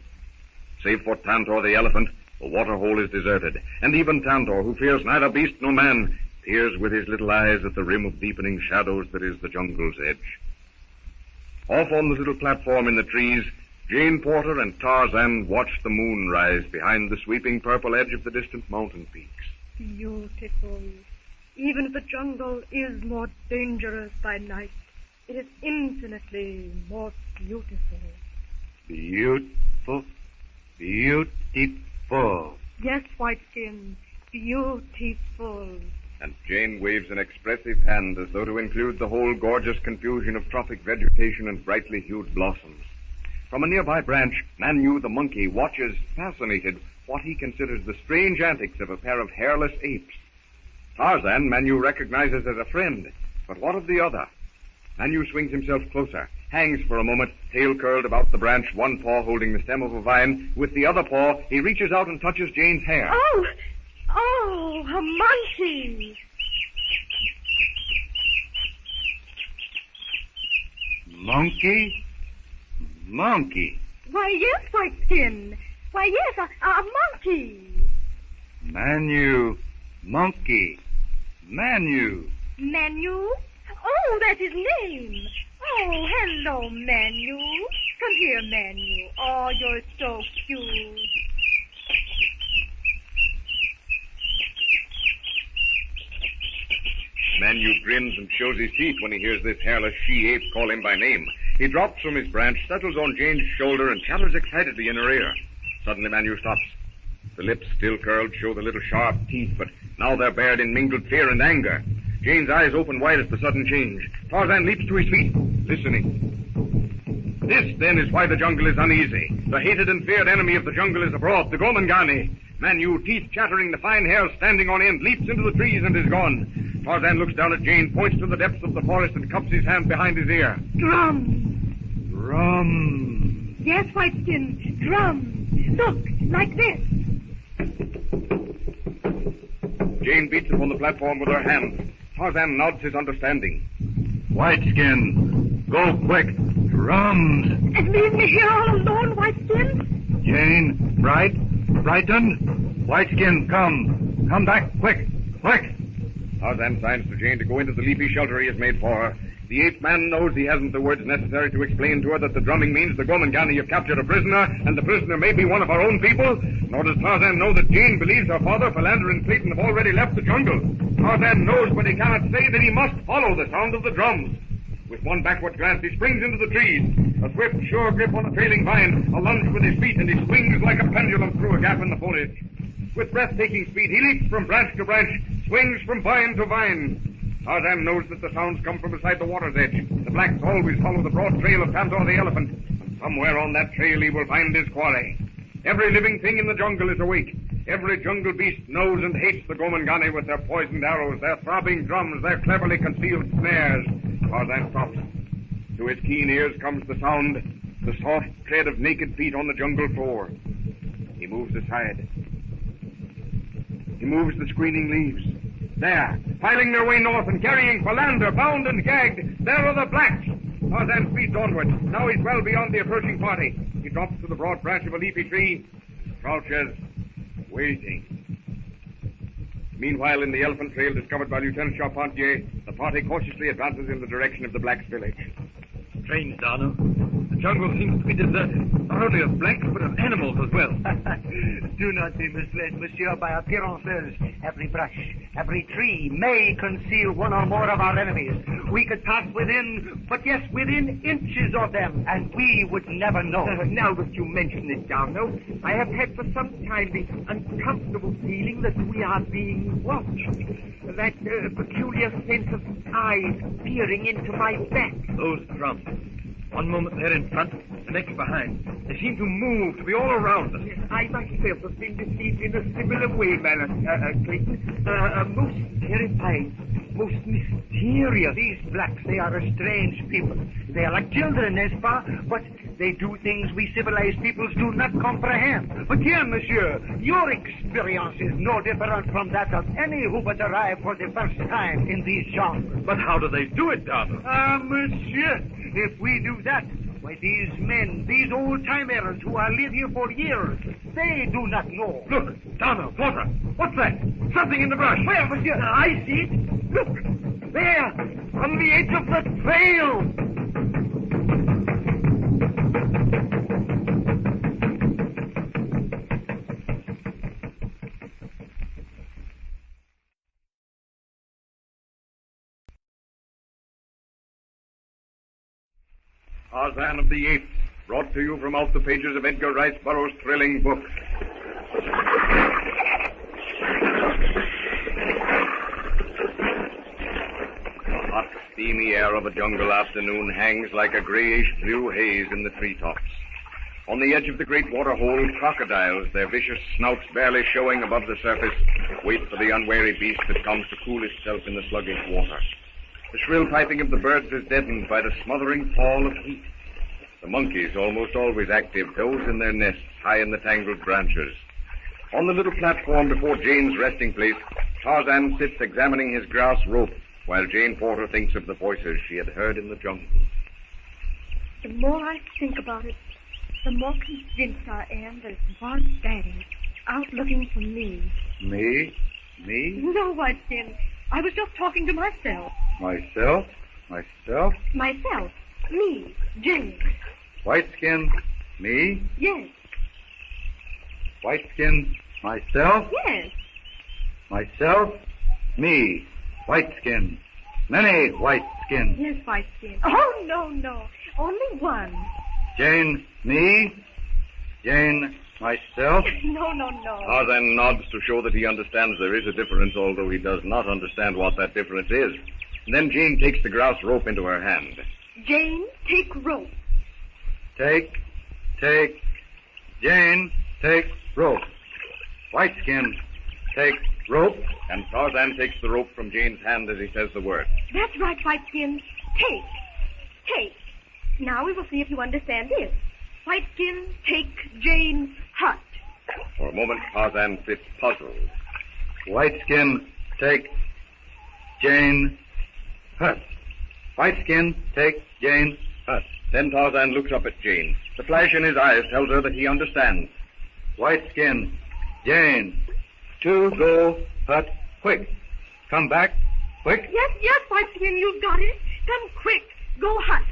S11: Save for Tantor the elephant, the waterhole is deserted, and even Tantor, who fears neither beast nor man, peers with his little eyes at the rim of deepening shadows that is the jungle's edge. Off on the little platform in the trees, Jane Porter and Tarzan watch the moon rise behind the sweeping purple edge of the distant mountain peaks.
S18: Beautiful. Even if the jungle is more dangerous by night, it is infinitely more beautiful.
S20: Beautiful. Beautiful.
S18: Yes, Whiteskin, beautiful.
S11: And Jane waves an expressive hand as though to include the whole gorgeous confusion of tropic vegetation and brightly hued blossoms. From a nearby branch, Manu the monkey watches, fascinated, what he considers the strange antics of a pair of hairless apes. Tarzan, Manu recognizes as a friend, but what of the other? Manu swings himself closer, hangs for a moment, tail curled about the branch, one paw holding the stem of a vine. With the other paw, he reaches out and touches Jane's hair.
S18: Oh, a monkey!
S20: Monkey? Monkey.
S18: Why, yes, Whiteskin. Why, yes, a monkey.
S12: Manu. Monkey. Manu.
S18: Manu? Oh, that's his name. Oh, hello, Manu. Come here, Manu. Oh, you're so cute.
S11: Manu grins and shows his teeth when he hears this hairless she-ape call him by name. He drops from his branch, settles on Jane's shoulder, and chatters excitedly in her ear. Suddenly Manu stops. The lips, still curled, show the little sharp teeth, but now they're bared in mingled fear and anger. Jane's eyes open wide at the sudden change. Tarzan leaps to his feet, listening. This, then, is why the jungle is uneasy. The hated and feared enemy of the jungle is abroad, the Gomangani. Manu, teeth chattering, the fine hair standing on end, leaps into the trees and is gone. Tarzan looks down at Jane, points to the depths of the forest, and cups his hand behind his ear.
S18: Drum.
S12: Drum.
S18: Yes, Whiteskin, drum. Look, like this.
S11: Jane beats upon the platform with her hand. Tarzan nods his understanding.
S12: Whiteskin, go quick. Drums.
S18: And leave me here all alone, Whiteskin?
S12: Jane, Brighton, Whiteskin, come. Come back, quick, quick.
S11: Tarzan signs to Jane to go into the leafy shelter he has made for her. The ape man knows he hasn't the words necessary to explain to her that the drumming means the Gomangani have captured a prisoner, and the prisoner may be one of our own people. Nor does Tarzan know that Jane believes her father, Philander, and Clayton have already left the jungle. Tarzan knows, but he cannot say that he must follow the sound of the drums. With one backward glance, he springs into the trees. A swift, sure grip on a trailing vine, a lunge with his feet, and he swings like a pendulum through a gap in the foliage. With breathtaking speed, he leaps from branch to branch, swings from vine to vine. Tarzan knows that the sounds come from beside the water's edge. The blacks always follow the broad trail of Tantor the elephant. And somewhere on that trail he will find his quarry. Every living thing in the jungle is awake. Every jungle beast knows and hates the Gomangani with their poisoned arrows, their throbbing drums, their cleverly concealed snares. Tarzan stops. To his keen ears comes the sound, the soft tread of naked feet on the jungle floor. He moves aside. He moves the screening leaves. There, filing their way north and carrying Philander, bound and gagged, there are the blacks. Tarzan speeds onward. Now he's well beyond the approaching party. He drops to the broad branch of a leafy tree, crouches, waiting. Meanwhile, in the elephant trail discovered by Lieutenant Charpentier, the party cautiously advances in the direction of the blacks' village.
S12: Strange, Darno. The jungle seems to be deserted, not only of blacks, but of animals as well.
S1: Do not be misled, monsieur, by appearances. Every brush, every tree may conceal one or more of our enemies. We could pass within inches of them, and we would never know.
S6: Now that you mention it, Darno, I have had for some time the uncomfortable feeling that we are being watched. That peculiar sense of eyes peering into my back.
S12: Those drums. One moment they're in front, the next behind. They seem to move, to be all around us.
S6: Yes, I myself have been deceived in a similar way, Clayton. Most terrifying, most mysterious.
S1: These blacks, they are a strange people. They are like children, n'est-ce pas? But they do things we civilized peoples do not comprehend. But here, monsieur, your experience is no different from that of any who but arrive for the first time in these jungles.
S12: But how do they do it, Darno?
S1: Monsieur, if we do that, why, these men, these old-timers who have lived here for years, they do not know.
S12: Look, Darno, Porter, what's that? Something in the brush.
S1: Where, monsieur? I see it. Look, there, on the edge of the trail.
S11: Tarzan of the Apes, brought to you from out the pages of Edgar Rice Burroughs' thrilling book. The hot, steamy air of a jungle afternoon hangs like a grayish-blue haze in the treetops. On the edge of the great water hole, crocodiles, their vicious snouts barely showing above the surface, wait for the unwary beast that comes to cool itself in the sluggish water. The shrill piping of the birds is deadened by the smothering fall of heat. The monkeys, almost always active, doze in their nests high in the tangled branches. On the little platform before Jane's resting place, Tarzan sits examining his grass rope, while Jane Porter thinks of the voices she had heard in the jungle.
S18: The more I think about it, the more convinced I am that it was Daddy out looking for me.
S2: Me? Me?
S18: No, Whiteskin. I was just talking to myself.
S2: Myself? Myself?
S18: Myself. Me. Jane.
S2: Whiteskin? Me?
S18: Yes.
S2: Whiteskin? Myself?
S18: Yes.
S2: Myself? Me. Whiteskin. Many whiteskins.
S18: Yes, Whiteskin. Oh, no. Only one.
S2: Jane? Me? Jane? Myself?
S18: No.
S11: Tarzan nods to show that he understands there is a difference, although he does not understand what that difference is. And then Jane takes the grouse rope into her hand.
S18: Jane, take rope.
S2: Take. Jane, take rope. Whiteskin, take rope.
S11: And Tarzan takes the rope from Jane's hand as he says the word.
S18: That's right, Whiteskin. Take. Now we will see if you understand this. Whiteskin, take Jane's hut.
S11: For a moment, Tarzan sits puzzled.
S2: Whiteskin, take Jane hut. Whiteskin, take Jane hut.
S11: Then Tarzan looks up at Jane. The flash in his eyes tells her that he understands.
S2: Whiteskin, Jane, to go hut, quick. Come back, quick.
S18: Yes, Whiteskin, you've got it. Come quick. Go hut.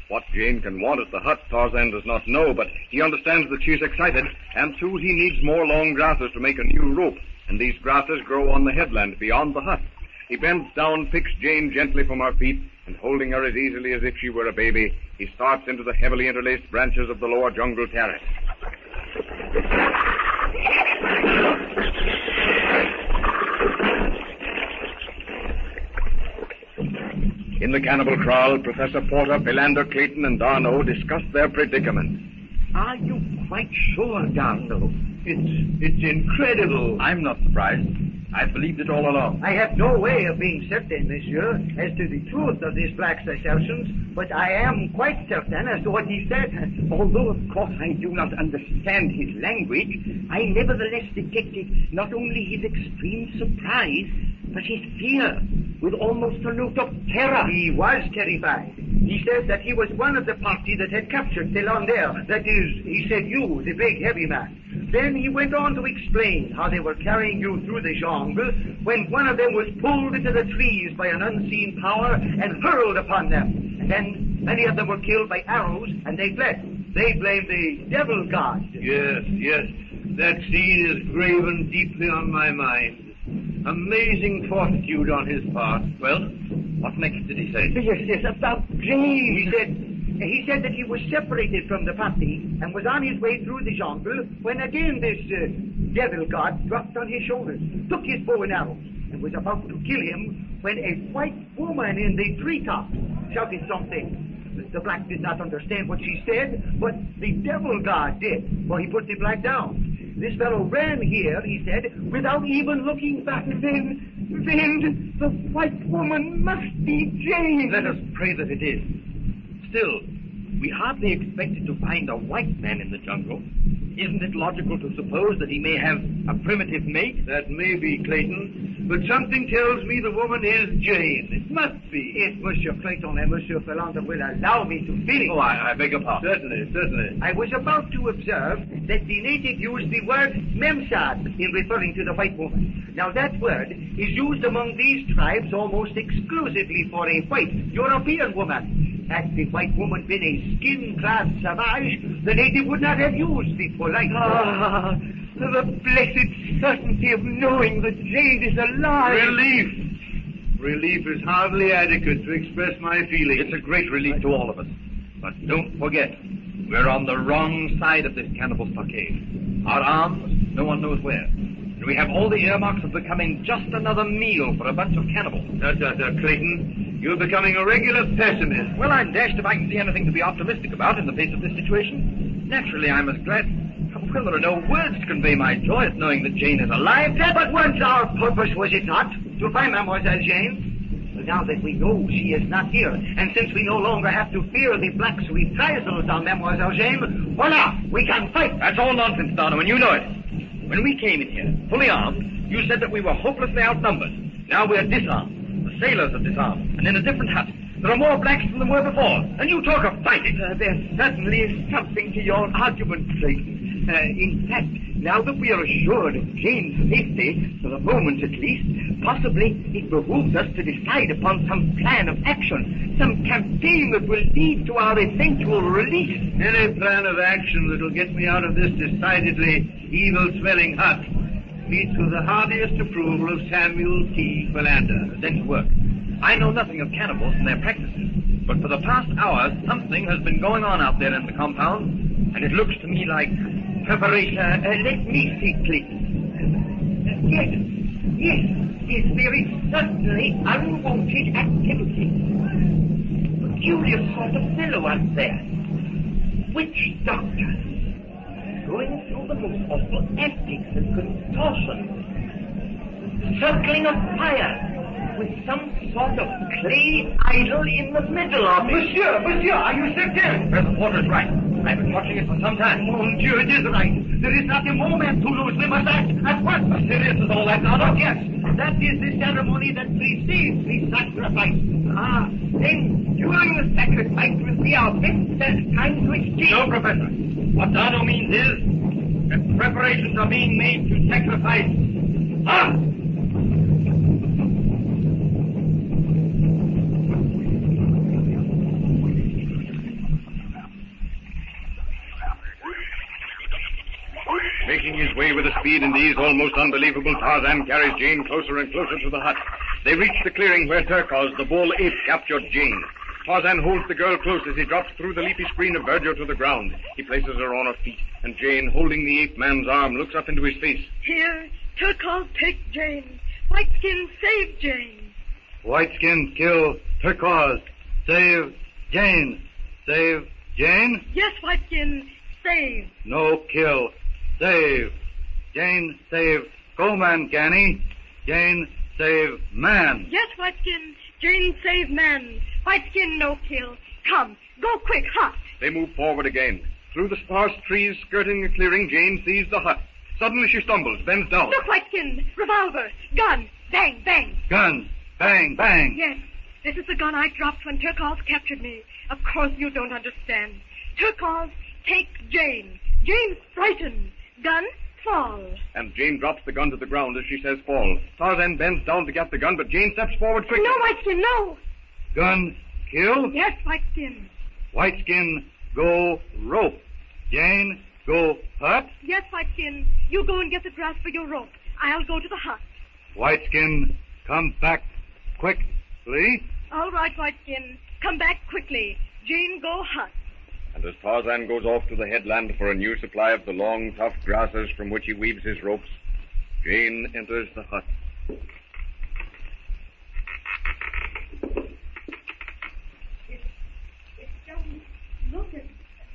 S11: What Jane can want at the hut, Tarzan does not know, but he understands that she's excited, and too he needs more long grasses to make a new rope, and these grasses grow on the headland beyond the hut. He bends down, picks Jane gently from her feet, and holding her as easily as if she were a baby, he starts into the heavily interlaced branches of the lower jungle terrace. In the cannibal kraal, Professor Porter, Philander Clayton, and Darno discuss their predicament.
S21: Are you quite sure, Darno? It's incredible.
S17: I'm not surprised. I've believed it all along.
S1: I have no way of being certain, monsieur, as to the truth of this black's assertions, but I am quite certain as to what he said.
S15: Although, of course, I do not understand his language, I nevertheless detected not only his extreme surprise, but his fear, with almost a note of terror.
S1: He was terrified. He said that he was one of the party that had captured Philander. That is, he said you, the big heavy man. Then he went on to explain how they were carrying you through the jungle when one of them was pulled into the trees by an unseen power and hurled upon them. And then many of them were killed by arrows and they fled. They blamed the devil god.
S21: Yes. That scene is graven deeply on my mind. Amazing fortitude on his part.
S17: Well, what next did he say?
S1: Yes, about James. He said that he was separated from the party and was on his way through the jungle when again this devil god dropped on his shoulders, took his bow and arrows, and was about to kill him when a white woman in the treetop shouted something. The black did not understand what she said, but the devil god did, for he put the black down. This fellow ran here, he said, without even looking back. Then the white woman must be Jane.
S17: Let us pray that it is. Still, we hardly expected to find a white man in the jungle. Isn't it logical to suppose that he may have a primitive mate?
S21: That may be, Clayton, but something tells me the woman is Jane. It must be.
S1: If Monsieur Clayton and Monsieur Philander will allow me to finish.
S17: Oh, I beg your pardon.
S21: Certainly.
S1: I was about to observe that the native used the word memsad in referring to the white woman. Now, that word is used among these tribes almost exclusively for a white European woman. Had the white woman been a skin-clad savage, the native would not have used the polite word. The blessed certainty of knowing that Jane is alive.
S21: Relief is hardly adequate to express my feelings.
S17: It's a great relief to all of us. But don't forget, we're on the wrong side of this cannibal stockade. Our arms, no one knows where. And we have all the earmarks of becoming just another meal for a bunch of cannibals.
S21: Clayton, you're becoming a regular pessimist.
S17: Well, I'm dashed if I can see anything to be optimistic about in the face of this situation. Naturally, I'm as glad... Well, there are no words to convey my joy at knowing that Jane is alive.
S1: But once our purpose, was it not, to find Mademoiselle Jane? But now that we know she is not here, and since we no longer have to fear the black's reprisals on Mademoiselle Jane, voila, we can fight.
S17: That's all nonsense, Darno, and you know it. When we came in here, fully armed, you said that we were hopelessly outnumbered. Now we're disarmed. The sailors are disarmed, and in a different hut. There are more blacks than there were before. And you talk of fighting.
S6: There certainly is something to your argument, Tracy. In fact, now that we are assured of Jane's safety, for the moment at least, possibly it behooves us to decide upon some plan of action, some campaign that will lead to our eventual release.
S21: Any plan of action that will get me out of this decidedly evil-smelling hut meets with the heartiest approval of Samuel T. Philander.
S17: Then to work. I know nothing of cannibals and their practices, but for the past hour, something has been going on out there in the compound, and it looks to me like preparation.
S6: Let me see, Clayton. Yes, there is certainly unwanted activity. Peculiar sort of fellow out there. Witch doctor. Going through the most awful antics and contortions. Circling a fire with some sort of clay idol in the middle of it.
S17: Monsieur, are you certain? Present Porter is right. I've been watching it for some time.
S1: Mon Dieu, it is right. There is not a moment to lose. We must act at once.
S17: Serious is all that now?
S1: Oh, yes. That is the ceremony that precedes the sacrifice.
S6: Then during the sacrifice will be our best time to exchange.
S17: No, Professor. What Darno means is that preparations are being made to sacrifice us.
S11: Making his way with a speed indeed almost unbelievable, Tarzan carries Jane closer and closer to the hut. They reach the clearing where Turcos, the bull ape, captured Jane. Tarzan holds the girl close as he drops through the leafy screen of verdure to the ground. He places her on her feet, and Jane, holding the ape-man's arm, looks up into his face.
S18: Here, Turcos, take Jane. Whiteskin, save Jane.
S2: Whiteskin, kill Turcos. Save Jane. Save Jane?
S18: Yes, Whiteskin, save.
S2: No, kill. Save. Jane, save. Go, man, Ganny. Jane, save man.
S18: Yes, Whiteskin. Jane, save man. Whiteskin, no kill. Come, go quick, hut.
S11: They move forward again. Through the sparse trees skirting the clearing, Jane sees the hut. Suddenly she stumbles, bends down.
S18: Look, Whiteskin. Revolver. Gun. Bang, bang.
S2: Gun. Bang, bang.
S18: Yes, this is the gun I dropped when Turcos captured me. Of course you don't understand. Turcos, take Jane. Jane's frightened. Gun, fall.
S11: And Jane drops the gun to the ground as she says fall. Tarzan bends down to get the gun, but Jane steps forward quickly.
S18: No, Whiteskin, no.
S2: Gun, kill.
S18: Yes, Whiteskin.
S2: Whiteskin, go rope. Jane, go hut.
S18: Yes, Whiteskin. You go and get the grass for your rope. I'll go to the hut.
S2: Whiteskin, come back quickly.
S18: All right, Whiteskin. Come back quickly. Jane, go hut.
S11: And as Tarzan goes off to the headland for a new supply of the long, tough grasses from which he weaves his ropes, Jane enters the hut.
S18: It doesn't look as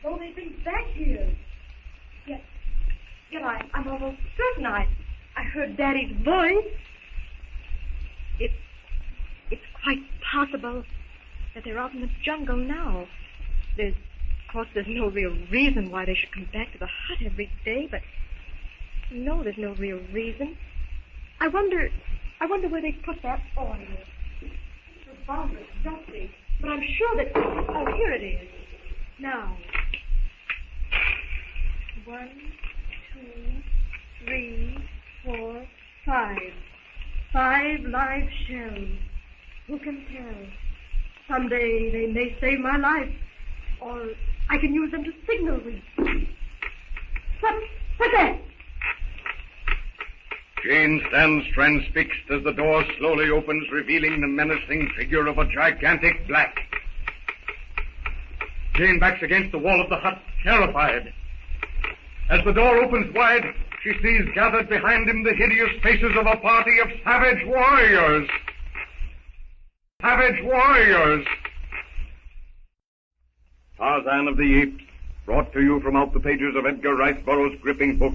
S18: though they've been back here. Yet I'm almost certain I heard Daddy's voice. It's quite possible that they're out in the jungle now. Of course, there's no real reason why they should come back to the hut every day, but no, there's no real reason. I wonder where they put that oil. Revolver, dusty, but I'm sure that... Oh, here it is. Now. 1, 2, 3, 4, 5. 5 live shells. Who can tell? Someday they may save my life. Or I can use them to signal with. What's that?
S11: Jane stands transfixed as the door slowly opens, revealing the menacing figure of a gigantic black. Jane backs against the wall of the hut, terrified. As the door opens wide, she sees gathered behind him the hideous faces of a party of savage warriors. Savage warriors! Tarzan of the Apes, brought to you from out the pages of Edgar Rice Burroughs' gripping book.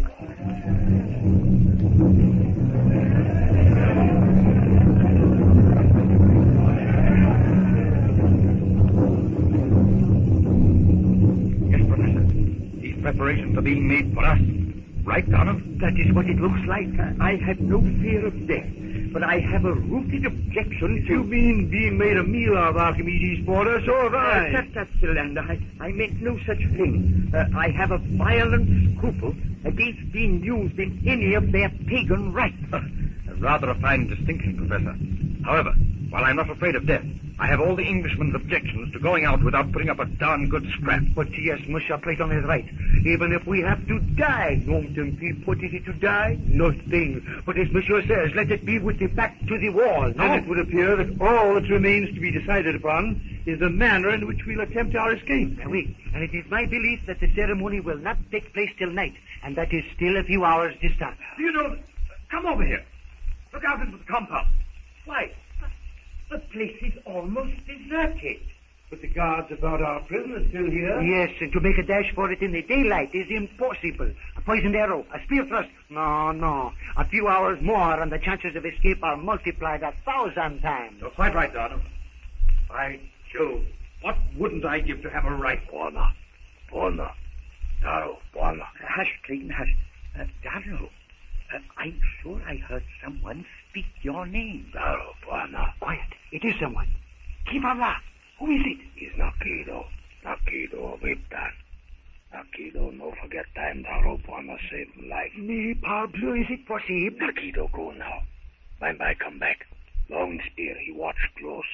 S1: Yes, Professor. These preparations are being made for us. Right, Donald?
S6: That is what it looks like. I have no fear of death. but I have a rooted objection to...
S19: You mean being made a meal of, Archimedes Porter? So have I.
S6: Tut, Philander. I meant no such thing. I have a violent scruple against being used in any of their pagan rites.
S17: Rather a fine distinction, Professor. However, while I'm not afraid of death, I have all the Englishman's objections to going out without putting up a darn good scrap.
S3: But yes, Monsieur Platon is right. Even if we have to die, non tempi potiti to die, nothing. But as Monsieur says, let it be with the back to the wall, no?
S19: Then it would appear that all that remains to be decided upon is the manner in which we'll attempt our escape.
S3: Oui, and it is my belief that the ceremony will not take place till night, and that is still a few hours distant.
S17: Do you know... Come over here. Look out into the compound.
S6: Why, the place is almost deserted.
S19: But the guards about our prison are still here.
S3: Yes, and to make a dash for it in the daylight is impossible. A poisoned arrow, a spear thrust. No. A few hours more and the chances of escape are multiplied 1,000 times.
S17: You're quite right, Darno. By Jove, what wouldn't I give to have a rifle?
S9: Buona. Darrow, buona.
S6: Hush, Clayton, hush. Darrow, I'm sure I heard someone speak your name.
S9: Darrow, buona.
S3: Quiet. It is someone. Keep on laugh. Who is it?
S9: It's Nakido. Nakido, Victor. Nakido, no forget time, Darrow, buona, save life.
S3: Me, Pablo, is it possible?
S9: Nakido, go now. Bye, come back. Long spear, he watch close.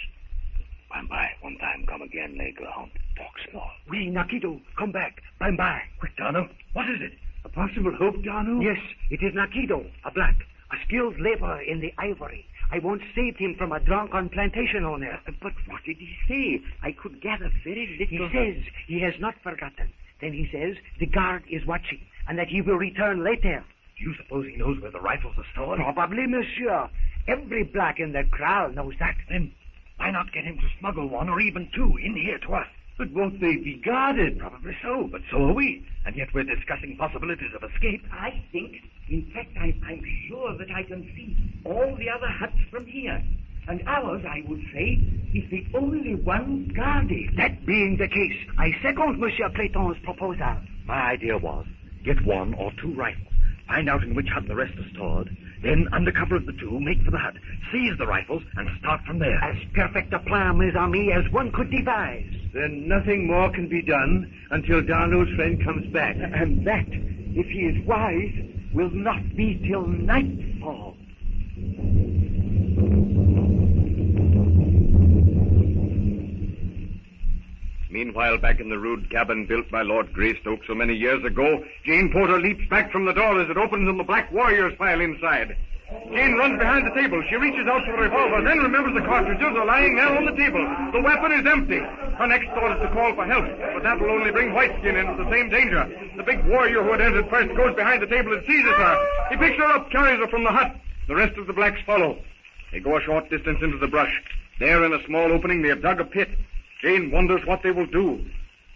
S9: Bye, one time, come again, lay ground. Talk small.
S3: Oui, Nakido, come back. Bye.
S17: Quick, Darno. What is it?
S19: A possible hope, Darno?
S3: Yes, it is Nakido, a black, a skilled laborer in the ivory. I once saved him from a drunken plantation owner.
S6: But what did he say? I could gather very little.
S3: He says he has not forgotten. Then he says the guard is watching, and that he will return later.
S17: Do you suppose he knows where the rifles are stored?
S3: Probably, monsieur. Every black in the crowd knows that.
S17: Then why not get him to smuggle one or even two in here to us?
S19: But won't they be guarded?
S17: Probably so, but so are we. And yet we're discussing possibilities of escape.
S6: I think, in fact, I'm sure that I can see all the other huts from here. And ours, I would say, is the only one guarded.
S3: That being the case, I second Monsieur Platon's proposal.
S17: My idea was, get one or two rifles, find out in which hut the rest are stored, then, under cover of the two, make for the hut, seize the rifles, and start from there.
S3: As perfect a plan, mes amis, as one could devise.
S19: Then nothing more can be done until Darno's friend comes back.
S6: And that, if he is wise, will not be till nightfall.
S7: Meanwhile, back in the rude cabin built by Lord Greystoke so many years ago, Jane Porter leaps back from the door as it opens and the black warriors file inside. Jane runs behind the table. She reaches out for the revolver, then remembers the cartridges are lying there on the table. The weapon is empty. Her next thought is to call for help, but that will only bring Whiteskin into the same danger. The big warrior who had entered first goes behind the table and seizes her. He picks her up, carries her from the hut. The rest of the blacks follow. They go a short distance into the brush. There, in a small opening, they have dug a pit. Jane wonders what they will do.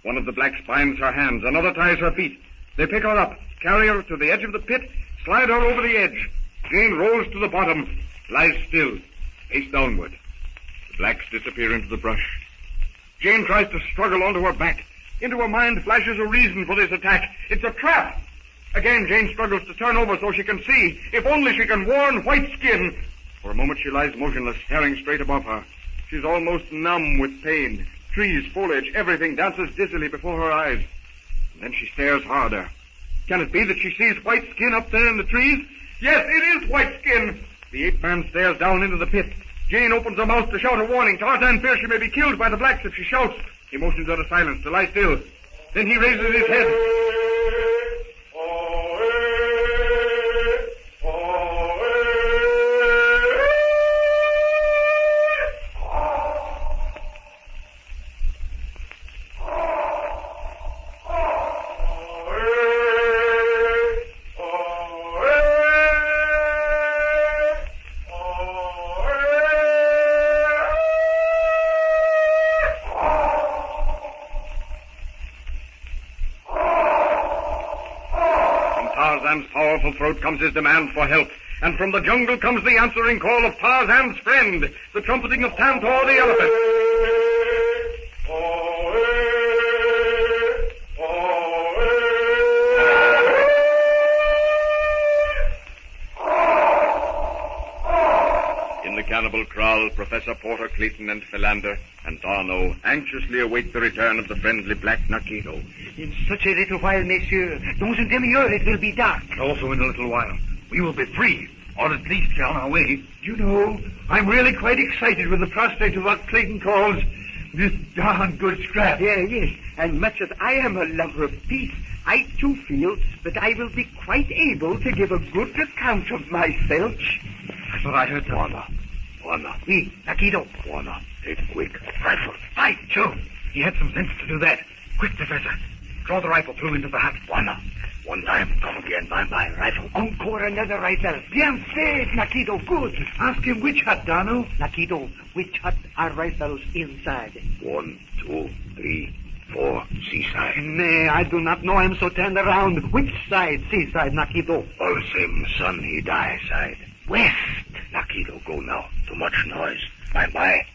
S7: One of the blacks binds her hands, another ties her feet. They pick her up, carry her to the edge of the pit, slide her over the edge. Jane rolls to the bottom, lies still, face downward. The blacks disappear into the brush. Jane tries to struggle onto her back. Into her mind flashes a reason for this attack. It's a trap. Again, Jane struggles to turn over so she can see. If only she can warn Whiteskin. For a moment she lies motionless, staring straight above her. She's almost numb with pain. Trees, foliage, everything dances dizzily before her eyes. And then she stares harder. Can it be that she sees Whiteskin up there in the trees? Yes, it is Whiteskin. The ape-man stares down into the pit. Jane opens her mouth to shout a warning. Tarzan fears she may be killed by the blacks if she shouts. He motions her to silence, to lie still. Then he raises his head. Tarzan's powerful throat comes his demand for help, and from the jungle comes the answering call of Tarzan's friend, the trumpeting of Tantor the elephant. the cannibal kraal, Professor Porter, Clayton, and Philander, and Darno anxiously await the return of the friendly black Nakido.
S1: In such a little while, messieurs, dans une demi-heure it will be dark.
S21: Also in a little while, we will be free, or at least on our way.
S19: You know, I'm really quite excited with the prospect of what Clayton calls this darn good scrap.
S6: Yes. And much as I am a lover of peace, I too feel that I will be quite able to give a good account of myself.
S21: I thought I heard the...
S8: Warner.
S1: Oui, Nakido.
S8: Warner, take quick. Rifle.
S21: By Joe! He had some sense to do that. Quick, Professor. Draw the rifle through into the hut.
S8: Warner. One time, come again by my rifle.
S1: Encore another rifle. Bien fait, Nakido. Good.
S19: Ask him which hut, Darno.
S1: Nakido, which hut are rifles inside?
S8: 1, 2, 3, 4, seaside.
S1: Nay, I do not know. I'm so turned around. Which side? Seaside, Nakido.
S8: All same son he die side.
S1: West.
S8: Nakido, go now. Too much noise. Bye.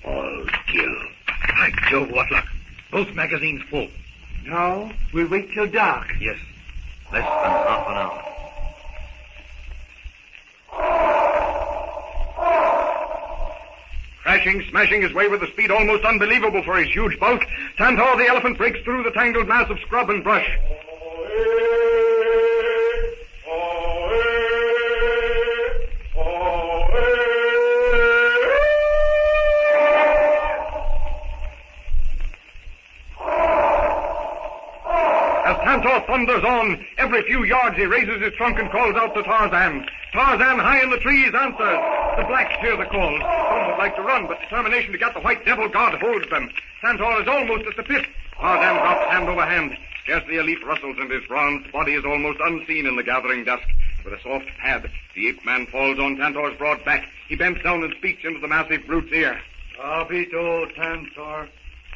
S8: All kill.
S21: By Jove, what luck. Both magazines full.
S19: No, we'll wait till dark.
S21: Yes. Less than half an hour.
S7: Crashing, smashing his way with a speed almost unbelievable for his huge bulk, Tantor the elephant breaks through the tangled mass of scrub and brush. Tantor thunders on. Every few yards he raises his trunk and calls out to Tarzan. Tarzan, high in the trees, answers. The blacks hear the calls. Some would like to run, but determination to get the white devil god holds them. Tantor is almost at the pit. Tarzan drops hand over hand. Scarcely a leaf rustles, and his bronzed body is almost unseen in the gathering dusk. With a soft pad, the ape-man falls on Tantor's broad back. He bends down and speaks into the massive brute's ear.
S2: Abito, Tantor.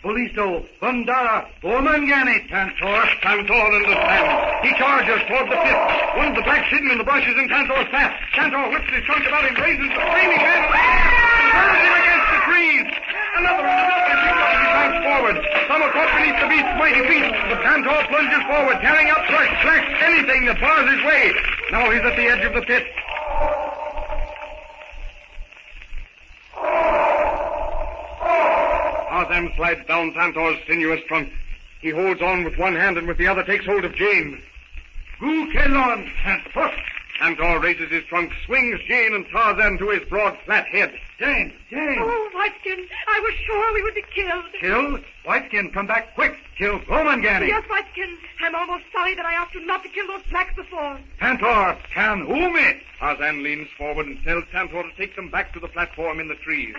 S2: Polisto, Bandara, Bomangani, Tantor.
S7: Tantor understands. He charges toward the pit. One of the blacks hidden in the bushes in Tantor's path. Tantor whips his trunk about him, raises the flaming hand, and hurls him against the trees. Another. He bounds forward. Some are caught beneath the beast's mighty feet. But Tantor plunges forward, tearing up brush, flax, anything that bars his way. Now he's at the edge of the pit. Tarzan slides down Tantor's sinuous trunk. He holds on with one hand and with the other takes hold of Jane. Who can on, Tantor? Tantor raises his trunk, swings Jane and Tarzan to his broad, flat head.
S2: Jane!
S18: Oh, Whiteskin, I was sure we would be killed.
S2: Killed? Whiteskin, come back quick. Kill Bomangani.
S18: Yes, Whiteskin. I'm almost sorry that I asked you not to kill those blacks before.
S2: Tantor, can Umi.
S7: Tarzan leans forward and tells Tantor to take them back to the platform in the trees.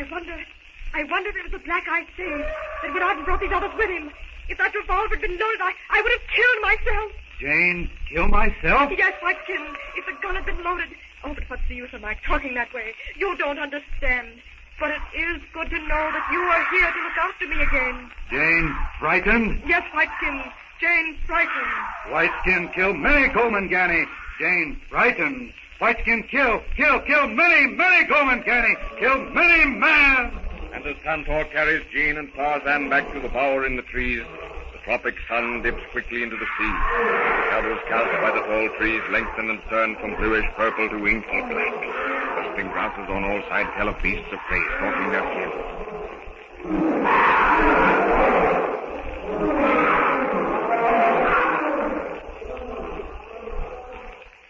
S18: I wonder if it was the black I saved that went out and brought these others with him. If that revolver had been loaded, I would have killed myself.
S2: Jane, kill myself?
S18: Yes, Whiteskin, if the gun had been loaded. Oh, but what's the use of my talking that way? You don't understand. But it is good to know that you are here to look after me again.
S2: Jane, frightened?
S18: Yes, Whiteskin. Jane, frightened.
S2: Whiteskin, kill many Komangani. Jane, frightened. Whiteskin, kill many Komangani. Kill many man.
S7: And as Tantor carries Jane and Tarzan back to the bower in the trees, the tropic sun dips quickly into the sea. The shadows cast by the tall trees lengthen and turn from bluish purple to inky black. Rustling grasses on all sides tell of beasts of prey stalking their kill.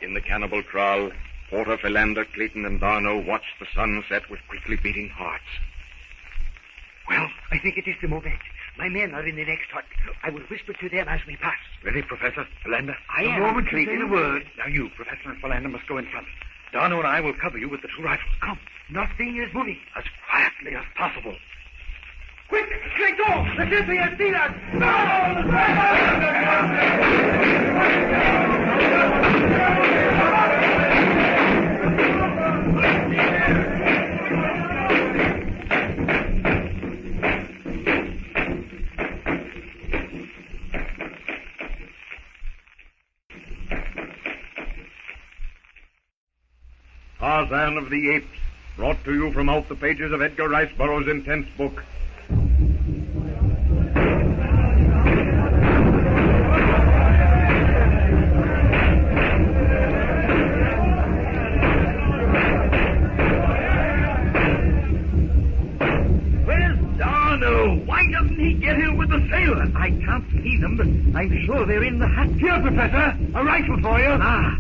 S7: In the cannibal kraal, Porter, Philander, Clayton, and Darno watch the sun set with quickly beating hearts.
S1: Well, I think it is the moment. My men are in the next hut. I will whisper to them as we pass.
S21: Ready, Professor? Philander?
S1: I am.
S21: The moment you
S1: Clayton.
S21: say the word. Now you, Professor and Philander, must go in front. Darno and I will cover you with the two rifles.
S1: Come. Nothing is moving.
S21: As quietly as possible.
S2: Quick, Clayton! The gypsy has seen us!
S7: Tarzan of the Apes, brought to you from out the pages of Edgar Rice Burroughs' intense book.
S21: the sailors? I can't see them, but I'm sure they're in the hut.
S1: Here, Professor. A rifle for you.
S21: Ah,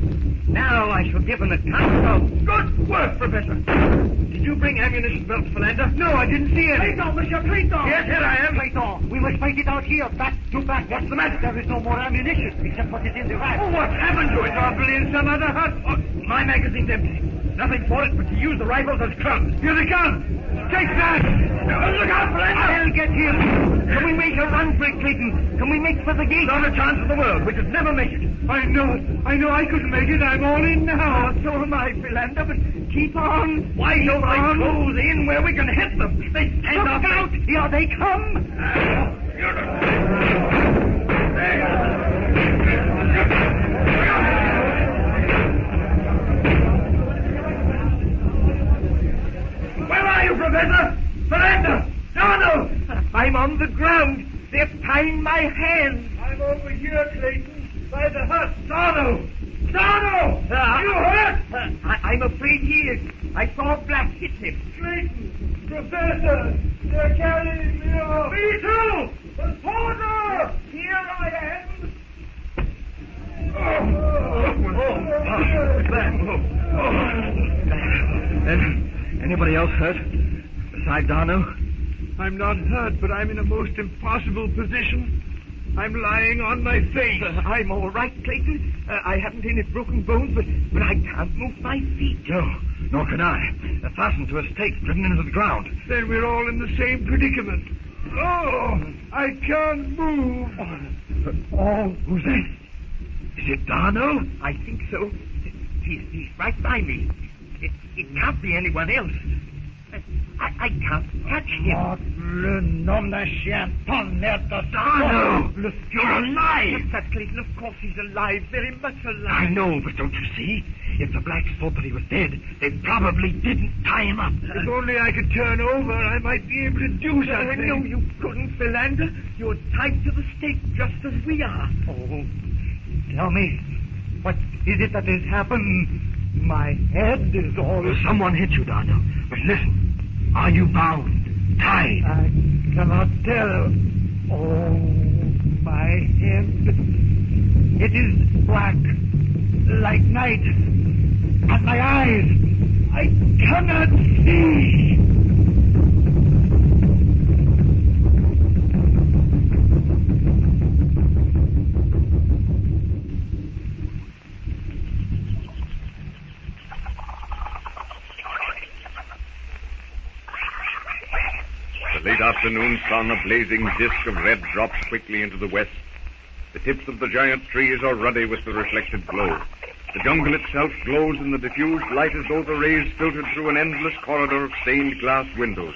S21: now I shall give them a count. Good work, Professor. Did you bring ammunition belts, Philander?
S1: No, I didn't see any.
S3: Clayton, Monsieur Clayton!
S21: Yes, here I am.
S3: Clayton, we must fight it out here, back to back.
S21: What's the matter?
S3: There is no more ammunition, except what is in the rack.
S21: Oh, what's happened to it? Probably in some other hut. Oh, my magazine's empty. Nothing for it but to use the rifles as clubs.
S1: Here they come. Take that.
S21: Look out, Philander.
S3: I'll get him. Can we make a run for it, Clayton? Can we make for the gate?
S21: Not a chance in the world. We could never make it.
S1: I know I couldn't make it. I'm all in now.
S21: So am I, Philander, but keep on. Why don't I close in where we can hit them? They stand
S3: Look out. Here they come.
S21: Where are you, Professor? Philander! No! I'm on the ground. They're tying my hands.
S1: I'm over here, Clayton, by the hut.
S21: Sarno! You hurt? I'm afraid he is. I saw Black hit him.
S1: Clayton! Professor! They're carrying me off.
S21: Me too!
S1: Reporter!
S21: Here I am. Anybody else hurt? Besides Arno?
S1: I'm not hurt, but I'm in a most impossible position. I'm lying on my face.
S21: I'm all right, Clayton. I haven't any broken bones, but I can't move my feet. No, nor can I. They're fastened to a stake driven into the ground.
S1: Then we're all in the same predicament. Oh, I can't move.
S21: Who's that? Is it Darno? I think so. He's right by me. It can't be anyone else. I can't touch him.
S1: Le nom d'un chien, tonnerre de
S21: Darno!
S1: You're alive!
S21: Yes, that's Clayton. Of course he's alive, very much alive.
S1: I know, but don't you see? If the blacks thought that he was dead, they probably didn't tie him up. If only I could turn over, I might be able to do something.
S21: No, you couldn't, Philander. You're tied to the stake just as we are.
S1: Oh, tell me, what is it that has happened? My head is all...
S21: Someone hit you, Darno. But listen, are you bound? Tied?
S1: I cannot tell. Oh, my head. It is black, like night. And my eyes, I cannot see.
S7: The late afternoon sun, a blazing disk of red, drops quickly into the west. The tips of the giant trees are ruddy with the reflected glow. The jungle itself glows in the diffused light as though the rays filtered through an endless corridor of stained glass windows.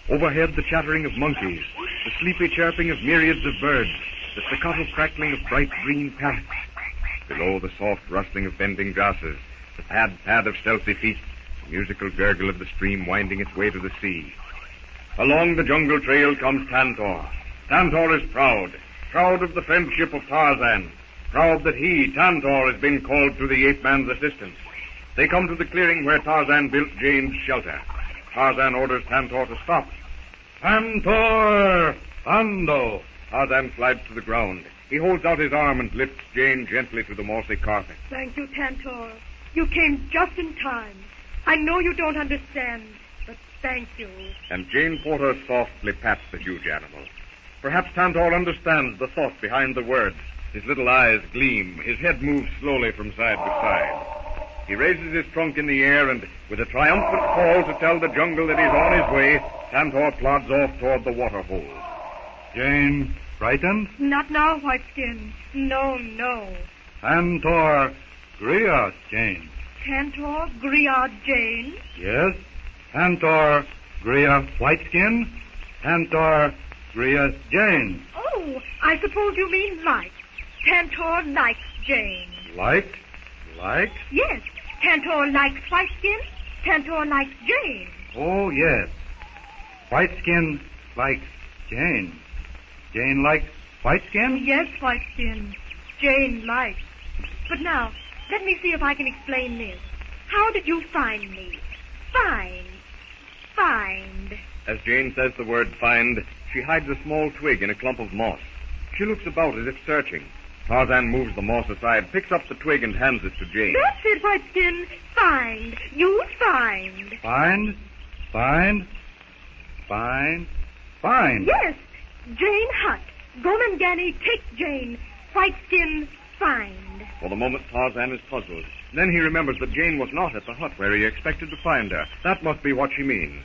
S7: Overhead, the chattering of monkeys, the sleepy chirping of myriads of birds, the staccato crackling of bright green parrots. Below, the soft rustling of bending grasses, the pad of stealthy feet, the musical gurgle of the stream winding its way to the sea. Along the jungle trail comes Tantor. Tantor is proud of the friendship of Tarzan, proud that he, Tantor, has been called to the ape man's assistance. They come to the clearing where Tarzan built Jane's shelter. Tarzan orders Tantor to stop. Tantor! Ando! Tarzan slides to the ground. He holds out his arm and lifts Jane gently to the mossy carpet.
S18: Thank you, Tantor. You came just in time. I know you don't understand, but thank you.
S7: And Jane Porter softly pats the huge animal. Perhaps Tantor understands the thought behind the words. His little eyes gleam. His head moves slowly from side to side. He raises his trunk in the air and, with a triumphant call to tell the jungle that he's on his way, Tantor plods off toward the water hole.
S2: Jane, frightened?
S18: Not now, Whiteskin. No.
S2: Tantor, Griot, Jane.
S18: Tantor, Griot, Jane?
S2: Yes? Tantor, Griot, Whiteskin. Tantor, Griot, Jane.
S18: Oh, I suppose you mean like. Tantor likes Jane.
S2: Like?
S18: Yes. Tantor likes Whiteskin. Tantor likes Jane.
S2: Oh, yes. Whiteskin likes Jane. Jane likes Whiteskin?
S18: Yes, Whiteskin. Jane likes. But now, let me see if I can explain this. How did you find me? Find.
S7: As Jane says the word find, she hides a small twig in a clump of moss. She looks about as if searching. Tarzan moves the moss aside, picks up the twig, and hands it to Jane.
S18: That's it, Whiteskin. Find. You find.
S2: Find? Find? Find? Find?
S18: Yes. Jane Hut. Gomangani take Jane. Whiteskin find.
S7: For the moment, Tarzan is puzzled. Then he remembers that Jane was not at the hut where he expected to find her. That must be what she means.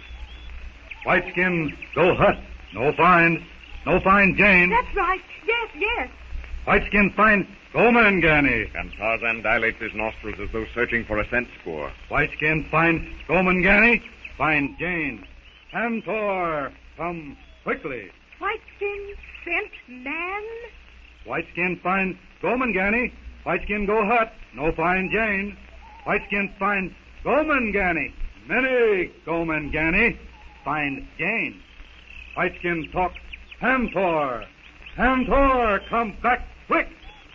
S2: Whiteskin, go hut. No find. No find Jane.
S18: That's right. Yes, yes.
S2: Whiteskin find Gomangani.
S7: And Tarzan dilates his nostrils as though searching for a scent spoor.
S2: Whiteskin find Gomangani. Find Jane. And Thor, come quickly.
S18: Whiteskin scent man.
S2: Whiteskin find Gomangani. Whiteskin go hut. No find Jane. Whiteskin find Gomangani. Many Gomangani. Find Jane. Whiteskin talk. Hamthor. Hamthor, come back quick.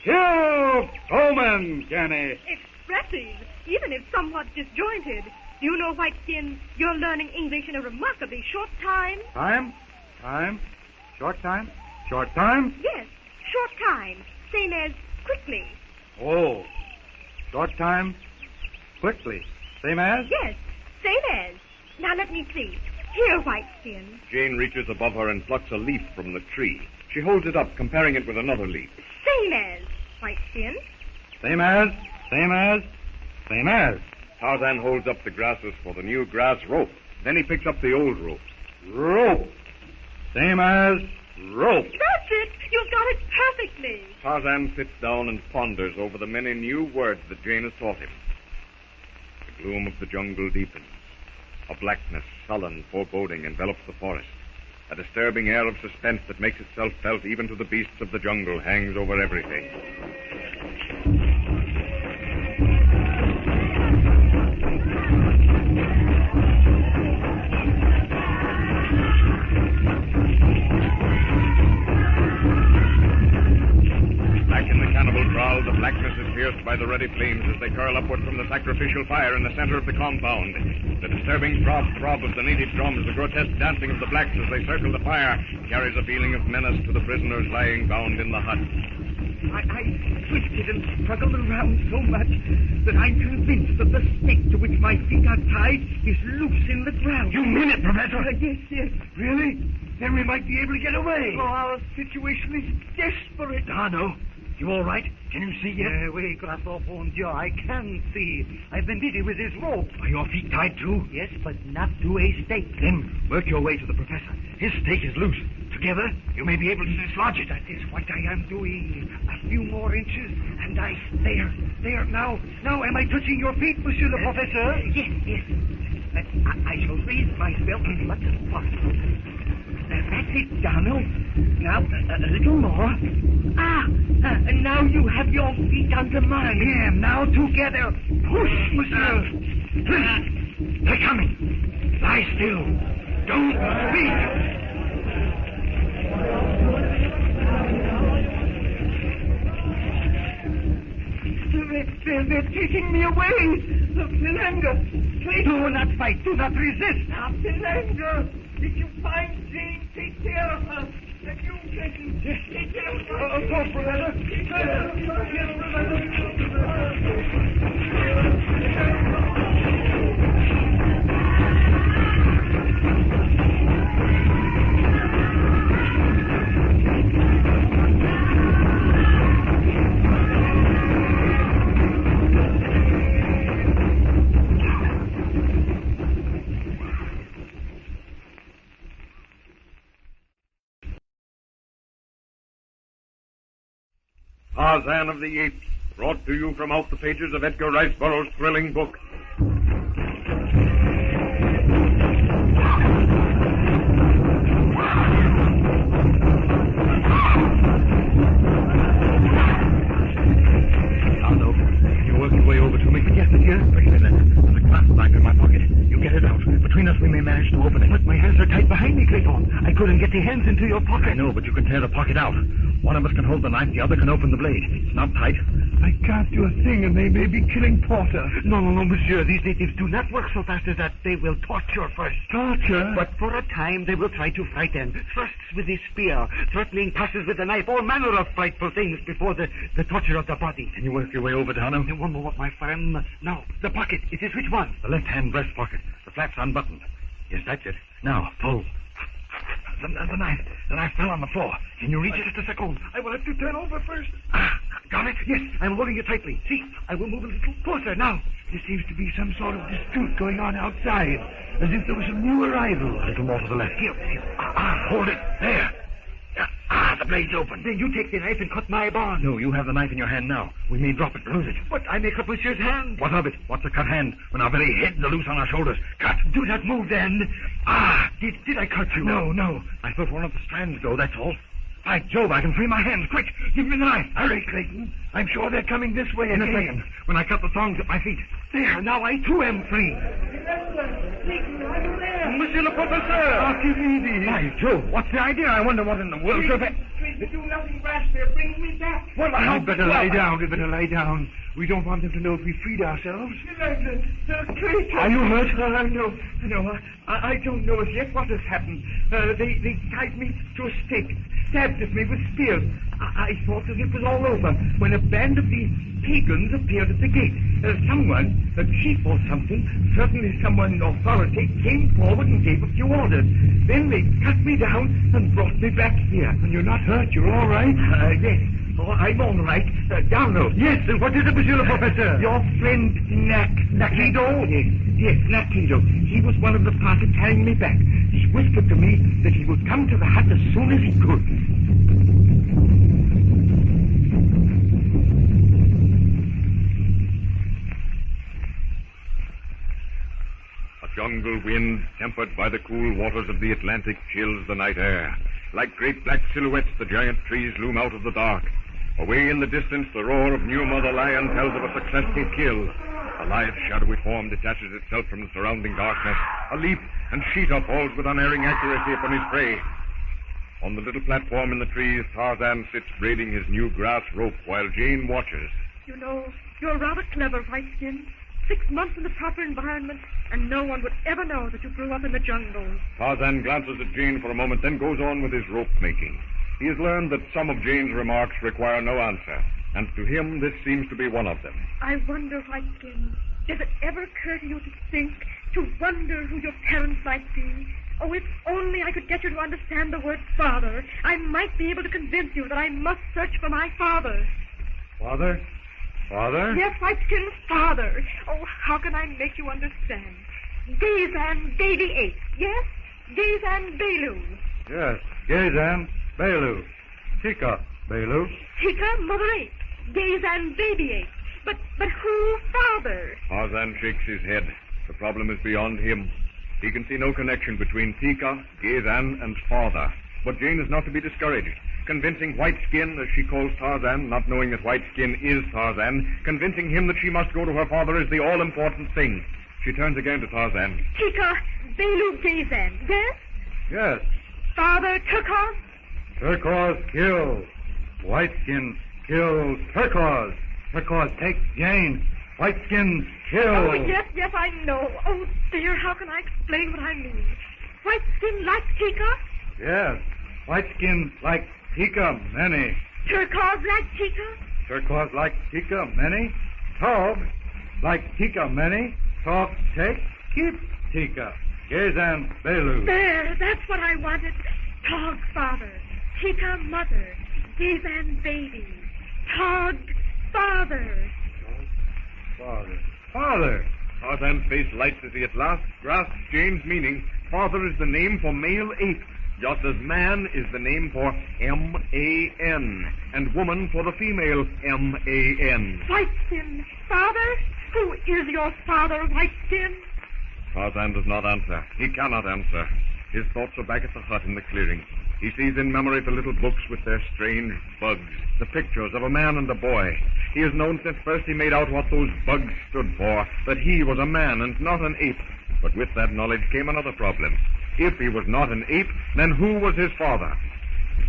S2: Kill Gomangani.
S18: Expressive, even if somewhat disjointed. Do you know, Whiteskin, you're learning English in a remarkably short time?
S2: Time? Time? Short time? Short time?
S18: Yes, short time. Same as quickly.
S2: Oh, short time, quickly. Same as?
S18: Yes, same as. Now let me see. Here, Whiteskin.
S7: Jane reaches above her and plucks a leaf from the tree. She holds it up, comparing it with another leaf.
S18: Same as, Whiteskin.
S2: Same as, same as, same as.
S7: Tarzan holds up the grasses for the new grass rope. Then he picks up the old rope.
S2: Rope. Same as rope.
S18: That's it. You've got it perfectly.
S7: Tarzan sits down and ponders over the many new words that Jane has taught him. The gloom of the jungle deepens. A blackness, sullen, foreboding, envelops the forest. A disturbing air of suspense that makes itself felt even to the beasts of the jungle hangs over everything. Back in the cannibal kraal, the blackness is pierced by the ruddy flames as they curl upward from the sacrificial fire in the center of the compound. The disturbing throb of the native drums, the grotesque dancing of the blacks as they circle the fire, carries a feeling of menace to the prisoners lying bound in the hut.
S21: I twisted and struggled around so much that I'm convinced that the stake to which my feet are tied is loose in the ground. You mean it, Professor? Yes, yes. Really? Then we might be able to get away. Oh, our situation is desperate.
S12: Darno, you all right? Can you see yet?
S3: Oui, grâce au bon Dieu, I can see. I've been busy with this rope.
S12: Are your feet tied too?
S3: Yes, but not to a stake.
S12: Then work your way to the professor. His stake is loose. Together, you may be able to dislodge it.
S3: That is what I am doing. A few more inches, and I... There, now. Now, am I touching your feet, Monsieur le Professeur?
S21: Yes, yes. I shall raise myself as much as possible. That's it, Darno. Now, a little more. And now you have your feet under mine.
S3: Yeah, now together. Push, Monsieur.
S12: They're coming. Lie still. Don't speak.
S21: They're taking me away. Philander, please.
S3: Do not fight. Do not resist.
S21: Now, Philander, if you find Jane, take care of her. And you, Jason, take care of her.
S3: Of course, Philander.
S21: Take care of her.
S7: Tarzan of the Apes, brought to you from out the pages of Edgar Rice Burroughs' thrilling book.
S12: Darno, can you work your way over to me?
S21: Yes, monsieur.
S12: There's a clasp knife in my pocket. You get it out. Between us, we may managed to open it.
S1: But my hands are tied behind me, Clayton. I couldn't get the hands into your pocket.
S12: I know, but you can tear the pocket out. One of us can hold the knife, the other can open the blade. It's not tight.
S13: I can't do a thing, and they may be killing Porter.
S1: No, monsieur. These natives do not work so fast as that. They will torture first.
S13: Torture?
S1: But for a time, they will try to frighten. Thrusts with the spear, threatening passes with the knife, all manner of frightful things before the torture of the body.
S12: Can you work your way over, Dono?
S1: One moment, my friend. Now, the pocket. It is which one?
S12: The left-hand breast pocket. The flap's unbuttoned. Yes, that's it. Now, pull. The knife fell on the floor. Can you reach it just a second?
S1: I will have to turn over first. Got it? Yes, I'm holding it tightly. See, I will move a little closer now.
S13: There seems to be some sort of dispute going on outside, as if there was a new arrival.
S12: A little more to the left.
S1: Here.
S12: Hold it. There. The blade's open.
S1: Then you take the knife and cut my bond.
S12: No, you have the knife in your hand now. We may drop it, lose it.
S1: But I may cut monsieur's hand.
S12: What of it? What's a cut hand when our very heads are loose on our shoulders? Cut.
S1: Do not move, then. Did I cut you?
S12: No. I felt one of the strands go, that's all. By Jove, I can free my hands. Quick, give me the knife.
S13: Hurry, Clayton. I'm sure they're coming this way
S12: in a second. When I cut the thongs at my feet.
S1: There, now I too am free.
S12: Monsieur le Professeur!
S1: Archimedes!
S12: By Jove, what's the idea? I wonder what in the world...
S6: Please do nothing rash there. Bring me back.
S13: Well, I'd better lie down. We'd better lie down. We don't want them to know if we freed ourselves.
S6: Clayton.
S13: Are you hurt?
S6: No. I don't know as yet what has happened. They tied me to a stake, stabbed at me with spears. I thought that it was all over when a band of these pagans appeared at the gate. Someone, a chief or something, certainly someone in authority, came forward and gave a few orders. Then they cut me down and brought me back here.
S13: And you're not hurt? You're all right?
S6: Yes. Oh, I'm all right. Download.
S1: Yes, and what is it, Monsieur le Professeur?
S6: Your friend,
S1: Nakido?
S6: Yes, Nakido. He was one of the party carrying me back. He whispered to me that he would come to the hut as soon as he could.
S7: A jungle wind, tempered by the cool waters of the Atlantic, chills the night air. Like great black silhouettes, the giant trees loom out of the dark. Away in the distance, the roar of New Mother Lion tells of a successful kill. A lithe, shadowy form detaches itself from the surrounding darkness. A leap, and Sheeta falls with unerring accuracy upon his prey. On the little platform in the trees, Tarzan sits braiding his new grass rope while Jane watches.
S18: You know, you're rather clever, Whiteskin. 6 months in the proper environment, and no one would ever know that you grew up in the jungle.
S7: Tarzan glances at Jane for a moment, then goes on with his rope making. He has learned that some of Jane's remarks require no answer, and to him this seems to be one of them.
S18: I wonder, Whiteskin, does it ever occur to you to think, to wonder who your parents might be? Oh, if only I could get you to understand the word father, I might be able to convince you that I must search for my father.
S7: Father? Father?
S18: Yes, Whiteskin, father. Oh, how can I make you understand? Gazan, baby ape. Yes? Gazan, Belu.
S2: Yes, Gazan, Belu. Tika, Belu.
S18: Tika, mother ape. Gazan, baby ape. But who, father?
S7: Tarzan shakes his head. The problem is beyond him. He can see no connection between Tika, Gazan, and father. But Jane is not to be discouraged. Convincing Whiteskin, as she calls Tarzan, not knowing that Whiteskin is Tarzan, convincing him that she must go to her father is the all-important thing. She turns again to Tarzan.
S18: Tika, Belu, Gazan. Yes?
S2: Yes.
S18: Father, Turquoise?
S2: Turquoise kills. Whiteskin kills Turquoise. Turquoise takes Jane. Whiteskin kills.
S18: Oh, yes, I know. Oh, dear, how can I explain what I mean? Whiteskin likes Tika?
S2: Yes. Whiteskin likes Tika many.
S18: Turquoise likes Tika?
S2: Turquoise likes Tika many. Tog likes Tika many. Tog take, keep Tika. Gazan, Belu.
S18: There, that's what I wanted. Tog, father. Tika, mother. Gazan, baby. Tog, father.
S2: Father.
S7: Tarzan's face lights as he at last grasps Jane's meaning. Father is the name for male ape, just as man is the name for M-A-N, and woman for the female M-A-N.
S18: Whiteskin, father? Who is your father, Whiteskin?
S7: Tarzan does not answer. He cannot answer. His thoughts are back at the hut in the clearing. He sees in memory the little books with their strange bugs, the pictures of a man and a boy. He has known since first he made out what those bugs stood for, that he was a man and not an ape. But with that knowledge came another problem. If he was not an ape, then who was his father?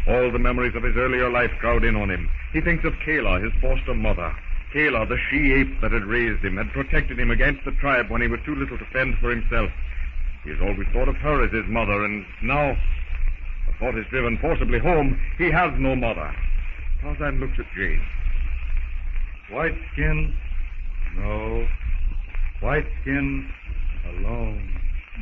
S7: All the memories of his earlier life crowd in on him. He thinks of Kayla, his foster mother. Kayla, the she-ape that had raised him, had protected him against the tribe when he was too little to fend for himself. He has always thought of her as his mother, and now the thought is driven forcibly home. He has no mother. Tarzan looks at Jane. White skin? No. White skin alone.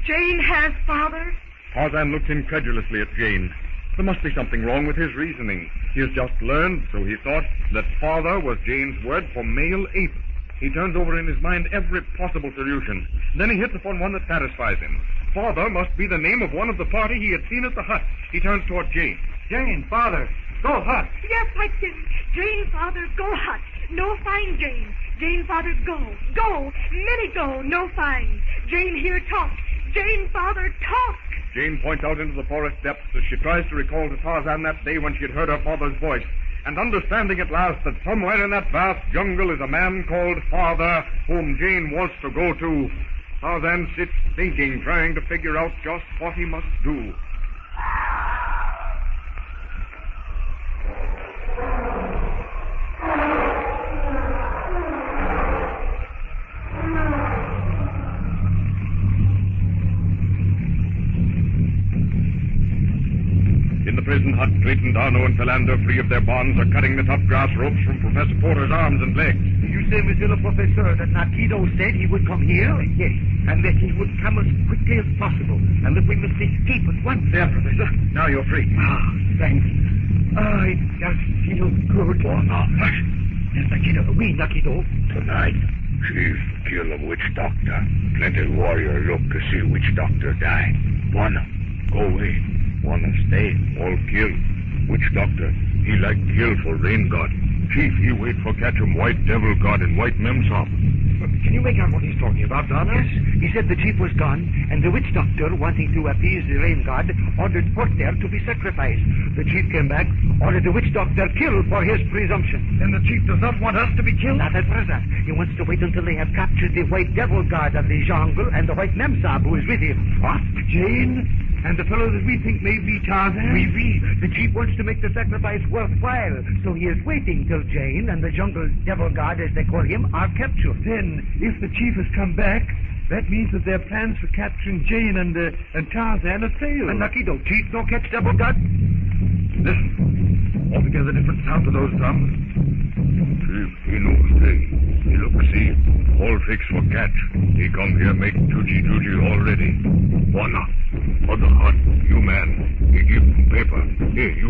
S18: Jane has father?
S7: Tarzan looks incredulously at Jane. There must be something wrong with his reasoning. He has just learned, so he thought, that father was Jane's word for male ape. He turns over in his mind every possible solution. Then he hits upon one that satisfies him. Father must be the name of one of the party he had seen at the hut. He turns toward Jane. Jane, father, go hut.
S18: Yes, Whiteskin. Jane, father, go hut. No find Jane. Jane, father, go. Go. Many go. No find. Jane here talk. Jane, father, talk.
S7: Jane points out into the forest depths as she tries to recall to Tarzan that day when she had heard her father's voice. And understanding at last that somewhere in that vast jungle is a man called Father whom Jane wants to go to, Tarzan sits thinking, trying to figure out just what he must do. In the prison hut, Clayton, Darno, and Philander, free of their bonds, are cutting the tough grass ropes from Professor Porter's arms and legs.
S1: You say, Monsieur le Professeur, that Nakido said he would come here?
S21: Yes, and that he would come as quickly as possible, and that we must escape at once.
S7: There, Professor. Now you're free.
S21: Ah, thanks. Ah, it does feel good.
S9: Oh, no.
S21: Yes, Nakido. Oui, Nakido.
S9: Tonight, chief kill a witch doctor. Plenty warrior look to see witch doctor die. Wanna go away. Wanna stay. All kill. Witch doctor, he like kill for rain god. Chief, he wait for catch him white devil god and white memsop.
S21: Can you make out what he's talking about, Darno?
S1: Yes. He said the chief was gone, and the witch doctor, wanting to appease the rain god, ordered Porter to be sacrificed. The chief came back, ordered the witch doctor killed for his presumption.
S21: Then the chief does not want us to be killed?
S1: Not at present. He wants to wait until they have captured the white devil god of the jungle and the white memsop who is with him.
S21: What? Jane? And the fellow that we think may be Tarzan?
S1: Oui. The chief wants to make the sacrifice worthwhile, so he is waiting till Jane and the jungle devil god, as they call him, are captured.
S21: Then, if the chief has come back, that means that their plans for capturing Jane and Tarzan have failed.
S1: And Nakido, chief don't catch devil god?
S21: Listen. Altogether different sound to those drums.
S9: Chief, he knows they. He look, see. All fix for catch. He come here make juji already. Wanna. Other hut, you man. He give him paper. Here, you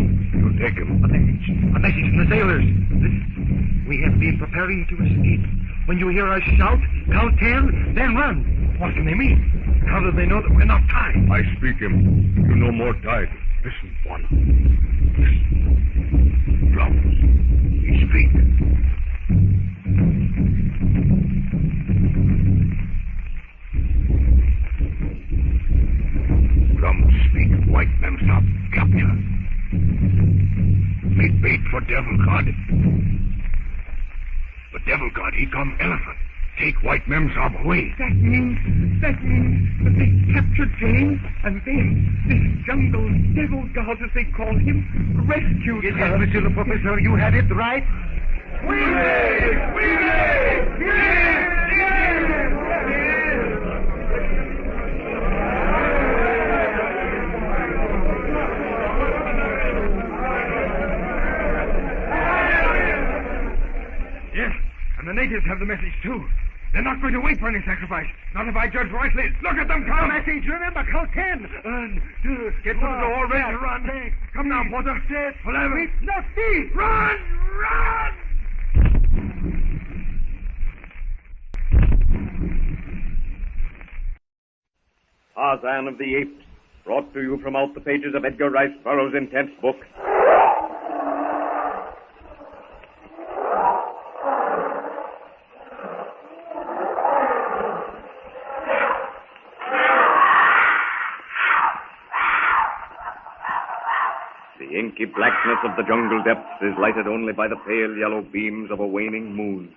S9: take him.
S21: A message from the sailors. Listen. We have been preparing to escape. When you hear us shout, count 10, then run. What can they mean? How do they know that we're not tied?
S9: I speak him. You no more tied. Listen, Wanna. Listen. Drums. He speak. Drums speak. White memsop capture. Make bait for devil god. But devil god, he come elephant. Take white memsop away.
S21: That means that they captured Jane, and then this jungle devil god, as they call him, rescued her.
S1: Yes, Monsieur le Professeur, you had it right.
S8: We live! Yes!
S21: Yes, and the natives have the message, too. They're not going to wait for any sacrifice. Not if I judge rightly. Look at them come.
S1: Message, remember, count 10.
S21: Get to the door, ready to run. Come now, Porter. 11.
S1: Not see.
S21: Run!
S7: Tarzan of the Apes, brought to you from out the pages of Edgar Rice Burroughs' intense book. The inky blackness of the jungle depths is lighted only by the pale yellow beams of a waning moon.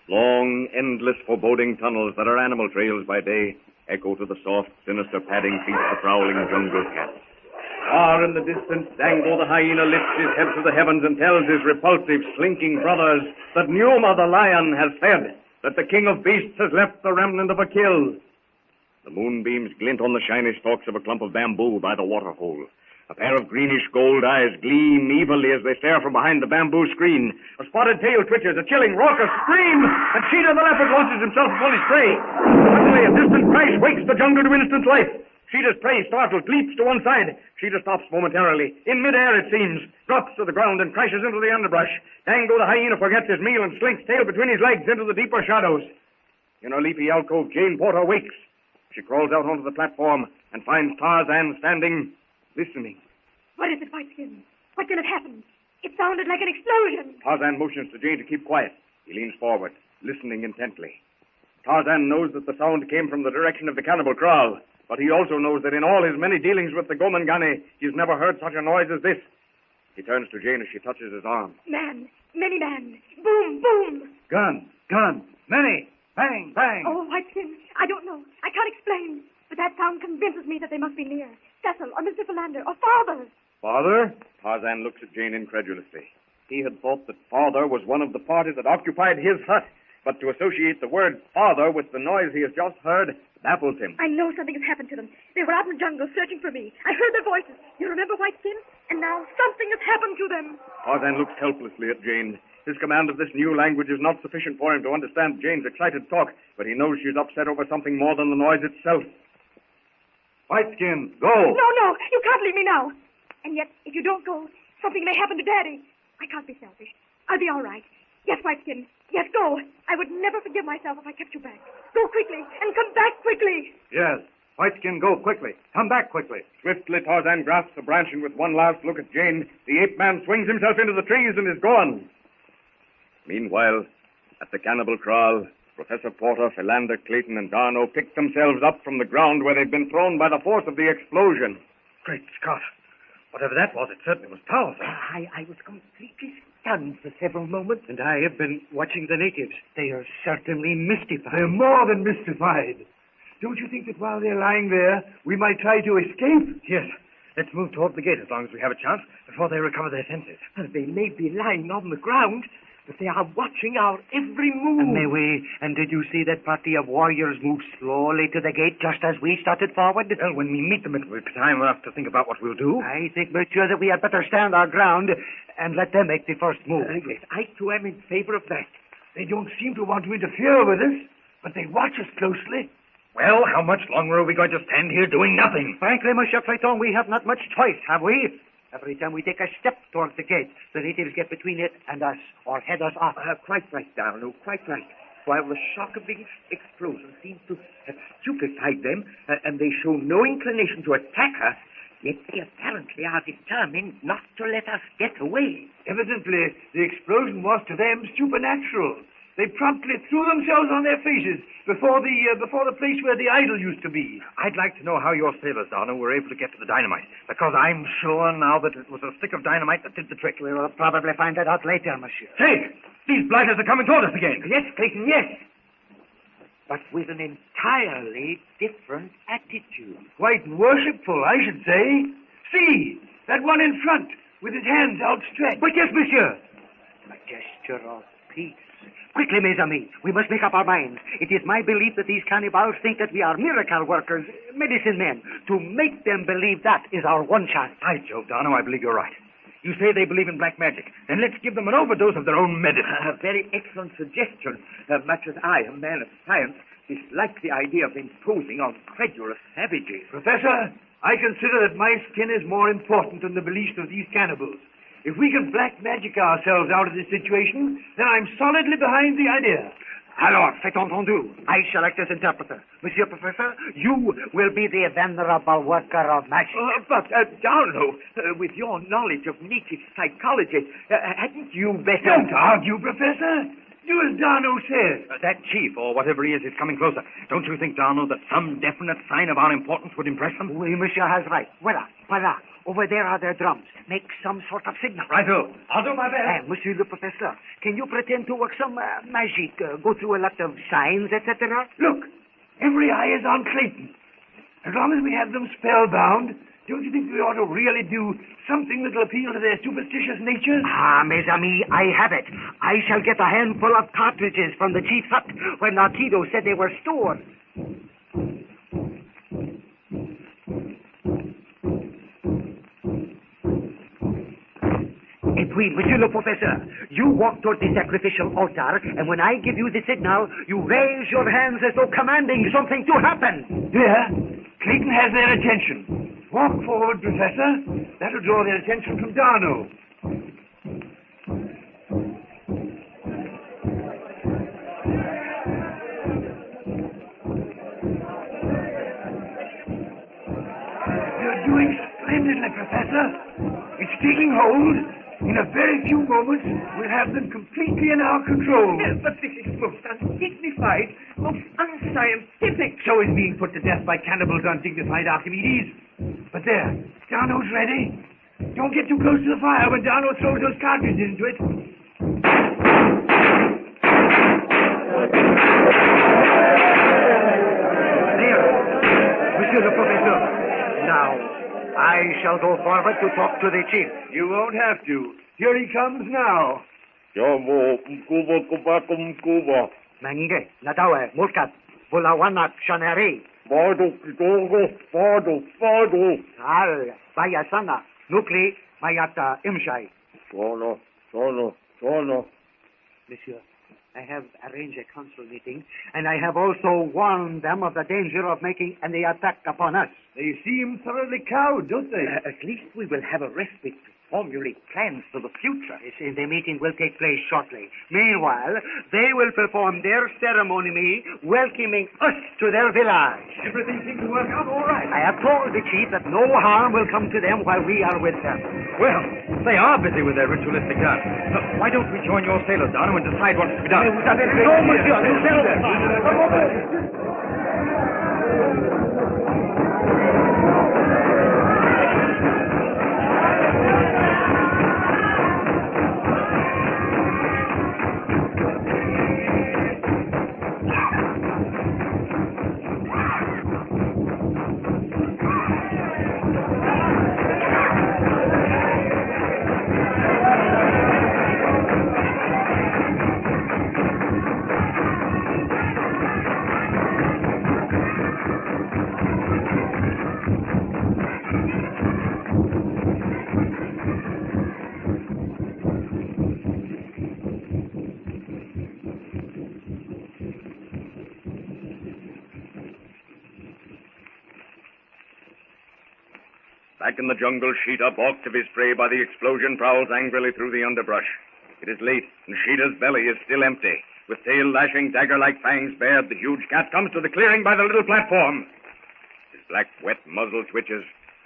S7: Long, endless, foreboding tunnels that are animal trails by day echo to the soft, sinister padding feet of the prowling jungle cat. Far in the distance, Dango the hyena lifts his head to the heavens and tells his repulsive, slinking brothers that Numa the lion has fed, that the king of beasts has left the remnant of a kill. The moonbeams glint on the shiny stalks of a clump of bamboo by the waterhole. A pair of greenish gold eyes gleam evilly as they stare from behind the bamboo screen. A spotted tail twitches, a chilling, raucous scream, and Cheetah the leopard launches himself upon his prey. Suddenly, a distant crash wakes the jungle to instant life. Cheetah's prey, startled, leaps to one side. Cheetah stops momentarily. In midair, it seems, drops to the ground and crashes into the underbrush. Dango the hyena forgets his meal and slinks tail between his legs into the deeper shadows. In a leafy alcove, Jane Porter wakes. She crawls out onto the platform and finds Tarzan standing, listening.
S18: What is it, Whiteskin? What can have happened? It sounded like an explosion.
S7: Tarzan motions to Jane to keep quiet. He leans forward, listening intently. Tarzan knows that the sound came from the direction of the cannibal kraal, but he also knows that in all his many dealings with the Gomangani, he's never heard such a noise as this. He turns to Jane as she touches his arm.
S18: Man, many man. Boom, boom.
S7: Gun, many. Bang, bang.
S18: Oh, Whiteskin, I don't know. I can't explain. But that sound convinces me that they must be near. Cecil or Mr. Philander or Father.
S7: Father? Tarzan looks at Jane incredulously. He had thought that Father was one of the parties that occupied his hut. But to associate the word Father with the noise he has just heard baffles him.
S18: I know something has happened to them. They were out in the jungle searching for me. I heard their voices. You remember, Whiteskin? And now something has happened to them.
S7: Tarzan looks helplessly at Jane. His command of this new language is not sufficient for him to understand Jane's excited talk, but he knows she's upset over something more than the noise itself. Whiteskin, go!
S18: No, you can't leave me now. And yet, if you don't go, something may happen to Daddy. I can't be selfish. I'll be all right. Yes, Whiteskin. Yes, go. I would never forgive myself if I kept you back. Go quickly, and come back quickly.
S7: Yes. Whiteskin, go quickly. Come back quickly. Swiftly, Tarzan grasps a branch, and with one last look at Jane, the ape-man swings himself into the trees and is gone. Meanwhile, at the cannibal kraal, Professor Porter, Philander, Clayton, and Darno pick themselves up from the ground where they've been thrown by the force of the explosion.
S21: Great Scott. Whatever that was, it certainly was powerful.
S3: I was completely stunned for several moments.
S20: And I have been watching the natives.
S3: They are certainly mystified.
S20: They're more than mystified. Don't you think that while they're lying there, we might try to escape?
S21: Yes. Let's move toward the gate as long as we have a chance before they recover their senses.
S6: Well, they may be lying on the ground, but they are watching our every move.
S3: And did you see that party of warriors move slowly to the gate just as we started forward?
S21: Well, when we meet them, it will be time enough to think about what we'll do.
S3: I think, monsieur, that we had better stand our ground and let them make the first move.
S6: Yes, I too am in favor of that.
S20: They don't seem to want to interfere with us, but they watch us closely.
S21: Well, how much longer are we going to stand here doing nothing?
S3: Frankly, Monsieur Clayton, we have not much choice, have we? Every time we take a step towards the gate, the natives get between it and us, or head us off.
S6: Quite right, Darno, quite right. While the shock of the explosion seems to have stupefied them, and they show no inclination to attack us, yet they apparently are determined not to let us get away.
S20: Evidently, the explosion was to them supernatural. They promptly threw themselves on their faces before the place where the idol used to be.
S21: I'd like to know how your sailors, Darno, were able to get to the dynamite, because I'm sure now that it was a stick of dynamite that did the trick.
S3: We will probably find that out later, monsieur.
S21: Say, these blighters are coming toward us again.
S6: Yes, Clayton, yes. But with an entirely different attitude.
S20: Quite worshipful, I should say. See, that one in front, with his hands outstretched.
S3: But yes, monsieur. A gesture of peace. Quickly, mes amis, we must make up our minds. It is my belief that these cannibals think that we are miracle workers, medicine men. To make them believe that is our one chance.
S21: By Jove, Darno, I believe you're right. You say they believe in black magic. Then let's give them an overdose of their own medicine.
S6: A very excellent suggestion. Much as I, a man of science, dislike the idea of imposing on credulous savages.
S20: Professor, I consider that my skin is more important than the beliefs of these cannibals. If we can black magic ourselves out of this situation, then I'm solidly behind the idea.
S3: Alors, c'est entendu. I shall act as interpreter. Monsieur Professor, you will be the venerable worker of magic.
S6: But, Darno, with your knowledge of native psychology, hadn't you better...
S20: Don't argue, Professor. Do as Darno says.
S21: That chief, or whatever he is coming closer. Don't you think, Darno, that some definite sign of our importance would impress them?
S3: Oui, monsieur has right. Voilà. Over there are their drums. Make some sort of signal.
S21: Righto. I'll do my best.
S3: Monsieur le Professeur, can you pretend to work some magic? Go through a lot of signs, etc.?
S20: Look,
S21: Every eye is on Clayton. As long as we have them spellbound, don't you think we ought to really do something that'll appeal to their superstitious natures?
S1: Ah, mes amis, I have it. I shall get a handful of cartridges from the chief's hut where Narciso said they were stored. Et puis, monsieur le professeur, you walk toward the sacrificial altar, and when I give you the signal, you raise your hands as though commanding something to happen.
S21: There, Clayton has their attention. Walk forward, Professor. That'll draw their attention from Darno. You're doing splendidly, Professor. It's taking hold. In a very few moments, we'll have them completely in our control.
S6: But this is most undignified, most unscientific.
S21: So is being put to death by cannibals undignified, Archimedes. But there, Darno's ready. Don't get too close to the fire when Darno throws those cartridges into it.
S1: There, monsieur le professeur. Now, I shall go forward to talk to the chief.
S21: You won't have to. Here he comes now.
S1: Mange, nadawe, mulkat, bulawanak, shanari. Al, bayasana, nukli, mayata, imshai. Monsieur, I have arranged a council meeting, and I have also warned them of the danger of making any attack upon us.
S21: They seem thoroughly cowed, don't they?
S15: At least we will have a respite to formulate plans for the future.
S1: Yes, the meeting will take place shortly. Meanwhile, they will perform their ceremony welcoming us to their village.
S21: Everything seems to work out all right.
S1: I have told the chief that no harm will come to them while we are with them.
S17: Well, they are busy with their ritualistic dance. So why don't we join your sailors, Darno, and decide what's to be done?
S1: No, monsieur,
S7: Back in the jungle, Sheeta, balked of his prey by the explosion, prowls angrily through the underbrush. It is late, and Sheeta's belly is still empty. With tail lashing, dagger-like fangs bared, the huge cat comes to the clearing by the little platform. His black, wet muzzle twitches.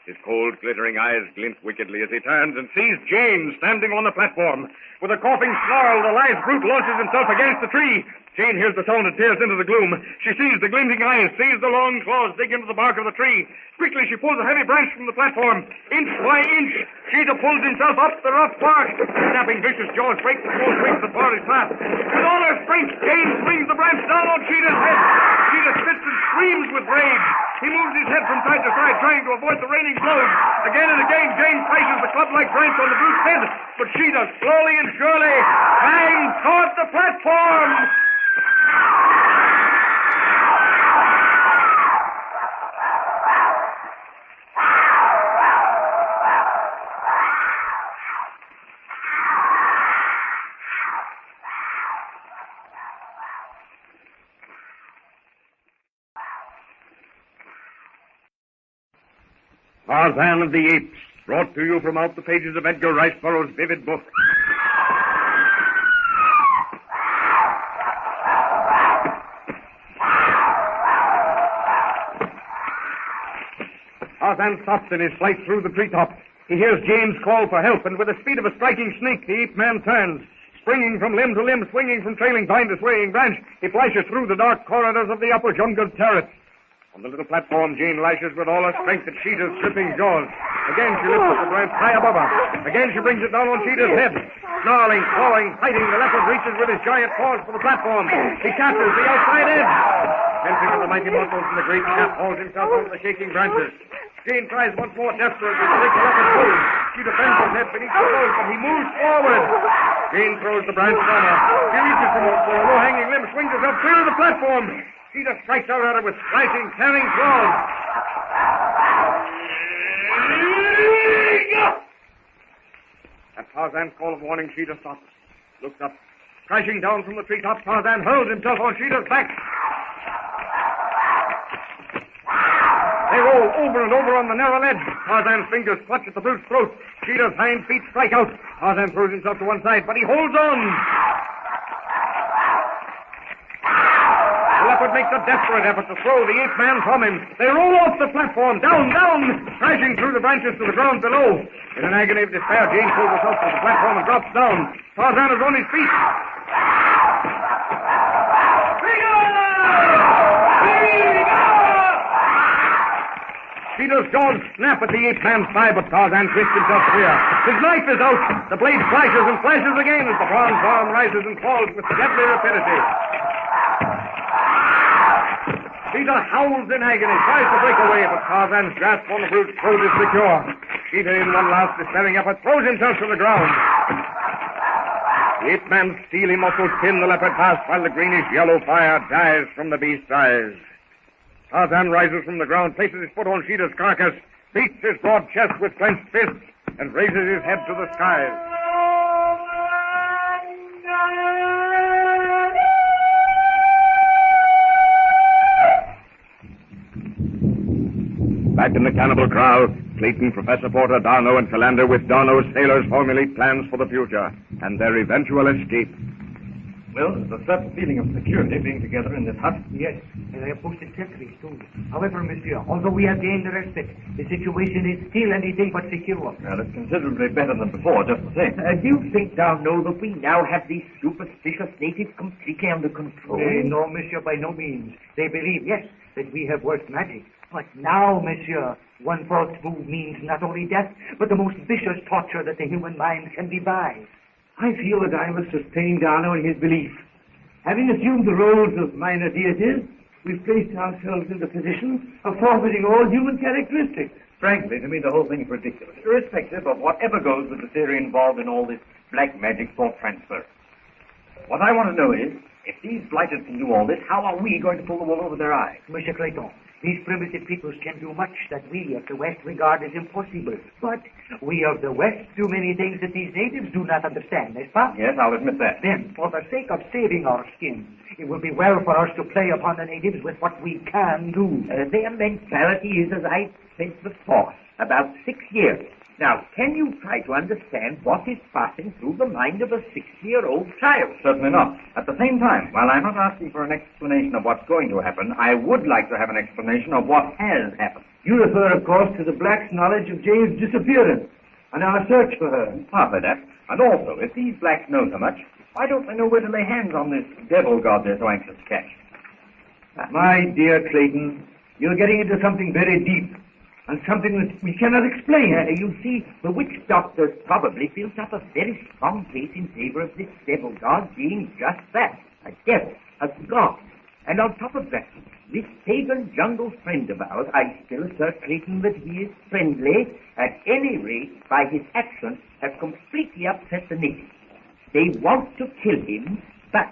S7: His cold, glittering eyes glint wickedly as he turns and sees Jane standing on the platform. With a coughing snarl, the lithe brute launches himself against the tree. Jane hears the sound and tears into the gloom. She sees the glinting eyes, sees the long claws dig into the bark of the tree. Quickly, she pulls a heavy branch from the platform. Inch by inch, Sheeta pulls himself up the rough bark. Snapping vicious jaws break the small twigs that bar his path. With all her strength, Jane swings the branch down on Sheeta's head. Sheeta spits and screams with rage. He moves his head from side to side, trying to avoid the raining blows. Again and again, Jane flashes the club-like branch on the brute's head. But Sheeta, slowly and surely, hangs toward the platform. Tarzan of the Apes, brought to you from out the pages of Edgar Rice Burroughs' vivid book. Tarzan stops in his flight through the treetop. He hears Jane's call for help, and with the speed of a striking snake, the ape man turns. Springing from limb to limb, swinging from trailing vine to swaying branch, he flashes through the dark corridors of the upper jungle terrace. On the little platform, Jane lashes with all her strength at Sheeta's slipping jaws. Again, she lifts up the branch high above her. Again, she brings it down on Sheeta's head. Snarling, clawing, fighting, the leopard reaches with his giant paws for the platform. He catches the outside edge. Tensing of the mighty muscles in the great cap hauls himself onto the shaking branches. Jane tries once more desperately to take the leopard hold. She defends his head beneath the hold, but he moves forward. Jane throws the branch from her. She reaches for a low-hanging limb, swings herself clear of the platform. Sheeta strikes out at her with slicing, tearing claws. At Tarzan's call of warning, Sheeta stops, looks up. Crashing down from the treetop, Tarzan hurls himself on Sheeta's back. They roll over and over on the narrow ledge. Tarzan's fingers clutch at the brute's throat. Sheeta's hind feet strike out. Tarzan throws himself to one side, but he holds on. The leopard makes a desperate effort to throw the ape man from him. They roll off the platform, down, crashing through the branches to the ground below. In an agony of despair, Jane pulls herself to the platform and drops down. Tarzan is on his feet. Sheeta's jaws snap at the ape-man's thigh, but Tarzan twists himself clear. His knife is out. The blade flashes and flashes again as the bronze arm rises and falls with deadly rapidity. Sheeta howls in agony, tries to break away, but Tarzan's grasp on the brute's throat is secure. Sheeta, in one last despairing effort, throws himself to the ground. The ape-man's steely muscles pin the leopard fast while the greenish-yellow fire dies from the beast's eyes. Tarzan rises from the ground, places his foot on Sheeta's carcass, beats his broad chest with clenched fists, and raises his head to the skies.
S16: Back in the cannibal kraal, Clayton, Professor Porter, Darno, and Philander with Darno's sailors formulate plans for the future and their eventual escape.
S17: Well, there's a certain feeling of security being together in this hut.
S3: Yes, and I have posted sentries, too. However, monsieur, although we have gained the respite, the situation is still anything but secure.
S17: Well, it's considerably better than before, just the same.
S15: Do you think, Darno, that we now have these superstitious natives completely under control?
S3: No, monsieur, by no means. They believe, yes, that we have worked magic. But now, monsieur, one false move means not only death, but the most vicious torture that the human mind can devise.
S19: I feel that I must sustain Darno in his belief. Having assumed the roles of minor deities, we've placed ourselves in the position of forfeiting all human characteristics.
S17: Frankly, to me, the whole thing is ridiculous, irrespective of whatever goes with the theory involved in all this black magic thought transfer. What I want to know is, if these blighters can do all this, how are we going to pull the wool over their eyes?
S3: Monsieur Clayton, these primitive peoples can do much that we of the West regard as impossible. But we of the West do many things that these natives do not understand, n'est-ce pas?
S17: Yes, I'll admit that.
S3: Then, for the sake of saving our skins, it will be well for us to play upon the natives with what we can do.
S15: Their mentality is, as I said before, about 6 years. Now, can you try to understand what is passing through the mind of a 6-year-old child?
S17: Certainly not. At the same time, while I'm not asking for an explanation of what's going to happen, I would like to have an explanation of what has happened.
S19: You refer, of course, to the blacks' knowledge of Jane's disappearance and our search for her.
S17: Partly that. And also, if these blacks know so much, why don't they know where to lay hands on this devil god they're so anxious to catch?
S19: My dear Clayton, you're getting into something very deep. And something that we cannot explain.
S15: You see, the witch doctors probably built up a very strong case in favor of this devil god being just that, a devil, a god. And on top of that, this pagan jungle friend of ours, I still assert, Clayton, that he is friendly, at any rate, by his actions, have completely upset the natives. They want to kill him, but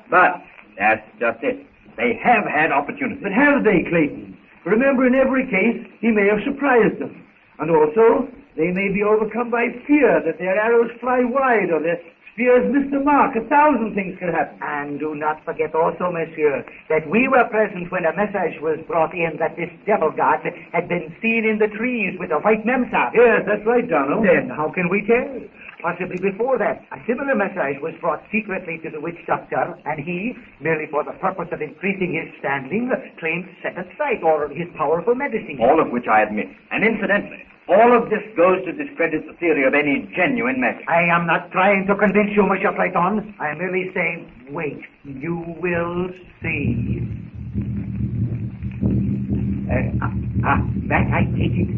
S15: that's just it. They have had opportunities.
S19: But have they, Clayton? Remember, in every case, he may have surprised them. And also, they may be overcome by fear that their arrows fly wide or their spears miss the mark. 1,000 things can happen.
S3: And do not forget also, monsieur, that we were present when a message was brought in that this devil god had been seen in the trees with a white memsah.
S19: Yes, that's right, Donald.
S3: Then how can we tell? Possibly before that, a similar message was brought secretly to the witch doctor, and he, merely for the purpose of increasing his standing, claimed second sight or his powerful medicine.
S17: All of which I admit. And incidentally, all of this goes to discredit the theory of any genuine magic.
S3: I am not trying to convince you, Monsieur Clayton. I am merely saying, wait, you will see.
S15: That I take it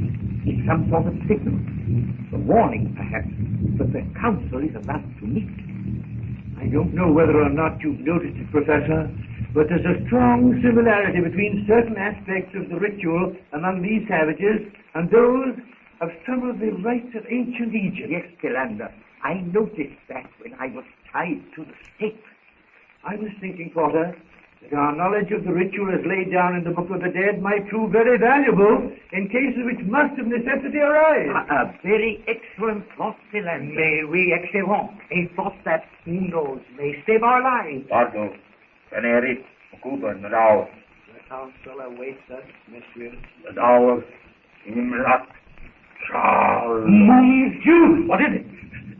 S15: is some sort of signal. A warning, perhaps, that the council is about to meet.
S19: I don't know whether or not you've noticed it, Professor,
S5: but there's a strong similarity between certain aspects of the ritual among these savages and those of some of the rites of ancient Egypt.
S15: Yes, Philander. I noticed that when I was tied to the stake.
S5: I was thinking, Porter, that our knowledge of the ritual as laid down in the Book of the Dead might prove very valuable in cases which must of necessity arise.
S15: A very excellent thought, Philander.
S3: Mais oui, excellent. A thought that, who knows, may save our lives.
S9: Pardo, Canary, Cuba, Nadal.
S3: The council awaits us, monsieur.
S9: Nadal, Imlat, Charles.
S3: Monsieur! What is it?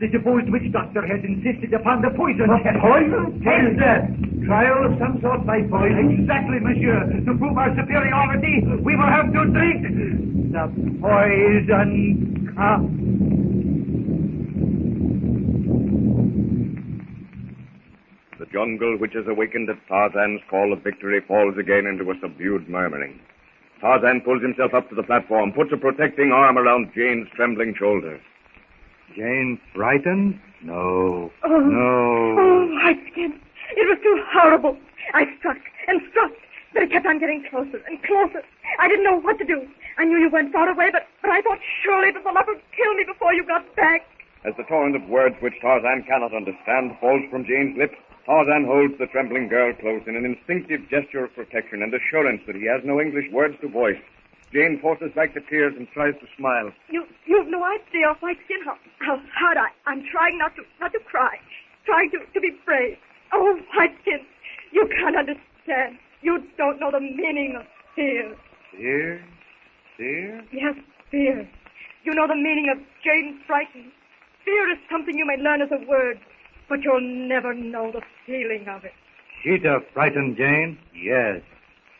S3: The supposed witch doctor has insisted upon the poison.
S5: The poison? Yes, sir. Trial of some sort by poison.
S3: Exactly, monsieur. To prove our superiority, we will have to drink the poison cup.
S7: The jungle which has awakened at Tarzan's call of victory falls again into a subdued murmuring. Tarzan pulls himself up to the platform, puts a protecting arm around Jane's trembling shoulders.
S2: Jane frightened? No.
S18: Oh,
S2: no.
S18: Oh, Whiteskin. It was too horrible. I struck and struck, but it kept on getting closer and closer. I didn't know what to do. I knew you weren't far away, but I thought surely that the leopard would kill me before you got back.
S7: As the torrent of words which Tarzan cannot understand falls from Jane's lips, Tarzan holds the trembling girl close in an instinctive gesture of protection and assurance that he has no English words to voice. Jane forces back the tears and tries to smile.
S18: You've no idea, Whiteskin, how hard I'm trying not to cry, trying to be brave. Oh, Whiteskin, you can't understand. You don't know the meaning of fear.
S2: Fear? Fear?
S18: Yes, fear. You know the meaning of Jane frightened. Fear is something you may learn as a word, but you'll never know the feeling of it.
S2: Cheetah frightened Jane? Yes.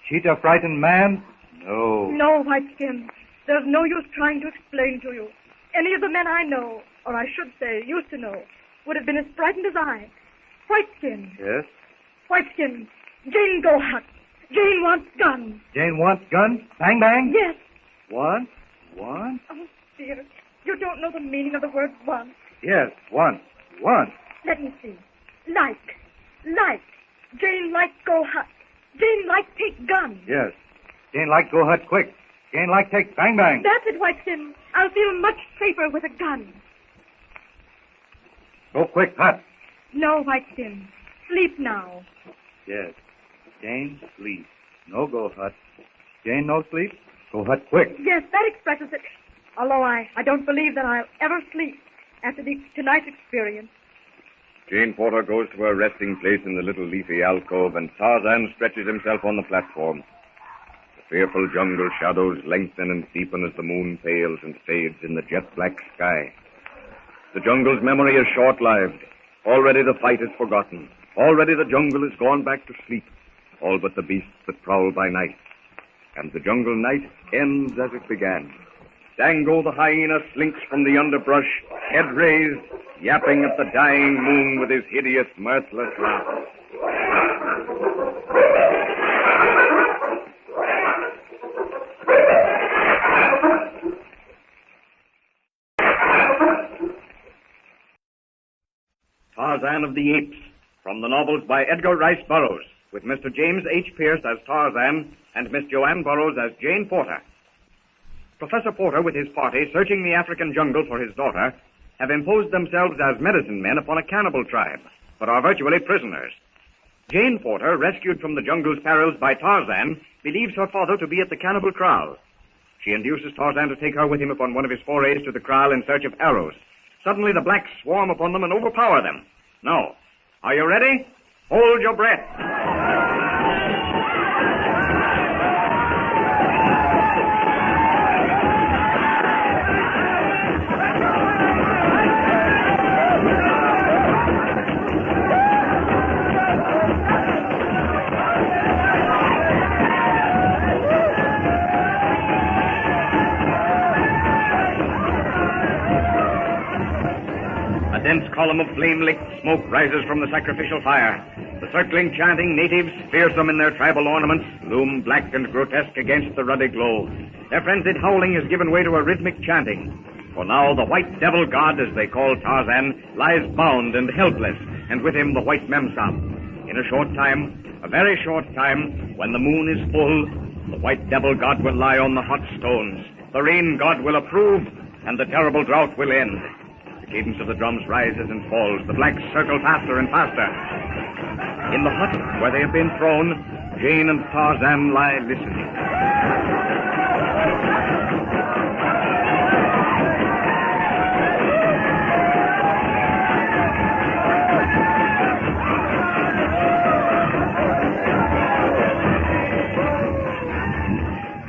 S2: Cheetah frightened man? No.
S18: No, Whiteskin. There's no use trying to explain to you. Any of the men I know, or I should say used to know, would have been as frightened as I. Whiteskin.
S2: Yes?
S18: Whiteskin. Jane go hunt. Jane wants gun.
S2: Jane wants gun? Bang, bang?
S18: Yes.
S2: Want?
S18: Oh, dear. You don't know the meaning of the word want.
S2: Yes, want.
S18: Let me see. Like. Jane like go hunt. Jane like take gun.
S2: Yes. Jane like go hut quick. Jane like take bang, bang.
S18: That's it, Whiteskin. I'll feel much safer with a gun.
S2: Go quick, hut.
S18: No, Whiteskin. Sleep now.
S2: Yes. Jane, sleep. No go hut. Jane, no sleep. Go hut quick.
S18: Yes, that expresses it. Although I don't believe that I'll ever sleep after tonight's experience.
S7: Jane Porter goes to her resting place in the little leafy alcove, and Tarzan stretches himself on the platform. The fearful jungle shadows lengthen and deepen as the moon pales and fades in the jet-black sky. The jungle's memory is short-lived. Already the fight is forgotten. Already the jungle has gone back to sleep, all but the beasts that prowl by night. And the jungle night ends as it began. Dango the hyena slinks from the underbrush, head raised, yapping at the dying moon with his hideous, mirthless laugh. Tarzan of the Apes, from the novels by Edgar Rice Burroughs, with Mr. James H. Pierce as Tarzan and Miss Joanne Burroughs as Jane Porter. Professor Porter, with his party, searching the African jungle for his daughter, have imposed themselves as medicine men upon a cannibal tribe, but are virtually prisoners. Jane Porter, rescued from the jungle's perils by Tarzan, believes her father to be at the cannibal kraal. She induces Tarzan to take her with him upon one of his forays to the kraal in search of arrows. Suddenly the blacks swarm upon them and overpower them. Now, are you ready? Hold your breath. A dense column of flame-licked smoke rises from the sacrificial fire. The circling, chanting natives, fearsome in their tribal ornaments, loom black and grotesque against the ruddy glow. Their frenzied howling has given way to a rhythmic chanting. For now the white devil god, as they call Tarzan, lies bound and helpless, and with him the white Memsahib. In a short time,
S10: A very short time, when the moon is full, the white devil god will lie on the hot stones. The rain god will approve, and the terrible drought will end. The cadence of the drums rises and falls. The blacks circle faster and faster. In the hut where they have been thrown, Jane and Tarzan lie listening.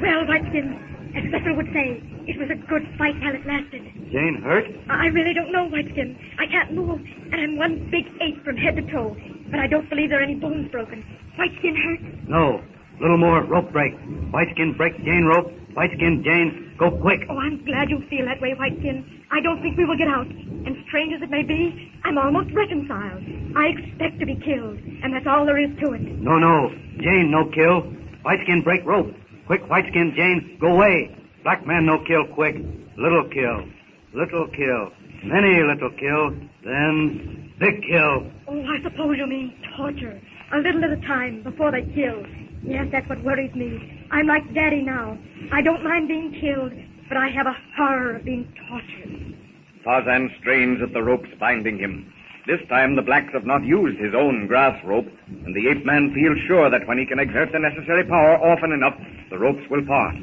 S18: Well, Whiteskin, as Cecil would say, it was a good fight while it lasted.
S3: Jane hurt?
S18: I really don't know, Whiteskin. I can't move, and I'm one big ache from head to toe. But I don't believe there are any bones broken. Whiteskin hurt?
S3: No. Little more rope break. Whiteskin break Jane rope. Whiteskin, Jane, go quick.
S18: Oh, I'm glad you feel that way, Whiteskin. I don't think we will get out. And strange as it may be, I'm almost reconciled. I expect to be killed, and that's all there is to it.
S3: No. Jane, no kill. Whiteskin break rope. Quick, Whiteskin, Jane, go away. Black man, no kill, quick. Little kill. Little kill. Many little kill. Then big kill.
S18: Oh, I suppose you mean torture. A little at a time, before they kill. Yes, that's what worries me. I'm like Daddy now. I don't mind being killed, but I have a horror of being tortured.
S10: Tarzan strains at the ropes binding him. This time the blacks have not used his own grass rope, and the ape-man feels sure that when he can exert the necessary power often enough, the ropes will part.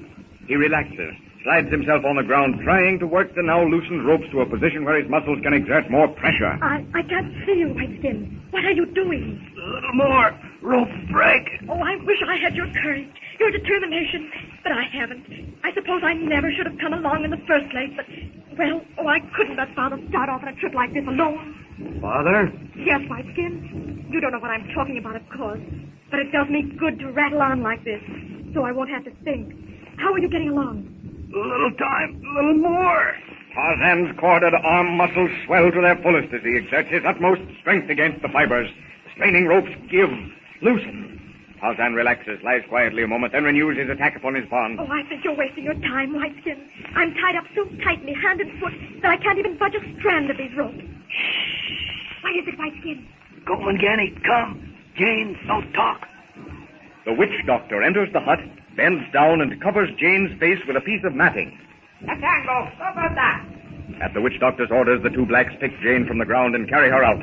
S10: He relaxes, slides himself on the ground, trying to work the now loosened ropes to a position where his muscles can exert more pressure.
S18: I can't see you, Whiteskin. What are you doing?
S3: A little more. Rope break.
S18: Oh, I wish I had your courage, your determination, but I haven't. I suppose I never should have come along in the first place, but, well, I couldn't let Father start off on a trip like this alone.
S3: Father?
S18: Yes, Whiteskin. You don't know what I'm talking about, of course, but it does me good to rattle on like this, so I won't have to think. How are you getting along?
S3: A little time, a little more.
S10: Tarzan's corded arm muscles swell to their fullest as he exerts his utmost strength against the fibers. The straining ropes give, loosen. Tarzan relaxes, lies quietly a moment, then renews his attack upon his bonds.
S18: Oh, I think you're wasting your time, Whiteskin. I'm tied up so tightly, hand and foot, that I can't even budge a strand of these ropes. What is it, Whiteskin?
S3: Go, Mangani, come. Jane, don't talk.
S10: The witch doctor enters the hut, bends down, and covers Jane's face with a piece of matting.
S6: Tango, stop at that.
S10: At the witch doctor's orders, the two blacks pick Jane from the ground and carry her out.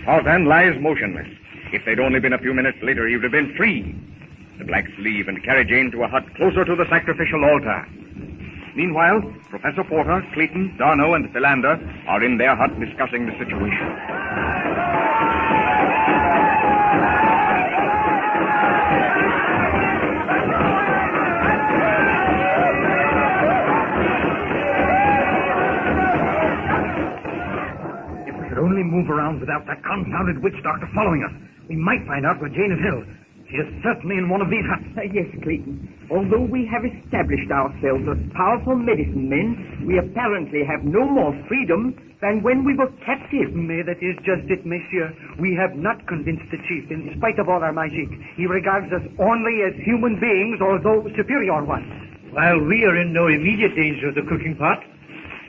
S10: Tarzan lies motionless. If they'd only been a few minutes later, he would have been free. The blacks leave and carry Jane to a hut closer to the sacrificial altar. Meanwhile, Professor Porter, Clayton, Darno, and Philander are in their hut discussing the situation.
S21: Only move around without that confounded witch doctor following us. We might find out where Jane is held. She is certainly in one of these huts.
S6: Yes, Clayton. Although we have established ourselves as powerful medicine men, we apparently have no more freedom than when we were captive.
S3: Mais that is just it, monsieur. We have not convinced the chief, in spite of all our magic. He regards us only as human beings, although superior ones.
S5: While we are in no immediate danger of the cooking pot,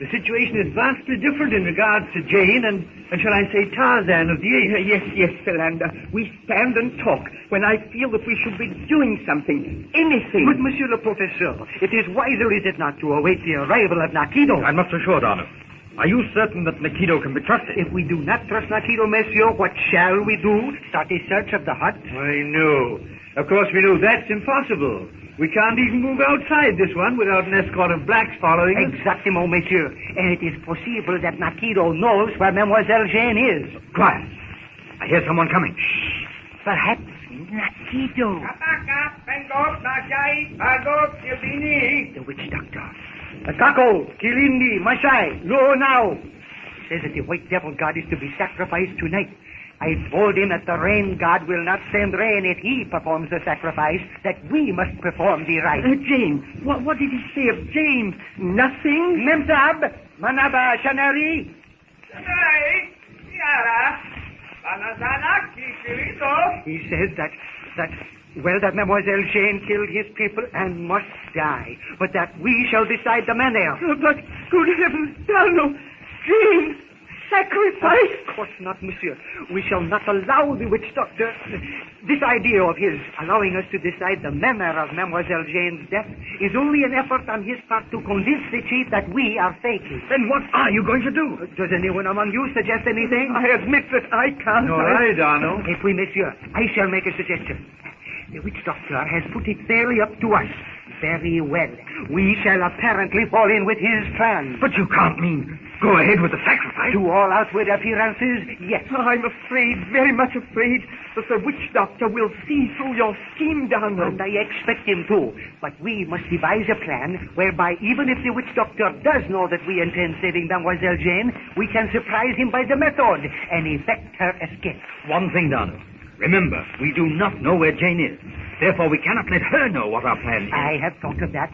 S5: the situation is vastly different in regards to Jane and shall I say, Tarzan of the apes.
S6: Yes, Philander. We stand and talk when I feel that we should be doing something, anything.
S3: But, Monsieur le Professeur, it is wiser, is it not, to await the arrival of Nakido?
S21: I'm not so sure, Darno. Are you certain that Nakido can be trusted?
S3: If we do not trust Nakido, Monsieur, what shall we do? Start a search of the hut?
S5: I know. Of course, we know that's impossible. We can't even move outside this one without an escort of blacks following us.
S3: Exactement, monsieur. And it is possible that Nakido knows where Mademoiselle Jane is.
S21: Quiet. I hear someone coming.
S3: Perhaps Nakido. The witch doctor. Kako, Kilindi, Masai, no now. He says that the white devil god is to be sacrificed tonight. I told him that the rain god will not send rain if he performs the sacrifice, that we must perform the rite.
S6: Jane, what did he say of Jane? Nothing?
S3: Memsab, Manaba, Shanari. He says that Mademoiselle Jane killed his people and must die, but that we shall decide the manner.
S6: But, good heavens, Darno, Jane,
S1: Sacrifice? Of course not, monsieur. We shall not allow the witch doctor... This idea of his allowing us to decide the manner of Mademoiselle Jane's death is only an effort on his part to convince the chief that we are faking.
S21: Then what are you going to do?
S1: Does anyone among you suggest anything?
S21: I admit that I can't.
S5: All right, Arno.
S1: If we, monsieur, I shall make a suggestion. The witch doctor has put it fairly up to us. Very well. We shall apparently fall in with his plan.
S21: But you can't mean go ahead with the sacrifice?
S1: To all outward appearances, yes.
S6: I'm afraid, very much afraid, that the witch doctor will see through your scheme, Darno.
S1: And I expect him to. But we must devise a plan whereby even if the witch doctor does know that we intend saving Mademoiselle Jane, we can surprise him by the method and effect her escape.
S17: One thing, Darno. Remember, we do not know where Jane is. Therefore, we cannot let her know what our plan is.
S1: I have thought of that.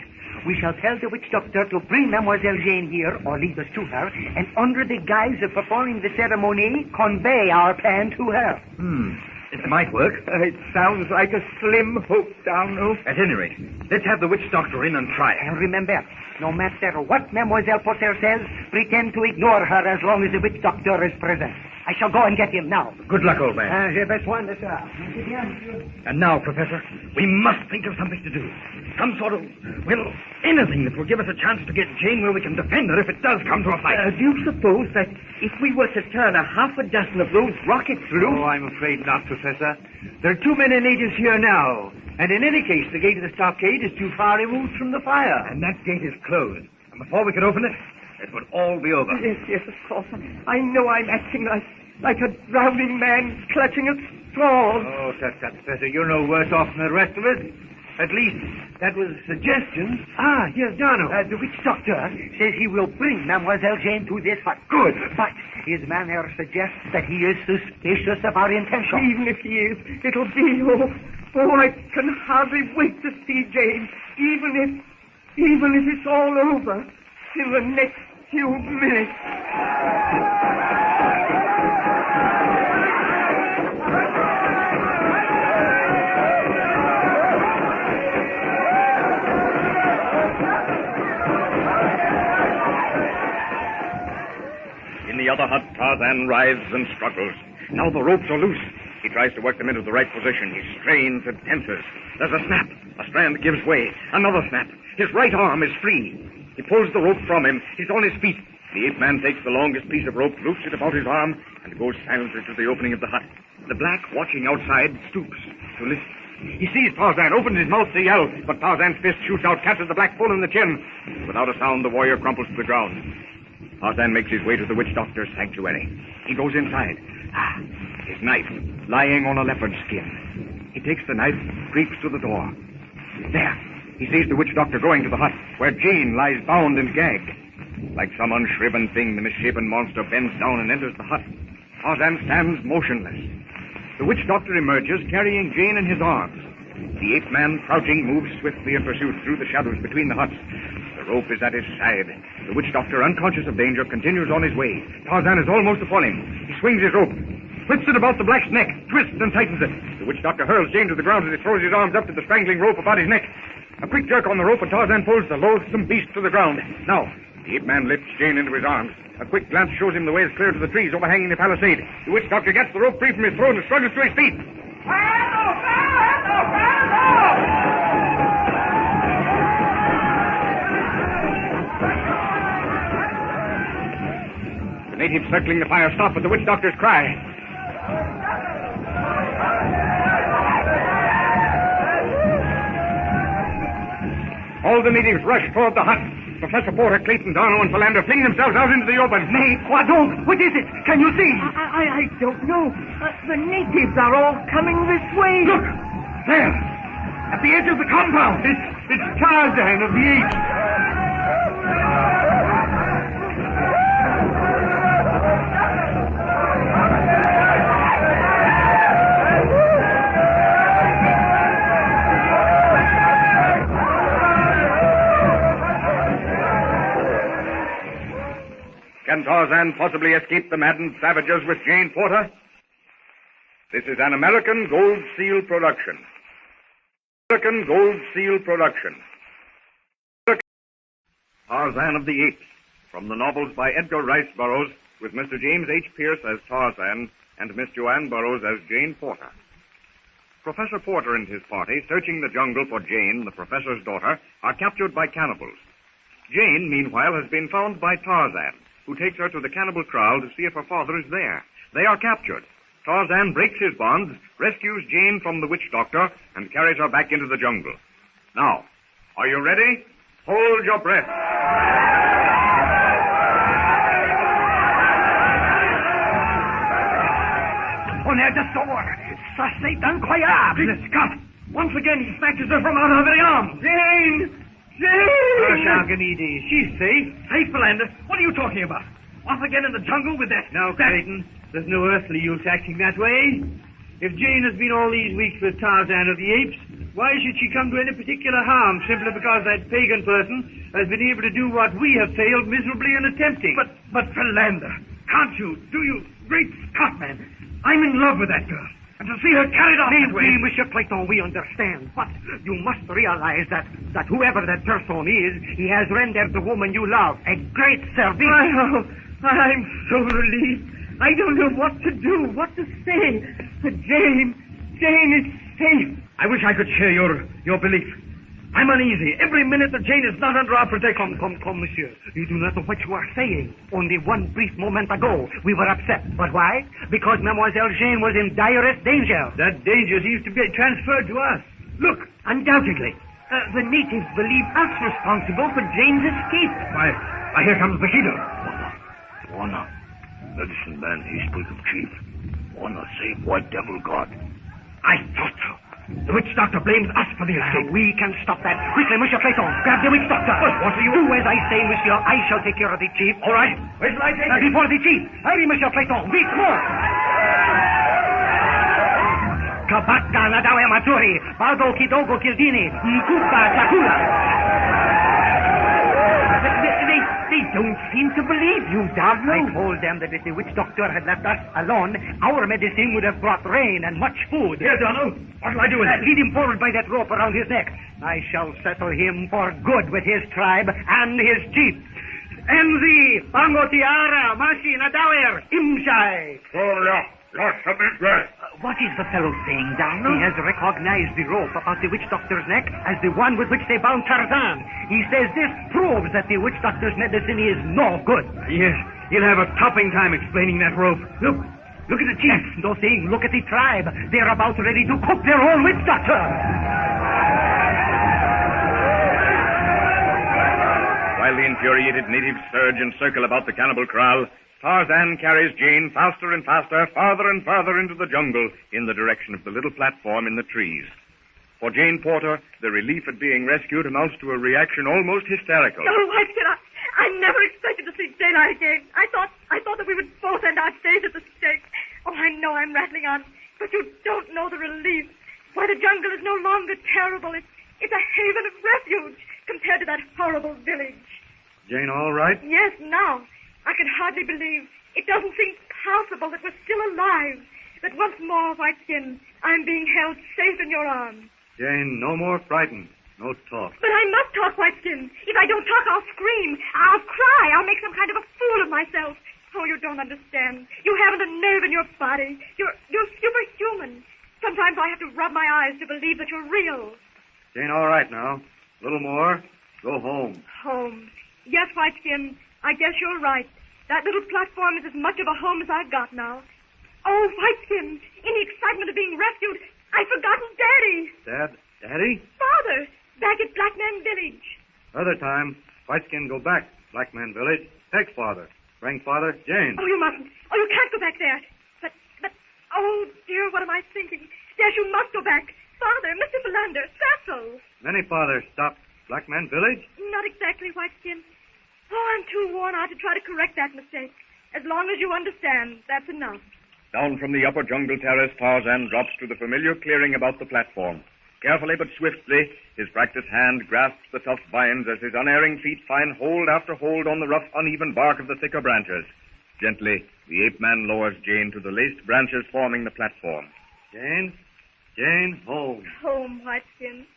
S1: We shall tell the witch doctor to bring Mademoiselle Jane here, or lead us to her, and under the guise of performing the ceremony, convey our plan to her.
S17: It might work.
S6: It sounds like a slim hope, Darno.
S17: At any rate, let's have the witch doctor in and try it.
S1: And remember, no matter what Mademoiselle Potter says, pretend to ignore her as long as the witch doctor is present. I shall go and get him now.
S17: Good luck, old man.
S1: Je besoin de ça.
S17: And now, Professor, we must think of something to do. Some sort of, anything that will give us a chance to get Jane where we can defend her if it does come to a fight.
S6: Do you suppose that if we were to turn half a dozen of those rockets loose...
S5: Oh, I'm afraid not, Professor. There are too many natives here now. And in any case, the gate of the stockade is too far removed from the fire.
S17: And that gate is closed. And before we could open it, it would all be over.
S6: Yes, of course. I know I'm acting like a drowning man clutching at straws.
S5: Oh, tut, Professor, you're no worse off than the rest of us. At least, that was a suggestion. Ah, here's Darno.
S1: The witch doctor says he will bring Mademoiselle Jane to this hut.
S5: Good.
S1: But his manner suggests that he is suspicious of our intention.
S6: Even if he is, it'll be... Oh, I can hardly wait to see Jane. Even if it's all over in the next few minutes.
S10: In the other hut, Tarzan writhes and struggles. Now the ropes are loose. He tries to work them into the right position. He strains and tenses. There's a snap. A strand gives way. Another snap. His right arm is free. He pulls the rope from him. He's on his feet. The ape-man takes the longest piece of rope, loops it about his arm, and goes silently to the opening of the hut. The black, watching outside, stoops to listen. He sees Tarzan, opens his mouth to yell, but Tarzan's fist shoots out, catches the black full in the chin. Without a sound, the warrior crumples to the ground. Tarzan makes his way to the witch doctor's sanctuary. He goes inside. His knife, lying on a leopard skin. He takes the knife, creeps to the door. There, he sees the witch doctor going to the hut, where Jane lies bound and gagged. Like some unshriven thing, the misshapen monster bends down and enters the hut. Tarzan stands motionless. The witch doctor emerges, carrying Jane in his arms. The ape-man, crouching, moves swiftly in pursuit through the shadows between the huts. The rope is at his side. The witch doctor, unconscious of danger, continues on his way. Tarzan is almost upon him. He swings his rope, whips it about the black's neck, twists and tightens it. The witch doctor hurls Jane to the ground as he throws his arms up to the strangling rope about his neck. A quick jerk on the rope, and Tarzan pulls the loathsome beast to the ground. Now, the ape-man lifts Jane into his arms. A quick glance shows him the way is clear to the trees overhanging the palisade. The witch doctor gets the rope free from his throat and struggles to his feet. The natives circling the fire stop at the witch doctor's cry. All the natives rush toward the hut. Professor Porter, Clayton, Darno, and Philander fling themselves out into the open.
S1: Mais, quoi donc? What is it? Can you see?
S6: I don't know. The natives are all coming this way.
S1: Look! There! At the edge of the compound!
S5: It's Tarzan of the Apes!
S10: Can Tarzan possibly escape the maddened savages with Jane Porter? This is an American Gold Seal production. American Gold Seal production. Tarzan of the Apes, from the novels by Edgar Rice Burroughs with Mr. James H. Pierce as Tarzan and Miss Joanne Burroughs as Jane Porter. Professor Porter and his party, searching the jungle for Jane, the professor's daughter, are captured by cannibals. Jane, meanwhile, has been found by Tarzan, who takes her to the cannibal kraal to see if her father is there. They are captured. Tarzan breaks his bonds, rescues Jane from the witch doctor, and carries her back into the jungle. Now, are you ready? Hold your breath.
S1: On est de sort. Ça, c'est incroyable. Scott, once again he snatches her from out of her arms. Jane! Jane!
S3: Archimedes, she's safe.
S1: Safe, Philander? What are you talking about? Once again in the jungle with that...
S3: Now, Clayton, there's no earthly use acting that way. If Jane has been all these weeks with Tarzan of the Apes, why should she come to any particular harm simply because that pagan person has been able to do what we have failed miserably in attempting?
S1: But Philander, can't you? Do you? Great Scott, man. I'm in love with that girl. And to see her carried off that way...
S3: Monsieur Clayton, we understand. But you must realize that whoever that person is, he has rendered the woman you love a great service.
S1: I'm so relieved. I don't know what to do, what to say. But Jane is safe. I wish I could share your belief. I'm uneasy every minute that Jane is not under our protection.
S3: Come, monsieur. You do not know what you are saying. Only one brief moment ago, we were upset. But why? Because Mademoiselle Jane was in direst danger.
S1: That danger seems to be transferred to us.
S3: Look, undoubtedly, the natives believe us responsible for Jane's escape.
S1: Why, here comes the killer.
S14: Wanna, medicine man, he speak of chief. Wanna save white devil god.
S1: I thought so. The witch doctor blames us for the escape.
S3: We can stop that. Quickly, Monsieur Clayton, grab the witch doctor.
S1: What do you
S3: do? As I say, Monsieur, I shall take care of the chief.
S1: All right. Where shall I take him?
S3: Before the chief. Hurry, Monsieur Clayton. Vite, more. Kabaka, Nadawe Maturi, Bardo Kidogo Kildini, Nkupa Takula. They don't seem to believe you, Darno. I told them that if the witch doctor had left us alone, our medicine would have brought rain and much food.
S1: Here, Darno. What shall I do with it?
S3: Lead him forward by that rope around his neck. I shall settle him for good with his tribe and his chief. Enzi, Bango Tiara, Mashi Nadawer, Imshai. What is the fellow saying, Darno? He has recognized the rope about the witch doctor's neck as the one with which they bound Tarzan. He says this proves that the witch doctor's medicine is no good.
S1: Yes, he'll have a topping time explaining that rope. Look at the chief.
S3: No saying, look at the tribe. They're about ready to cook their own witch doctor.
S10: While the infuriated natives surge and circle about the cannibal kraal, Tarzan carries Jane faster and faster, farther and farther into the jungle in the direction of the little platform in the trees. For Jane Porter, the relief at being rescued amounts to a reaction almost hysterical.
S18: Oh, I never expected to see daylight again. I thought that we would both end our days at the stake. Oh, I know I'm rattling on, but you don't know the relief. Why, the jungle is no longer terrible. It's a haven of refuge compared to that horrible village.
S2: Jane, all right?
S18: Yes, now. I can hardly believe. It doesn't seem possible that we're still alive. That once more, Whiteskin, I'm being held safe in your arms.
S2: Jane, no more frightened. No talk.
S18: But I must talk, Whiteskin. If I don't talk, I'll scream. I'll cry. I'll make some kind of a fool of myself. Oh, you don't understand. You haven't a nerve in your body. You're superhuman. Sometimes I have to rub my eyes to believe that you're real.
S2: Jane, all right now. A little more. Go home.
S18: Home. Yes, Whiteskin. I guess you're right. That little platform is as much of a home as I've got now. Oh, Whiteskin, in the excitement of being rescued, I've forgotten Daddy.
S2: Daddy?
S18: Father, back at Black Man Village.
S2: Other time, Whiteskin go back, Black Man Village. Take father. Bring father, Jane.
S18: Oh, you mustn't. Oh, you can't go back there. But, oh, dear, what am I thinking? Yes, you must go back. Father, Mr. Philander, Cecil.
S2: Many fathers stopped Black Man Village?
S18: Not exactly, Whiteskin. Oh, I'm too worn out to try to correct that mistake. As long as you understand, that's enough.
S10: Down from the upper jungle terrace, Tarzan drops to the familiar clearing about the platform. Carefully but swiftly, his practiced hand grasps the tough vines as his unerring feet find hold after hold on the rough, uneven bark of the thicker branches. Gently, the ape-man lowers Jane to the laced branches forming the platform.
S2: Jane, home.
S18: Home, Whiteskin.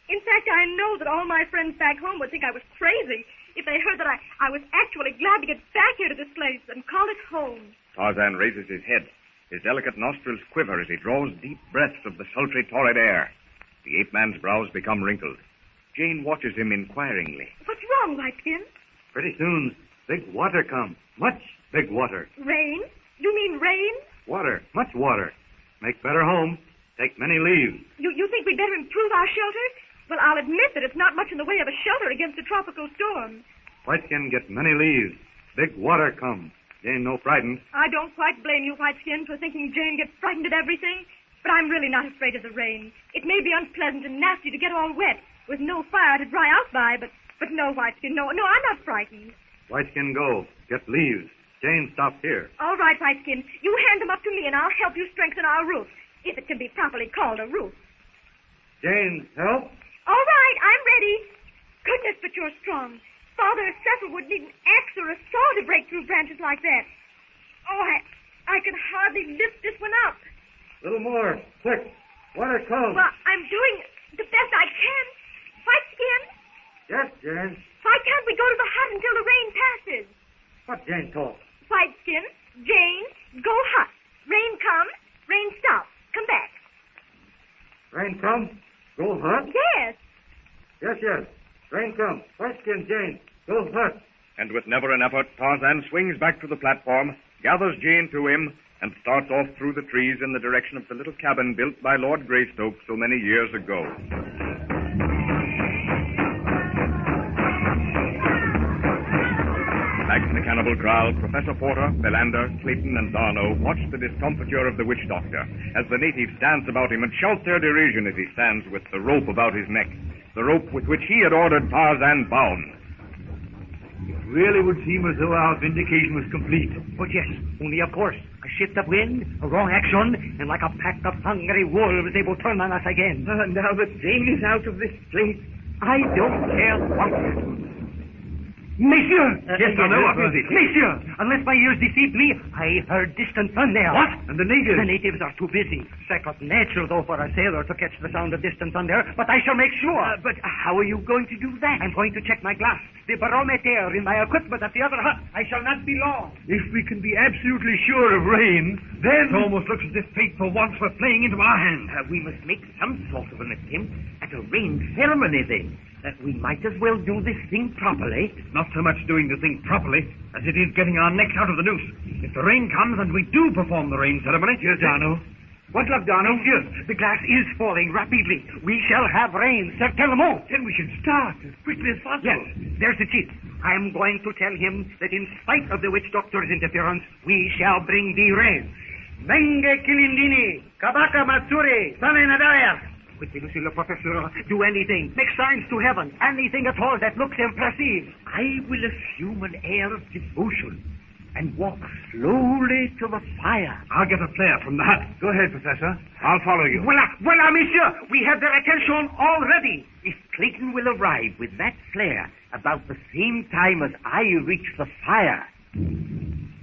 S18: In fact, I know that all my friends back home would think I was crazy if they heard that I was actually glad to get back here to this place and call it home.
S10: Tarzan raises his head. His delicate nostrils quiver as he draws deep breaths of the sultry, torrid air. The ape-man's brows become wrinkled. Jane watches him inquiringly.
S18: What's wrong, Whiteskin?
S2: Pretty soon, big water come. Much big water.
S18: Rain? You mean rain?
S2: Water. Much water. Make better home. Take many leaves.
S18: You think we'd better improve our shelter? Well, I'll admit that it's not much in the way of a shelter against a tropical storm.
S2: Whiteskin get many leaves. Big water come. Jane no frightened.
S18: I don't quite blame you, Whiteskin, for thinking Jane gets frightened at everything. But I'm really not afraid of the rain. It may be unpleasant and nasty to get all wet, with no fire to dry out by, but no, Whiteskin, no, I'm not frightened.
S2: Whiteskin go. Get leaves. Jane stop here.
S18: All right, Whiteskin. You hand them up to me, and I'll help you strengthen our roof, if it can be properly called a roof.
S2: Jane, help.
S18: All right, I'm ready. Goodness, but you're strong. Father Cecil would need an axe or a saw to break through branches like that. Oh, I can hardly lift this one up.
S2: A little more. Quick. Water comes.
S18: Well, I'm doing the best I can. Whiteskin?
S2: Yes, Jane.
S18: Why can't we go to the hut until the rain passes?
S2: What Jane talk?
S18: Whiteskin, Jane, go hut. Rain comes, rain stops. Come back.
S2: Rain come. Go hut?
S18: Yes.
S2: Yes. Rain come. Whiteskin, Jane. Go hut.
S10: And with never an effort, Tarzan swings back to the platform, gathers Jane to him, and starts off through the trees in the direction of the little cabin built by Lord Greystoke so many years ago. Back in the cannibal kraal, Professor Porter, Philander, Clayton, and Darno watch the discomfiture of the witch doctor as the natives dance about him and shout their derision as he stands with the rope about his neck, the rope with which he had ordered Tarzan bound.
S5: It really would seem as though our vindication was complete.
S3: But yes, only of course, a shift of wind, a wrong action, and like a pack of hungry wolves, they will turn on us again.
S6: Now that Jane is out of this place, I don't care what happens.
S3: Monsieur!
S5: Yes, Darno, what is it?
S3: Monsieur! Unless my ears deceived me, I heard distant thunder.
S5: What? And the natives?
S3: The natives are too busy. Second nature, though, for a sailor to catch the sound of distant thunder, but I shall make sure.
S6: But how are you going to do that?
S3: I'm going to check my glass. The barometer in my equipment at the other hut. I shall not be long.
S5: If we can be absolutely sure of rain, then... It almost looks as if fate for once were playing into our hands.
S6: We must make some sort of an attempt at a rain ceremony, then. We might as well do this thing properly.
S5: Not so much doing the thing properly as it is getting our necks out of the noose. If the rain comes and we do perform the rain ceremony...
S3: Yes, Darno. What luck, Darno? Yes, the glass is falling rapidly. We shall have rain, certainement.
S5: Then we should start as quickly as possible.
S3: Yes, there's the chief. I am going to tell him that in spite of the witch doctor's interference, we shall bring the rain. Menge Kilindini, Kabaka Matsuri, Sane Nadaya. Quickly, Monsieur le Professeur, do anything. Make signs to heaven. Anything at all that looks impressive.
S6: I will assume an air of devotion and walk slowly to the fire.
S5: I'll get a flare from the hut. Go ahead, Professor. I'll follow you.
S3: Voila, Monsieur. We have their attention already.
S6: If Clayton will arrive with that flare about the same time as I reach the fire...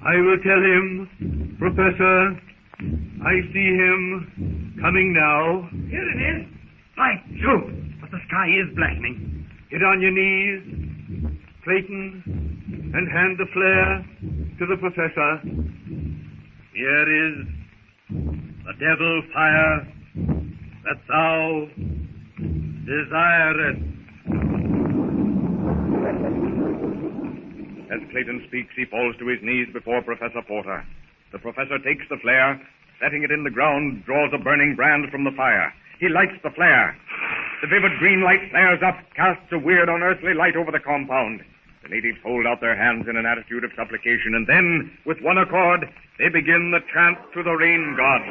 S5: I will tell him, Professor... I see him coming now.
S6: Here it is.
S5: By Jove, but the sky is blackening. Get on your knees, Clayton, and hand the flare to the professor. Here is the devil fire that thou desirest.
S10: As Clayton speaks, he falls to his knees before Professor Porter. The professor takes the flare, setting it in the ground, draws a burning brand from the fire. He lights the flare. The vivid green light flares up, casts a weird, unearthly light over the compound. The natives hold out their hands in an attitude of supplication, and then, with one accord, they begin the chant to the rain gods.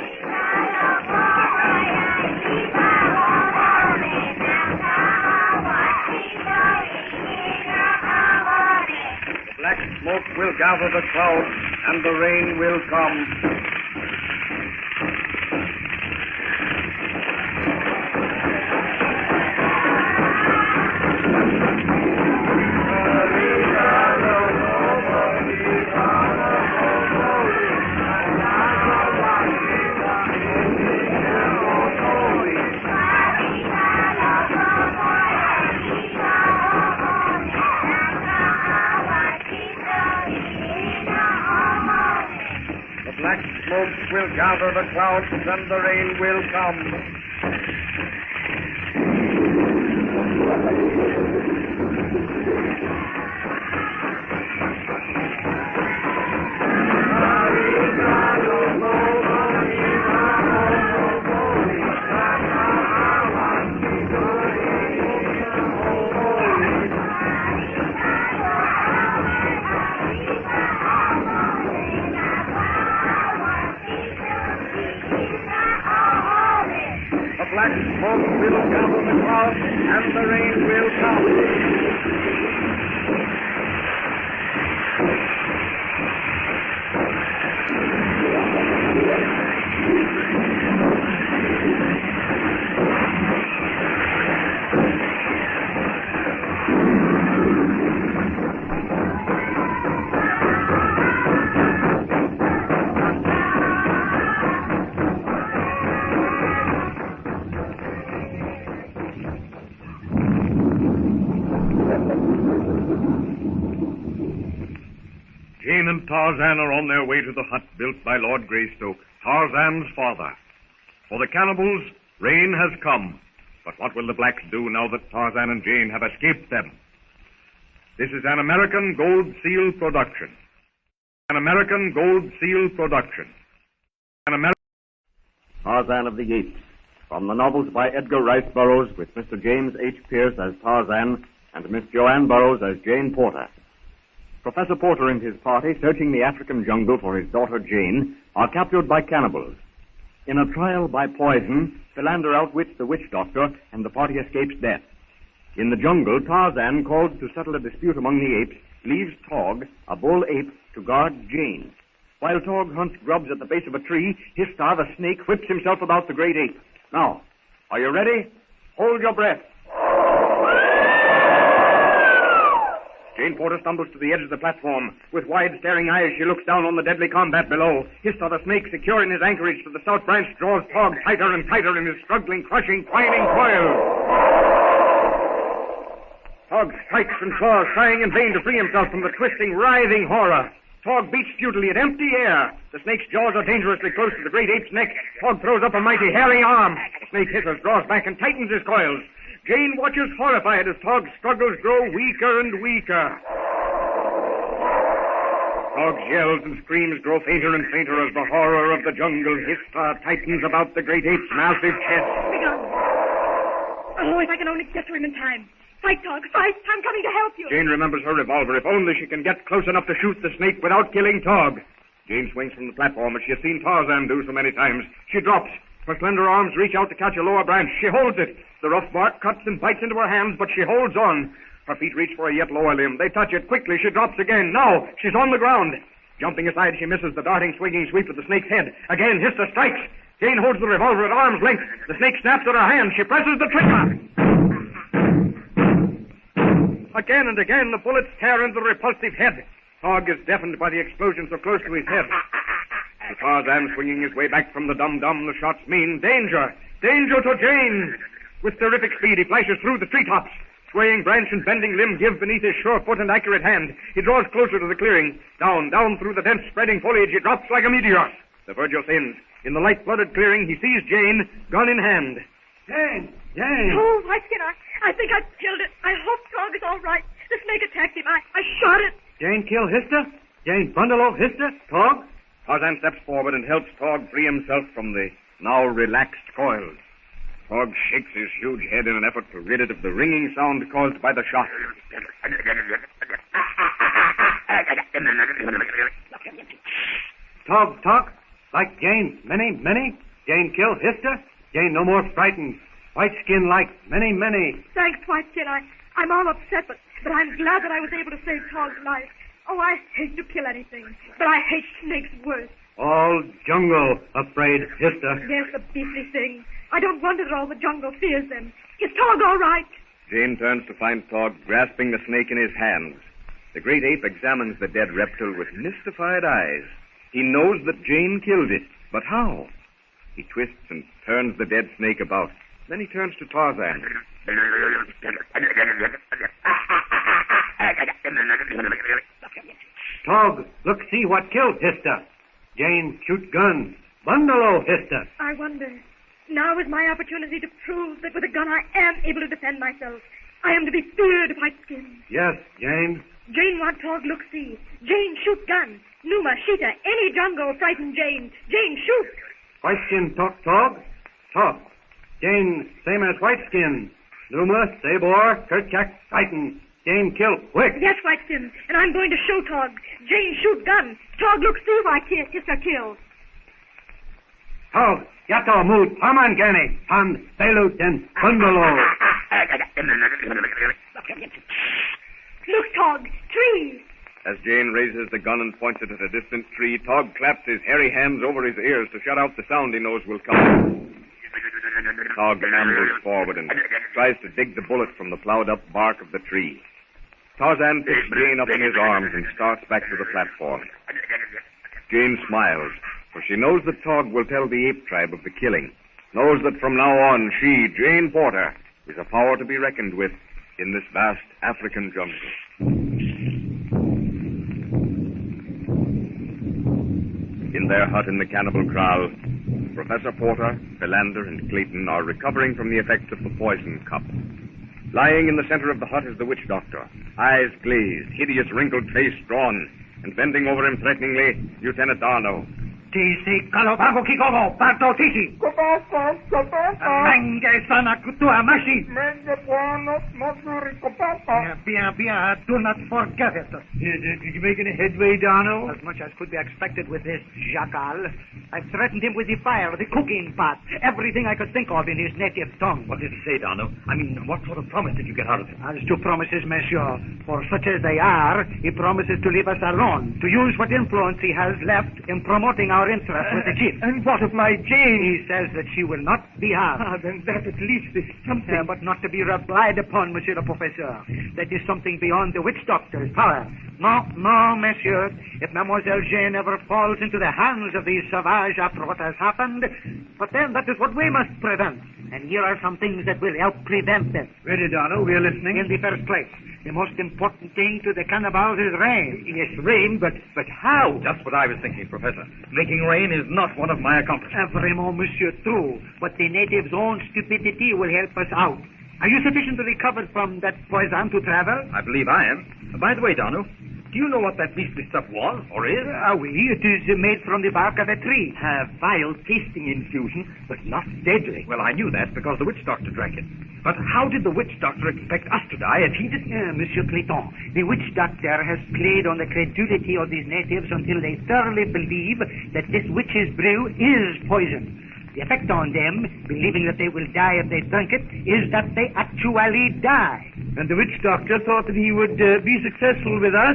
S10: Black smoke will gather the clouds, and the rain will come. black smokes will gather the clouds and the rain will come. Black smoke will gather the clouds, and the rain will come.
S16: Jane and Tarzan are on their way to the hut built by Lord Greystoke, Tarzan's father. For the cannibals, rain has come. But what will the blacks do now that Tarzan and Jane have escaped them? This is an American Gold Seal production. An American Gold Seal production.
S4: Tarzan of the Apes, from the novels by Edgar Rice Burroughs with Mr. James H. Pierce as Tarzan and Miss Joanne Burroughs as Jane Porter. Professor Porter and his party, searching the African jungle for his daughter Jane, are captured by cannibals. In a trial by poison, Philander outwits the witch doctor, and the party escapes death. In the jungle, Tarzan, called to settle a dispute among the apes, leaves Tog, a bull ape, to guard Jane. While Tog hunts grubs at the base of a tree, Histar, the snake, whips himself about the great ape. Now, are you ready? Hold your breath.
S16: Jane Porter stumbles to the edge of the platform. With wide, staring eyes, she looks down on the deadly combat below. Histar, the snake, secure in his anchorage to the stout branch, draws Tog tighter and tighter in his struggling, crushing, twining coils. Tog strikes and claws, trying in vain to free himself from the twisting, writhing horror. Tog beats futilely at empty air. The snake's jaws are dangerously close to the great ape's neck. Tog throws up a mighty, hairy arm. The snake hisses, draws back, and tightens his coils. Jane watches horrified as Tog's struggles grow weaker and weaker. Tog's yells and screams grow fainter and fainter as the horror of the jungle Histar tightens about the great ape's massive chest.
S18: Oh, if I can only get to him in time. Fight, Tog, fight! I'm coming to help you.
S16: Jane remembers her revolver. If only she can get close enough to shoot the snake without killing Tog. Jane swings from the platform as she has seen Tarzan do so many times. She drops. Her slender arms reach out to catch a lower branch. She holds it. The rough bark cuts and bites into her hands, but she holds on. Her feet reach for a yet lower limb. They touch it. Quickly, she drops again. Now, she's on the ground. Jumping aside, she misses the darting, swinging sweep of the snake's head. Again, Histar strikes. Jane holds the revolver at arm's length. The snake snaps at her hand. She presses the trigger. Again and again, the bullets tear into the repulsive head. Tog is deafened by the explosion so close to his head. The Tarzan swinging his way back from the dum-dum, the shots mean danger. Danger to Jane. With terrific speed, he flashes through the treetops. Swaying branch and bending limb give beneath his sure foot and accurate hand. He draws closer to the clearing. Down, down through the dense spreading foliage, he drops like a meteor. The Virgil thins. In the light-flooded clearing, he sees Jane, gun in hand.
S18: Jane! Oh, Whiteskin, I think I've killed it. I hope Tog is all right. The snake attacked him. I shot it.
S3: Jane kill Histar? Jane bundle off Histar? Tog?
S16: Tarzan steps forward and helps Tog free himself from the now relaxed coils. Tog shakes his huge head in an effort to rid it of the ringing sound caused by the shot.
S3: Tog talk? Like Jane many? Jane kill Histar? Jane no more frightened. Whiteskin like many.
S18: Thanks, Whiteskin. I'm all upset, but I'm glad that I was able to save Tog's life. Oh, I hate to kill anything, but I hate snakes worse.
S3: All jungle afraid Histar.
S18: Yes, the beastly thing. I don't wonder that all the jungle fears them. Is Tog all right?
S16: Jane turns to find Tog grasping the snake in his hands. The great ape examines the dead reptile with mystified eyes. He knows that Jane killed it, but how? He twists and turns the dead snake about. Then he turns to Tarzan.
S3: Tog, look, see what killed Histar. Jane, shoot gun. Bundalo, Hester.
S18: I wonder. Now is my opportunity to prove that with a gun I am able to defend myself. I am to be feared, White Skin.
S3: Yes, Jane.
S18: Jane want talk, look, see. Jane shoot gun. Numa, Sheeta, any jungle frighten Jane. Jane shoot.
S3: White Skin talk. Jane, same as White Skin. Numa, Sabor, Kerchak, Titan. Jane kill, quick.
S18: Yes, White Skin, and I'm going to show Tog. Jane shoot gun. Tog look, see why Hista kill.
S3: Tog, Yato, Mood, Haman, Gani, Han, Belut, and Bundalo.
S18: Look, Tog, trees.
S10: As Jane raises the gun and points it at a distant tree, Tog claps his hairy hands over his ears to shut out the sound he knows will come. Tog ambles forward and tries to dig the bullet from the plowed-up bark of the tree. Tarzan picks Jane up in his arms and starts back to the platform. Jane smiles, for she knows that Tog will tell the ape tribe of the killing, knows that from now on she, Jane Porter, is a power to be reckoned with in this vast African jungle. In their hut in the cannibal kraal, Professor Porter, Philander, and Clayton are recovering from the effects of the poison cup. Lying in the center of the hut is the witch doctor, eyes glazed, hideous wrinkled face drawn, and bending over him threateningly, Lieutenant Darno.
S3: Tisi, Kalobago, Kikogo, Barto, Tisi. Mange sana kutua mashi. Bien, do not forget it. Did you make any headway, Darno?
S1: As much as could be expected with this jackal. I've threatened him with the fire, the cooking pot, everything I could think of in his native tongue.
S17: What did he say, Darno? I mean, what sort of promise did you get out of him?
S1: As to promises, monsieur, for such as they are, he promises to leave us alone, to use what influence he has left in promoting our interest with the chief.
S3: And what of my Jane?
S1: He says that she will not be harmed.
S3: Then that at least is something.
S1: But not to be relied upon, monsieur le professeur. That is something beyond the witch doctor's power. No, monsieur. If Mademoiselle Jane ever falls into the hands of these savages after what has happened, but then that is what we must prevent. And here are some things that will help prevent them.
S3: Ready, Darno, we are listening.
S1: In the first place, the most important thing to the cannibals is rain.
S17: Yes, rain, but how? Just what I was thinking, Professor. Making rain is not one of my accomplishments.
S1: Vraiment, monsieur, true. But the natives' own stupidity will help us out. Are you sufficiently recovered from that poison to travel?
S17: I believe I am. By the way, Darno, do you know what that beastly stuff was, or is?
S1: Oui, it is made from the bark of a tree.
S17: Vile tasting infusion, but not deadly. Well, I knew that because the witch doctor drank it. But how did the witch doctor expect us to die if he didn't?
S1: Monsieur Clayton, the witch doctor has played on the credulity of these natives until they thoroughly believe that this witch's brew is poison. The effect on them, believing that they will die if they drink it, is that they actually die.
S3: And the witch doctor thought that he would be successful with us?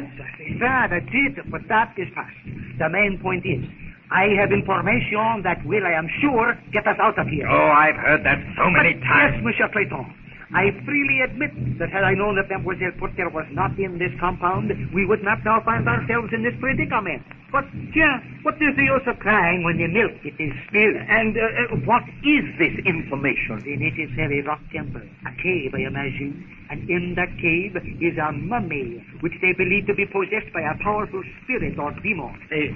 S1: That's it, but that is past. The main point is, I have information that will, I am sure, get us out of here.
S17: Oh, I've heard that so many times.
S1: Yes, Monsieur Clayton. I freely admit that had I known that Mademoiselle Porter was not in this compound, we would not now find ourselves in this predicament. But, what is the use of crying when the milk it is spilled?
S17: And what is this information?
S1: The natives have a rock temple, a cave, I imagine. And in that cave is a mummy, which they believe to be possessed by a powerful spirit or demon.
S17: A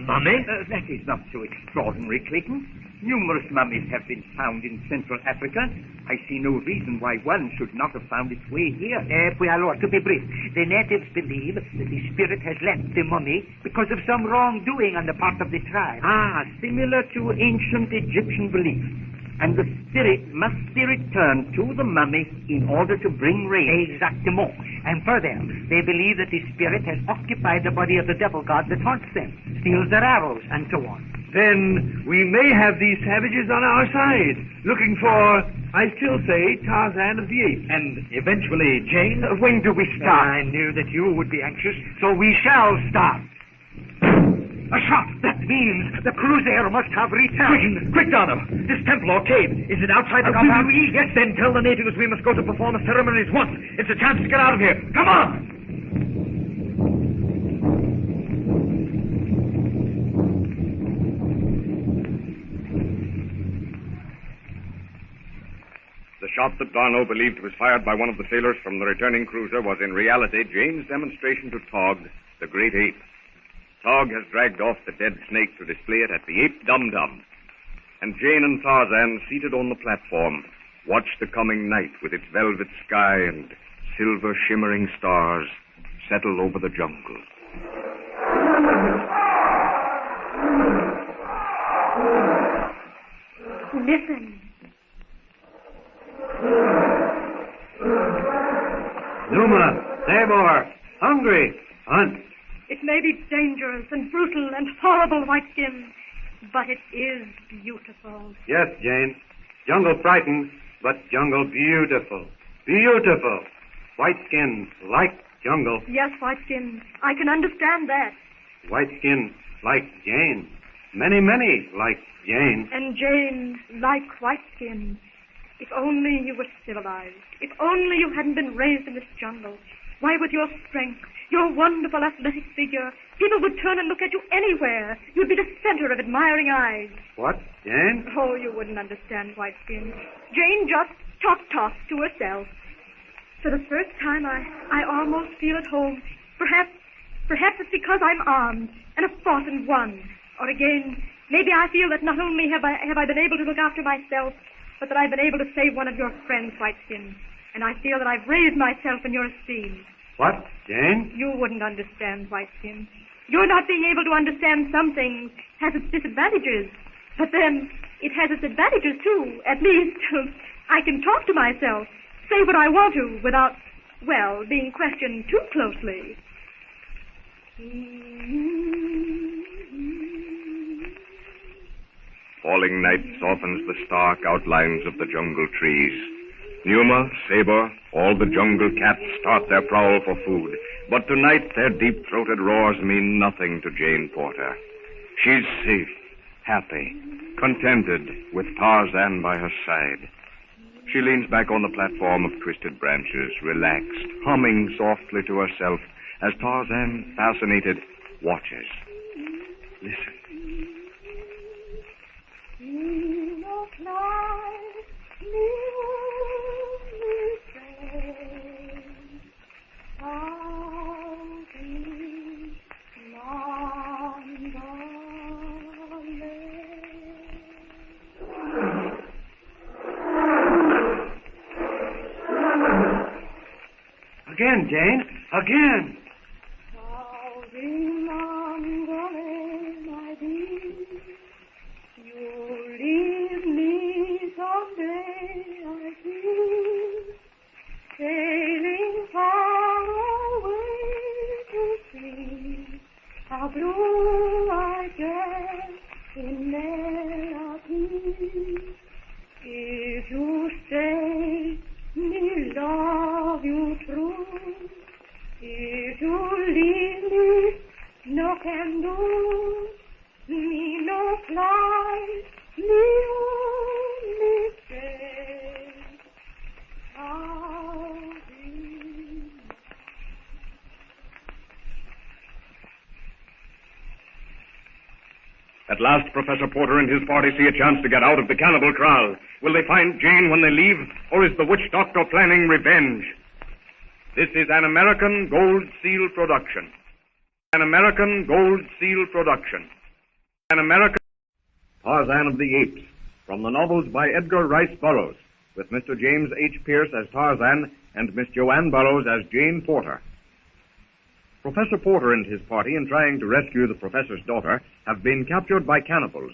S17: mummy? That is not so extraordinary, Clayton. Numerous mummies have been found in Central Africa. I see no reason why one should not have found its way here.
S1: Alors, to be brief, the natives believe that the spirit has left the mummy because of some wrongdoing on the part of the tribe.
S17: Similar to ancient Egyptian belief. And the spirit must be returned to the mummy in order to bring rain.
S1: Exactement. And further, they believe that the spirit has occupied the body of the devil god that haunts them, steals their arrows, and so on.
S3: Then we may have these savages on our side, looking for, I still say, Tarzan of the Apes.
S17: And eventually, Jane,
S1: when do we start? I knew that you would be anxious, so we shall start. A shot! That means the cruiser must have returned.
S17: Quick, Darno! This temple or cave, is it outside the compound? Yes, then tell the natives we must go to perform the ceremonies once. It's a chance to get out of here. Come on!
S10: The shot that Darno believed was fired by one of the sailors from the returning cruiser was in reality Jane's demonstration to Tog, the great ape. Tog has dragged off the dead snake to display it at the Ape Dum-Dum. And Jane and Tarzan, seated on the platform, watch the coming night with its velvet sky and silver shimmering stars settle over the jungle.
S18: Listen.
S3: Numa, Sabor, hungry, hunt.
S18: It may be dangerous and brutal and horrible, Whiteskin, but it is beautiful.
S3: Yes, Jane. Jungle frightens, but jungle beautiful. Beautiful. White skin, like jungle.
S18: Yes, Whiteskin, I can understand that.
S3: White skin, like Jane. Many, many like Jane.
S18: And Jane, like Whiteskin. If only you were civilized. If only you hadn't been raised in this jungle. Why, with your strength, your wonderful athletic figure, people would turn and look at you anywhere. You'd be the center of admiring eyes.
S3: What, Jane?
S18: Oh, you wouldn't understand, Whiteskin. Jane just talks to herself. For the first time, I almost feel at home. Perhaps it's because I'm armed and have fought and won. Or again, maybe I feel that not only have I been able to look after myself, but that I've been able to save one of your friends, Whiteskin. And I feel that I've raised myself in your esteem.
S3: What, Jane?
S18: You wouldn't understand, Whiteskin. Your not being able to understand some things has its disadvantages. But then, it has its advantages, too. At least, I can talk to myself, say what I want to, without, well, being questioned too closely.
S10: Falling night softens the stark outlines of the jungle trees. Numa, Saber, all the jungle cats start their prowl for food. But tonight their deep-throated roars mean nothing to Jane Porter. She's safe, happy, contented, with Tarzan by her side. She leans back on the platform of twisted branches, relaxed, humming softly to herself as Tarzan, fascinated, watches. Listen.
S3: Again, Jane. Again.
S18: Sailing far away to sea, how blue I get in melody. If you stay, me love you true. If you leave me, no can do. Me no fly, me only stay.
S10: At last, Professor Porter and his party see a chance to get out of the cannibal kraal. Will they find Jane when they leave, or is the witch doctor planning revenge? This is an American Gold Seal production. An American Gold Seal production. An American... Tarzan of the Apes, from the novels by Edgar Rice Burroughs, with Mr. James H. Pierce as Tarzan and Miss Joanne Burroughs as Jane Porter. Professor Porter and his party, in trying to rescue the professor's daughter, have been captured by cannibals.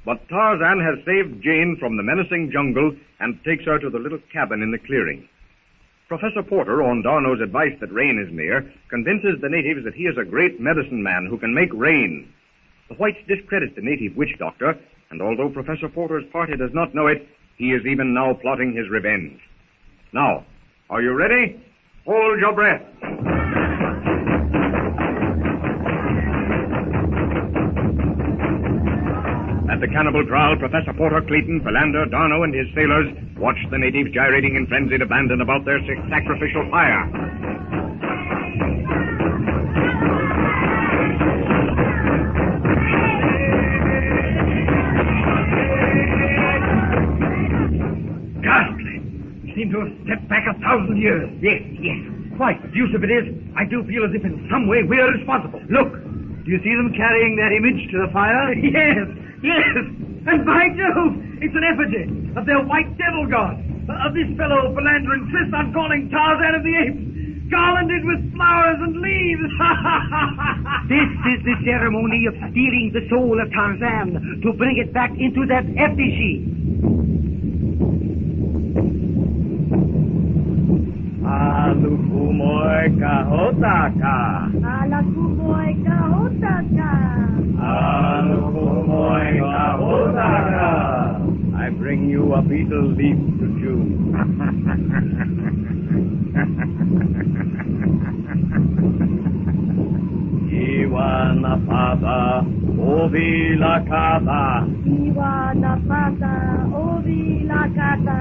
S10: But Tarzan has saved Jane from the menacing jungle and takes her to the little cabin in the clearing. Professor Porter, on Darno's advice that rain is near, convinces the natives that he is a great medicine man who can make rain. The whites discredit the native witch doctor, and although Professor Porter's party does not know it, he is even now plotting his revenge. Now, are you ready? Hold your breath. At the cannibal kraal, Professor Porter, Clayton, Philander, Darno, and his sailors watch the natives gyrating in frenzied abandon about their sacrificial fire.
S21: Ghastly! You seem to have stepped back 1,000 years.
S6: Yes.
S21: Quite. The deuce of it is, I do feel as if in some way we are responsible. Look!
S1: Do you see them carrying that image to the fire? Yes, yes. And by Jove, it's an effigy of their white devil god, of this fellow philandering Tristan calling Tarzan of the Apes, garlanded with flowers and leaves. This is the ceremony of stealing the soul of Tarzan to bring it back into that effigy.
S11: Alukumoy kahotaka.
S22: Alakumoy kahotaka.
S11: Alukumoy kahotaka. I bring you a beetle leaf to chew. Iwana pata, ovi la kata.
S22: Iwana pata, ovi la kata.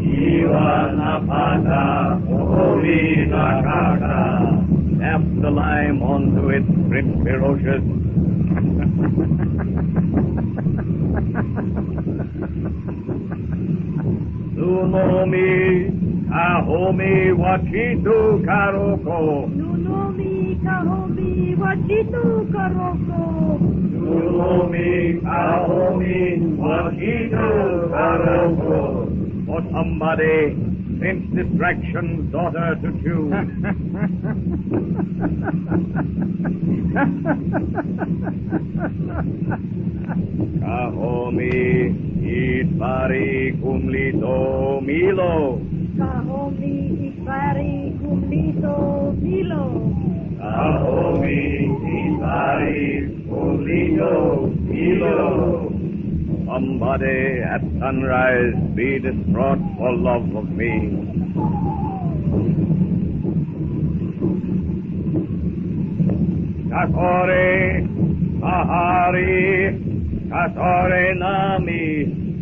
S11: Iwana pata, ovi la kata. Tap the lime onto it, Prince Ferocious. Nunomi, ahomi, wachitu karoko.
S22: Nunomi, kahomi, wachitu karoko.
S11: Nunomi, ahomi, wachitu karoko. For somebody, since distraction's daughter to choose. Kahomi, itbari kumlito milo.
S22: Kahomi, itbari kumlito milo.
S11: Kahomi, itbari kumlito milo. Somebody at sunrise be distraught for love of me. Katore, Mahari, Katore Nami.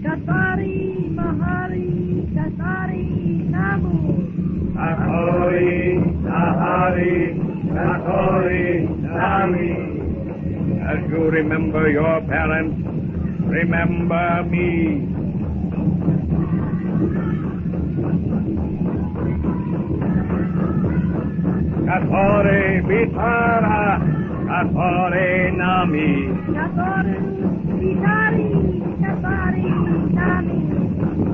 S22: Katari, Mahari, Katari, Namu.
S11: Katore, Mahari, Katore Nami. As you remember your parents, remember me. Katore Vitara, Katore Nami.
S22: Katore Vitari, Katari Nami.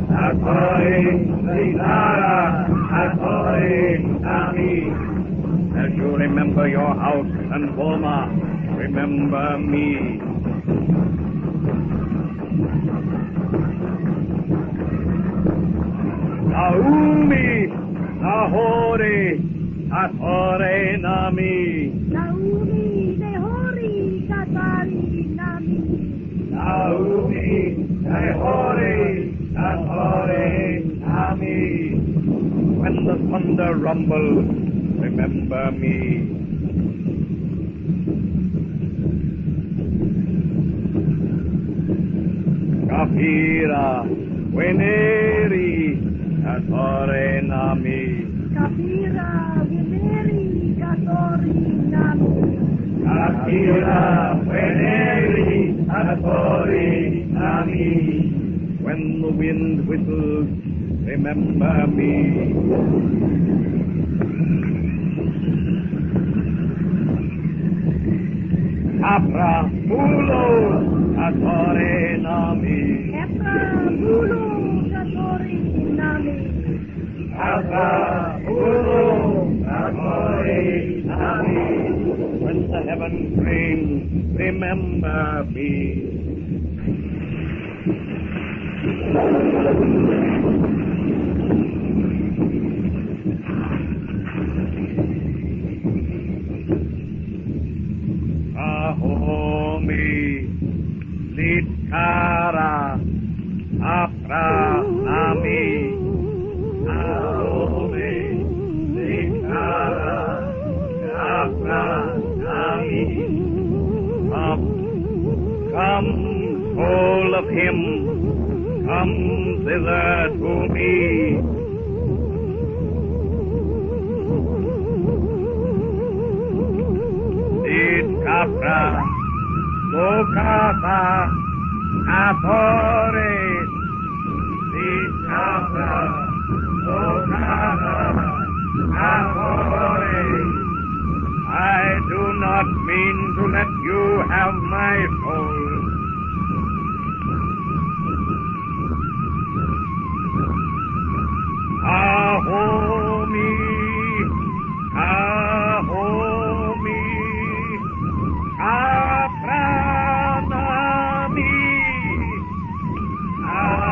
S11: Katore Vitara, Katore Nami. As you remember your house and Boma, remember me. Naumi, Nahori, Katore Nami.
S22: Naumi, Nehori, Katari Nami.
S11: Naumi, Nehori, Katore Nami. When the thunder rumbles, remember me. Kapira, Weneri, Katore Nami.
S22: Kapira, Weneri, Katori Nami.
S11: Kapira, Weneri, Katori Nami. When the wind whistles, remember me. Capra, Mulo, Katore Nami.
S22: Capra, Mulo, Katori Nami.
S11: Capra, Mulo, Katore Nami. When the heavens ring, remember me. Ahomi, Litkara, Apra, Nami. Ahomi, Litkara, Apra, Nami. Come, soul of him, come thither to me. Capra, Lokata, Apore, Capra, Lokata, Apore,
S10: I do not mean to let you have my soul. Ahomi, Ahomi, Apranami, Ahomi,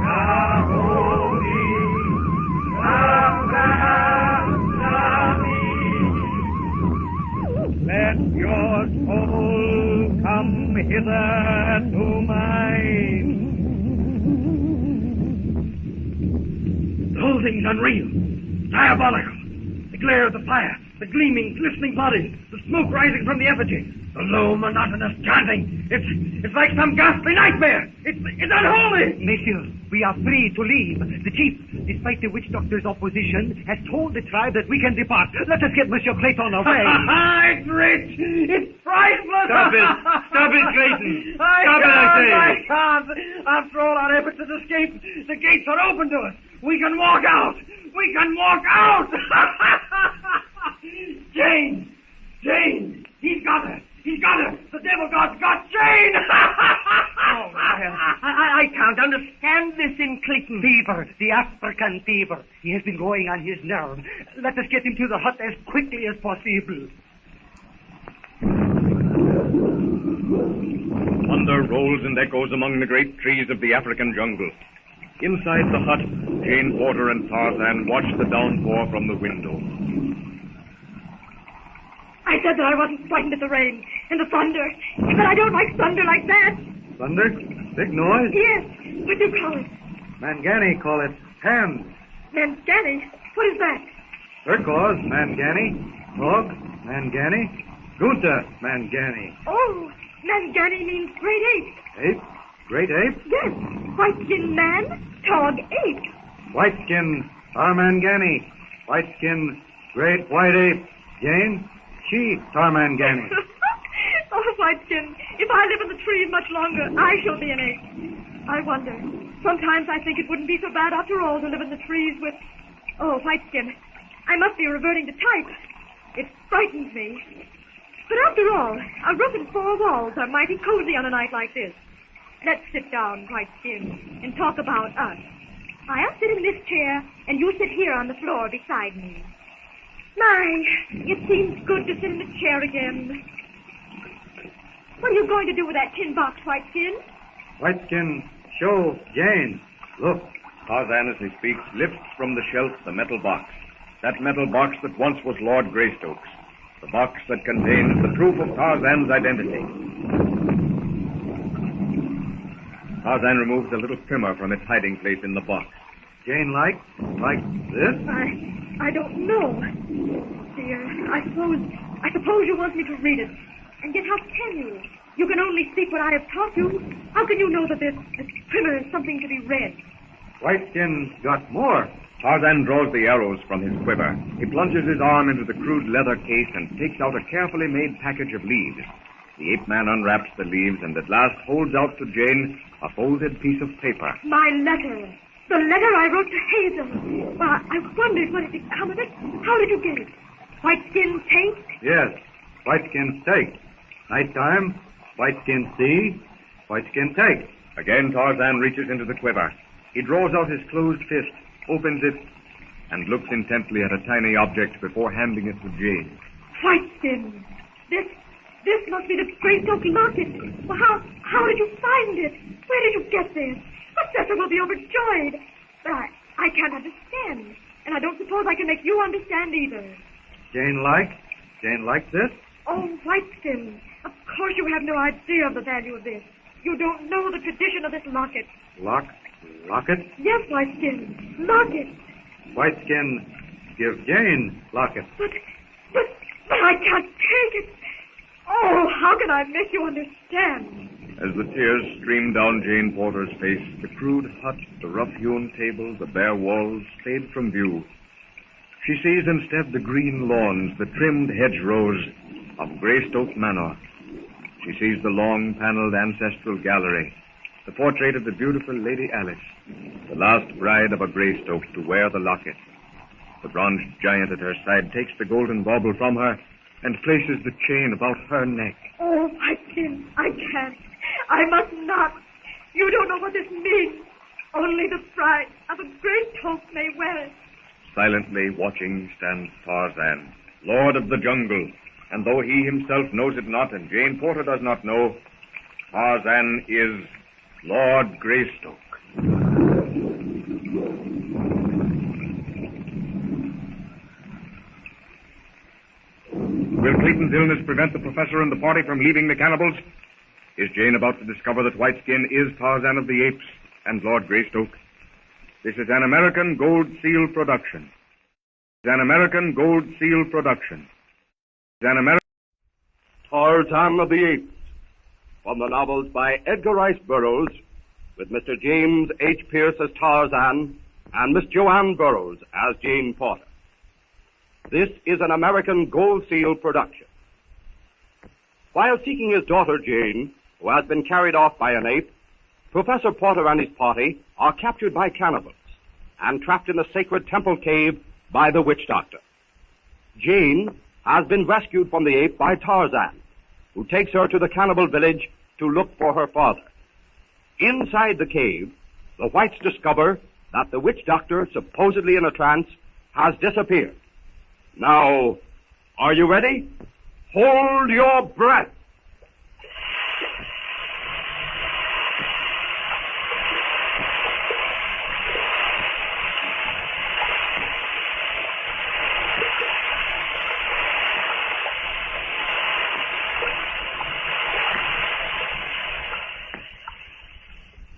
S10: Ahomi, Apranami. Let your soul come hither to mine.
S21: The whole thing's unreal. Diabolical. The glare of the fire, the gleaming, glistening bodies, the smoke rising from the effigy, the low, monotonous chanting. It's like some ghastly nightmare. It's unholy.
S1: Messieurs, we are free to leave. The chief, despite the witch doctor's opposition, has told the tribe that we can depart. Let us get Monsieur Clayton away.
S21: It's rich. It's priceless.
S2: Stop it. Stop it, Clayton. Stop it, I say.
S21: I can't. After all our efforts at escape, the gates are open to us. We can walk out. We can walk out. Jane. Jane. He's got her. He's got her. The devil god's got Jane.
S6: Oh, I can't understand this in Clayton.
S1: Fever, the African fever. He has been going on his nerve. Let us get him to the hut as quickly as possible.
S10: Thunder rolls and echoes among the great trees of the African jungle. Inside the hut, Jane Porter and Tarzan watch the downpour from the window.
S18: I said that I wasn't frightened at the rain and the thunder, but I don't like thunder like that.
S2: Thunder? Big noise?
S18: Yes, what do you call it?
S2: Mangani call it hand.
S18: Mangani? What is that?
S2: Turquoise, Mangani. Hog, Mangani. Gunta, Mangani.
S18: Oh, Mangani means great ape.
S2: Ape? Great ape?
S18: Yes, white-skinned man, Tog ape.
S2: White-skin, Tarmangani. White-skin, great white ape. Jane, she, Tarmangani.
S18: Oh, Whiteskin, if I live in the trees much longer, I shall be an ape. I wonder. Sometimes I think it wouldn't be so bad after all to live in the trees with... Oh, Whiteskin, I must be reverting to type. It frightens me. But after all, a roof and four walls are mighty cozy on a night like this. Let's sit down, Whiteskin, and talk about us. I'll sit in this chair, and you sit here on the floor beside me. My, it seems good to sit in the chair again. What are you going to do with that tin box, Whiteskin?
S2: Whiteskin, show Jane. Look.
S10: Tarzan, as he speaks, lifts from the shelf the metal box. That metal box that once was Lord Greystoke's. The box that contains the proof of Tarzan's identity. Tarzan removes a little primer from its hiding place in the box.
S2: Jane like this?
S18: I don't know. Dear, I suppose you want me to read it. And yet how can you? You can only speak what I have taught you. How can you know that this primer is something to be read?
S2: Whiteskin got more.
S10: Tarzan draws the arrows from his quiver. He plunges his arm into the crude leather case and takes out a carefully made package of leaves. The ape-man unwraps the leaves and at last holds out to Jane a folded piece of paper.
S18: My letter. The letter I wrote to Hazel. Well, I wondered what had become of it. How did you get it? Whiteskin tape?
S2: Yes, Whiteskin take. Nighttime, Whiteskin see, Whiteskin take.
S10: Again, Tarzan reaches into the quiver. He draws out his closed fist, opens it, and looks intently at a tiny object before handing it to Jane.
S18: Whiteskin. This must be the Greystoke locket. Well, how did you find it? Where did you get this? Professor will be overjoyed. But I can't understand. And I don't suppose I can make you understand either.
S2: Jane like this?
S18: Oh, Whiteskin. Of course you have no idea of the value of this. You don't know the tradition of this locket.
S2: Locket?
S18: Yes, Whiteskin. Locket.
S2: Whiteskin, give Jane locket.
S18: But I can't take it. Oh, how can I make you understand?
S10: As the tears stream down Jane Porter's face, the crude hut, the rough-hewn table, the bare walls fade from view. She sees instead the green lawns, the trimmed hedgerows of Greystoke Manor. She sees the long-paneled ancestral gallery, the portrait of the beautiful Lady Alice, the last bride of a Greystoke to wear the locket. The bronze giant at her side takes the golden bauble from her and places the chain about her neck.
S18: Oh, Whitekin, I can't. I must not. You don't know what this means. Only the pride of a great hope may wear it.
S10: Silently watching stands Tarzan, lord of the jungle, and though he himself knows it not and Jane Porter does not know, Tarzan is Lord Greystoke. Will Clayton's illness prevent the professor and the party from leaving the cannibals? Is Jane about to discover that Whiteskin is Tarzan of the Apes and Lord Greystoke? This is an American Gold Seal production. An American Gold Seal production. An American
S12: Tarzan of the Apes, from the novels by Edgar Rice Burroughs, with Mr. James H. Pierce as Tarzan and Miss Joanne Burroughs as Jane Porter. This is an American Gold Seal production. While seeking his daughter Jane, who has been carried off by an ape, Professor Porter and his party are captured by cannibals and trapped in a sacred temple cave by the witch doctor. Jane has been rescued from the ape by Tarzan, who takes her to the cannibal village to look for her father. Inside the cave, the whites discover that the witch doctor, supposedly in a trance, has disappeared. Now, are you ready? Hold your breath.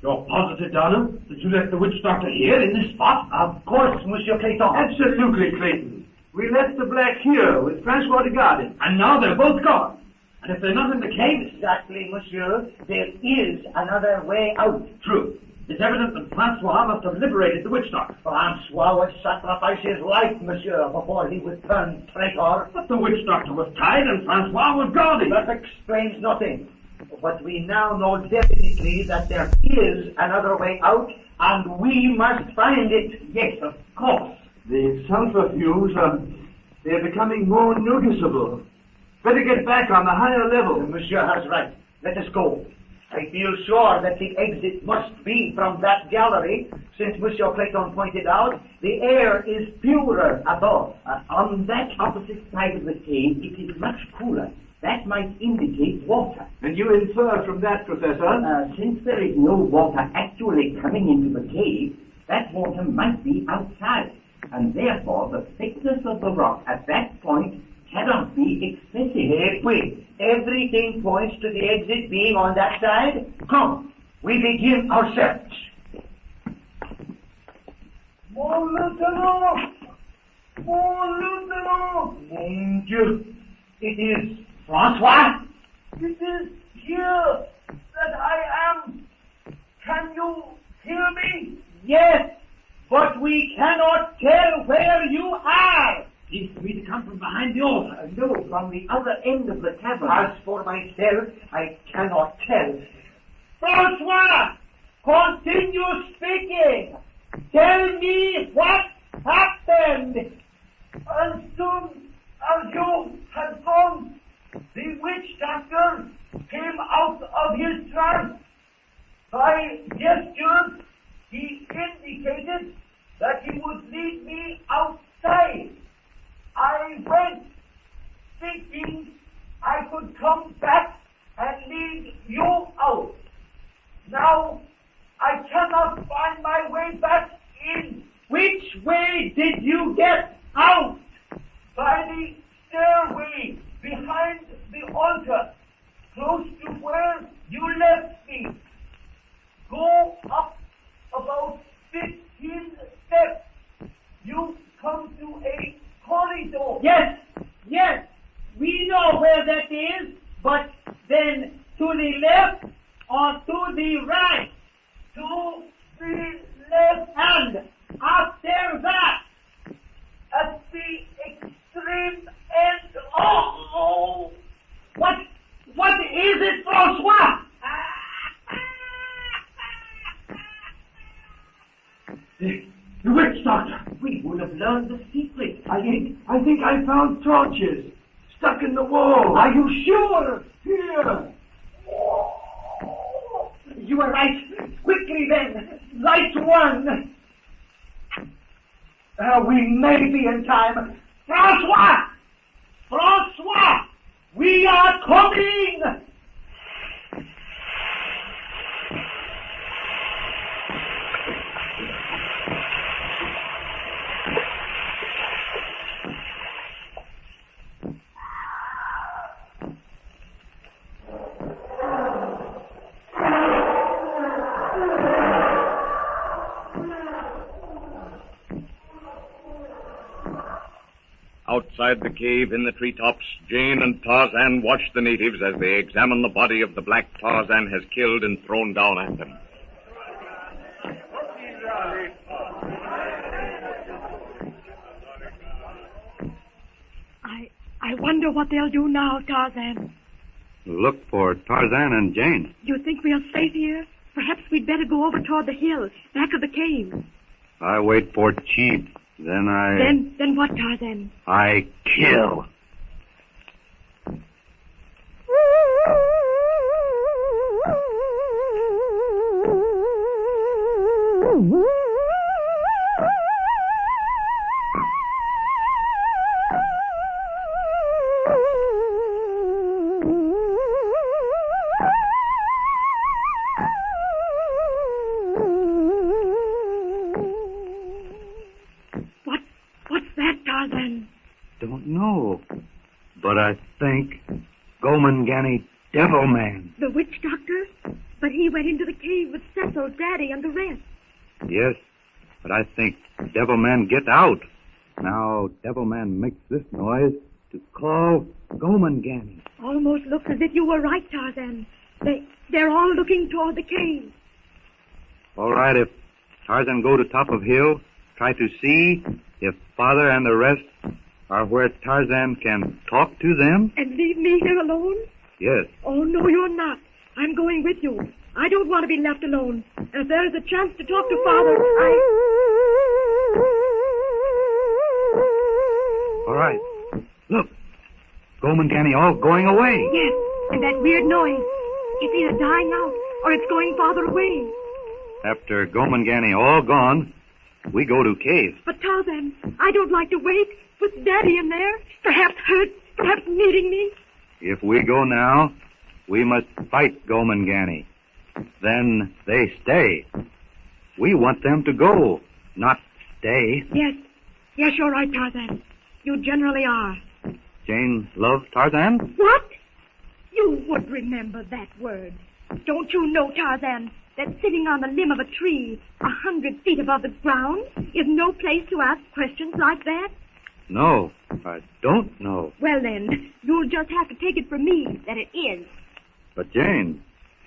S13: You're positive, Donald, that you left the witch doctor here in this spot? Of course, Monsieur Clayton. Absolutely, Clayton. We left the black here with Francois to guard him. And now they're both gone. And if they're not in the cave...
S23: Exactly, Monsieur. There is another way out.
S13: True. It's evident that Francois must have liberated the witch doctor.
S23: Francois would sacrifice his life, Monsieur, before he would turn traitor.
S13: But the witch doctor was tied and Francois was guarding.
S23: That explains nothing. But we now know definitely that there is another way out, and we must find it. Yes, of course.
S13: The subterfuges they're becoming more noticeable. Better get back on the higher level.
S23: Monsieur has right. Let us go. I feel sure that the exit must be from that gallery, since Monsieur Clayton pointed out the air is purer above. On that opposite side of the cave, it is much cooler. That might indicate water.
S13: And you infer from that, Professor?
S23: Since there is no water actually coming into the cave, that water might be outside. And therefore, the thickness of the rock at that point cannot be excessive. Wait, everything points to the exit being on that side? Come, we begin our search.
S13: Mon lieutenant! Mon lieutenant!
S23: Mon Dieu, it is Francois?
S13: It is here that I am. Can you hear me?
S23: Yes, but we cannot tell where you are.
S13: Seems to me to come from behind the altar.
S23: No, from the other end of the cavern. As for myself, I cannot tell. Francois, continue speaking. Tell me what happened.
S13: As soon as you had gone, the witch doctor came out of his trance. By gestures, he indicated that he would lead me outside. I went, thinking I could come back and lead you out. Now, I cannot find my way back in.
S23: Which way did you get out?
S13: By the stairway behind the altar, close to where you left me. Go up about 15 steps. You come to a corridor.
S23: Yes, we know where that is, but then to the left or to the right?
S13: To the left.
S23: And after that?
S13: At the extreme end. Oh!
S23: What is it, Francois?
S13: The witch doctor.
S23: We would have learned the secret
S13: I think I found torches stuck in the wall. Are you sure? Here. You are right. Quickly then, light one. We may be in time. Francois! Francois! We are coming!
S10: Outside the cave in the treetops, Jane and Tarzan watch the natives as they examine the body of the black Tarzan has killed and thrown down at them.
S18: I wonder what they'll do now, Tarzan.
S2: Look for Tarzan and Jane.
S18: Do you think we're safe here? Perhaps we'd better go over toward the hill, back of the cave.
S2: I wait for Chief. Then
S18: what, Tarzan?
S2: I kill. Don't know, but I think Gomangani Devil Man.
S18: The witch doctor? But he went into the cave with Cecil, Daddy, and the rest.
S2: Yes, but I think Devil Man get out. Now Devil Man makes this noise to call Gomangani.
S18: Almost looks as if you were right, Tarzan. They're all looking toward the cave.
S2: All right, if Tarzan go to top of hill, try to see if Father and the rest are where Tarzan can talk to them.
S18: And leave me here alone?
S2: Yes.
S18: Oh, no, you're not. I'm going with you. I don't want to be left alone. And if there is a chance to talk to Father,
S2: All right. Look. Gomangani all going away.
S18: Yes, and that weird noise. It's either dying out or it's going farther away.
S2: After Gomangani all gone, we go to cave.
S18: But Tarzan, I don't like to wait with Daddy in there. Perhaps hurt, perhaps needing me.
S2: If we go now, we must fight Gomangani. Then they stay. We want them to go, not stay.
S18: Yes, you're right, Tarzan. You generally are.
S2: Jane love Tarzan?
S18: What? You would remember that word. Don't you know, Tarzan, that sitting on the limb of a tree 100 feet above the ground is no place to ask questions like that?
S2: No, I don't know.
S18: Well, then, you'll just have to take it from me that it is.
S2: But, Jane,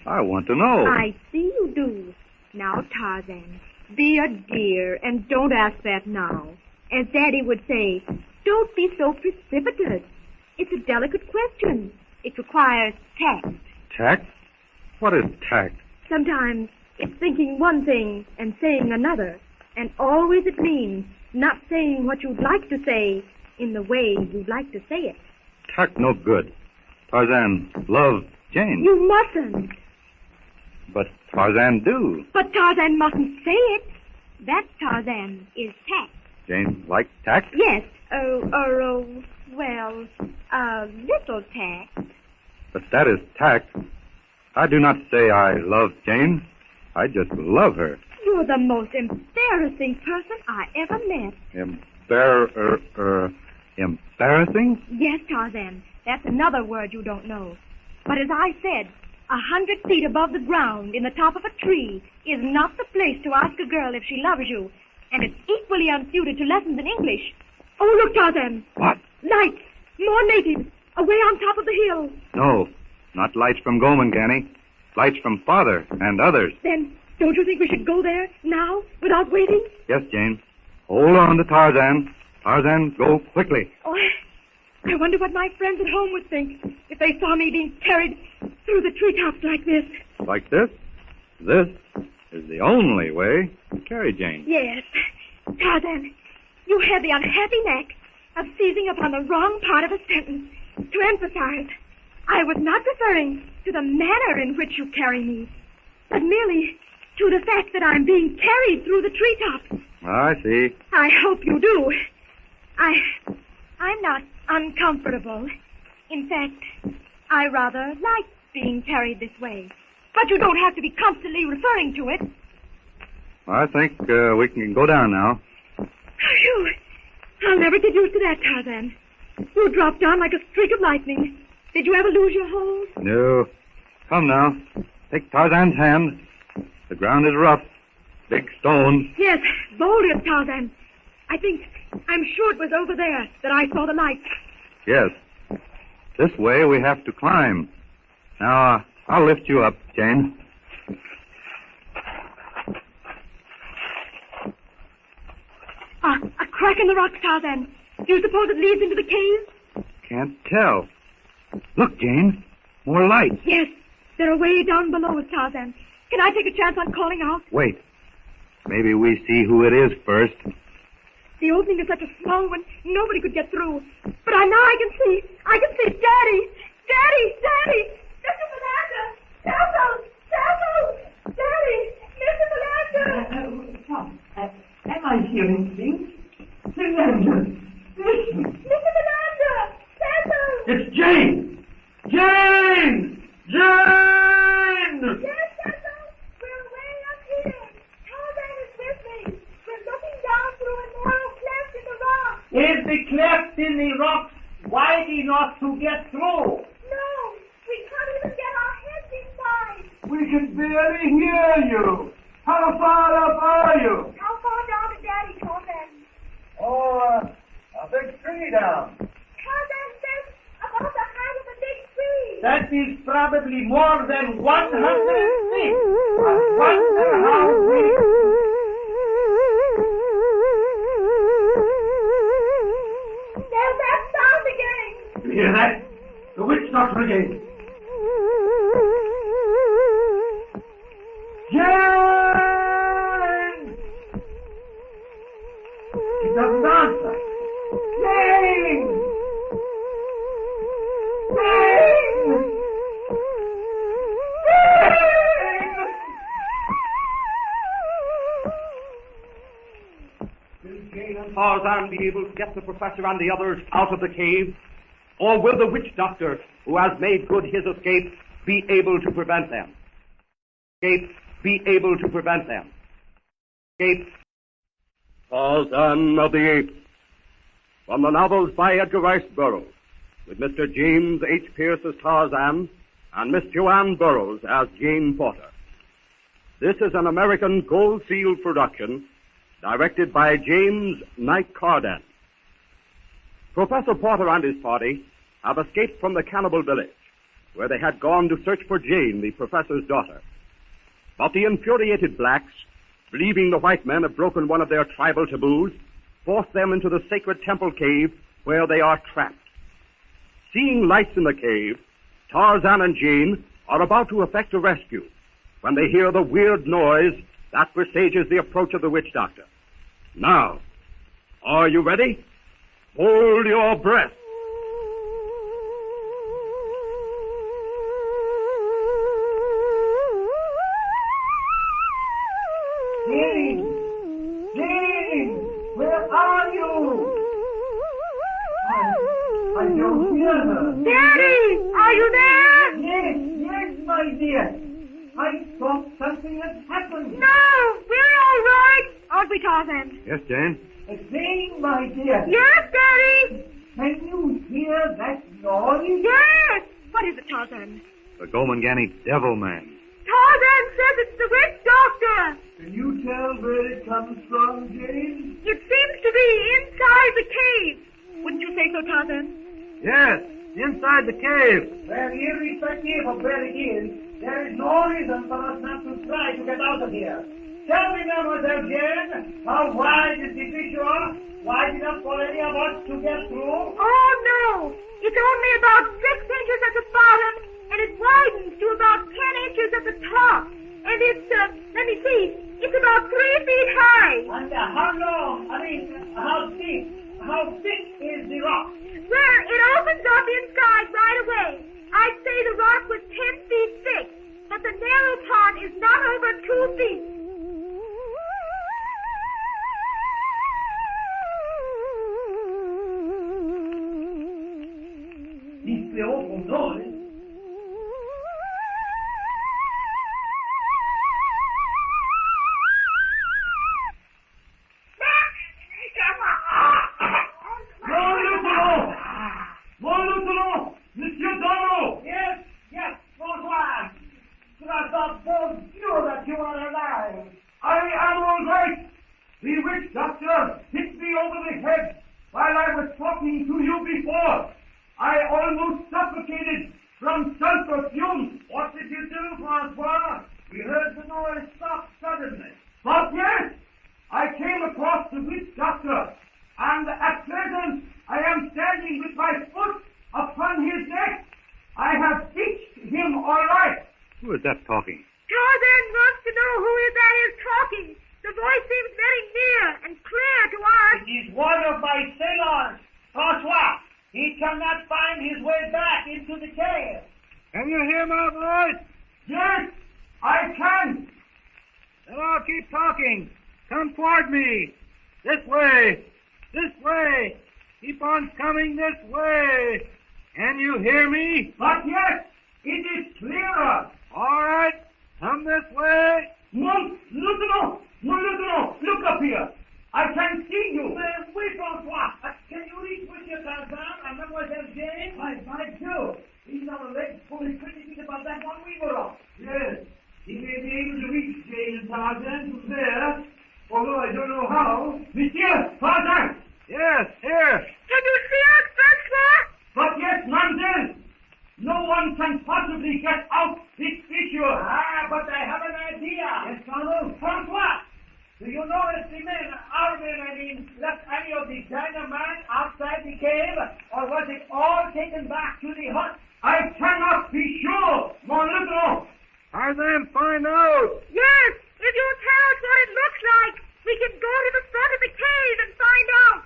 S2: I want to know.
S18: I see you do. Now, Tarzan, be a dear and don't ask that now. As Daddy would say, don't be so precipitous. It's a delicate question. It requires tact.
S2: Tact? What is tact?
S18: Sometimes it's thinking one thing and saying another. And always it means not saying what you'd like to say in the way you'd like to say it.
S2: Tact no good. Tarzan love Jane.
S18: You mustn't.
S2: But Tarzan do.
S18: But Tarzan mustn't say it. That Tarzan is tact.
S2: Jane like tact?
S18: Yes. Well, a little tact.
S2: But that is tact. I do not say I love Jane. I just love her.
S18: You're the most embarrassing person I ever met.
S2: Embarrassing?
S18: Yes, Tarzan. That's another word you don't know. But as I said, 100 feet above the ground in the top of a tree is not the place to ask a girl if she loves you. And it's equally unsuited to lessons in English. Oh, look, Tarzan.
S2: What?
S18: Lights. More natives. Away on top of the hill.
S2: No, not lights from Gomangani. Lights from Father and others.
S18: Then, don't you think we should go there now, without waiting?
S2: Yes, Jane. Hold on to Tarzan. Tarzan, go quickly.
S18: Oh, I wonder what my friends at home would think if they saw me being carried through the treetops like this.
S2: Like this? This is the only way to carry Jane.
S18: Yes. Tarzan, you have the unhappy knack of seizing upon the wrong part of a sentence to emphasize. I was not referring to the manner in which you carry me, but merely to the fact that I'm being carried through the treetops.
S2: I see.
S18: I hope you do. I'm not uncomfortable. In fact, I rather like being carried this way. But you don't have to be constantly referring to it.
S2: I think we can go down now.
S18: Phew. I'll never get used to that, Tarzan. You dropped down like a streak of lightning. Did you ever lose your hold?
S2: No. Come now. Take Tarzan's hand. The ground is rough. Big stones.
S18: Yes, boulders, Tarzan. I'm sure it was over there that I saw the light.
S2: Yes. This way we have to climb. Now, I'll lift you up, Jane.
S18: A crack in the rocks, Tarzan. Do you suppose it leads into the cave?
S2: Can't tell. Look, Jane. More lights.
S18: Yes, they're way down below us, Tarzan. Can I take a chance on calling out?
S2: Wait. Maybe we see who it is first.
S18: The opening is such a small one, nobody could get through. But now I can see. Daddy! Daddy! Daddy! Mr. Philander! Tassel! Tassel! Daddy! Mr. Philander!
S23: Am I hearing things? Philander! Listen!
S18: Mr. Philander! Tassel!
S23: It's Jane! Jane! Jane!
S18: Yes, Tassel! We're way up here. Tarzan is with me. We're looking down through a narrow cleft in the rock.
S23: Is the cleft in the rocks wide enough to get through?
S18: No, we can't even get our heads inside.
S23: We can barely hear you. How far up are you?
S18: How far down to Daddy, Tarzan?
S23: Oh, a big tree down.
S18: Tarzan says about the height of a big tree.
S23: That is probably more than 100 feet. 1.5 feet.
S18: There's that sound again.
S23: You hear that? The witch doctor again. Jane! She doesn't answer. Jane! Jane!
S12: Will Jane and Tarzan be able to get the professor and the others out of the cave? Or will the witch doctor, who has made good his escape, be able to prevent them? Tarzan of the Apes. From the novels by Edgar Rice Burroughs, with Mr. James H. Pierce as Tarzan and Miss Joanne Burroughs as Jane Porter. This is an American Gold Seal production, directed by James Knight Carden. Professor Porter and his party have escaped from the cannibal village, where they had gone to search for Jane, the professor's daughter. But the infuriated blacks, believing the white men have broken one of their tribal taboos, force them into the sacred temple cave where they are trapped. Seeing lights in the cave, Tarzan and Jane are about to effect a rescue when they hear the weird noise that presages the approach of the witch doctor. Now, are you ready? Hold your breath.
S23: Jane! Jane! Where are you? I don't hear her.
S18: Daddy! Are you there?
S23: Yes, my dear. I thought something had happened.
S18: No! We're all right! Aren't we, Tarzan?
S2: Yes, Jane?
S23: Jane, my dear.
S18: Yes, Daddy!
S23: Can you hear that noise?
S18: Yes! What is it, Tarzan?
S2: The Gomangani Devil Man.
S18: Tarzan says it's the witch doctor!
S23: Can you tell where it comes from, Jane?
S18: It seems to be inside the cave. Wouldn't you say so, Tarzan?
S23: Yes, inside the cave. Well, irrespective of where it is, there is no reason for us not to try to get out of here. Tell me, Mademoiselle Jane, how wide is the fissure? Wide enough for any of us to get through?
S18: Oh, no. It's only about 6 inches at the bottom, and it widens to about 10 inches at the top. And it's, let me see, it's about 3 feet high.
S23: And how long? How steep?
S13: How thick is the rock?
S22: Well, it opens up inside right away. I'd say the rock was 10 feet thick, but the narrow part is not over 2 feet.
S13: It's the awful noise.
S1: Mon lieutenant! Monsieur Donald!
S13: Yes, François. But I thought, bon Dieu, that you were alive.
S1: I am all right. The witch doctor hit me over the head while I was talking to you before. I almost suffocated from sulfur fumes.
S13: What did you do, François? We heard the noise stop suddenly.
S1: But yes, I came across the witch doctor, and at present I am standing with my foot upon his neck. I have fixed him all right.
S2: Who is that talking?
S22: Tarzan wants to know who that is talking. The voice seems very near and clear to us.
S13: It is one of my sailors, François. He cannot find his way back into the cave.
S1: Can you hear my voice? Yes, I can.
S3: Then I'll keep talking. Come toward me. This way. This way. Keep on coming this way. Can you hear me?
S1: But yes, it is clearer.
S3: All right. Come this way.
S1: Mon lieutenant, look up here. I can see you.
S13: Oui, François. Can you reach Monsieur Tarzan and Mademoiselle Jane? I do. He's on a leg fully 20 feet above that one we were on.
S1: Yes, he may be able to reach Jane and Tarzan from there, although I don't know how. Monsieur Tarzan!
S3: Yes, here.
S22: Can you see us, François?
S1: But yes, mademoiselle. No one can possibly get out this fissure.
S13: But I have an idea. Yes, Colonel. François, do you notice the men, our men, I mean, left any of the dynamite outside the cave, or was it all taken back to the hut?
S1: I cannot be sure, mon lieutenant.
S3: Tarzan, find out.
S22: Yes, if you'll tell us what it looks like, we can go to the front of the cave and find out.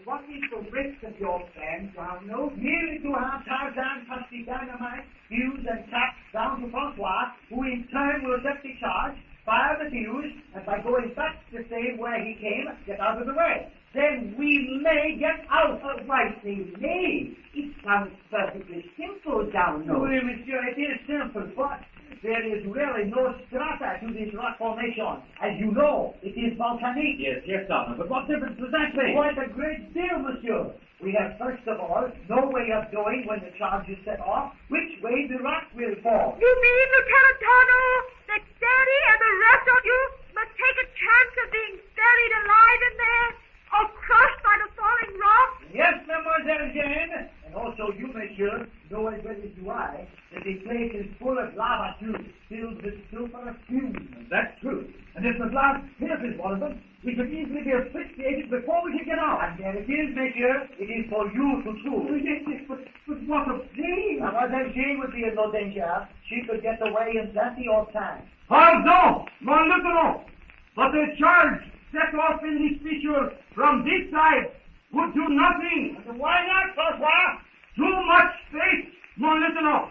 S13: What is the risk of your plan, Colonel? Merely to have Tarzan touch the dynamite, fuse and tap down to François, who in turn will set the charge, fire the fuse, and by going back the same way he came, get out of the way. Then we may get out.
S23: Why say may? It sounds perfectly simple, Donald.
S13: Oui, monsieur, it is simple, but there is really no strata to this rock formation. As you know, it is volcanic.
S17: Yes, Donald. But what difference does that make?
S13: Quite a great deal, monsieur. We have, first of all, no way of knowing when the charge is set off, which way the rock will fall.
S22: You mean, Lieutenant Donald, that Daddy and the rest of you must take a chance of being buried alive in there, or crushed by the falling rock?
S13: Yes, Mademoiselle Jane, and also you, monsieur, know as well as do I, that the place is full of lava tubes filled with sulfurous fumes.
S17: That's true.
S13: And if the blast pierces one of them, we could easily be asphyxiated before we can get out. And there it is, monsieur. It is for you to choose.
S1: But what of Jane?
S13: Mademoiselle Jane would be in no danger. She could get away in plenty of time.
S1: Pardon, mon lieutenant. But a charge set off in this fissure from this side would do nothing.
S13: Why not, François?
S1: Too much space, mon lieutenant.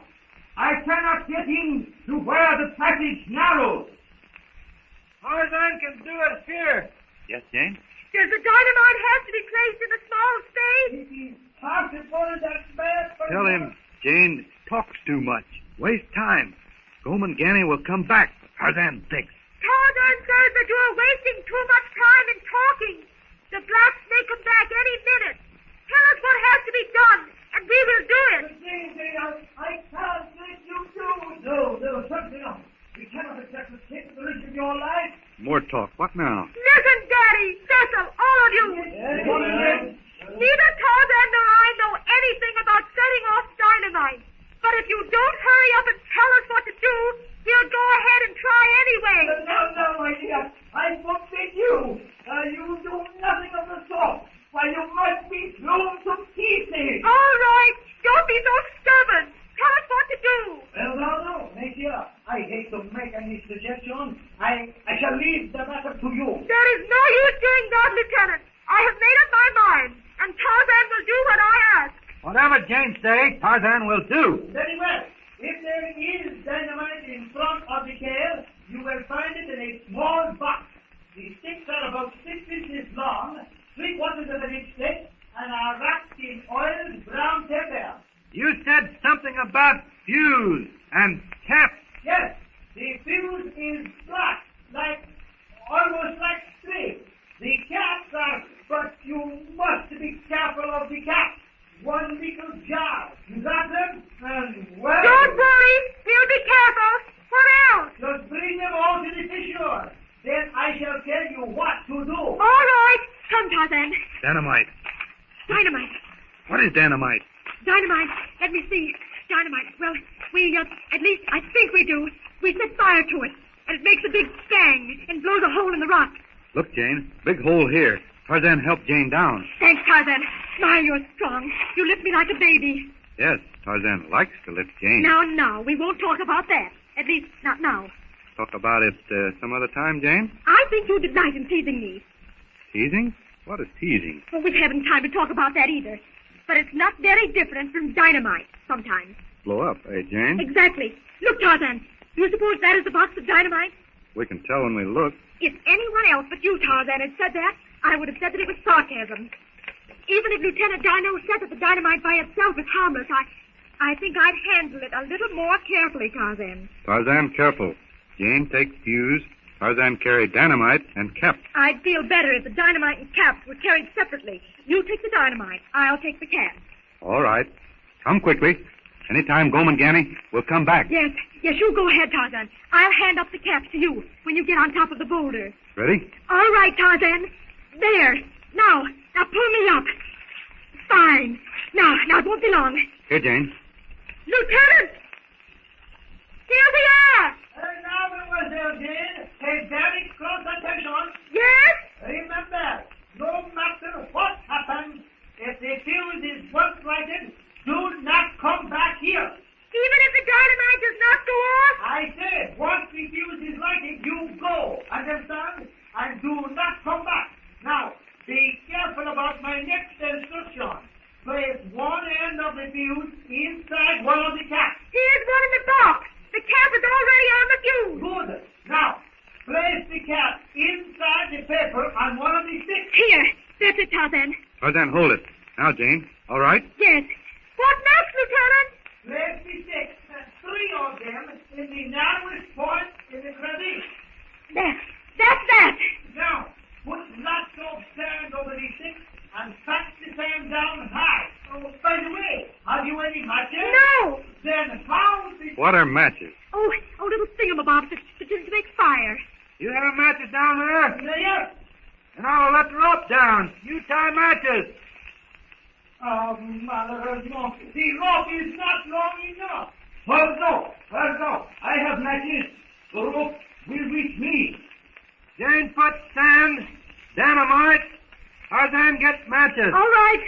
S1: I cannot get in to where the passage narrows.
S3: Tarzan can do it here.
S2: Yes, Jane?
S22: Does the dynamite have to be placed in a small space?
S13: It is possible that bad.
S2: Tell him Jane talks too much. Waste time. Goman Ganny will come back. Tarzan thinks.
S22: Tarzan says that you are wasting too much time in talking. The blacks may come back any minute. Tell us what has to be done, and we will do it.
S13: I can't let you do it. No, certainly not. You cannot accept the risk of your life.
S2: More talk. What now?
S22: Listen, Daddy, Cecil, all of you. Neither Tarzan nor I know anything about setting off dynamite. But if you don't hurry up and tell us what to do, we'll go ahead and try anyway.
S13: No, my dear. I forbid you. You do nothing of the sort. Why, you must be blown to pieces.
S22: All right. Don't be so stubborn. Tell us what to do.
S13: Well, no, monsieur. I hate to make any suggestion. I shall leave the matter to you.
S22: There is no use doing that, Lieutenant. I have made up my mind, and and Tarzan will do what I ask.
S2: Whatever Jane say, Tarzan will do.
S13: Very well. If there is dynamite in front of the cave, you will find it in a small box. The sticks are about 6 inches long, 3/4 of an inch thick, and are wrapped in oiled brown paper.
S2: You said something about fuse and cap.
S13: Yes, the fuse is black, almost like string. The caps are, but you must be careful of the caps. One little jar. You got them? And well...
S22: Don't worry. We'll be careful. What else?
S13: Just bring them all to the fissure. Then I shall tell you what to do.
S22: All right. Come, Tarzan.
S2: Dynamite.
S22: Dynamite.
S2: What is dynamite?
S22: Dynamite. Let me see. Dynamite. Well, we, at least I think we do. We set fire to it, and it makes a big bang and blows a hole in the rock.
S2: Look, Jane. Big hole here. Tarzan helped Jane down.
S22: Thanks, Tarzan. My, you're strong. You lift me like a baby.
S2: Yes, Tarzan likes to lift Jane.
S22: Now, we won't talk about that. At least, not now.
S2: Talk about it some other time, Jane?
S22: I think you delight in teasing me.
S2: Teasing? What is teasing?
S22: Well, we haven't time to talk about that either. But it's not very different from dynamite, sometimes.
S2: Blow up, Jane?
S22: Exactly. Look, Tarzan. Do you suppose that is the box of dynamite?
S2: We can tell when we look.
S22: If anyone else but you, Tarzan, had said that, I would have said that it was sarcasm. Even if Lieutenant Dino said that the dynamite by itself is harmless, I think I'd handle it a little more carefully, Tarzan.
S2: Tarzan, careful. Jane takes fuse. Tarzan carried dynamite and cap.
S22: I'd feel better if the dynamite and caps were carried separately. You take the dynamite. I'll take the cap.
S2: All right. Come quickly. Anytime, Gomangani, we'll come back.
S22: Yes, you go ahead, Tarzan. I'll hand up the caps to you when you get on top of the boulder.
S2: Ready?
S22: All right, Tarzan. There. Now pull me up. Fine. Now it won't be long.
S2: Here, Jane.
S22: Lieutenant! Here we are!
S13: Now, Mademoiselle Jane, pay very close attention.
S22: Yes?
S13: Remember, no matter what happens, if the fuse is once lighted, do not come back here.
S22: Even if the dynamite does not go off?
S13: I said, once the fuse is lighted, you go. Understand? And do not come back. Now, be careful about my next instruction. Place one end of the fuse inside one of the caps.
S22: Here's one in the box. The cap is already on the fuse.
S13: Good. Now, place the cap inside the paper on one of the sticks.
S22: Here. That's it, Tarzan.
S2: Tarzan, hold it. Now, Jane. All right?
S22: Yes. What next, Lieutenant?
S13: Place the sticks, 3 of them, in the narrowest point in the crevice.
S22: That's that.
S13: Now, put lots of sand over the sticks and pack the sand down high. Oh, by the way, have you any matches?
S22: No.
S13: Then how the...
S2: What are matches?
S22: Oh, little thingamabobs to make fire.
S2: You have matches down there?
S13: Yes.
S2: And I'll let the rope down. You tie matches.
S13: Oh, malheureusement, the rope is not long enough. Well, I have matches. The rope will reach me.
S2: Jane put sand, dynamite. Tarzan gets matches.
S22: All right.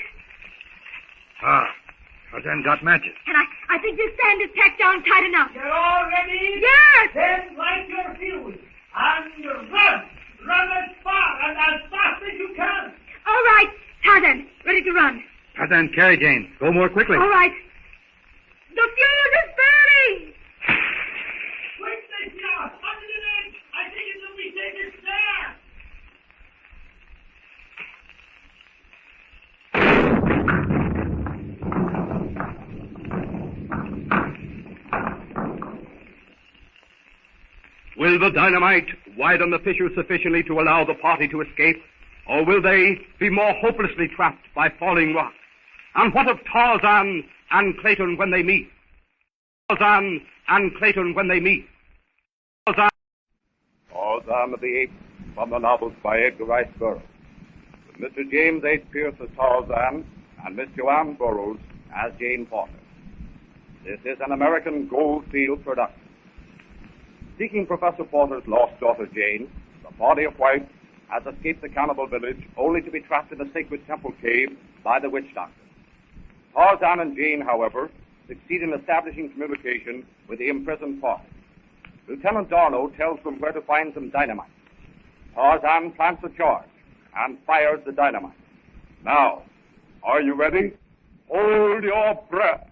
S2: Tarzan got matches.
S22: And I think this sand is packed down tight enough.
S13: You're all ready?
S22: Yes.
S13: Then light your fuse and run. Run as far and as fast as you can.
S22: All right. Tarzan, ready to run.
S2: Tarzan, carry Jane. Go more quickly.
S22: All right. The fuse is burning.
S13: Quickly, John. Under the edge. I think it will be taken there.
S12: Will the dynamite widen the fissure sufficiently to allow the party to escape? Or will they be more hopelessly trapped by falling rocks? And what of Tarzan and Clayton when they meet? Tarzan and Clayton when they meet. Tarzan
S8: of the Apes, from the novels by Edgar Rice Burroughs. With Mr. James H. Pierce as Tarzan and Miss Joanne Burroughs as Jane Porter. This is an American Goldfield production. Seeking Professor Porter's lost daughter Jane, the party of whites has escaped the cannibal village only to be trapped in the sacred temple cave by the witch doctor. Tarzan and Jane, however, succeed in establishing communication with the imprisoned party. Lieutenant Darno tells them where to find some dynamite. Tarzan plants a charge and fires the dynamite. Now, Are you ready? Hold your breath.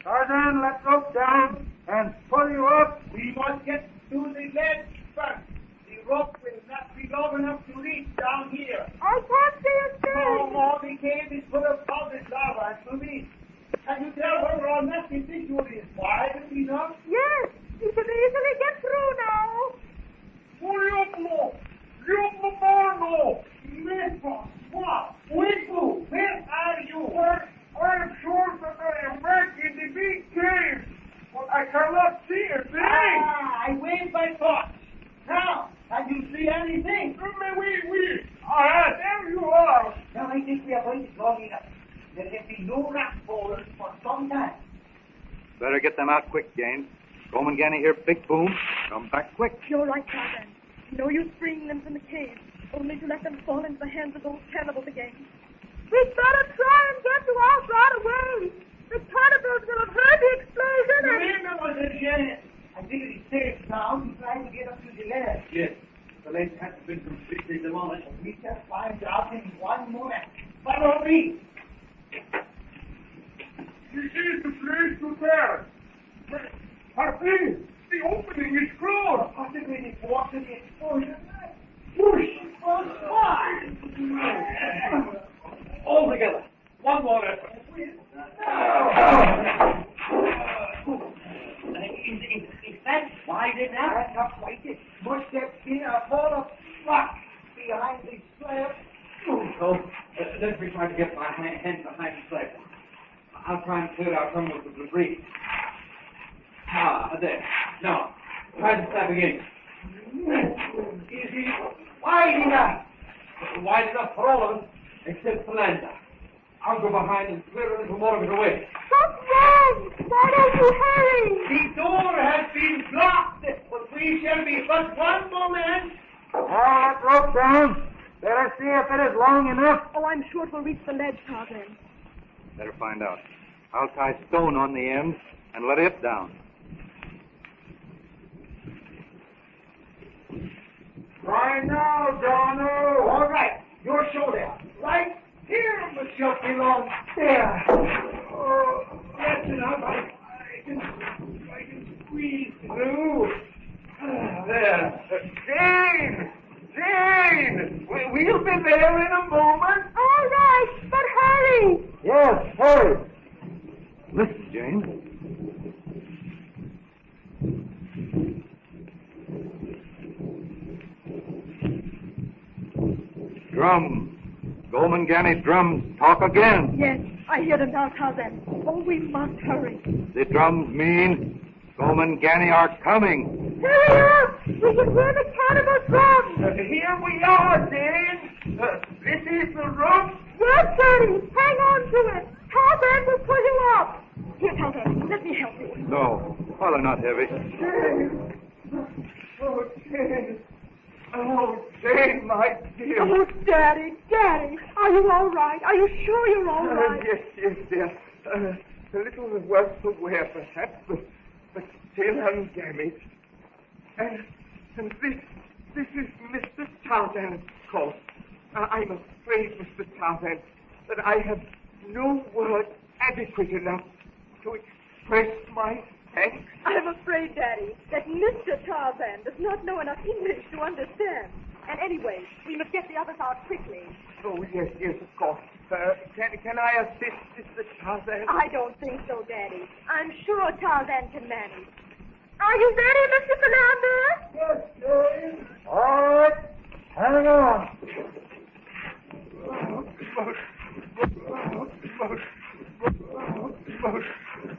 S13: Tarzan, let's rope down and pull you up. We must get to the ledge first. The rope will not be long enough to reach down here.
S22: I can't see a thing.
S13: No more. The cave is full of powdered lava and to me. Can you tell whether our nesting visual is wide enough?
S22: Yes, we can easily get through now.
S13: Hurry up, no. You no. Never. What? Where are you? I'm sure that I am back in the big cave, but I cannot see a thing. I wave my torch. Now, can you see anything? Oui. There you are. Now, I think we have waited long enough. There have been no rat bowlers for some time.
S2: Better get them out quick, Jane. Gomangani here, big boom. Come back quick.
S18: You're right, Tarzan. No use freeing them from the cave, only to let them fall into the hands of those cannibals again.
S22: We'd better try and get to us right away. The cannibals will have heard the explosion and...
S13: Remember, Jane. I think it is safe now to try to get up to the ledge. Yes. The ledge hasn't been completely demolished. We shall find out in one moment. Follow me. This is the place to tell. Harpy, the opening is closed. Possibly the force of the explosion. Push! Why? All together. One more effort. Is that wide enough? That's not quite it. Must have been a fall of rock behind the slab. So, let me try to get my hand behind the slab. I'll try and clear out some of the debris. There. Now, try the slab again. Is it wide enough? Wide enough for all of us, except for Landa. I'll go behind and clear a little more of it away.
S22: What's wrong? Why don't you hurry?
S13: The door has been blocked, but we shall be but one moment.
S1: All that rope down. Better see if it is long enough.
S18: Oh, I'm sure it will reach the ledge, Tarzan.
S2: Better find out. I'll tie stone on the end and let it down.
S13: Try now, Donald. All right. Your shoulder. Right here, Monsieur Pilon. There. Oh, that's enough. I can squeeze through. There. Jane! We'll be there in a moment.
S22: All right, but hurry.
S1: Yes, hurry.
S2: Listen, Jane. Drum. Gomangani drums talk again.
S18: Yes, I hear them now, Tarzan. Oh, we must hurry.
S2: The drums mean Gomangani are coming.
S22: Hurry up! We can hear the cannibal drums.
S13: Here we are, Jane. This is the rope.
S22: Yes, Daddy. Hang on to it. Tarzan will pull you up.
S18: Here, Tarzan, let me help you.
S2: No, well, they're not heavy.
S13: Jane. Oh, Jane. Oh, Jane, my dear.
S18: Oh, Daddy, are you all right? Are you sure you're all right?
S13: Yes, dear. A little worse for wear, perhaps, but still undamaged. And this is Mr. Tarzan, of course. I'm afraid, Mr. Tarzan, that I have no words adequate enough to express my thanks.
S18: I'm afraid, Daddy, that Mr. Tarzan does not know enough English to understand. And anyway, we must get the others out quickly.
S13: Oh, yes, of course. Can I assist Mr. Tarzan?
S18: I don't think so, Daddy. I'm sure Tarzan can manage.
S22: Are you ready, Mr. Fernandez?
S13: Yes, Jane. All right. Hang on.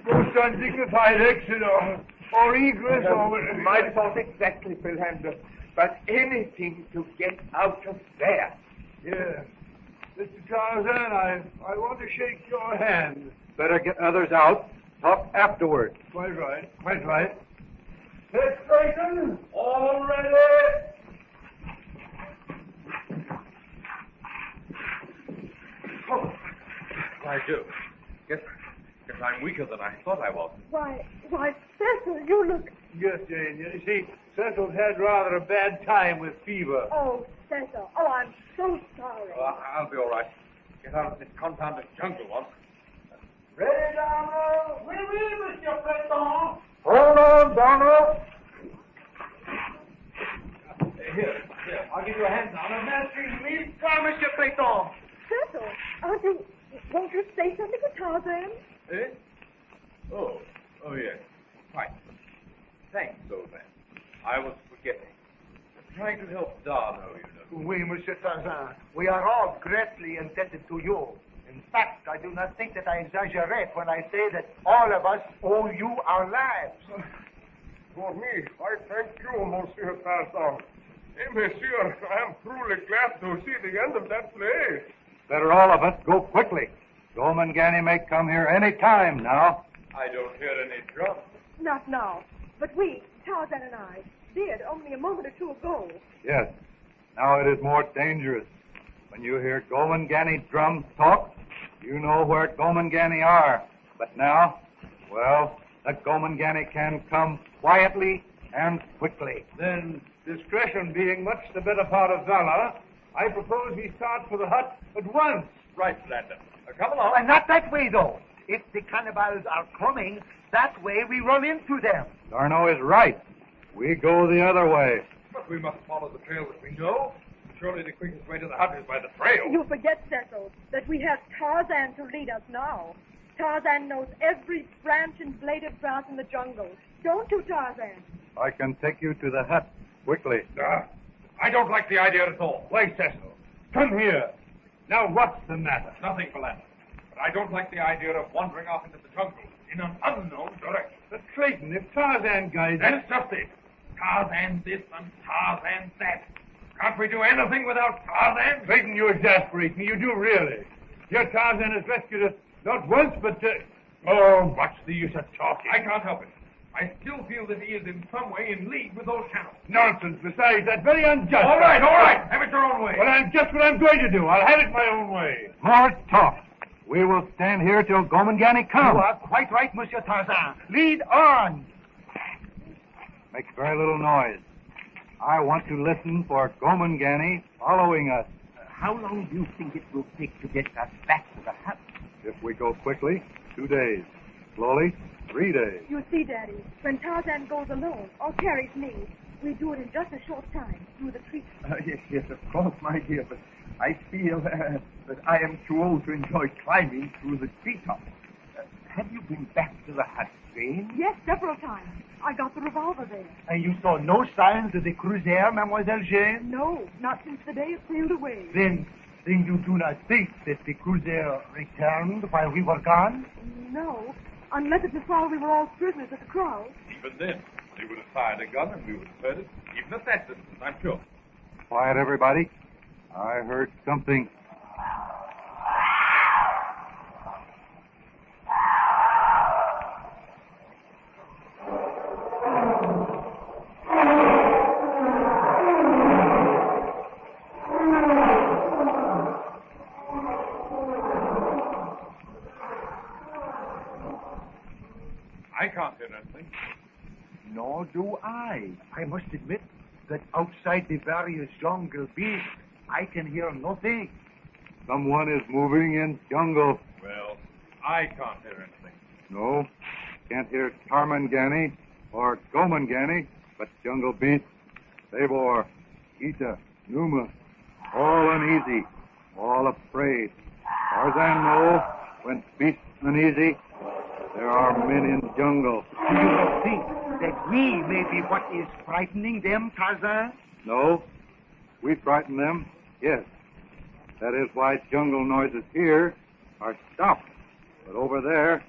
S21: Most undignified exit or egress or...
S6: My thought exactly, Philander. But anything to get out of there.
S21: Yeah. Mr. Tarzan, I want to shake your hand.
S2: Better get others out. Talk afterward.
S21: Quite right. Quite right.
S13: Miss Clayton, all ready?
S17: Oh, I do. Guess I'm weaker than I thought I was.
S22: Why, Cecil, you look...
S21: Yes, Jane. You see, Cecil's had rather a bad time with fever.
S22: Oh, Cecil. Oh, I'm so sorry.
S17: Oh, I'll be all right. Get out of this confounded jungle once.
S13: Ready, Donald? Oui, oui, Monsieur Clayton. Hold on, Donald.
S21: Here, I'll give you a hand, Donald. Please, come, Monsieur Clayton.
S22: Cecil, won't you say something to Tarzan?
S17: Eh? Oh, yes. Right. Thanks, old man. I was forgetting. I'm trying to help Darno, you know.
S3: Oui, Monsieur Tarzan. We are all greatly indebted to you. In fact, I do not think that I exaggerate when I say that all of us owe you our lives.
S9: For me, I thank you, Monsieur Tarzan. Monsieur, I am truly glad to see the end of that play.
S2: Better all of us go quickly. Gomangani may come here any time now.
S17: I don't hear any drums.
S22: Not now. But we, Tarzan and I, did only a moment or two ago.
S2: Yes. Now it is more dangerous. When you hear Gomangani drums talk, you know where Gomangani are. But now, well, the Gomangani can come quietly and quickly.
S21: Then, discretion being much the better part of valor, I propose we start for the hut at once.
S17: Right, Lander. Come along.
S3: And not that way, though. If the cannibals are coming, that way we run into them.
S2: Darno is right. We go the other way.
S17: But we must follow the trail that we know. Surely the quickest way to the hut is by the trail.
S22: You forget, Cecil, that we have Tarzan to lead us now. Tarzan knows every branch and blade of grass in the jungle. Don't you, Tarzan?
S2: I can take you to the hut quickly.
S17: I don't like the idea at all.
S21: Wait, Cecil. Come here. Now, what's the matter?
S17: Nothing, Philander. But I don't like the idea of wandering off into the jungle in an unknown direction.
S21: But Clayton, if Tarzan guides
S17: That's just it. Tarzan this and Tarzan that. Can't we do anything without Tarzan?
S21: Clayton, you exasperate me. You do really. Your Tarzan has rescued us not once, but... Oh, what's the use of talking?
S17: I can't help it. I still feel that he is in some way in league with those cannibals.
S21: Nonsense. Besides, that's very unjust.
S17: All right. Have it your own way.
S21: Well, that's just what I'm going to do. I'll have it my own way.
S2: More talk. We will stand here till Gomangani comes.
S3: You are quite right, Monsieur Tarzan. Lead on.
S2: Makes very little noise. I want to listen for Gomangani following us.
S3: How long do you think it will take to get us back to the hut?
S2: If we go quickly, 2 days. Slowly, 3 days.
S22: You see, Daddy, when Tarzan goes alone or carries me, we do it in just a short time through the trees.
S6: Yes, of course, my dear, but I feel that I am too old to enjoy climbing through the treetops. Have you been back to the hut, Jane?
S22: Yes, several times. I got the revolver there.
S3: And you saw no signs of the cruiser, Mademoiselle Jane?
S22: No, not since the day it sailed away.
S3: Then you do not think that the cruiser returned while we were gone?
S22: No, unless it was while we were all prisoners at the kraal.
S17: Even then, they would have fired a gun and we would have heard it, even at that distance, I'm sure.
S2: Quiet, everybody. I heard something.
S17: I can't hear anything.
S3: Nor do I. I must admit that outside the various jungle beasts, I can hear nothing.
S2: Someone is moving in jungle.
S17: Well, I can't hear anything.
S2: No, can't hear Tarmangani or Gomangani, but jungle beasts, Sabor, Ita, Numa, all uneasy, all afraid. Tarzan know when beasts uneasy, There are men in jungle.
S3: Do you not think that we may be what is frightening them, Tarzan?
S2: No. We frighten them, yes. That is why jungle noises here are stopped. But over there,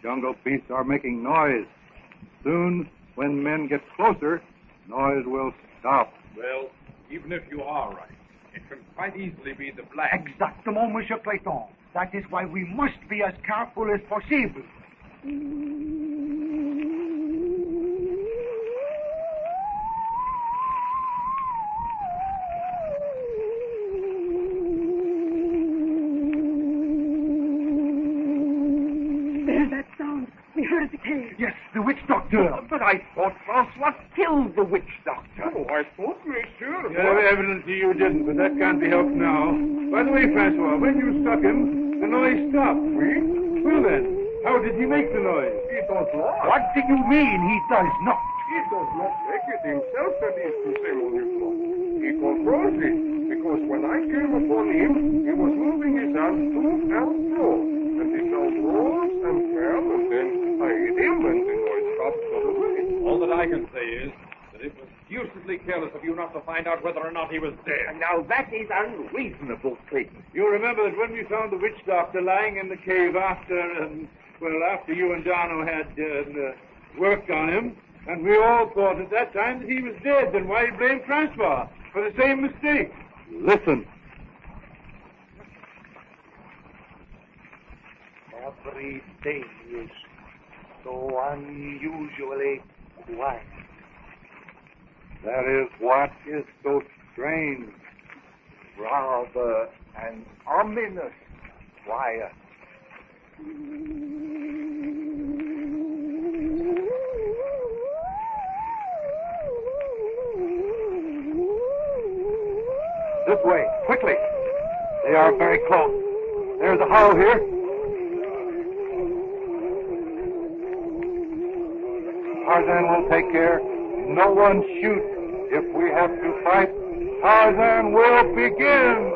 S2: jungle beasts are making noise. Soon, when men get closer, noise will stop.
S15: Well, even if you are right, it can quite easily be the blacks.
S3: Exactement, Monsieur Clayton. That is why we must be as careful as possible.
S22: There's that sound. We heard at the cave.
S3: Yes, the witch doctor.
S6: But I thought Francois killed the witch doctor.
S15: Oh, I thought, monsieur.
S5: Evidently you didn't, but that can't be helped now. By the way, Francois, when you struck him, the noise stopped. Oui? Well then, how did he make the noise?
S15: He does not.
S3: What do you mean he does not?
S15: He does not make it himself, that is to say, mon lieutenant. He controls it, because when I came upon him, he was moving his hands to and fro. And the sound rose and fell, and then I hit him, and the noise stopped suddenly.
S5: All that I can say is that it was deucedly careless of you not to find out whether or not he was dead.
S6: Now that is unreasonable, Clayton.
S5: You remember that when we found the witch doctor lying in the cave after you and Darno had worked on him, and we all thought at that time that he was dead, then why blame Francois for the same mistake?
S2: Listen.
S3: Everything is so unusually quiet.
S2: That is what is so strange.
S6: Rather an ominous quiet.
S2: This way, quickly. They are very close. There's a hollow here. Tarzan will take care. No one shoot. If we have to fight, Tarzan will begin.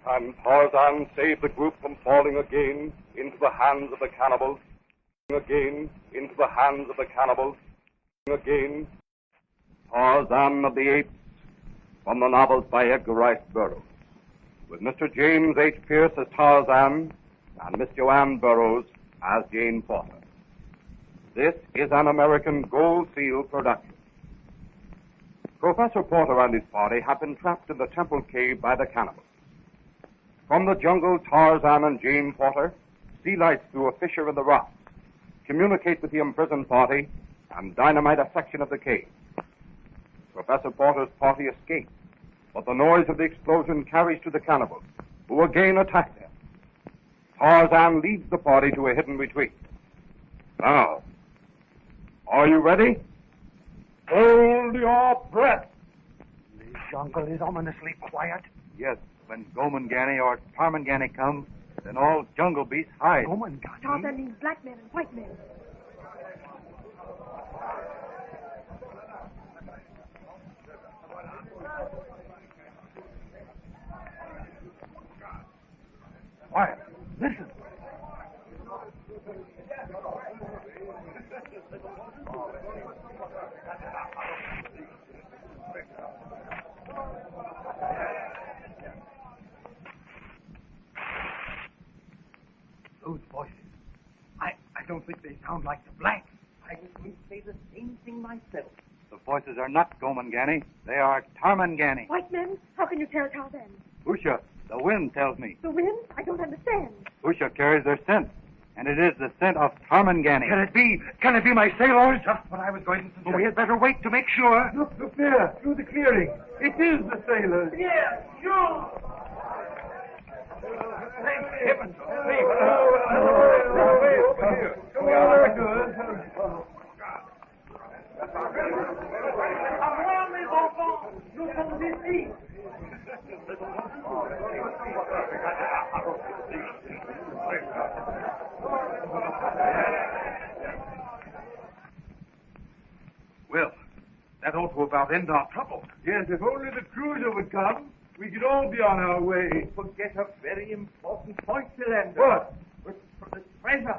S12: And Tarzan saved the group from falling again into the hands of the cannibals. Again into the hands of the cannibals. Again. Tarzan of the Apes, from the novels by Edgar Rice Burroughs, with Mr. James H. Pierce as Tarzan and Miss Joanne Burroughs as Jane Porter. This is an American Gold Seal production. Professor Porter and his party have been trapped in the temple cave by the cannibals. From the jungle, Tarzan and Jane Porter see lights through a fissure in the rocks, communicate with the imprisoned party, and dynamite a section of the cave. Professor Porter's party escapes, but the noise of the explosion carries to the cannibals, who again attack them. Tarzan leads the party to a hidden retreat. Now, are you ready? Hold your breath.
S3: The jungle is ominously quiet.
S2: Yes, when Gomangani or Tarmangani come, then all jungle beasts hide.
S3: Gomangani?
S22: Tarzan means black men and white men.
S3: Quiet. Listen. Those voices. I don't think they sound like the blacks.
S6: I would say the same thing myself.
S2: The voices are not Gomangani. They are Tarmangani.
S22: White men? How can you tell Tarzan?
S2: Usha, the wind tells me.
S22: The wind? I don't understand.
S2: Usha carries their scent, and it is the scent of Tarmangani.
S3: Can it be my sailors?
S2: Just what I was going to suggest.
S3: We had better wait to make sure.
S5: Look there, through the clearing. It is the sailors.
S13: Yes, you!
S5: Thank heaven.
S13: Avant les enfants, nous sommes ici.
S2: about end our trouble.
S15: Yes, if only the cruiser would come, we could all be on our way. Forget a very important point, Philander.
S2: What?
S15: The treasure.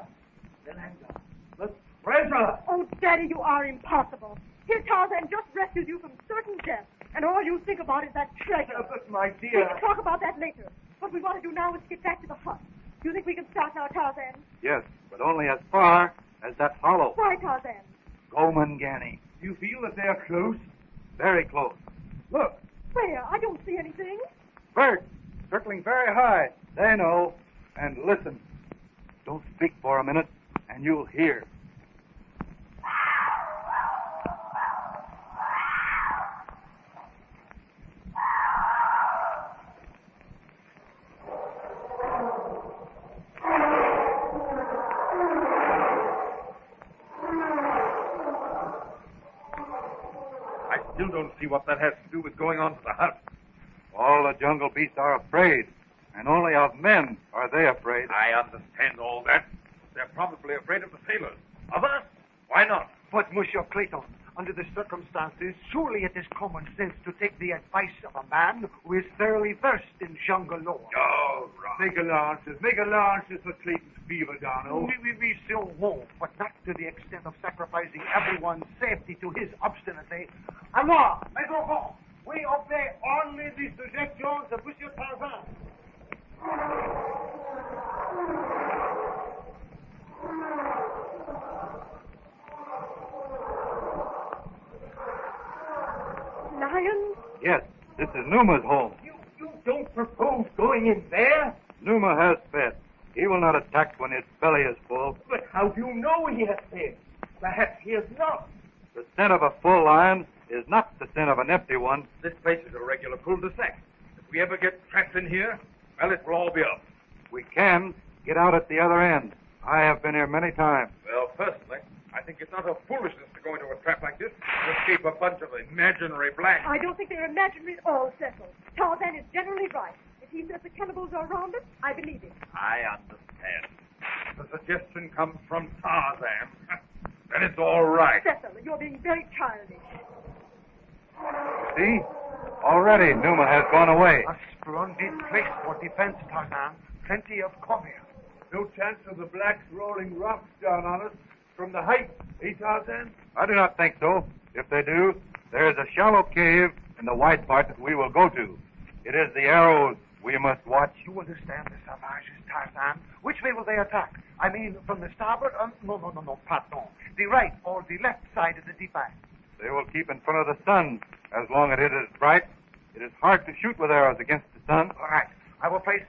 S15: Philander. The treasure.
S22: Oh, Daddy, you are impossible. Here Tarzan just rescued you from certain death, and all you think about is that treasure.
S15: But, my
S22: We
S15: dear.
S22: can talk about that later. What we want to do now is get back to the hut. Do you think we can start now, Tarzan?
S2: Yes, but only as far as that hollow.
S22: Why, Tarzan?
S2: Gomangani.
S15: You feel that they're close?
S2: Very close.
S15: Look.
S22: Where? I don't see anything.
S2: Birds, circling very high. They know. And listen. Don't speak for a minute, and you'll hear.
S15: I still don't see what that has to do with going on to the hut.
S2: All the jungle beasts are afraid, and only of men are they afraid.
S15: I understand all that. They're probably afraid of the sailors. Of us? Why not?
S3: But, Monsieur Clayton, under the circumstances, surely it is common sense to take the advice of a man who is thoroughly versed in jungle lore.
S15: Oh, right. Make allowances for Clayton's fever, Darno.
S3: We still won't, but not to the extent of sacrificing everyone's safety to his obstinacy. Alors, mes enfants, we obey only the suggestions of Monsieur Tarzan.
S22: Lions?
S2: Yes, this is Numa's home.
S15: You don't propose going in there?
S2: Numa has fed. He will not attack when his belly is full.
S15: But how do you know he has fed? Perhaps he has not.
S2: The scent of a full lion is not the scent of an empty one.
S15: This place is a regular cul-de-sac. If we ever get trapped in here, well, it will all be up.
S2: We can get out at the other end. I have been here many times.
S15: Well, personally, I think it's utter foolishness to go into a trap like this to escape a bunch of imaginary blacks.
S22: I don't think they're imaginary at all, Cecil. Tarzan is generally right. If he says the cannibals are around us, I believe him.
S15: I understand. The suggestion comes from Tarzan. Then it's all right.
S22: Cecil, you're being very childish.
S2: See? Already Numa has gone away.
S3: A splendid place for defense, Tarzan. Plenty of cover.
S15: No chance of the blacks rolling rocks down on us from the height, eh, Tarzan?
S2: I do not think so. If they do, there is a shallow cave in the wide part that we will go to. It is the arrows we must watch.
S3: You understand the savages, Tarzan? Which way will they attack? I mean, from the starboard? No, pardon. The right or the left side of the defile?
S2: They will keep in front of the sun as long as it is bright. It is hard to shoot with arrows against the sun.
S3: All right. I will place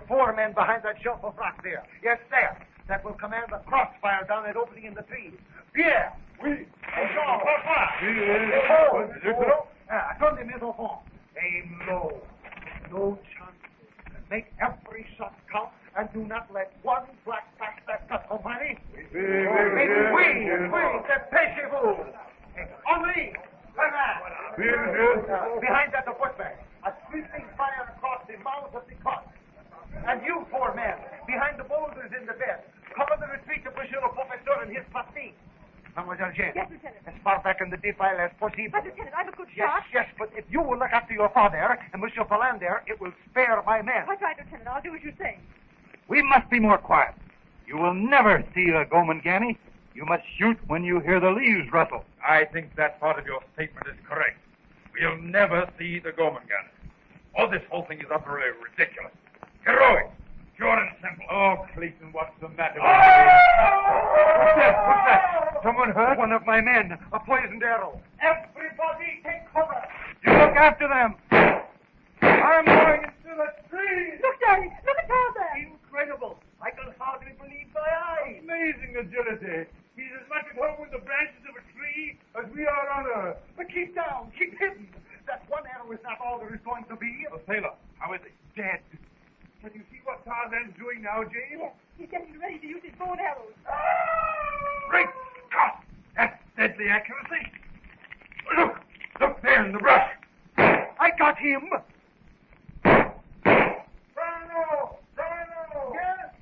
S3: 4 men behind that shelf of rock there. Yes, there. That will command the crossfire down that opening in the trees. Pierre! Oui. Jean, attendez, mes enfants. Aim low. No chances. Make every shot count, and do not let one black pass that cut, company. Oui, dépêchez-vous. Henri, behind that, the footman. A sweeping fire across the mouth of the cot. And you 4 men, behind the boulders in the bed, cover the retreat of Monsieur le Professeur and his patine. Mademoiselle Jane.
S22: Yes, Lieutenant.
S3: As far back in the defile as possible.
S22: But, Lieutenant, I'm a good shot.
S3: Yes, but if you will look after your father and Monsieur Philander, it will spare my men.
S22: That's right, Lieutenant. I'll do as you say.
S2: We must be more quiet. You will never see the Gomangani. You must shoot when you hear the leaves rustle.
S15: I think that part of your statement is correct. We'll never see the Gomangani. Oh, this whole thing is utterly ridiculous. Heroic. Pure and simple. Oh, Clayton, what's the matter with you?
S3: What's that? Someone hurt? One of my men. A poisoned arrow. Everybody take cover.
S2: You look after them.
S15: I'm going into the trees.
S22: Look, Daddy. Look at Tarzan.
S15: Incredible. I can hardly believe my eyes. Amazing agility. He's as much at home with the branches of a tree as we are on earth.
S3: But keep down. Keep hidden. That one arrow is not all there is going to be.
S15: The sailor, how is he?
S3: Dead.
S15: Can you see what Tarzan's doing now, Jane?
S22: Yes, he's getting ready to use his bow and arrows.
S15: Great Scott! That's deadly accuracy. Look there in the brush.
S3: I got him.
S15: Rhino! Yes?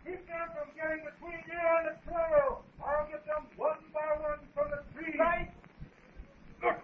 S15: Keep them from getting between you and the trail. I'll get them one by one from the tree. Right? Look,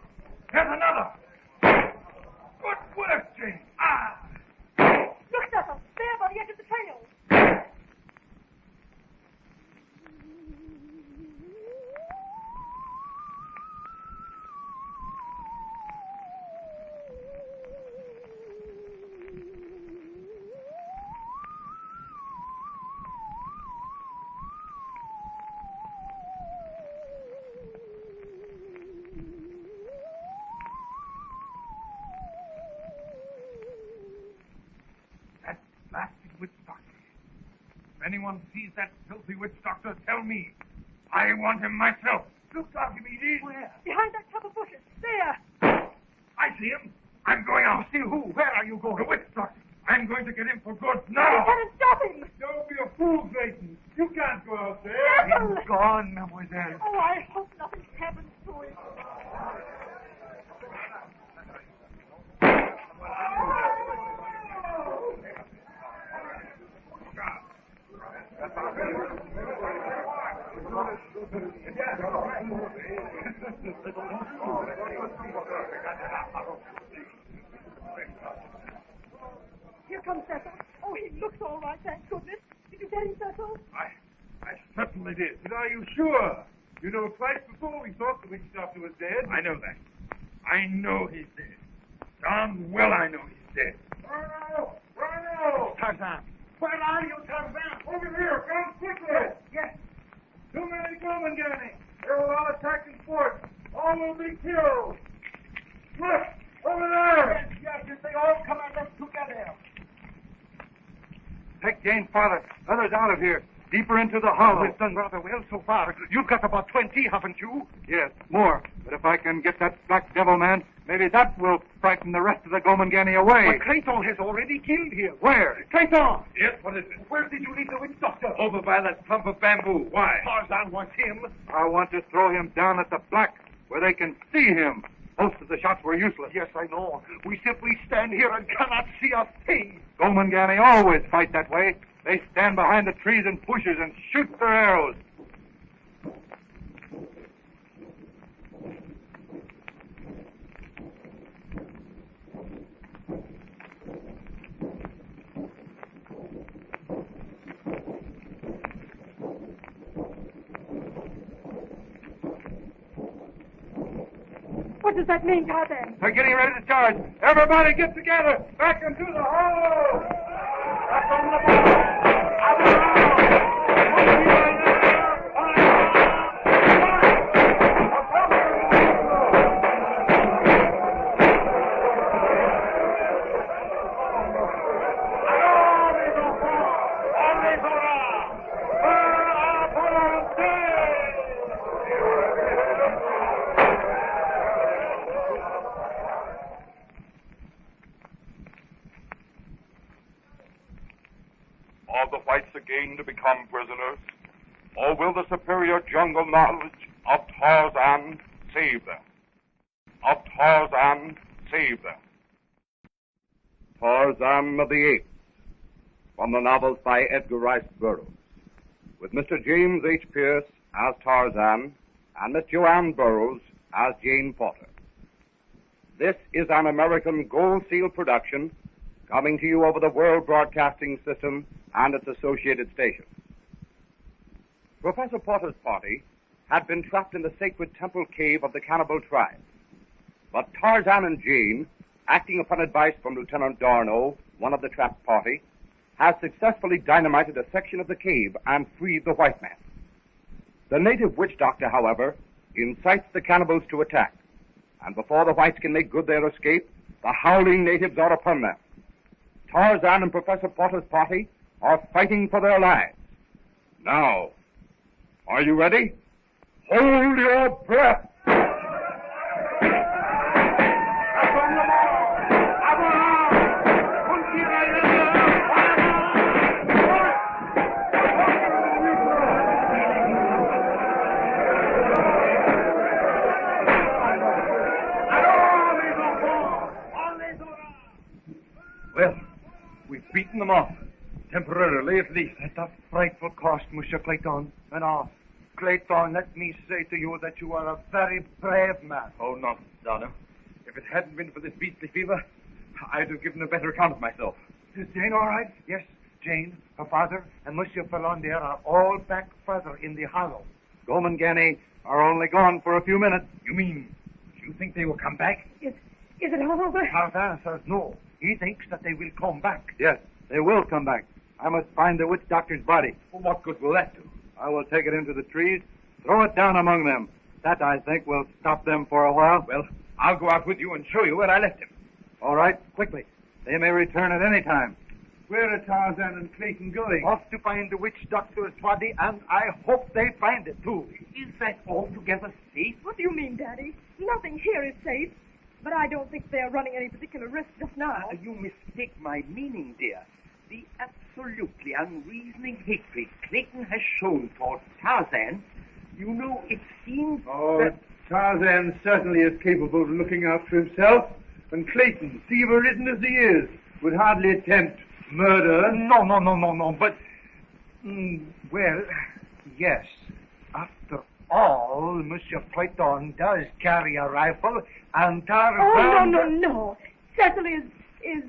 S15: anyone sees that filthy witch doctor, tell me. I want him myself. Look, Archimedes.
S22: Where? Behind that clump of bushes. There.
S15: I see him. I'm going out.
S3: See who? Where are you going?
S15: The witch doctor. I'm going to get him for good now.
S22: Lieutenant, stop him.
S15: Don't be a fool, Clayton. You can't go out there.
S22: Neville!
S3: He's gone, mademoiselle.
S22: Oh, I hope nothing happens to him. Here comes Cecil. Oh, he looks all right, thank goodness. Did you get him, Cecil?
S15: I certainly did. But are you sure? You know, twice before we thought the witch doctor was dead. I know that. I know he's dead. Darn well I know he's dead. Rhino! Rhino!
S3: Tarzan. Where are you, Tarzan?
S15: Over here! Come quickly!
S3: Yes.
S15: Too many Gomangani. They will all attack in force. All will be killed. Look! Over there!
S3: Yes, if they all come at us together.
S2: Take Jane farther. Others out of here. Deeper into the hollow.
S3: We've done rather well so far. You've got about 20, haven't you?
S2: Yes, more. But if I can get that black devil man, maybe that will frighten the rest of the Gomangani away.
S3: But Clayton has already killed him.
S2: Where?
S3: Clayton!
S15: Yes, what is it?
S3: Where did you leave the witch doctor?
S15: Over by that clump of bamboo. Why?
S3: Tarzan wants him.
S2: I want to throw him down at the black where they can see him. Most of the shots were useless.
S3: Yes, I know. We simply stand here and cannot see a thing.
S2: Gomangani always fight that way. They stand behind the trees and bushes and shoot their arrows.
S22: What does that mean, Tarzan?
S2: They're getting ready to charge. Everybody get together. Back into the hollow. Back on the ball.
S8: Are the whites again to become prisoners? Or will the superior jungle knowledge of Tarzan save them? Of Tarzan save them. Tarzan of the Apes, from the novels by Edgar Rice Burroughs, with Mr. James H. Pierce as Tarzan and Miss Joanne Burroughs as Jane Porter. This is an American Gold Seal production coming to you over the World Broadcasting System and its associated stations. Professor Porter's party had been trapped in the sacred temple cave of the cannibal tribe. But Tarzan and Jane, acting upon advice from Lieutenant Darno, one of the trapped party, has successfully dynamited a section of the cave and freed the white man. The native witch doctor, however, incites the cannibals to attack, and before the whites can make good their escape, the howling natives are upon them. Tarzan and Professor Porter's party are fighting for their lives. Now, are you ready? Hold your breath!
S3: Well, we've beaten them off. Temporarily, at least. At a frightful cost, Monsieur Clayton. And Clayton, let me say to you that you are a very brave man.
S17: Oh, nonsense, Darno. If it hadn't been for this beastly fever, I'd have given a better account of myself.
S3: Is Jane all right? Yes, Jane, her father, and Monsieur Ferlandier are all back further in the hollow.
S2: Gomangani are only gone for a few minutes.
S3: You mean, you think they will come back?
S22: Is it all over?
S3: Tarzan says no. He thinks that they will come back.
S2: Yes, they will come back. I must find the witch doctor's body.
S17: Well, what good will that do?
S2: I will take it into the trees, throw it down among them. That, I think, will stop them for a while.
S17: Well, I'll go out with you and show you where I left him.
S2: All right, quickly. They may return at any time. Where are Tarzan and Clayton going?
S1: Off to find the witch doctor, Swaddy, and I hope they find it, too.
S6: Is that altogether safe?
S22: What do you mean, Daddy? Nothing here is safe. But I don't think they're running any particular risk just now.
S6: You mistake my meaning, dear. The absolutely unreasoning hatred Clayton has shown towards Tarzan, you know, it seems that...
S2: Tarzan certainly is capable of looking out for himself, and Clayton, fever-ridden as he is, would hardly attempt murder.
S1: No, but... well, yes. After all, Monsieur Clayton does carry a rifle, and Tarzan...
S22: Oh, no. Cecily is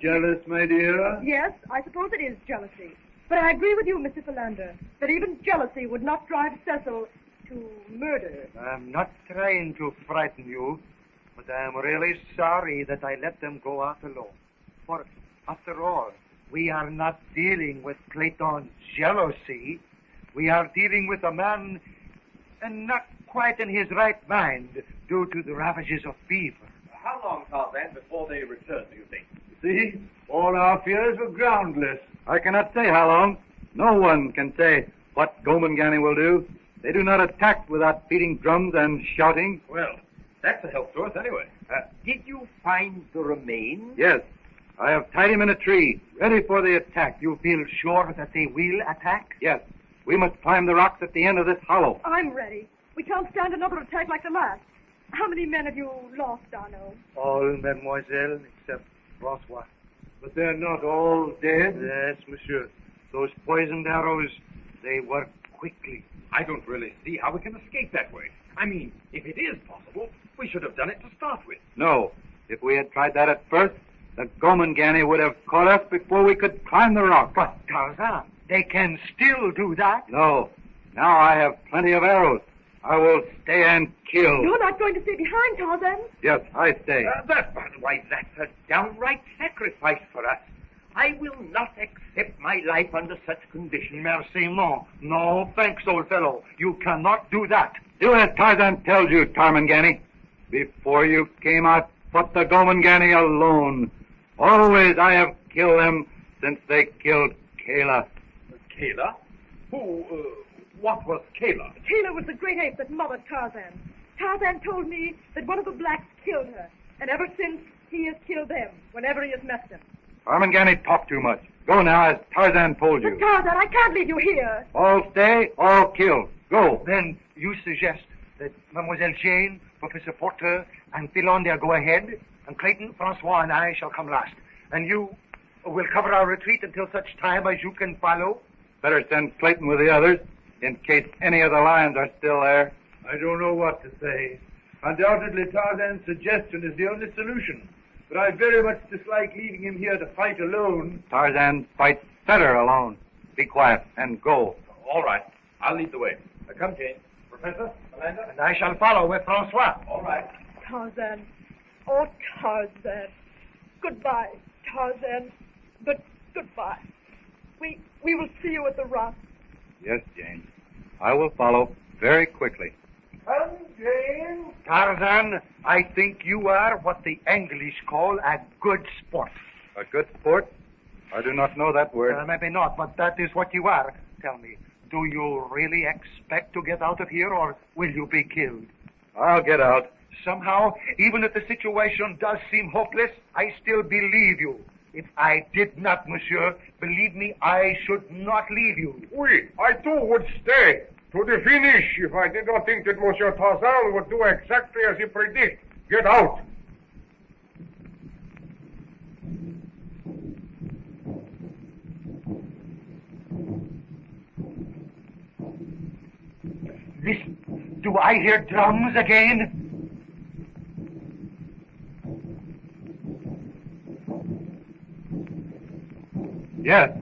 S2: Jealous, my dear?
S22: Yes, I suppose it is jealousy. But I agree with you, Mr. Philander, that even jealousy would not drive Cecil to murder.
S1: I'm not trying to frighten you, but I'm really sorry that I let them go out alone. For, after all, we are not dealing with Clayton's jealousy. We are dealing with a man not quite in his right mind due to the ravages of fever.
S17: How long, Tarzan, before they return, do you think?
S2: See, all our fears were groundless. I cannot say how long. No one can say what Gomangani will do. They do not attack without beating drums and shouting.
S17: Well, that's a help to us anyway.
S6: Did you find the remains?
S2: Yes, I have tied him in a tree, ready for the attack.
S1: You feel sure that they will attack?
S2: Yes. We must climb the rocks at the end of this hollow.
S22: I'm ready. We can't stand another attack like the last. How many men have you lost, Darno?
S1: All, mademoiselle, except Francois.
S2: But they're not all dead?
S1: Yes, monsieur. Those poisoned arrows, they work quickly.
S17: I don't really see how we can escape that way. I mean, if it is possible, we should have done it to start with.
S2: No. If we had tried that at first, the Gomangani would have caught us before we could climb the rock.
S1: But, Tarzan, they can still do that?
S2: No. Now I have plenty of arrows. I will stay and kill.
S22: You're not going to stay behind, Tarzan?
S2: Yes, I stay.
S6: That's a downright sacrifice for us. I will not accept my life under such conditions.
S1: Merci, no. No, thanks, old fellow. You cannot do that.
S2: Do as Tarzan tells you, Tarmangani. Before you came, I fought the Gomangani alone. Always I have killed them since they killed Kayla.
S17: Kayla? What was Kayla?
S22: Kayla was the great ape that mothered Tarzan. Tarzan told me that one of the blacks killed her, and ever since he has killed them whenever he has met them.
S2: Tarmangani talked too much. Go now, as Tarzan told you.
S22: But Tarzan, I can't leave you here.
S2: All stay, all kill. Go.
S1: Then you suggest that Mademoiselle Jane, Professor Porter, and Philander go ahead, and Clayton, Francois, and I shall come last. And you will cover our retreat until such time as you can follow?
S2: Better send Clayton with the others, in case any of the lions are still there.
S7: I don't know what to say. Undoubtedly, Tarzan's suggestion is the only solution. But I very much dislike leaving him here to fight alone.
S2: Tarzan fights better alone. Be quiet and go.
S17: All right. I'll lead the way. Come, Jane. Professor, Amanda?
S1: And I shall follow with Francois.
S17: All right.
S22: Tarzan. Oh, Tarzan. Goodbye, Tarzan. But goodbye. We will see you at the rock.
S2: Yes, Jane. I will follow very quickly.
S13: Come, Jane.
S1: Tarzan, I think you are what the English call a good sport.
S2: A good sport? I do not know that word.
S1: Maybe not, but that is what you are. Tell me, do you really expect to get out of here, or will you be killed?
S2: I'll get out.
S1: Somehow, even if the situation does seem hopeless, I still believe you. If I did not, monsieur, believe me, I should not leave you.
S15: Oui, I too would stay to the finish if I did not think that Monsieur Tarzan would do exactly as he predicts. Get out.
S1: Listen, do I hear drums again?
S2: Yes.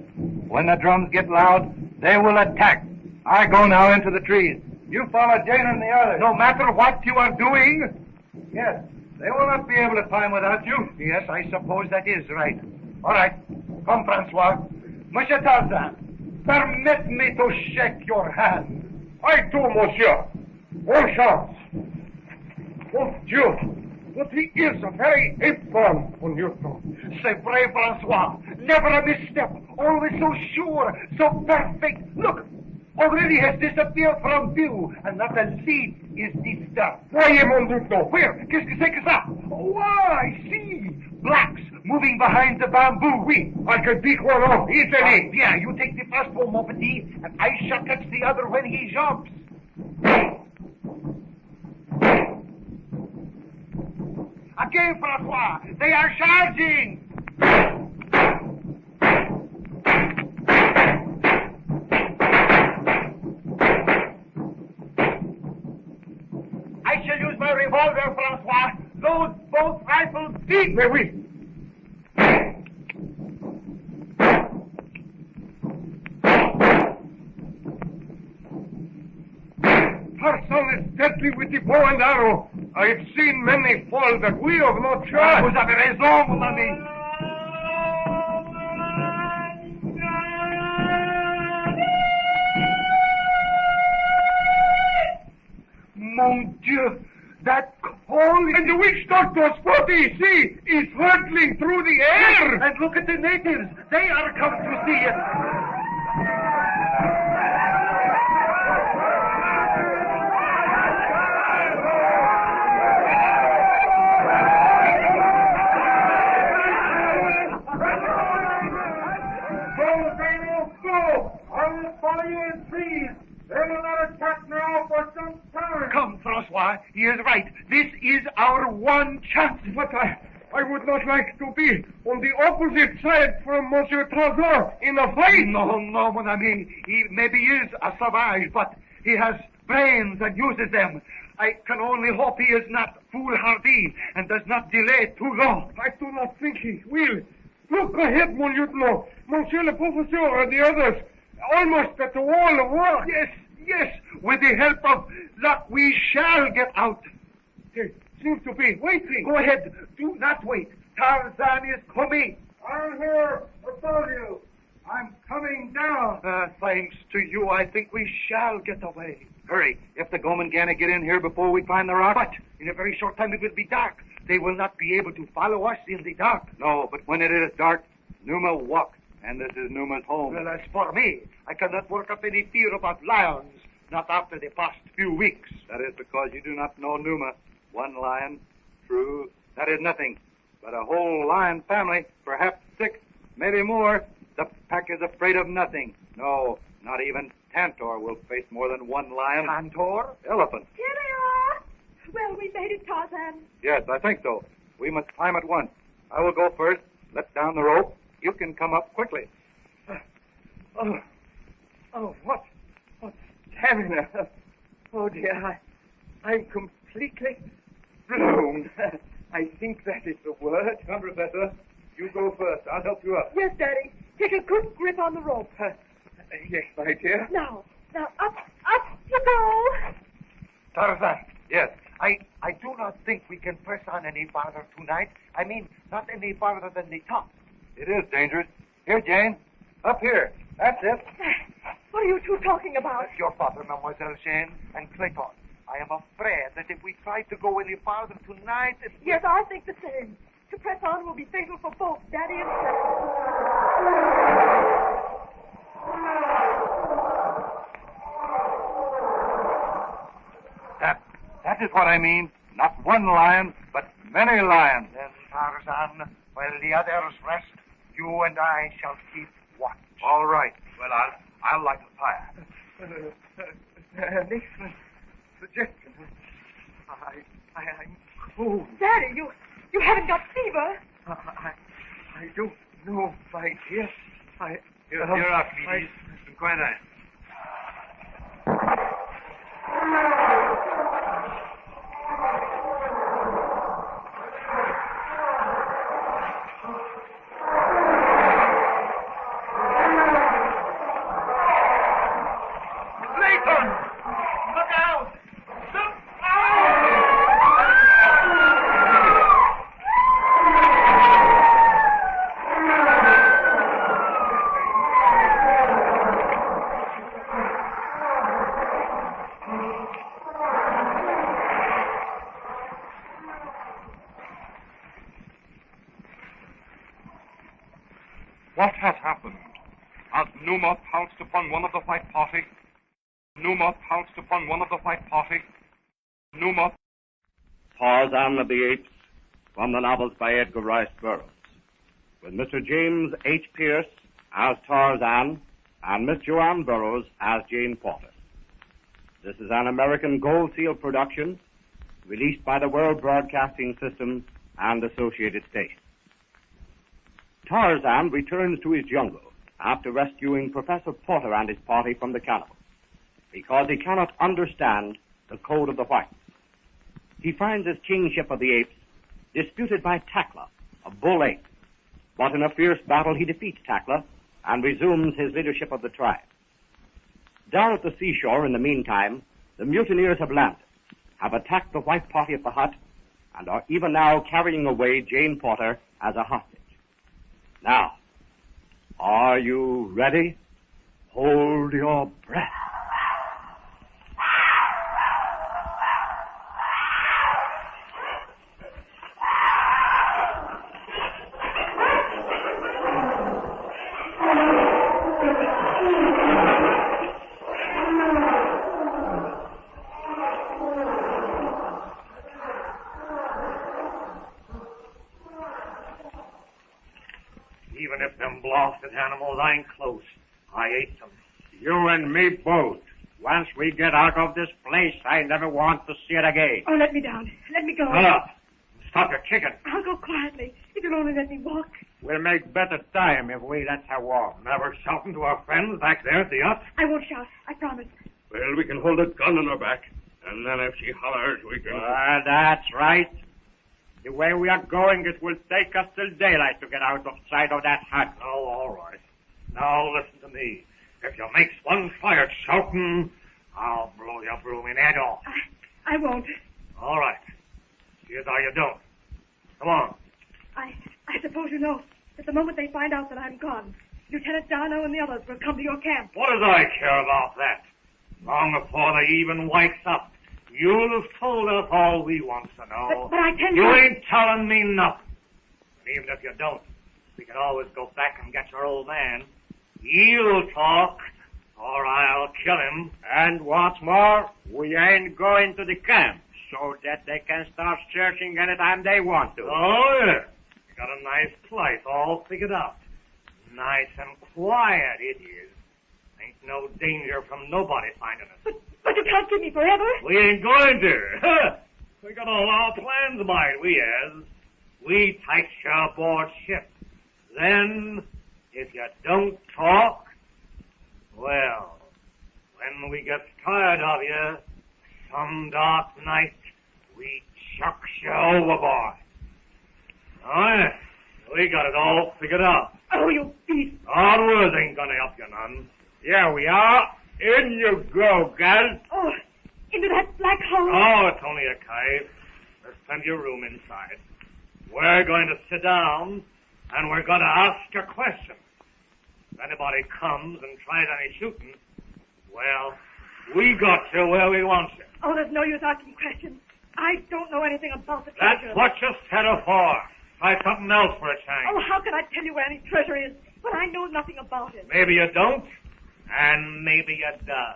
S2: When the drums get loud, they will attack. I go now into the trees. You follow Jane and the others.
S1: No matter what you are doing?
S2: Yes. They will not be able to climb without you.
S1: Yes, I suppose that is right. All right. Come, Francois. Monsieur Tarzan, permit me to shake your hand.
S15: I do, monsieur. Bon chance. Mon Dieu, but he is a very ape-man on your throat.
S3: C'est vrai, Francois. Never a misstep. Always so sure, so perfect. Look, already has disappeared from view, and not a lead is disturbed.
S15: Voyez, mon lieutenant.
S3: Where? Qu'est-ce que c'est que ça? Oh, I see. Blacks moving behind the bamboo. Oui.
S15: I can pick one off easily.
S3: Yeah, you take the first one, mon petit, and I shall catch the other when he jumps. Again, Francois, they are charging! I shall use my revolver, Francois. Those both rifles deep.
S15: Mais oui. Tarzan is deadly with the bow and arrow. I've seen many fall that we have not tried.
S3: Vous avez raison, mon ami. Mon Dieu, that cold...
S15: And the witch doctor, Spotty, see, is hurtling through the air.
S3: And look at the natives. They are come to see it. Come, Francois, he is right. This is our one chance.
S15: But I would not like to be on the opposite side from Monsieur Tarzan in a fight.
S3: No, mon ami. He maybe is a savage, but he has brains and uses them. I can only hope he is not foolhardy and does not delay too long.
S15: I do not think he will. Look ahead, mon lieutenant. Monsieur le professeur and the others. Almost at the wall of rock.
S3: Yes. With the help of luck, we shall get out.
S15: They seem to be waiting.
S3: Go ahead. Do not wait. Tarzan is coming.
S15: I'm here. Above you. I'm coming down.
S3: Thanks to you, I think we shall get away.
S2: Hurry. If the Gomangani get in here before we climb the rock.
S3: But in a very short time it will be dark. They will not be able to follow us in the dark.
S2: No, but when it is dark, Numa walks. And this is Numa's home.
S3: Well, as for me, I cannot work up any fear about lions, not after the past few weeks.
S2: That is because you do not know Numa. One lion, true, that is nothing. But a whole lion family, perhaps 6, maybe more, the pack is afraid of nothing. No, not even Tantor will face more than one lion.
S3: Tantor?
S2: Elephant.
S22: Here they are. Well, we made it, Tarzan.
S2: Yes, I think so. We must climb at once. I will go first, let down the rope. You can come up quickly.
S6: What stamina. Oh, dear, I'm completely blown. I think that is the word.
S2: Come, Professor. You go first. I'll help you up.
S22: Yes, Daddy. Take a good grip on the rope.
S6: Yes, my dear.
S22: Now, up you go.
S3: Tarzan.
S2: Yes.
S3: I do not think we can press on any farther tonight. I mean, not any farther than the top.
S2: It is dangerous. Here, Jane. Up here. That's it.
S22: What are you two talking about?
S3: Your father, Mademoiselle Jane, and Clayton. I am afraid that if we try to go any farther tonight...
S22: Yes, I think the same. To press on will be fatal for both Daddy and
S2: That is what I mean. Not one lion, but many lions.
S3: Then, Tarzan, while the others rest, you and I shall keep watch.
S2: All right.
S8: Well, I'll light a fire.
S6: An excellent suggestion. I'm cold.
S22: Daddy, you haven't got fever.
S6: I don't know, my dear.
S8: You're up, please. Quite nice.
S15: Numa pounced upon one of the white party. Numa pounced upon one of the white party. Numa.
S12: Tarzan of the Apes, from the novels by Edgar Rice Burroughs, with Mr. James H. Pierce as Tarzan and Miss Joanne Burroughs as Jane Porter. This is an American Gold Seal production, released by the World Broadcasting System and Associated Stations. Tarzan returns to his jungle after rescuing Professor Porter and his party from the cannibals, because he cannot understand the code of the whites. He finds his kingship of the apes disputed by Takla, a bull ape, but in a fierce battle he defeats Takla and resumes his leadership of the tribe. Down at the seashore, in the meantime, the mutineers have landed, have attacked the white party at the hut, and are even now carrying away Jane Porter as a hostage. Now, are you ready? Hold your breath.
S21: Even if them blasted animals ain't close, I ate them.
S14: You and me both. Once we get out of this place, I never want to see it again.
S18: Oh, let me down. Let me go.
S21: Stop your kicking.
S18: I'll go quietly, if you'll only let me walk.
S14: We'll make better time if we let her walk.
S21: Never shouting to our friends back there at the hut.
S18: I won't shout, I promise.
S15: Well, we can hold a gun on her back, and then if she hollers, we can...
S14: That's right. The way we are going, it will take us till daylight to get out of sight of that hut.
S21: Oh, all right. Now listen to me. If you makes one fire shouting, I'll blow your blooming head off.
S18: I won't.
S21: All right. Here's how you don't. Come on.
S18: I suppose you know that the moment they find out that I'm gone, Lieutenant Darno and the others will come to your camp.
S21: What does I care about that? Long before they even wakes up, you'll have told us all we want to know.
S18: But I tell
S21: you... You ain't telling me nothing. And even if you don't, we can always go back and get your old man. He'll talk, or I'll kill him.
S14: And what's more, we ain't going to the camp, so that they can start searching anytime they want to.
S21: Oh, yeah. You got a nice place all figured out. Nice and quiet it is. Ain't no danger from nobody finding us.
S18: But you can't keep me forever.
S21: We ain't going to. We got all our plans made, we has. We takes you aboard ship. Then, if you don't talk, well, when we get tired of you, some dark night, we chucks you overboard. Oh, yeah. We got it all figured out.
S18: Oh, you beast.
S21: Hard words ain't gonna help you none.
S14: Here we are. In you go, gal.
S18: Oh, into that black hole.
S21: Oh, it's only a cave. There's plenty of room inside. We're going to sit down, and we're going to ask a question. If anybody comes and tries any shooting, well, we got you where we want you.
S18: Oh, there's no use asking questions. I don't know anything about the treasure.
S21: That's what you set her for. Try something else for a change.
S18: Oh, how can I tell you where any treasure is when I know nothing about it?
S21: Maybe you don't, and maybe you does.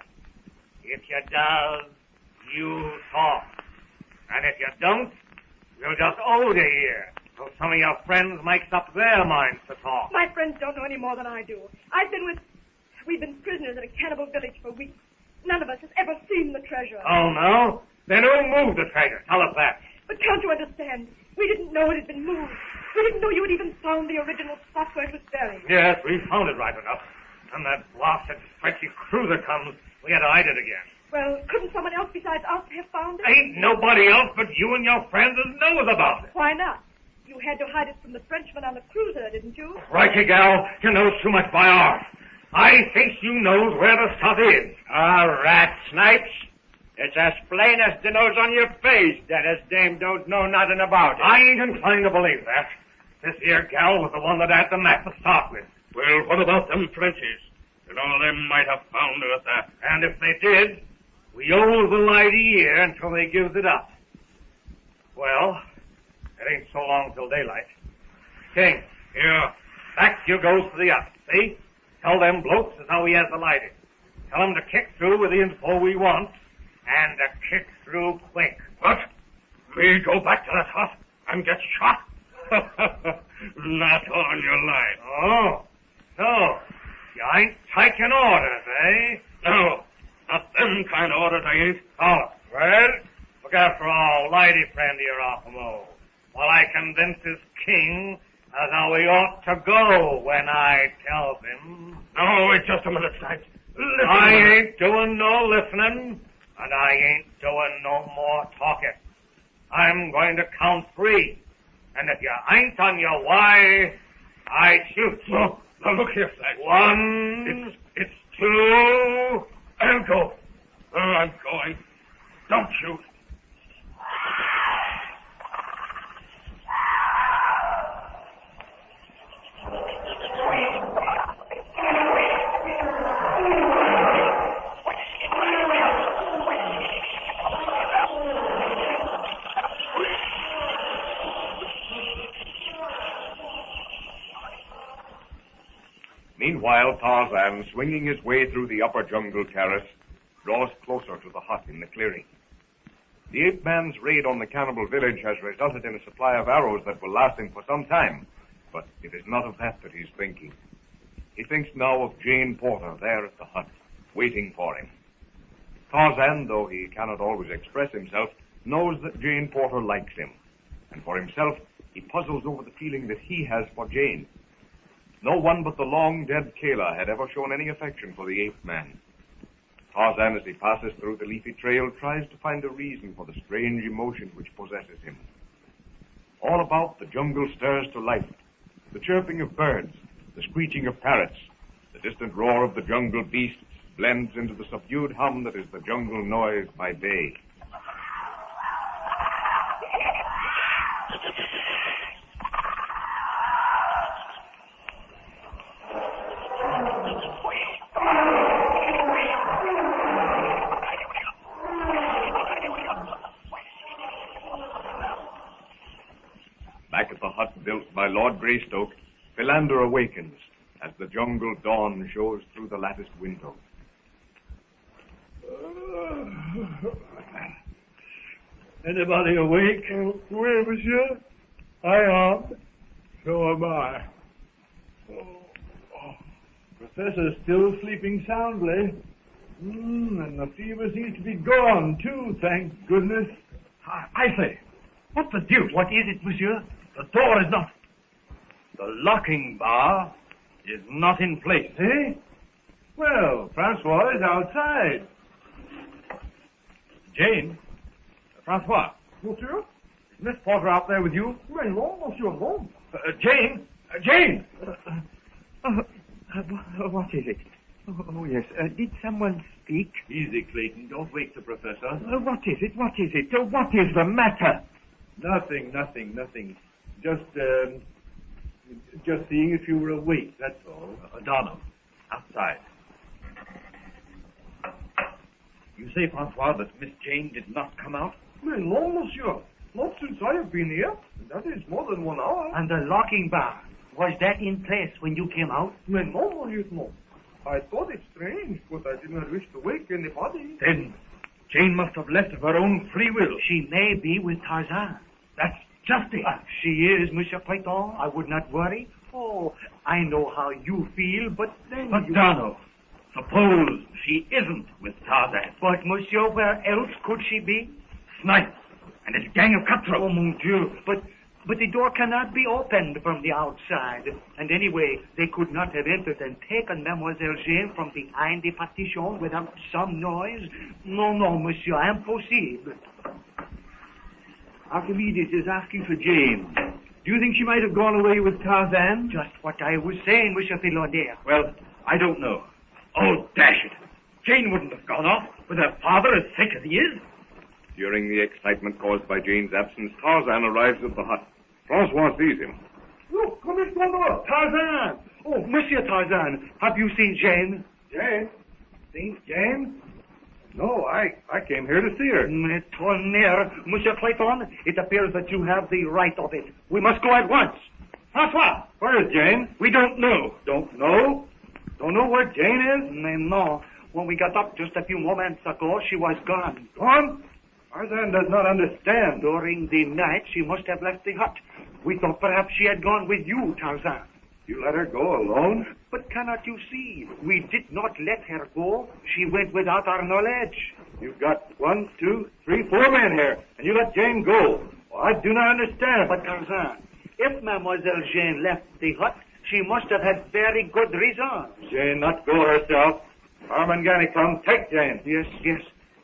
S21: If you does, you talk. And if you don't, you'll just hold you here, so some of your friends makes up their minds to talk.
S18: My friends don't know any more than I do. We've been prisoners in a cannibal village for weeks. None of us has ever seen the treasure.
S21: Oh, no? Then who moved the treasure? Tell us that.
S18: But can't you understand? We didn't know it had been moved. We didn't know you had even found the original spot where it was buried.
S21: Yes, we found it right enough. When that blasted stretchy cruiser comes, we had to hide it again.
S18: Well, couldn't someone else besides us have found it?
S21: Ain't nobody else but you and your friends that knows about it.
S18: Why not? You had to hide it from the Frenchman on the cruiser, didn't you?
S21: Righty, gal. You know too much by heart. I think you knows where the stuff is.
S14: Rat snipes. It's as plain as the nose on your face that this dame don't know nothing about it.
S21: I ain't inclined to believe that. This here gal was the one that had the map to start with.
S15: Well, what about them Frenchies? And all them might have found us there.
S21: And if they did, we owe the light a year until they gives it up. Well, it ain't so long till daylight. King.
S15: Yeah.
S21: Back you goes to the yacht, see?
S14: Tell them blokes as how he has the lighted. Tell them to kick through with the info we want, and to kick through quick.
S9: What? Me go back to that hut and get shot? Not on your life.
S14: Oh, so you ain't taking orders, eh?
S9: No, not them kind of orders I ain't.
S14: Oh, well, look after all lady friend of your Opimo, while I convince this king as how he ought to go when I tell him.
S9: No, wait just a minute, Snipes.
S14: I ain't doing no listening, and I ain't doing no more talking. I'm going to count 3, and if you ain't on your way, I shoot.
S9: No, now look here, Snipes.
S14: 1,
S9: It's
S14: 2.
S9: I'll go. Oh, I'm going. Don't shoot.
S10: Meanwhile, Tarzan, swinging his way through the upper jungle terrace, draws closer to the hut in the clearing. The ape-man's raid on the cannibal village has resulted in a supply of arrows that will last him for some time, but it is not of that he's thinking. He thinks now of Jane Porter there at the hut, waiting for him. Tarzan, though he cannot always express himself, knows that Jane Porter likes him, and for himself, he puzzles over the feeling that he has for Jane. No one but the long-dead Kayla had ever shown any affection for the ape-man. Tarzan, as he passes through the leafy trail, tries to find a reason for the strange emotion which possesses him. All about, the jungle stirs to life. The chirping of birds, the screeching of parrots, the distant roar of the jungle beasts blends into the subdued hum that is the jungle noise by day. Back at the hut built by Lord Greystoke, Philander awakens as the jungle dawn shows through the latticed window.
S7: Anybody awake? Oui, monsieur. I am. So am I. Professor's still sleeping soundly. And the fever seems to be gone, too, thank goodness.
S1: I say, what the deuce? What is it, monsieur? The door is not...
S14: The locking bar is not in place.
S7: Eh? Well, Francois is outside.
S14: Jane? Francois?
S7: Monsieur?
S14: Is Miss Porter out there with you?
S7: Mais non, monsieur, non.
S14: Jane? Jane!
S6: What is it? Oh, yes. Did someone speak?
S14: Easy, Clayton. Don't wake the professor.
S6: What is it? What is it? What is the matter?
S7: Nothing. Just seeing if you were awake, that's all.
S14: Donald, outside. You say, Francois, that Miss Jane did not come out?
S7: Mais non, monsieur. Not since I have been here. That is more than 1 hour.
S3: And the locking bar, was that in place when you came out?
S7: Mais non, mon lieutenant. I thought it strange, but I did not wish to wake anybody.
S14: Then Jane must have left of her own free will.
S3: She may be with Tarzan.
S14: That's just it.
S3: She is, Monsieur Clayton. I would not worry. Oh, I know how you feel, but then
S14: Donald, suppose she isn't with Tarzan.
S3: But, Monsieur, where else could she be?
S14: Snipes and his gang of cutthroats.
S3: Oh, mon Dieu. But the door cannot be opened from the outside. And anyway, they could not have entered and taken Mademoiselle Jane from behind the partition without some noise. No, monsieur, impossible.
S1: Archimedes is asking for Jane. Do you think she might have gone away with Tarzan?
S3: Just what I was saying, Monsieur Philander.
S14: Well, I don't know. Oh, dash it. Jane wouldn't have gone off with her father as sick as he is.
S10: During the excitement caused by Jane's absence, Tarzan arrives at the hut. Francois sees him.
S7: Look, come in, Tarzan!
S3: Oh, Monsieur Tarzan, have you seen Jane?
S7: Jane? Seen Jane? No, I came here to see her.
S3: Tonnerre, Monsieur Clayton, it appears that you have the right of it. We must go at once. Francois!
S7: Where is Jane?
S14: We don't know.
S7: Don't know?
S2: Don't know where Jane is?
S3: No. When we got up just a few moments ago, she was gone.
S2: Gone? Tarzan does not understand.
S3: During the night, she must have left the hut. We thought perhaps she had gone with you, Tarzan.
S2: You let her go alone?
S3: But cannot you see? We did not let her go. She went without our knowledge.
S2: You've got 1, 2, 3, 4 men here, and you let Jane go. Well, I do not understand.
S3: But Tarzan, if Mademoiselle Jane left the hut, she must have had very good reasons.
S2: Jane not go herself. Armangani come, take Jane.
S3: Yes.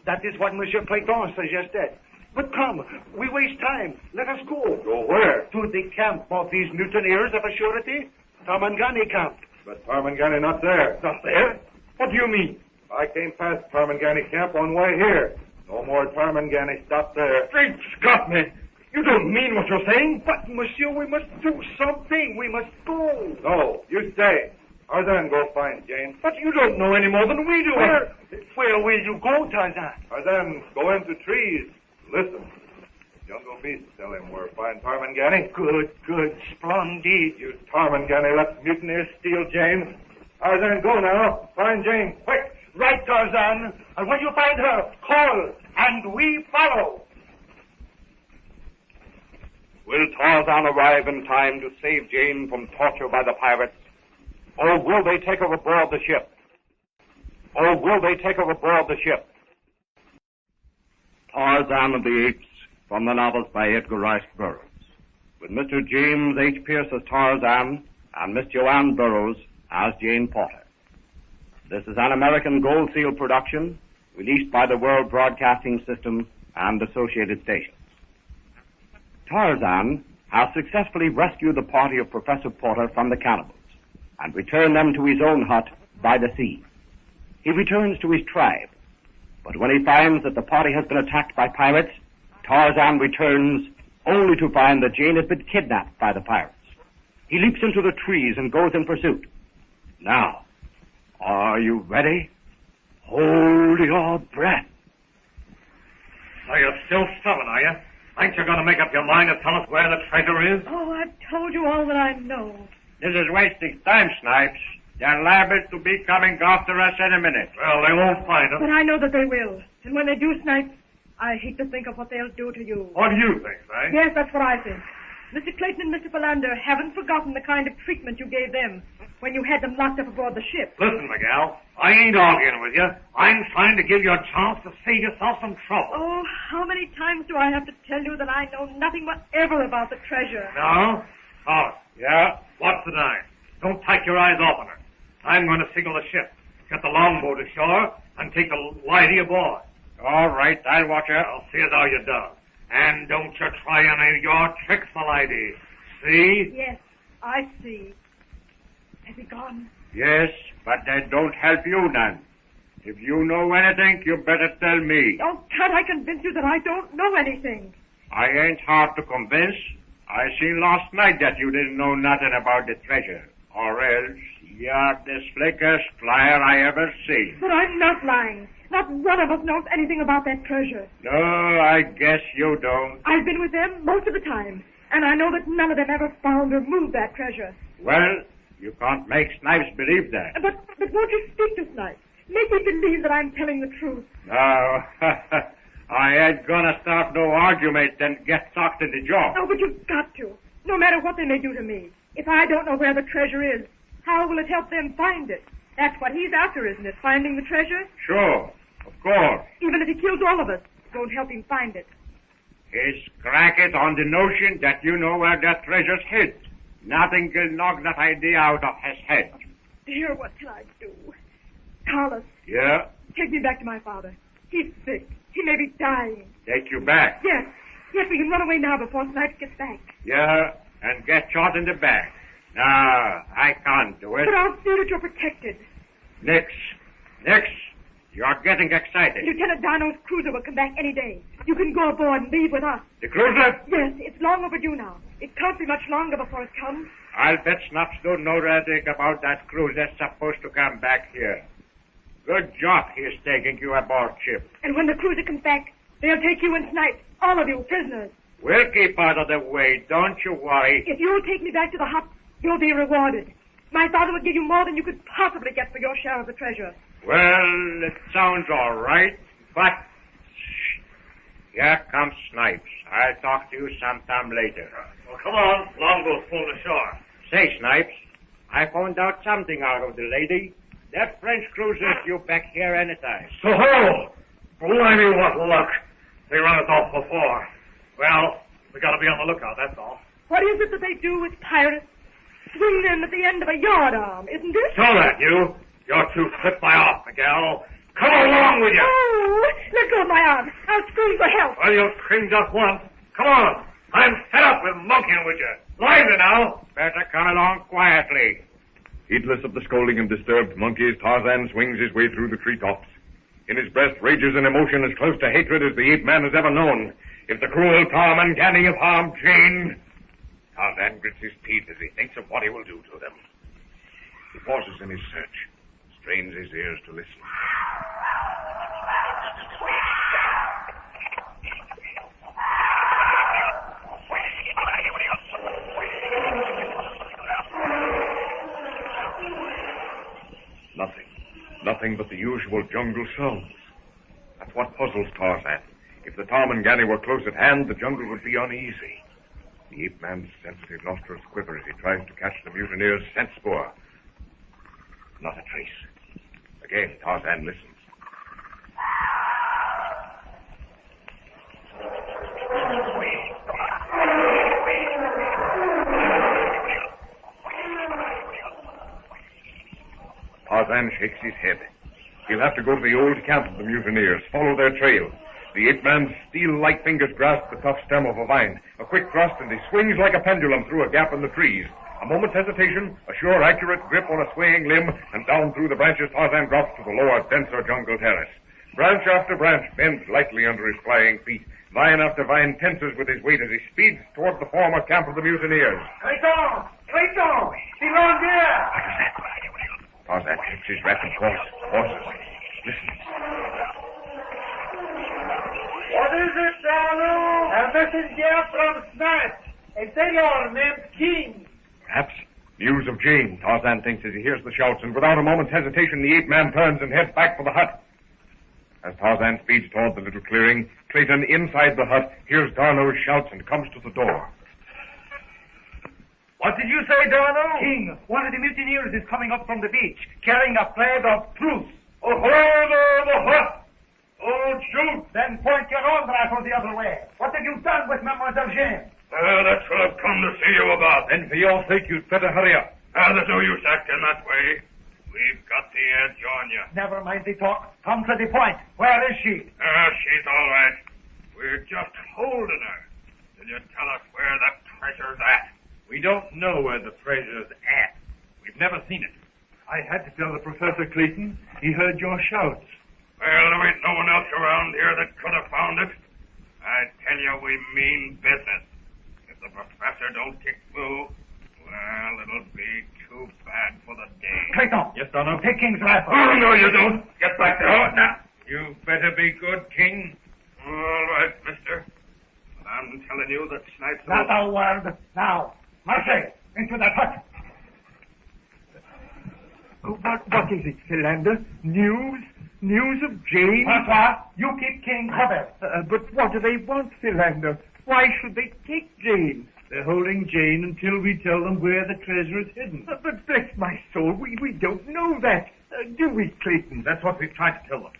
S3: That is what Monsieur Clayton suggested. But come, we waste time. Let us go.
S2: Go where?
S3: To the camp of these mutineers of a surety. Armangani camp.
S2: But Armangani not there.
S3: Not there? What do you mean?
S2: I came past Armangani camp on way here. No more Armangani stop there.
S3: Great Scott, man. You don't mean what you're saying? But, monsieur, we must do something. We must go.
S2: No, you stay. Tarzan, go find Jane.
S3: But you don't know any more than we do. Where will you go, Tarzan?
S2: Tarzan, go into trees. Listen. Jungle beasts tell him where to find Tarmangani.
S3: Good. Splendid.
S2: You Tarmangani let mutineers steal Jane. Tarzan, go now. Find Jane, quick.
S3: Right, Tarzan. And when you find her, call, and we follow.
S12: Will Tarzan arrive in time to save Jane from torture by the pirates? Or will they take her aboard the ship? Tarzan of the Apes, from the novels by Edgar Rice Burroughs, with Mr. James H. Pierce as Tarzan and Miss Joanne Burroughs as Jane Porter. This is an American Gold Seal production, released by the World Broadcasting System and associated stations. Tarzan has successfully rescued the party of Professor Porter from the cannibals and returned them to his own hut by the sea. He returns to his tribe, but when he finds that the party has been attacked by pirates, Tarzan returns only to find that Jane has been kidnapped by the pirates. He leaps into the trees and goes in pursuit. Now, are you ready? Hold your breath.
S14: Are you still stubborn, are you? Ain't you going to make up your mind to tell us where the treasure is?
S18: Oh, I've told you all that I know.
S11: This is wasting time, Snipes. They're liable to be coming after us any minute.
S14: Well, they won't find us.
S18: But I know that they will. And when they do, Snipes, I hate to think of what they'll do to you.
S14: What do you think, eh?
S18: Yes, that's what I think. Mr. Clayton and Mr. Philander haven't forgotten the kind of treatment you gave them when you had them locked up aboard the ship.
S14: Listen, Miguel, I ain't arguing with you. I'm trying to give you a chance to save yourself some trouble.
S18: Oh, how many times do I have to tell you that I know nothing whatever about the treasure?
S14: No? Oh,
S11: yeah?
S14: What's the nine? Don't take your eyes off of her. I'm going to signal the ship, get the longboat ashore, and take the whitey aboard.
S11: All right, I'll watch her.
S14: I'll see as how you do. And don't you try any of your tricks, my lady. See?
S18: Yes, I see. Has he gone?
S11: Yes, but that don't help you none. If you know anything, you better tell me.
S18: Oh, can't I convince you that I don't know anything?
S11: I ain't hard to convince. I seen last night that you didn't know nothing about the treasure. Or else, you're the slickest flyer I ever seen.
S18: But I'm not lying. Not one of us knows anything about that treasure.
S11: No, I guess you don't.
S18: I've been with them most of the time, and I know that none of them ever found or moved that treasure.
S11: Well, you can't make Snipes believe that.
S18: But won't you speak to Snipes? Make me believe that I'm telling the truth.
S11: No, I ain't gonna start no argument and get socked in the jaw.
S18: Oh, but you've got to. No matter what they may do to me. If I don't know where the treasure is, how will it help them find it? That's what he's after, isn't it? Finding the treasure?
S11: Sure, of course.
S18: Even if he kills all of us, it won't help him find it.
S11: He's cracked on the notion that you know where that treasure's hid. Nothing can knock that idea out of his head.
S18: Dear, what can I do? Carlos.
S11: Yeah?
S18: Take me back to my father. He's sick. He may be dying.
S11: Take you back?
S18: Yes, we can run away now before Snipes gets back.
S11: Yeah, and get shot in the back. No, I can't do it.
S18: But I'll see that you're protected.
S11: Nix. You're getting excited.
S18: Lieutenant Dano's cruiser will come back any day. You can go aboard and leave with us.
S11: The cruiser?
S18: Yes, it's long overdue now. It can't be much longer before it comes.
S11: I'll bet Snaps don't know anything about that cruiser supposed to come back here. Good job he's taking you aboard ship.
S18: And when the cruiser comes back, they'll take you and Snipes, all of you, prisoners.
S11: We'll keep out of the way, don't you worry.
S18: If you'll take me back to the hut, you'll be rewarded.
S22: My father would give you more than you could possibly get for your share of the treasure.
S11: Well, it sounds all right, but... Here comes Snipes. I'll talk to you sometime later.
S14: Well, come on. Longboat's pulling ashore.
S11: Say, Snipes, I found out something out of the lady. That French cruiser's due back here anytime.
S14: So ho! Blimey, what luck. They run us off before. Well, we gotta be on the lookout, that's all.
S22: What is it that they do with pirates? Swing them at the end of a yard arm, isn't it?
S14: So that, you. You're too fit by off, Miguel. Come along with you.
S22: Oh, let go of my arm. I'll scream for help.
S14: Well, you'll scream just once. Come on. I'm fed up with monkeying with you. Lively now.
S11: Better come along quietly.
S10: Heedless of the scolding and disturbed monkeys, Tarzan swings his way through the treetops. In his breast rages an emotion as close to hatred as the ape-man has ever known. If the cruel Tarmangani have harmed Jane... Tarzan grits his teeth as he thinks of what he will do to them. He pauses in his search, strains his ears to listen. Nothing but the usual jungle sounds. That's what puzzles Tarzan. If the Tarmangani were close at hand, the jungle would be uneasy. The ape-man's sensitive nostrils quiver as he tries to catch the mutineer's scent spoor. Not a trace. Again, Tarzan listens. Tarzan shakes his head. He'll have to go to the old camp of the mutineers, follow their trail. The ape-man's steel-like fingers grasp the tough stem of a vine. A quick thrust, and he swings like a pendulum through a gap in the trees. A moment's hesitation, a sure, accurate grip on a swaying limb, and down through the branches Tarzan drops to the lower, denser jungle terrace. Branch after branch bends lightly under his flying feet. Vine after vine tenses with his weight as he speeds toward the former camp of the mutineers.
S13: Clayton! Clayton! He's on there!
S10: Tarzan checks his rapid course. Horses. Listen.
S13: What is it, Darno? A messenger from Snipes, a sailor named King.
S10: Perhaps news of Jane, Tarzan thinks as he hears the shouts, and without a moment's hesitation, the ape-man turns and heads back for the hut. As Tarzan speeds toward the little clearing, Clayton, inside the hut, hears Darno's shouts and comes to the door.
S1: What did you say, Darno? King, one of the mutineers is coming up from the beach, carrying a flag of truce.
S14: Oh, hold the hut! Don't shoot!
S1: Then point your own rifle the other way. What have you done with Mademoiselle Jane?
S14: That's what I've come to see you about.
S10: Then for your sake, you'd better hurry up.
S14: There's no use acting that way. We've got the edge on you.
S1: Never mind the talk. Come to the point. Where is she?
S14: She's all right. We're just holding her. Till you tell us where the treasure's at.
S7: We don't know where the treasure's at. We've never seen it. I had to tell the Professor Clayton. He heard your shouts.
S14: Well, there ain't no one else around here that could have found it. I tell you, we mean business. If the professor don't kick through, well, it'll be too bad for the day.
S1: Clayton!
S7: Yes, Donald?
S1: Take King's rifle.
S14: Oh, no, you don't. Get back there.
S11: Oh, now, you better be good, King.
S14: All right, mister. But I'm telling you that Snipes...
S1: Not a word. Now, Marche, into that hut.
S7: What is it, Philander? News? News of Jane?
S1: Francois, you keep King covered.
S7: But what do they want, Philander? Why should they take Jane? They're holding Jane until we tell them where the treasure is hidden. But bless my soul, we don't know that. Do we, Clayton?
S10: That's what we've tried to tell them.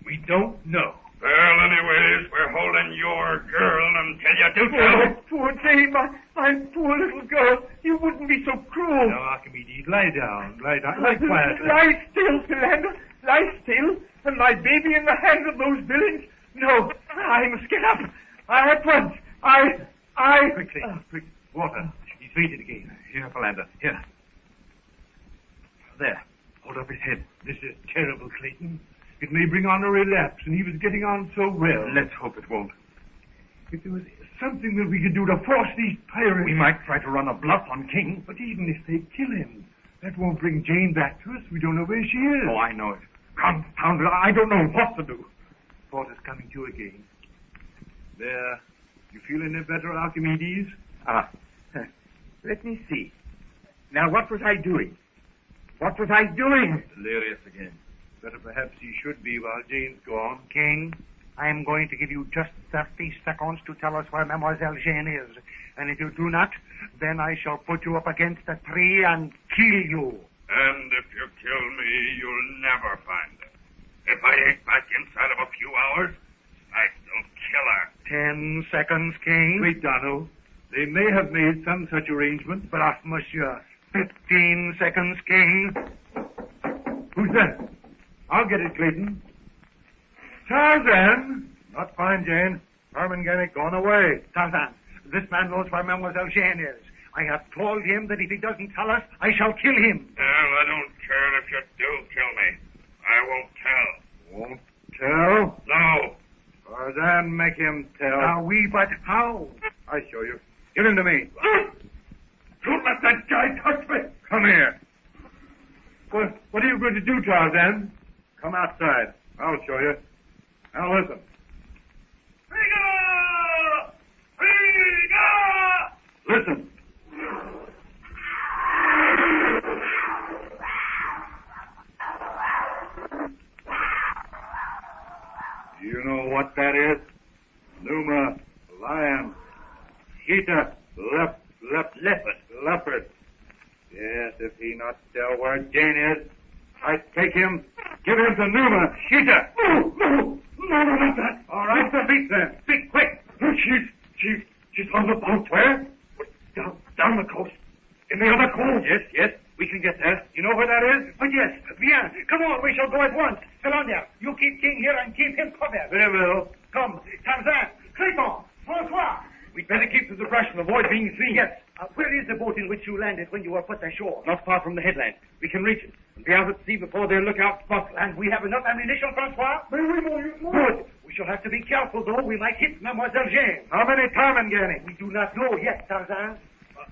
S10: We don't know.
S14: Well, anyways, we're holding your girl until you do tell.
S7: Oh, poor Jane, my poor little girl. You wouldn't be so cruel.
S10: No, Archimedes, lie down. Lie quietly.
S7: Lie still, Philander. Lie still. And my baby in the hands of those villains? No, I must get up. At once.
S10: Quickly, quick. Water. He's fainted again. Here, Philander. Here. There. Hold up his head.
S7: This is terrible, Clayton. It may bring on a relapse, and he was getting on so well.
S10: Let's hope it won't.
S7: If there was something that we could do to force these pirates...
S10: We might try to run a bluff on King.
S7: But even if they kill him, that won't bring Jane back to us. We don't know where she is.
S10: Oh, I know it. Confound it. I don't know what to do.
S7: Thought is coming to again. There. You feel any better, Archimedes?
S6: Let me see. Now, what was I doing?
S7: What was I doing?
S2: Delirious again. Better perhaps he should be while Jane's gone.
S3: King, I am going to give you just 30 seconds to tell us where Mademoiselle Jane is. And if you do not, then I shall put you up against a tree and kill you.
S9: And if you kill me, you'll never find her. If I ain't back inside of a few hours, I still kill her.
S3: 10 seconds, King.
S2: Wait, Donald. They may have made some such arrangement.
S3: Bravo, monsieur. 15 seconds, King.
S2: Who's that? I'll get it, Clayton. Tarzan! Not fine, Jane. Tarmangani gone away.
S3: Tarzan, this man knows where Mademoiselle Jane is. I have told him that if he doesn't tell us, I shall kill him.
S9: Well, I don't care if you do kill me. I won't tell.
S2: Won't tell?
S9: No.
S2: Tarzan, make him tell.
S3: Now, but how?
S2: I show you. Give him to me.
S9: Don't let that guy touch me.
S2: Come here. What are you going to do, Tarzan? Come outside. I'll show you. Now listen. Listen. Do you know what that is? Numa, lion. Cheetah, leopard. Yes, if he not tell where Jane is, I take him, give him to Numa. Cheetah. No, not that. All right, speak then. Speak quick. She's on the boat. Where? Down the coast. In the other cove. Yes. We can get there. You know where that is?
S3: Oh, yes. Bien. Come on, we shall go at once. Philander, you keep King here and keep him covered.
S2: Very well.
S3: Come, Tarzan, Clayton, Francois.
S2: We'd better keep to the brush and avoid being seen.
S3: Yes. Where is the boat in which you landed when you were put ashore?
S2: Not far from the headland. We can reach it and be out at sea before their lookout spots.
S3: And we have enough ammunition, Francois? Good. We shall have to be careful, though. We might hit Mademoiselle Jane.
S2: How many Tarmangani?
S3: We do not know yet, Tarzan.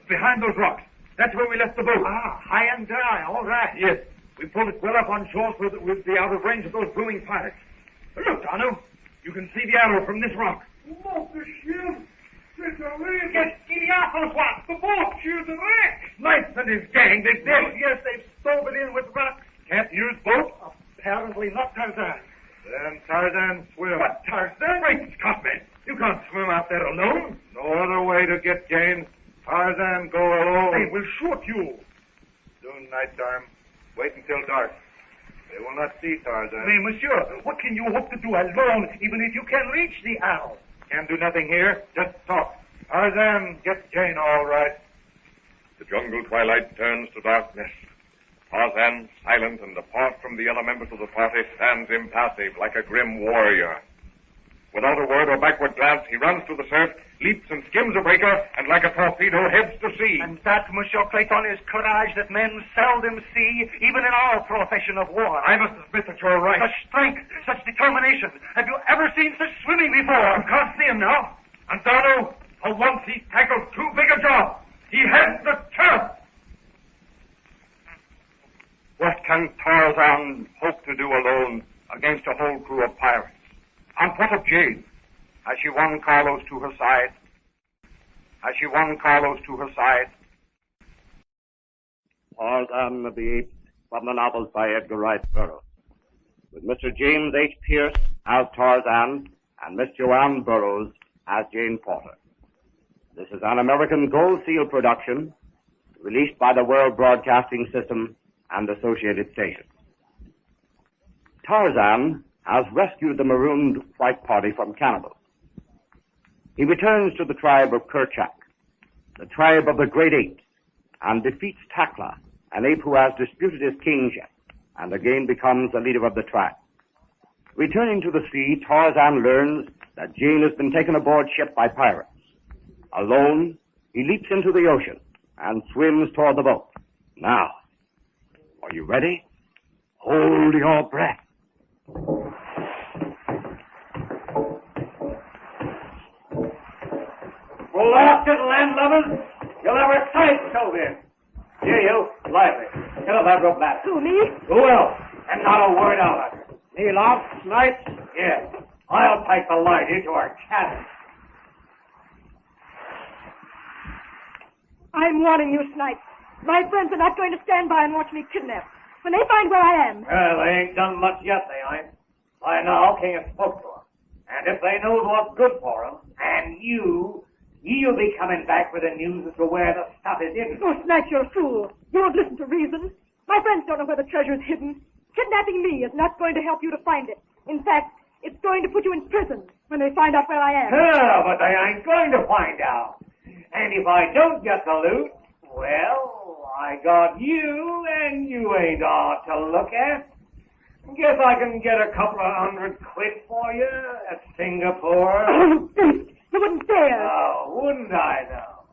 S2: Behind those rocks. That's where we left the boat.
S3: High and dry. All right.
S2: Yes. We pulled it well up on shore so that we'll be out of range of those brewing pirates. Look, Donald. You can see the arrow from this rock.
S3: Get Francois. The boat. She's a wreck.
S2: Knights and his gang. They've dead.
S3: Yes, they've stove it in with rocks.
S2: Can't use boat?
S3: Apparently not, Tarzan.
S2: Then Tarzan swim.
S3: What, Tarzan?
S2: Great Scott, man. You can't swim out there alone. No other way to get Jane. Tarzan, go alone.
S3: They will shoot you.
S2: Soon night time. Wait until dark. They will not see Tarzan.
S3: Mais, monsieur, what can you hope to do alone, even if you can reach the arrow?
S2: Can't do nothing here. Just talk. Tarzan, get Jane all right.
S9: The jungle twilight turns to darkness. Tarzan, silent and apart from the other members of the party, stands impassive like a grim warrior. Without a word or backward glance, he runs to the surf, leaps and skims a breaker, and like a torpedo heads to sea.
S3: And that, Monsieur Clayton, is courage that men seldom see, even in our profession of war.
S2: I must admit that you're right.
S3: Such strength, such determination. Have you ever seen such swimming before?
S2: You can't see him now. And Donald, for once he tackled too big a job. He has the turf. What can Tarzan hope to do alone against a whole crew of pirates? And what of Jane? Has she won Carlos to her side?
S12: Tarzan of the Apes, from the novels by Edgar Rice Burroughs, with Mr. James H. Pierce as Tarzan and Miss Joanne Burroughs as Jane Porter. This is an American Gold Seal production, released by the World Broadcasting System and associated stations. Tarzan has rescued the marooned white party from cannibals. He returns to the tribe of Kerchak, the tribe of the great apes, and defeats Takla, an ape who has disputed his kingship, and again becomes the leader of the tribe. Returning to the sea, Tarzan learns that Jane has been taken aboard ship by pirates. Alone, he leaps into the ocean and swims toward the boat. Now, are you ready? Hold your breath.
S21: Blast it, landlubbers! You'll never sight Sylvia. Here, you, lively. Get up that rope ladder.
S22: Who, me?
S21: Who else? And not a word out of it. Me lost, Snipes? Yes. I'll take the light into our cabin.
S22: I'm warning you, Snipes. My friends are not going to stand by and watch me kidnapped. when they find where I am.
S14: Well, they ain't done much yet, they ain't. By now, King has spoke to them. And if they knows what's good for them, and you'll be coming back with the news as to where the stuff is hidden.
S22: Oh, Snatch, you're a fool. You won't listen to reason. My friends don't know where the treasure is hidden. Kidnapping me is not going to help you to find it. In fact, it's going to put you in prison when they find out where I am.
S14: Yeah, but they ain't going to find out. And if I don't get the loot, well, I got you, and you ain't all to look at. Guess I can get a couple of $100 for you at Singapore.
S22: Oh, you wouldn't dare.
S14: Oh, wouldn't I, though?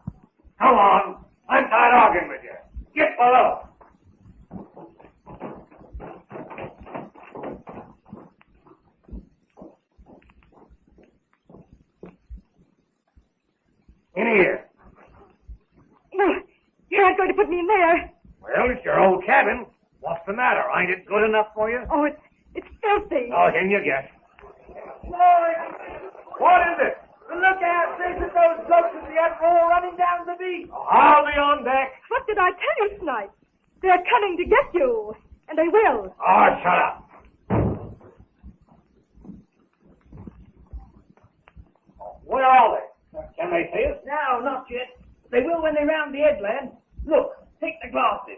S14: Come on. I'm tired arguing with you. Get below. In here.
S22: No, you're not going to put me in there.
S14: Well, it's your old cabin. What's the matter? Ain't it good enough for you?
S22: Oh, it's filthy.
S14: Oh, can you guess?
S13: Lloyd!
S14: What is it?
S13: Look out! There's those blokes at the Admiral running down the beach.
S14: I'll be on deck.
S22: What did I tell you, Snipe? They're coming to get you. And they will.
S14: Oh, shut up. Where are they? Can they see us?
S13: No, not yet. They will when they round the headland. Look, take the glasses.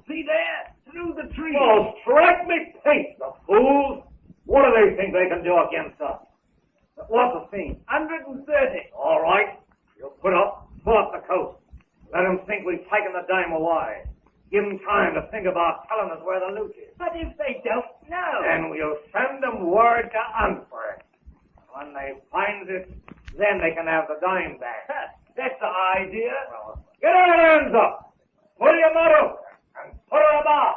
S13: See there? Through the trees.
S14: Oh, strike me pink, the fools. What do they think they can do against us? What's the scene?
S13: 130.
S14: All right. You'll pull up the coast. Let them think we've taken the dame away. Give them time to think about telling us where the loot is.
S13: But if they don't know?
S14: Then we'll send them word to hunt for it. When they find it, then they can have the dime back.
S13: That's the idea.
S14: Well, get our hands up. Pull your motto and put her about.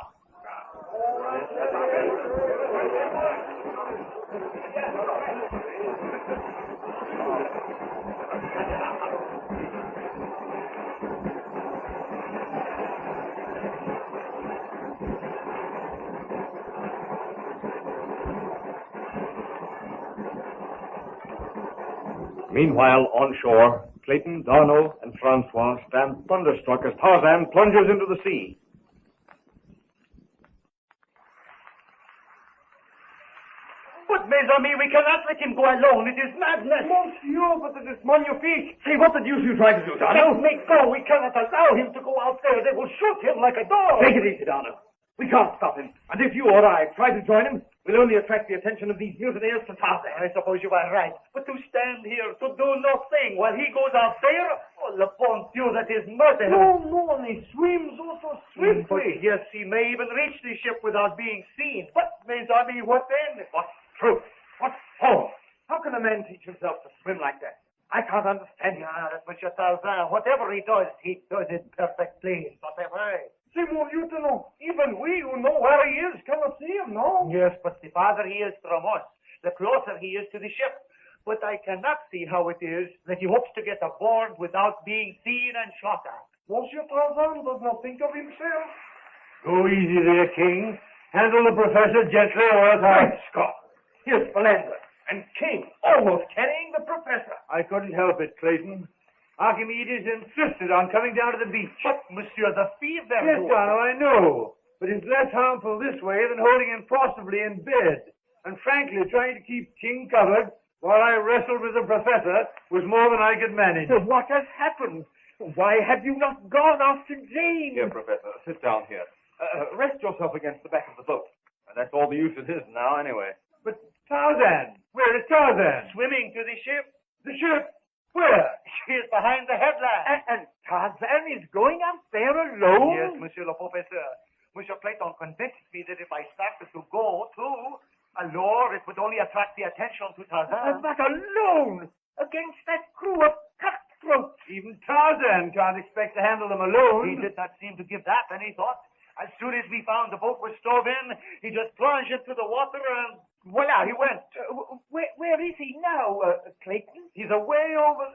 S10: Meanwhile, on shore, Clayton, Darno, and Francois stand thunderstruck as Tarzan plunges into the sea.
S3: But, mes amis, we cannot let him go alone. It is madness.
S7: Monsieur, but it is magnifique.
S3: Say, what the deuce are you trying to do, Darno? Let me go. We cannot allow him to go out there. They will shoot him like a dog.
S7: Take it easy, Darno. We can't stop him. And if you or I try to join him, we'll only attract the attention of these mutineers to Tarzan.
S3: I suppose you are right. But to stand here, to do nothing, while he goes out there, oh, le bon Dieu, that is murder.
S7: No, and he swims also swiftly.
S3: But yes, he may even reach the ship without being seen. But, mes amis, what then?
S7: What truth? What force? How can a man teach himself to swim like that? I can't understand him.
S3: Ah, that Monsieur Tarzan, whatever he does it perfectly. But way.
S7: C'est mon lieutenant. Even we who know where he is cannot see him, no?
S3: Yes, but the farther he is from us, the closer he is to the ship. But I cannot see how it is that he hopes to get aboard without being seen and shot at.
S7: Monsieur Tarzan does not think of himself.
S14: Go easy there, King. Handle the professor gently, or else
S7: Great Scott! Here's Philander and King almost carrying the professor.
S14: I couldn't help it, Clayton. Archimedes insisted on coming down to the beach.
S3: But, monsieur, the fever...
S14: Yes, Donald, I know. But it's less harmful this way than holding him forcibly in bed. And frankly, trying to keep King covered while I wrestled with the professor was more than I could manage.
S7: So what has happened? Why have you not gone after Jane?
S2: Here, Professor, sit down here. Rest yourself against the back of the boat. That's all the use it is now, anyway.
S14: But Tarzan, where is Tarzan?
S3: Swimming to the ship.
S14: The ship? Where?
S3: She is behind the headland.
S7: And Tarzan is going out there alone?
S3: Yes, monsieur le professeur. Monsieur Clayton convinced me that if I started to go, too, alors it would only attract the attention to Tarzan.
S7: But alone? Against that crew of cutthroats?
S14: Even Tarzan can't expect to handle them alone.
S3: He did not seem to give that any thought. As soon as we found the boat was stove in, he just plunged into the water and voila, he went.
S7: Where is he now, Clayton?
S14: He's away over...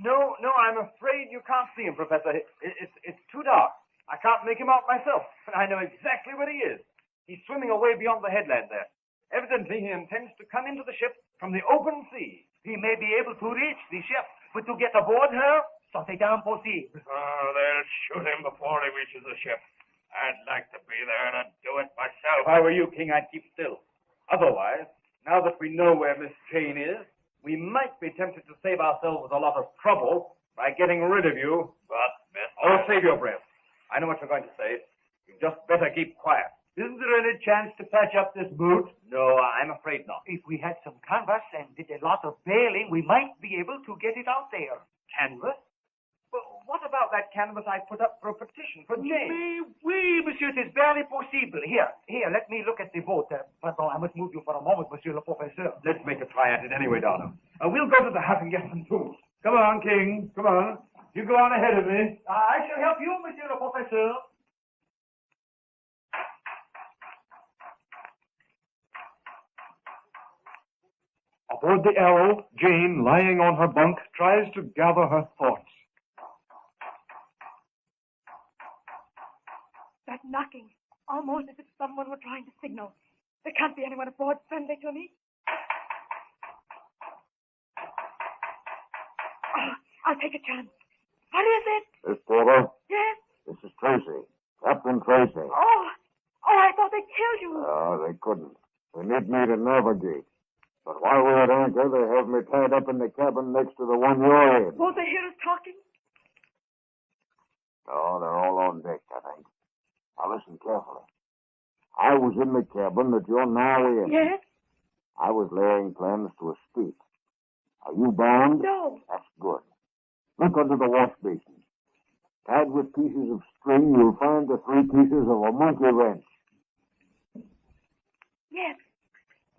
S14: No, I'm afraid you can't see him, Professor. It's too dark. I can't make him out myself, and I know exactly where he is. He's swimming away beyond the headland there. Evidently, he intends to come into the ship from the open sea.
S3: He may be able to reach the ship, but to get aboard her, c'est impossible.
S9: They'll shoot him before he reaches the ship.
S11: I'd like to be there to do it myself.
S4: If I were you, King, I'd keep still. Otherwise, now that we know where Miss Jane is, we might be tempted to save ourselves a lot of trouble by getting rid of you.
S11: But, Miss...
S4: Oh, save your breath. I know what you're going to say. You'd just better keep quiet.
S1: Isn't there any chance to patch up this boat?
S4: No, I'm afraid not.
S3: If we had some canvas and did a lot of bailing, we might be able to get it out there.
S4: Canvas? But what about that canvas I put up for a petition for Jane?
S3: Oui, monsieur, it is very possible. Here, let me look at the boat. Pardon, I must move you for a moment, monsieur le professeur.
S4: Let's make a try at it anyway, Darno. We'll go to the hut and get some tools.
S1: Come on, King. Come on. You go on ahead of me.
S3: I shall help you, monsieur le professeur.
S2: Aboard the Arrow, Jane, lying on her bunk, tries to gather her thoughts.
S22: That knocking, almost as if someone were trying to signal. There can't be anyone aboard friendly to me. Oh, I'll take a chance. What is it?
S19: Miss Porter?
S22: Yes?
S19: This is Tracy. Captain Tracy.
S22: Oh, I thought they killed you.
S19: They couldn't. They need me to navigate. But while we're at anchor, they have me tied up in the cabin next to the one you're in.
S22: Won't they hear us talking?
S19: No, they're all on deck, I think. Now listen carefully. I was in the cabin that you're now in.
S22: Yes?
S19: I was laying plans to escape. Are you bound?
S22: No.
S19: That's good. Look under the wash basin. Tied with pieces of string, you'll find the 3 pieces of a monkey wrench.
S22: Yes.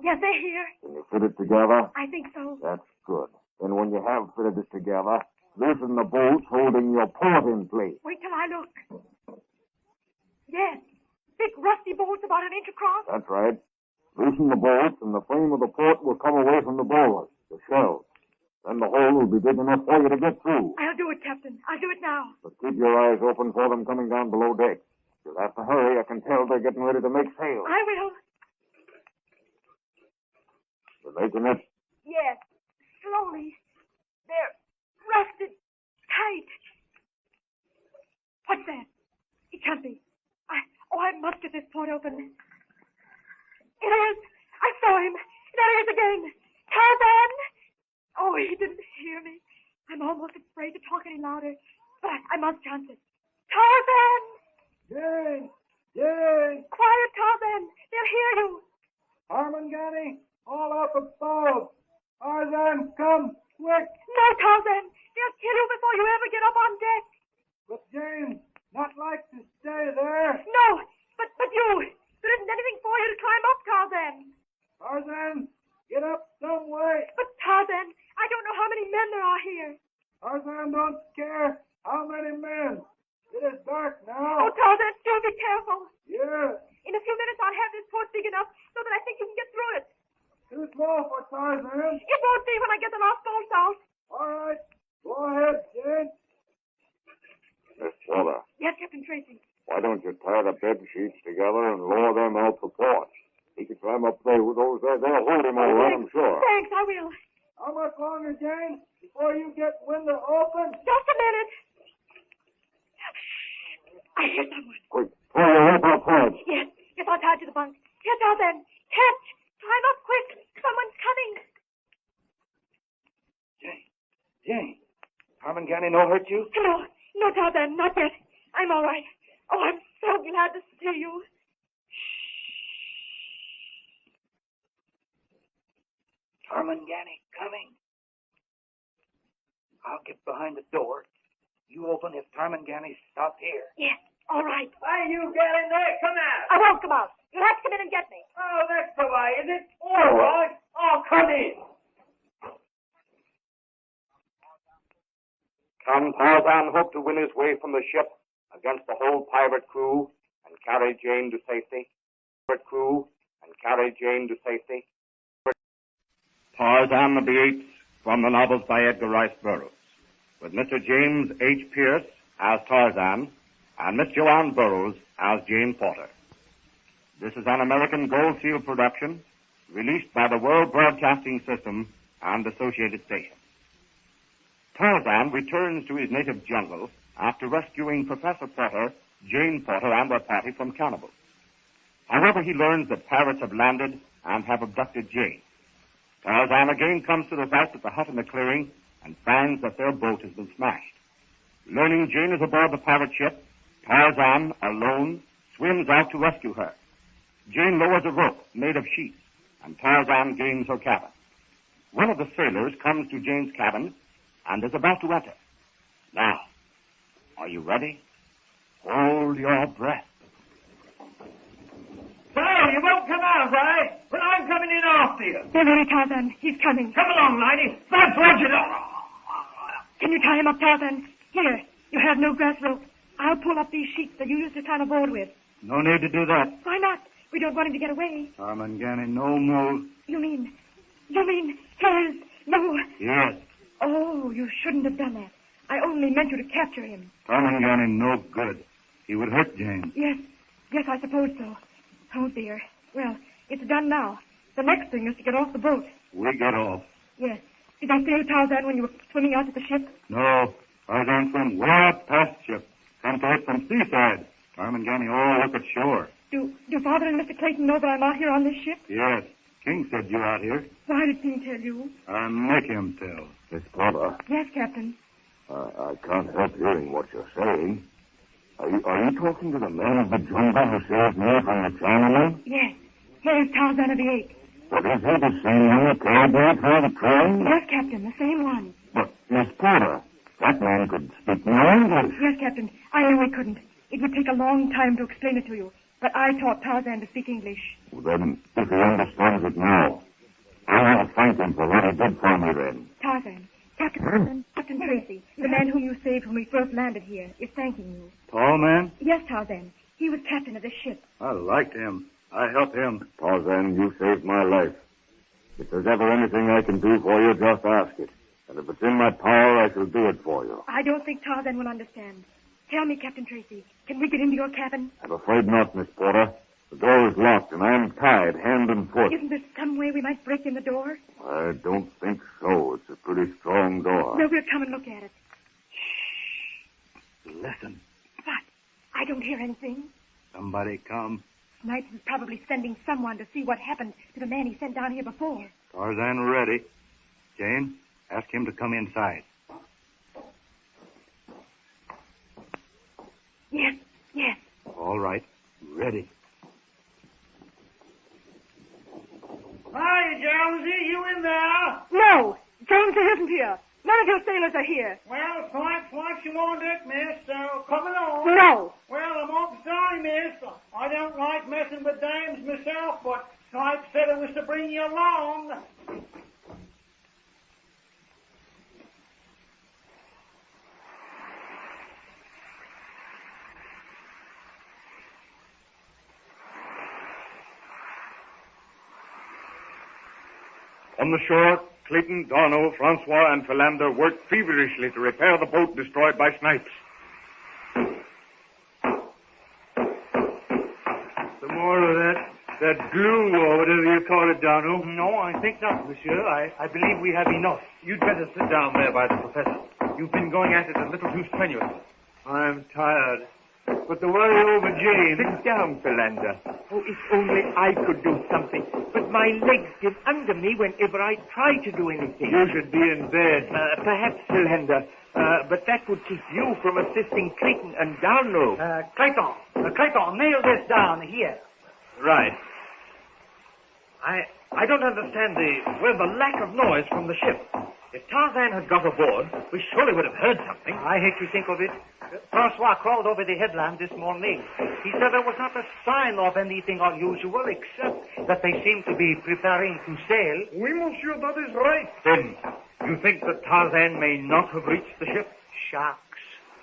S22: Yes, they're here.
S19: Can you fit it together?
S22: I think so.
S19: That's good. Then when you have fitted it together, loosen the bolts holding your port in place.
S22: Wait till I look. Yes. Big rusty bolts about an inch across.
S19: That's right. Loosen the bolts and the frame of the port will come away from the bollard, the shells. Then the hole will be big enough for you to get through.
S22: I'll do it, Captain. I'll do it now.
S19: But keep your eyes open for them coming down below deck. You'll have to hurry. I can tell they're getting ready to make sail.
S22: I will.
S19: They're making it.
S22: Yes. Slowly. They're rusted tight. What's that? It can't be. I must get this port open. It is. I saw him. There he is again. Tarzan! Oh, he didn't hear me. I'm almost afraid to talk any louder. But I must chance it. Tarzan!
S1: Jane! Jane!
S22: Quiet, Tarzan. They'll hear you.
S1: Armangani, all up above. Tarzan, come, quick.
S22: No, Tarzan. They'll kill you before you ever get up on deck.
S1: But Jane, not like to stay there.
S22: No, but you. There isn't anything for you to climb up, Tarzan.
S1: Tarzan, get up some way.
S22: But, Tarzan, I don't know how many men there are here.
S1: Tarzan, don't scare. How many men? It is dark now.
S22: Oh, Tarzan, do be careful.
S1: Yes.
S22: In a few minutes, I'll have this port big enough so that I think you can get through it.
S1: Too small for Tarzan.
S22: It won't be when I get the last bolts out.
S1: All right. Go ahead, Jane.
S19: Miss Porter.
S22: Yes, Captain Tracy.
S19: Why don't you tie the bed sheets together and lower them out the porch? He can climb up there with those there. They'll hold him all right, I'm sure.
S22: Thanks, I will.
S1: How much longer, Jane, before you get window open?
S22: Just a minute. I hear someone.
S19: Quick, pull your rope out porch.
S22: Yes, I'll tie to the bunk. Here, Tarzan. Catch. Climb up quick. Someone's coming.
S4: Jane. Armangani no hurt you?
S22: No, Tarzan, not yet. I'm all right. Oh, I'm so glad to see you.
S3: Armangani coming. I'll get behind the door. You open if Tarmangani stops here.
S22: Yes, all right.
S1: Why you get in there? Come out.
S22: I won't come out. You'll have to come in and get me.
S1: Oh, that's the way, is it? All right. Oh, come in.
S12: Can Tarzan hope to win his way from the ship against the whole pirate crew and carry Jane to safety? Tarzan of the Apes, from the novels by Edgar Rice Burroughs, with Mr. James H. Pierce as Tarzan and Miss Joanne Burroughs as Jane Porter. This is an American Gold Seal production, released by the World Broadcasting System and associated stations. Tarzan returns to his native jungle after rescuing Professor Porter Jane Porter and their party from cannibals. However, he learns that pirates have landed and have abducted Jane. Tarzan again comes to the fact at the hut in the clearing and finds that their boat has been smashed. Learning Jane is aboard the pirate ship, Tarzan, alone, swims out to rescue her. Jane lowers a rope made of sheets, and Tarzan gains her cabin. One of the sailors comes to Jane's cabin and is about to enter. Now, are you ready? Hold your breath.
S14: So, you won't come out, eh? Well, I'm coming in after you.
S22: They're ready, Tarzan. He's coming.
S14: Come along, lady. That's what you do.
S22: Can you tie him up, Tarzan? Here, you have no grass rope. I'll pull up these sheets that you used to tie the board with.
S2: No need to do that.
S22: Why not? We don't want him to get away.
S2: Tarmangani, no move.
S22: You mean here's no...
S2: Yes.
S22: Oh, you shouldn't have done that. I only meant you to capture him.
S2: Tarmangani, no good. He would hurt Jane.
S22: Yes, I suppose so. Oh, dear. Well, it's done now. The next thing is to get off the boat.
S2: We get off.
S22: Yes. Did I say Tarzan when you were swimming out to the ship?
S2: No. Tarzan from way up past ship. Come to it from seaside. Tarmangani all up at shore.
S22: Do Father and Mr. Clayton know that I'm out here on this ship?
S2: Yes. King said you out here.
S22: Why did King tell you?
S2: Make him tell.
S19: Miss Porter,
S22: Yes, Captain.
S19: I can't help hearing what you're saying. Are you talking to the man of the jungle who saved me from the Chinaman?
S22: Yes. Here's Tarzan of the Apes.
S19: But is he the same one who carried me through the train?
S22: Yes, Captain, the same one.
S19: But, Miss Porter, that man could speak no English.
S22: Yes, Captain. I know he couldn't. It would take a long time to explain it to you. But I taught Tarzan to speak English.
S19: Well, then, if he understands it now, I want to thank him for what he did for me then.
S22: Tarzan. Captain Tracy, the man whom you saved when we first landed here, is thanking you.
S2: Tall man?
S22: Yes, Tarzan. He was captain of this ship.
S2: I liked him. I helped him.
S19: Tarzan, you saved my life. If there's ever anything I can do for you, just ask it. And if it's in my power, I shall do it for you.
S22: I don't think Tarzan will understand. Tell me, Captain Tracy, can we get into your cabin?
S19: I'm afraid not, Miss Porter. The door is locked, and I am tied hand and foot.
S22: Isn't there some way we might break in the door?
S19: I don't think so. It's a pretty strong door.
S22: No, we'll come and look at it.
S2: Listen.
S22: What? I don't hear anything.
S2: Somebody come.
S22: Snipes is probably sending someone to see what happened to the man he sent down here before.
S2: Tarzan ready. Jane, ask him to come inside.
S22: Yes.
S2: All right. Ready.
S14: Hi, Jonesy, you in there?
S22: No! Jonesy isn't here. None of your sailors are here.
S14: Well, Snipes wants you on deck, miss, so come along.
S22: No!
S14: Well, I'm awful sorry, miss. I don't like messing with dames myself, but Snipes said it was to bring you along.
S10: On the shore, Clayton, Darno, Francois, and Philander worked feverishly to repair the boat destroyed by Snipes.
S2: Some more of that glue or whatever you call it, Darno.
S1: No, I think not, monsieur. I believe we have enough.
S4: You'd better sit down there by the professor. You've been going at it a little too strenuously.
S2: I'm tired. But the worry over Jane...
S6: Sit down, Philander. Oh, if only I could do something. But my legs give under me whenever I try to do anything.
S2: You should be in bed.
S6: Perhaps, Philander. But that would keep you from assisting Clayton and Darno.
S1: Clayton, nail this down here.
S4: Right. I don't understand the lack of noise from the ship. If Tarzan had got aboard, we surely would have heard something.
S1: I hate to think of it. Francois crawled over the headland this morning. He said there was not a sign of anything unusual, except that they seemed to be preparing to sail.
S11: Oui, monsieur, that is right.
S4: Then, you think that Tarzan may not have reached the ship?
S1: Sharks,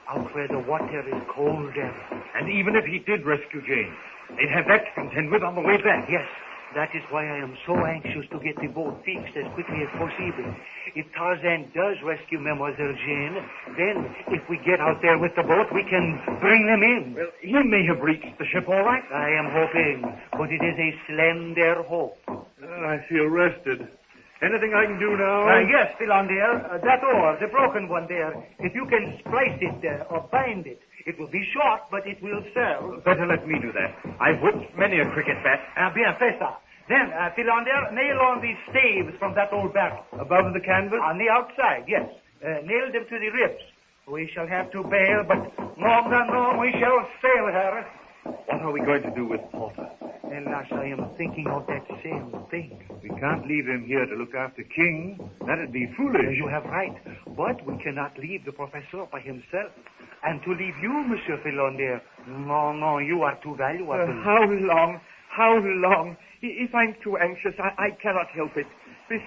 S1: out where the water is colder.
S4: And even if he did rescue Jane, they'd have that to contend with on the way back.
S1: Yes. That is why I am so anxious to get the boat fixed as quickly as possible. If Tarzan does rescue Mademoiselle Jane, then if we get out there with the boat, we can bring them in.
S4: Well, he may have reached the ship all right.
S1: I am hoping, but it is a slender hope.
S2: I feel rested. Anything I can do now?
S1: Yes, Philander. That oar, the broken one there. If you can splice it or bind it, It will be short, but it will serve.
S4: Better let me do that. I've whipped many a cricket bat.
S1: Bien, fais ça. Then, Philander, nail on these staves from that old barrel.
S4: Above the canvas?
S1: On the outside, yes. Nail them to the ribs. We shall have to bail, but no, we shall sail her.
S4: What are we going to do with Porter?
S1: Alas, I am thinking of that same thing.
S2: We can't leave him here to look after King. That'd be foolish.
S1: You have right. But we cannot leave the professor by himself. And to leave you, Monsieur Philander, no, you are too valuable.
S6: How long? How long? If I'm too anxious, I cannot help it. This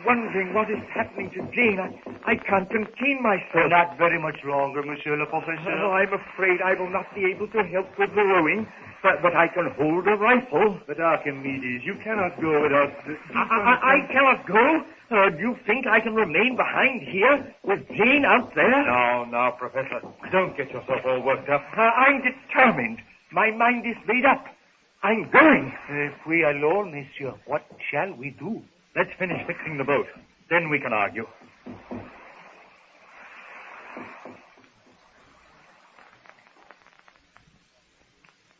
S6: wondering what is happening to Jane, I can't contain myself.
S1: Not very much longer, Monsieur le Professeur.
S6: Oh, I'm afraid I will not be able to help with the rowing, but I can hold a rifle.
S2: But Archimedes, you cannot go without...
S6: I cannot go? Do you think I can remain behind here with Jane out there?
S2: No, Professor. Don't get yourself all worked up.
S6: I'm determined. My mind is made up. I'm going.
S1: If we alone, Monsieur, what shall we do?
S2: Let's finish fixing the boat. Then we can argue.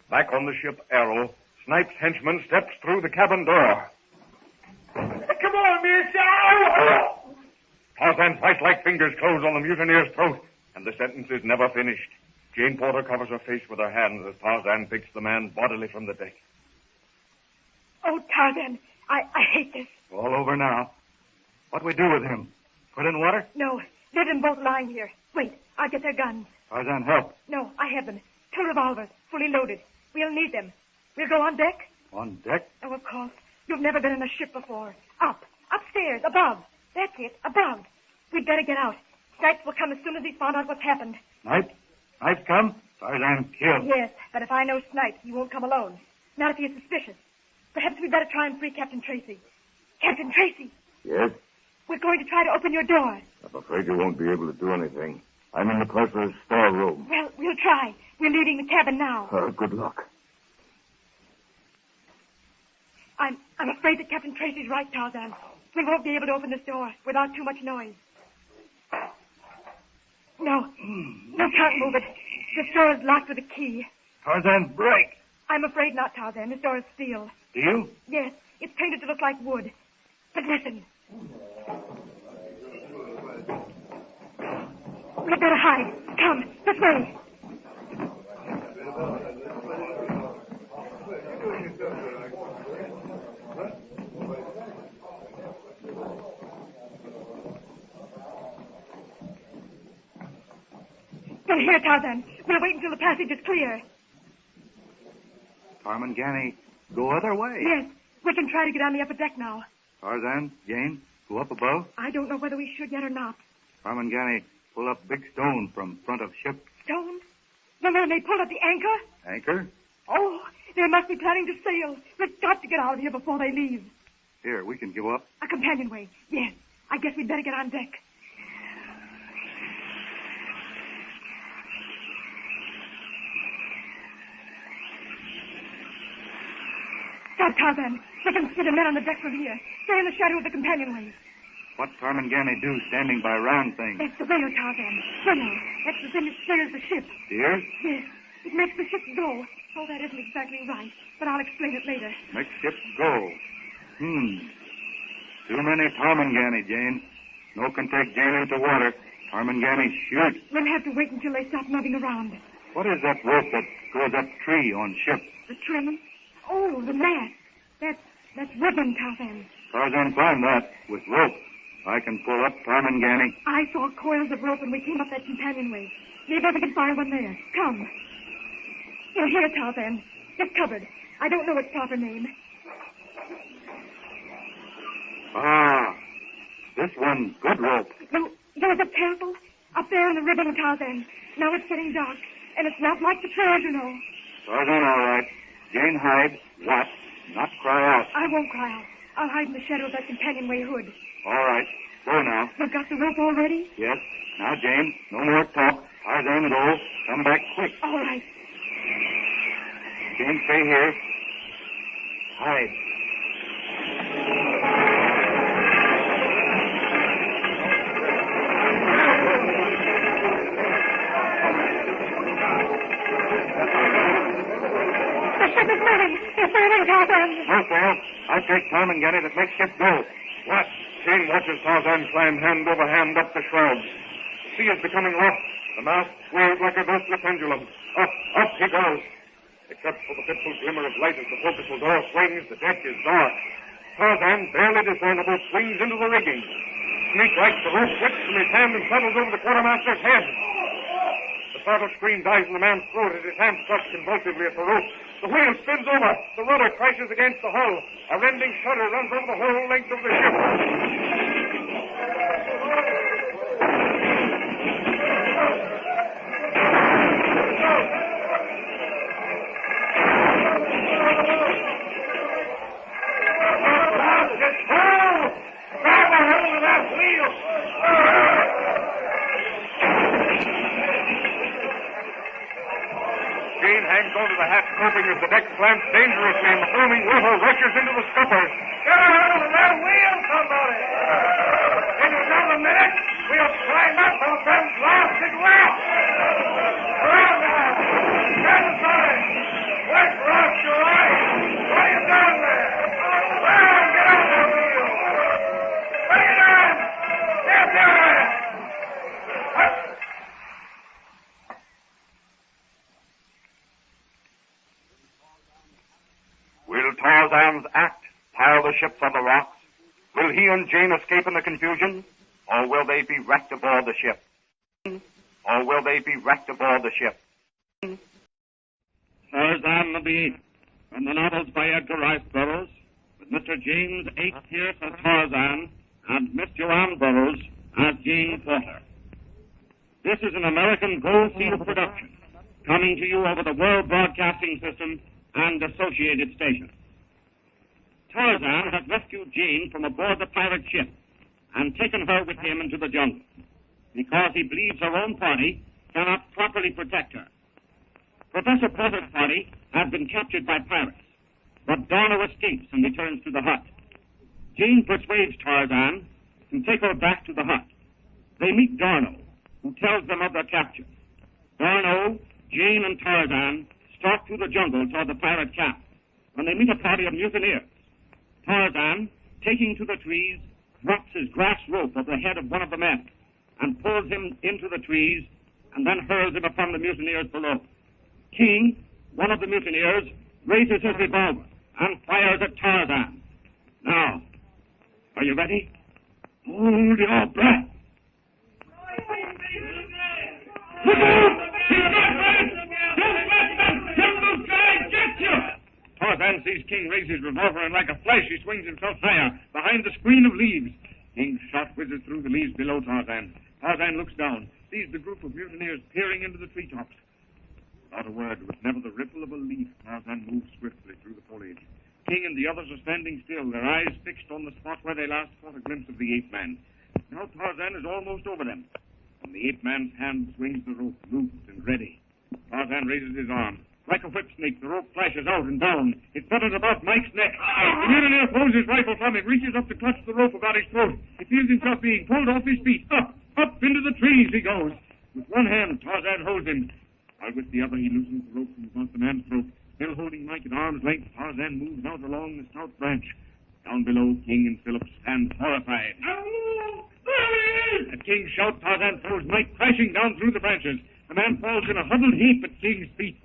S12: Back on the ship Arrow, Snipe's henchman steps through the cabin door.
S6: Come on, mister!
S12: Tarzan's vice-like fingers close on the mutineer's throat, and the sentence is never finished. Jane Porter covers her face with her hands as Tarzan picks the man bodily from the deck.
S18: Oh, Tarzan, I hate this.
S2: All over now. What we do with him? Put in water?
S18: No, let them both lying here. Wait, I'll get their guns.
S2: Tarzan, help.
S18: No, I have them. 2 revolvers, fully loaded. We'll need them. We'll go on deck?
S2: On deck?
S18: Oh, of course. You've never been in a ship before. Upstairs, above. That's it, above. We'd better get out. Snipes will come as soon as he's found out what's happened.
S2: Snipe? Snipe come? Tarzan killed.
S18: Yes, but if I know Snipes, he won't come alone. Not if he is suspicious. Perhaps we'd better try and free Captain Tracy. Captain Tracy!
S19: Yes?
S18: We're going to try to open your door.
S19: I'm afraid you won't be able to do anything. I'm in the purser's storeroom.
S18: Well, we'll try. We're leaving the cabin now.
S19: Good luck.
S18: I'm afraid that Captain Tracy's right, Tarzan. We won't be able to open this door without too much noise. No, can't move it. This door is locked with a key.
S2: Tarzan, break.
S18: I'm afraid not, Tarzan. This door is steel.
S2: Do you?
S18: Yes, it's painted to look like wood. But listen. We'd better hide. Come, this way. Stay here, Tarzan. We'll wait until the passage is clear.
S2: Tarmangani, go other way.
S18: Yes, we can try to get on the upper deck now.
S2: Tarzan, Jane, go up above.
S18: I don't know whether we should yet or not.
S2: Tarmangani, pull up big stone from front of ship.
S18: Stone? No, they pulled up the anchor?
S2: Anchor?
S18: Oh, they must be planning to sail. We've got to get out of here before they leave.
S2: Here, we can give up.
S18: A companionway. Yes, I guess we'd better get on deck. Stop, Tarzan. We can see the men on the deck from here. Stay in the shadow of the companionway.
S2: What Tarmangani do standing by round thing?
S18: That's the whale, Tarzan. Whale. That's the thing that steers the ship.
S2: Steers?
S18: Yes. It makes the ship go. Oh, that isn't exactly right, but I'll explain it later.
S2: Make ship go. Too many Tarmangani, Jane. No can take Jane into water. Tarmangani shoot.
S18: We'll have to wait until they stop moving around.
S2: What is that rope that goes up tree on ship?
S18: The trim? Oh, the mast. That's ribbon, Tarzan.
S2: Tarzan found that with rope. I can pull up Tarmangani.
S18: I saw coils of rope when we came up that companionway. Maybe we can find one there. Come. Here, Tarzan. This cupboard. I don't know its proper name.
S2: This one, good rope.
S18: No, there's a temple up there in the ribbon, Tarzan. Now it's getting dark, and it's not like the trails, you know.
S2: Tarzan, all right. Jane, hide. What? Not cry out.
S18: I won't cry out. I'll hide in the shadow of that companionway hood.
S2: All right. Go now.
S18: You've got the rope already?
S2: Yes. Now, Jane, no more talk. Tarzan, go. Come back quick.
S18: All right.
S2: Jane, stay here. Hide.
S11: shake Tarmangani that makes ship go. What? Jane watches Tarzan climb hand over hand up the shrouds. The sea is becoming rough. The mast swirls like a ghostly pendulum. Up he goes. Except for the fitful glimmer of light as the forecastle door swings, the deck is dark. Tarzan, barely discernible, swings into the rigging. Snake-like, the rope whips from his hand and settles over the quartermaster's head. The startled scream dies in the man's throat as his hand clutches convulsively at the rope. The wheel spins over. The rudder crashes against the hull. A rending shudder runs over the whole length of the ship. Jane hangs onto the hatch coping as the deck slants dangerously and the foaming water rushes into the scuppers. Get out of that wheel, somebody! In another minute, we'll climb up on them blasted rocks! Around now! Get aside! Quick, rock your eyes! What are you doing there? Well, get out of that wheel! Bring it on! Get there!
S12: Will Tarzan's act pile the ships on the rocks? Will he and Jane escape in the confusion? Or will they be wrecked aboard the ship?
S16: Tarzan of the Apes, from the novels by Edgar Rice Burroughs, with Mr. James H. Pierce as Tarzan and Miss Joanne Burroughs as Jane Porter. This is an American Gold Seal production, coming to you over the World Broadcasting System and associated stations. Tarzan has rescued Jane from aboard the pirate ship and taken her with him into the jungle because he believes her own party cannot properly protect her. Professor Porter's party has been captured by pirates, but Darno escapes and returns to the hut. Jane persuades Tarzan to take her back to the hut. They meet Darno, who tells them of their capture. Darno, Jane, and Tarzan stalk through the jungle toward the pirate camp when they meet a party of mutineers. Tarzan, taking to the trees, drops his grass rope over the head of one of the men and pulls him into the trees and then hurls him upon the mutineers below. King, one of the mutineers, raises his revolver and fires at Tarzan. Now, are you ready? Hold your breath. Look out! Tarzan sees King raise his revolver, and like a flash he swings himself higher, behind the screen of leaves. King's shot whizzes through the leaves below Tarzan. Tarzan looks down, sees the group of mutineers peering into the treetops. Without a word, with never the ripple of a leaf, Tarzan moves swiftly through the foliage. King and the others are standing still, their eyes fixed on the spot where they last caught a glimpse of the ape-man. Now Tarzan is almost over them. When the ape-man's hand swings the rope, loose and ready, Tarzan raises his arm. Like a whip snake, the rope flashes out and down. It flutters about Mike's neck. The mutineer throws his rifle from him, reaches up to clutch the rope about his throat. He feels himself being pulled off his feet. Up into the trees he goes. With one hand, Tarzan holds him, while with the other he loosens the rope from about the man's throat. Still holding Mike at arm's length, Tarzan moves out along the stout branch. Down below, King and Philip stand horrified. At King's shout, Tarzan throws Mike crashing down through the branches. The man falls in a huddled heap at King's feet.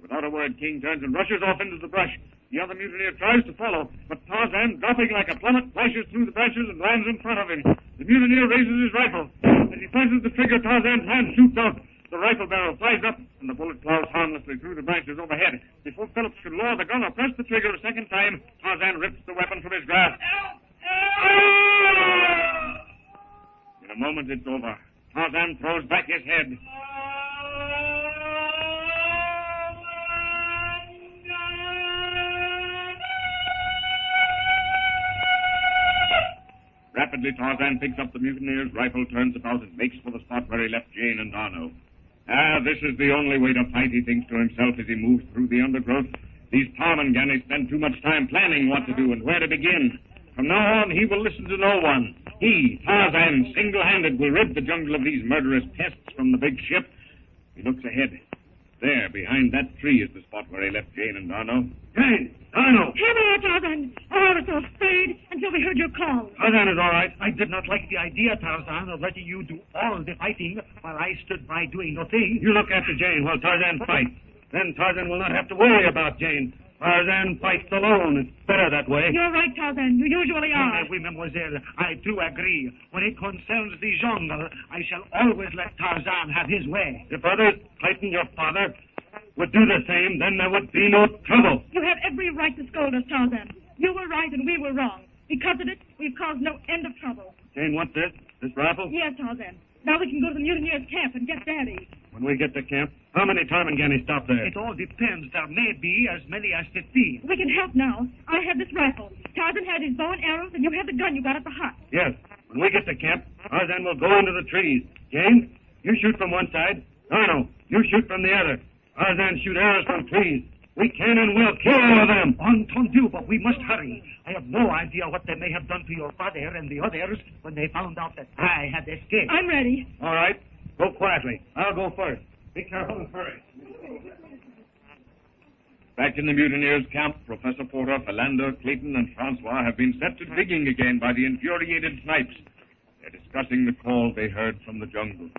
S16: Without a word, King turns and rushes off into the brush. The other mutineer tries to follow, but Tarzan, dropping like a plummet, flashes through the branches and lands in front of him. The mutineer raises his rifle. As he presses the trigger, Tarzan's hand shoots out. The rifle barrel flies up, and the bullet plows harmlessly through the branches overhead. Before Phillips can lower the gun or press the trigger a second time, Tarzan rips the weapon from his grasp. In a moment, it's over. Tarzan throws back his head. Rapidly, Tarzan picks up the mutineer's rifle, turns about, and makes for the spot where he left Jane and Darno. This is the only way to fight, he thinks to himself as he moves through the undergrowth. These Tarmanganis spend too much time planning what to do and where to begin. From now on, he will listen to no one. He, Tarzan, single-handed, will rid the jungle of these murderous pests from the big ship. He looks ahead. There, behind that tree is the spot where he left Jane and Darno.
S21: Jane! Darno!
S5: Here we are, Tarzan. I was so afraid until we heard your call.
S21: Tarzan is all right. I did not like the idea, Tarzan, of letting you do all the fighting while I stood by doing nothing.
S16: You look after Jane while Tarzan fights. Then Tarzan will not have to worry about Jane. Tarzan fights alone. It's better that way.
S5: You're right, Tarzan. You usually are.
S21: Oui, mademoiselle, I do agree. When it concerns the jungle, I shall always let Tarzan have his way.
S16: If others, fighting your father, would do the same, then there would be no trouble.
S5: You have every right to scold us, Tarzan. You were right and we were wrong. Because of it, we've caused no end of trouble.
S16: Jane, what's this? This rifle?
S5: Yes, Tarzan. Now we can go to the mutineers' camp and get Daddy.
S16: When we get to camp, how many Tarmangani stop there?
S21: It all depends. There may be as many as 15.
S5: We can help now. I have this rifle. Tarzan has his bow and arrows, and you have the gun you got at the hut.
S16: Yes. When we get to camp, Tarzan will go into the trees. Jane, you shoot from one side. No, you shoot from the other. Tarzan shoot arrows from trees. We can and will kill all of them.
S21: Entendu, but we must hurry. I have no idea what they may have done to your father and the others when they found out that I had escaped.
S5: I'm ready.
S16: All right. Go quietly. I'll go first. Be careful and hurry. Back in the mutineers' camp, Professor Porter, Philander, Clayton, and Francois have been set to digging again by the infuriated snipes. They're discussing the call they heard from the jungle.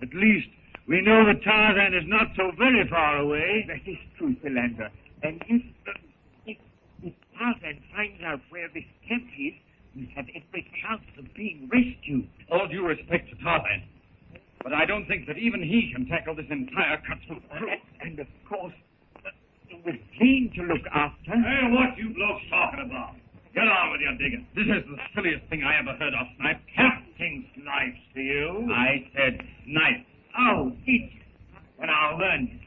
S21: At least we know that Tarzan is not so very far away.
S6: That is true, Philander. And if Tarzan finds out where this camp is, we have every chance of being rescued.
S17: All due respect to Tarzan, but I don't think that even he can tackle this entire cut-through crew.
S6: And of course, with Jane to look after.
S9: Hey, what you blokes talking about? Get on with your digging.
S17: This is the silliest thing I ever heard of, Snipe.
S9: Captain Snipes to you.
S17: I said Snipe.
S9: Oh, did you? Then I'll learn you.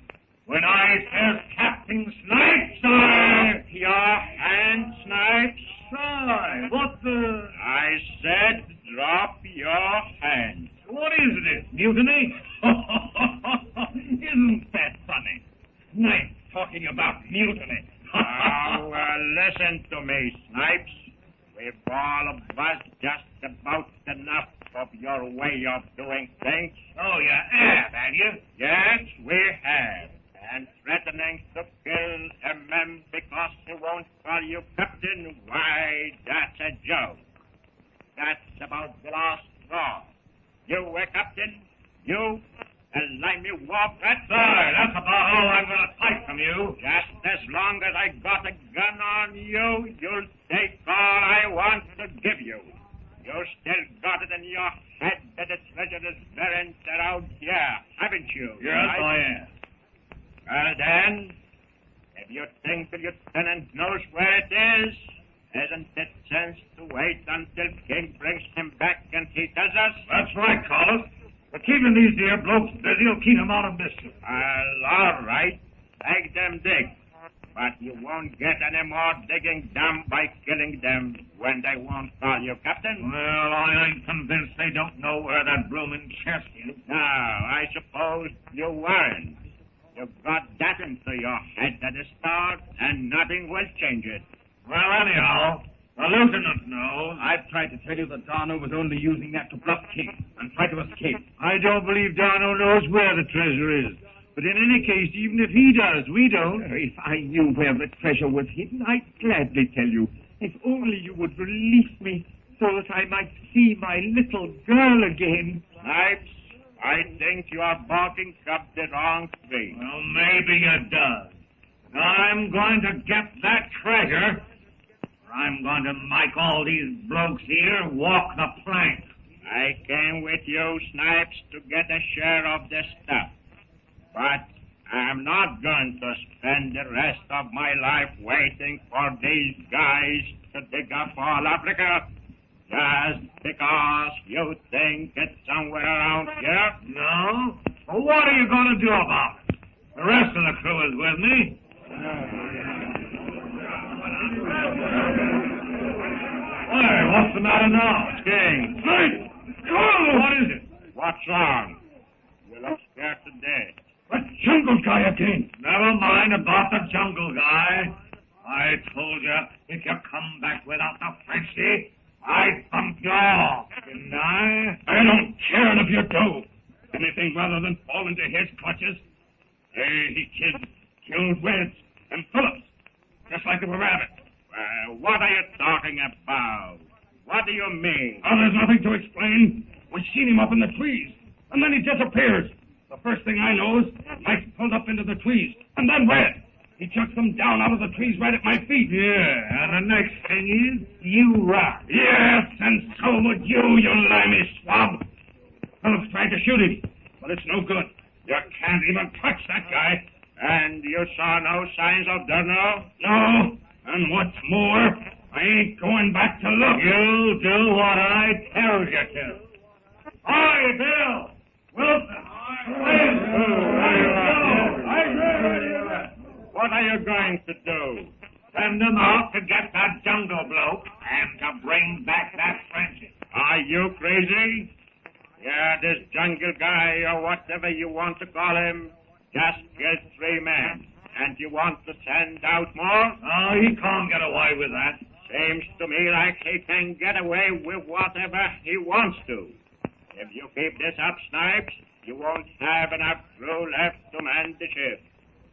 S9: When I says Captain Snipes, I...
S16: Your hand, Snipes.
S9: Sorry, what the...
S16: I said drop your hand.
S9: What is this, mutiny? Isn't that funny? Snipes talking about mutiny.
S16: Now, listen to me, Snipes. We've all of us just about enough of your way of doing things.
S9: Oh, you have you?
S16: Yes, we have. And threatening to kill a man because he won't call you captain, why, that's a joke. That's about the last straw. You were captain, you, a limey warprat.
S9: Sorry, that's about all I'm going to fight from you.
S16: Just as long as I got a gun on you, you'll take all I want to give you. You still got it in your head that the treasure is buried around here, haven't you?
S9: Yes,
S16: right?
S9: I am.
S16: Well then, if you think the lieutenant knows where it is, isn't it sense to wait until King brings him back and he tells us?
S9: That's right, Collis. But keeping these dear blokes busy will keep them out of mischief.
S16: Well, all right. Make them dig. But you won't get any more digging done by killing them when they won't call you captain.
S9: Well, I ain't convinced they don't know where that blooming chest is.
S16: Now, I suppose you weren't. You got that into your head at the start, and nothing will change it.
S9: Well, anyhow, the lieutenant knows.
S17: I've tried to tell you that Darno was only using that to bluff King and try to escape.
S21: I don't believe Darno knows where the treasure is. But in any case, even if he does, we don't.
S6: If I knew where the treasure was hidden, I'd gladly tell you. If only you would release me so that I might see my little girl again.
S16: Snipes, I think you are barking up the wrong tree.
S9: Well, maybe it does. Now, I'm going to get that treasure, or I'm going to make all these blokes here walk the plank.
S16: I came with you, Snipes, to get a share of this stuff. But I'm not going to spend the rest of my life waiting for these guys to dig up all Africa. Just because you think it's somewhere around here?
S9: No? Well, what are you going to do about it? The rest of the crew is with me. Hey, what's the matter now?
S16: King.
S9: Hey! Oh, what is it?
S16: What's wrong? You look scared to death.
S9: The jungle guy again. Never mind about the jungle guy. I told you, if you come back without the Frenchie, I thump you off, didn't I?
S16: I don't care if you do. Anything rather than fall talking about? What do you mean?
S11: Oh, there's nothing to explain. We seen him up in the trees, and then he disappears. The first thing I know is Mike pulled up into the trees, and then Red. He chucks them down out of the trees right at my feet.
S7: Yeah, and the next thing is, you run.
S11: Yes, and so would you limey swab. Phillips tried to shoot him, but it's no good. You can't even touch that guy.
S16: And you saw no signs of Dunno?
S11: No, and what's more, I ain't going back to look.
S7: You'll do what I tell you to.
S11: Hi, Bill! Wilson!
S16: What are you going to do?
S7: Send them out to get that jungle bloke and to bring back that Frenchie.
S16: Are you crazy? Yeah, this jungle guy, or whatever you want to call him, just killed 3 men. And you want to send out more?
S7: Oh, he can't get away with that.
S16: Seems to me like he can get away with whatever he wants to. If you keep this up, Snipes, you won't have enough crew left to man the ship.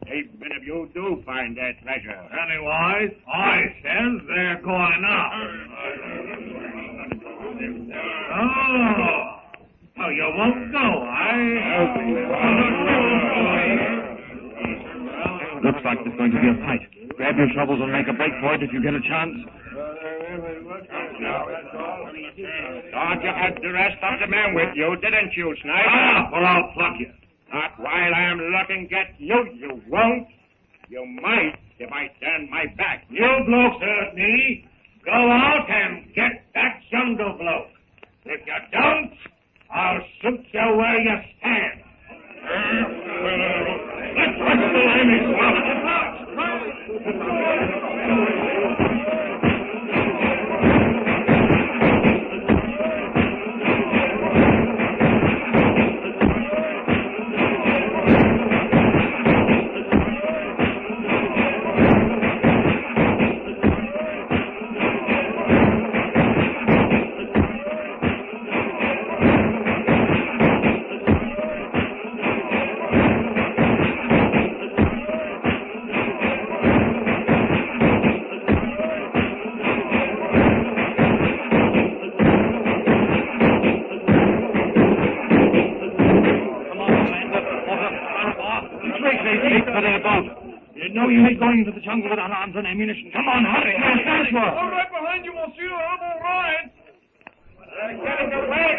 S16: Even if you do find that treasure.
S7: Anyway, I says they're going up. Oh, you won't go,
S10: Looks like there's going to be a fight. Grab your shovels and make a break for it if you get a chance.
S16: Thought you had the rest of the men with you, didn't you, Snipes?
S7: Well, I'll pluck you.
S16: Not while I'm looking at you, you won't. You might if I turn my back.
S7: You blokes heard me. Go out and get that jungle bloke. If you don't, I'll shoot you where you stand. Let's watch the limey swab.
S11: Into the jungle without arms and ammunition. Come on, hurry.
S7: All right behind you, monsieur. I'm all right.
S16: Getting away.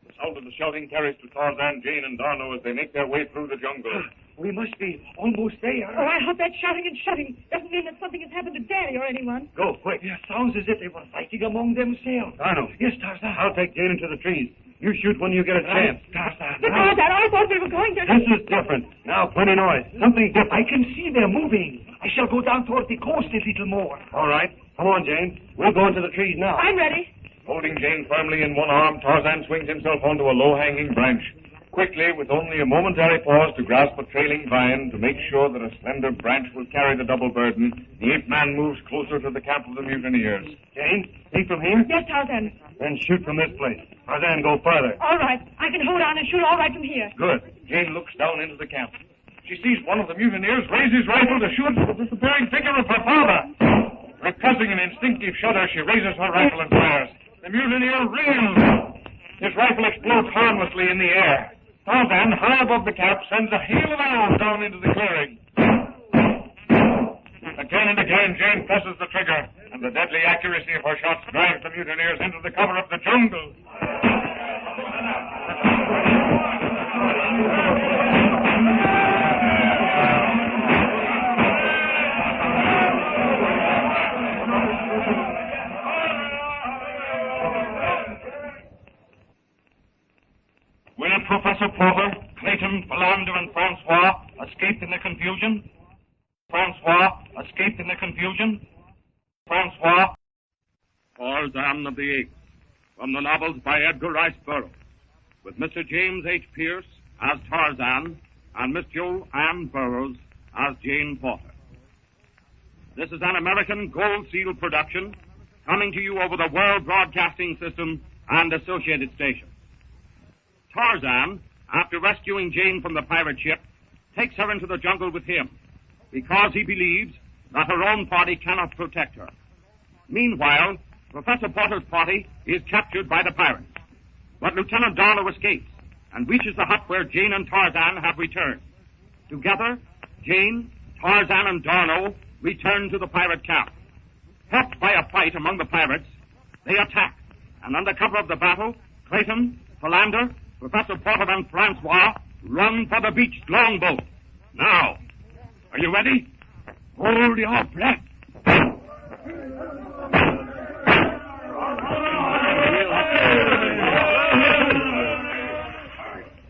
S11: The sound of the shouting carries to Tarzan, Jane, and Darno as they make their way through the jungle.
S3: We must be almost there.
S5: Oh, I hope that shouting and shouting doesn't mean that something has happened to Daddy or anyone.
S3: Go, quick. It sounds as if they were fighting among themselves.
S11: Darno.
S3: Yes, Tarzan.
S11: I'll take Jane into the trees. You shoot when you get a chance.
S3: Tarzan.
S5: But Tarzan, I thought we were going to...
S11: This is different. Now, plenty noise. Something different.
S3: I can see they're moving. I shall go down toward the coast a little more.
S11: All right. Come on, Jane. We'll go into the trees now.
S5: I'm ready.
S11: Holding Jane firmly in one arm, Tarzan swings himself onto a low-hanging branch. Quickly, with only a momentary pause to grasp a trailing vine to make sure that a slender branch will carry the double burden, the ape-man moves closer to the camp of the mutineers. Jane, see from here?
S5: Yes, Tarzan.
S11: Then shoot from this place. Tarzan, go further.
S5: All right. I can hold on and shoot all right from here.
S11: Good. Jane looks down into the camp. She sees one of the mutineers raise his rifle to shoot the disappearing figure of her father. Repressing an instinctive shudder, she raises her rifle and fires. The mutineer reels. His rifle explodes harmlessly in the air. Tarzan, high above the camp, sends a hail of arrows down into the clearing. Again and again, Jane presses the trigger, and the deadly accuracy of her shots drives the mutineers into the cover of the jungle. Will Professor Porter, Clayton, Philander, and Francois escape in the confusion? Francois escaped in the confusion? Francois?
S16: Tarzan of the Apes, from the novels by Edgar Rice Burroughs, with Mr. James H. Pierce as Tarzan and Miss Jo Ann Burroughs as Jane Porter. This is an American Gold Seal production, coming to you over the World Broadcasting System and associated stations. Tarzan, after rescuing Jane from the pirate ship, takes her into the jungle with him because he believes that her own party cannot protect her. Meanwhile, Professor Porter's party is captured by the pirates. But Lieutenant Darlow escapes and reaches the hut where Jane and Tarzan have returned. Together, Jane, Tarzan, and Darlow return to the pirate camp. Helped by a fight among the pirates, they attack, and under cover of the battle, Clayton, Philander, Professor Porter, and Francois run for the beached longboat. Now, are you ready? Hold your breath.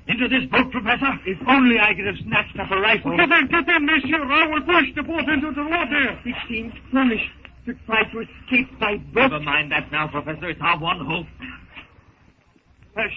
S21: Into this boat, Professor? If only I could have snatched up a rifle.
S11: Get in, monsieur. I will push the boat into the water.
S21: It seems foolish to try to escape by boat. Never mind that now, Professor. It's our one hope.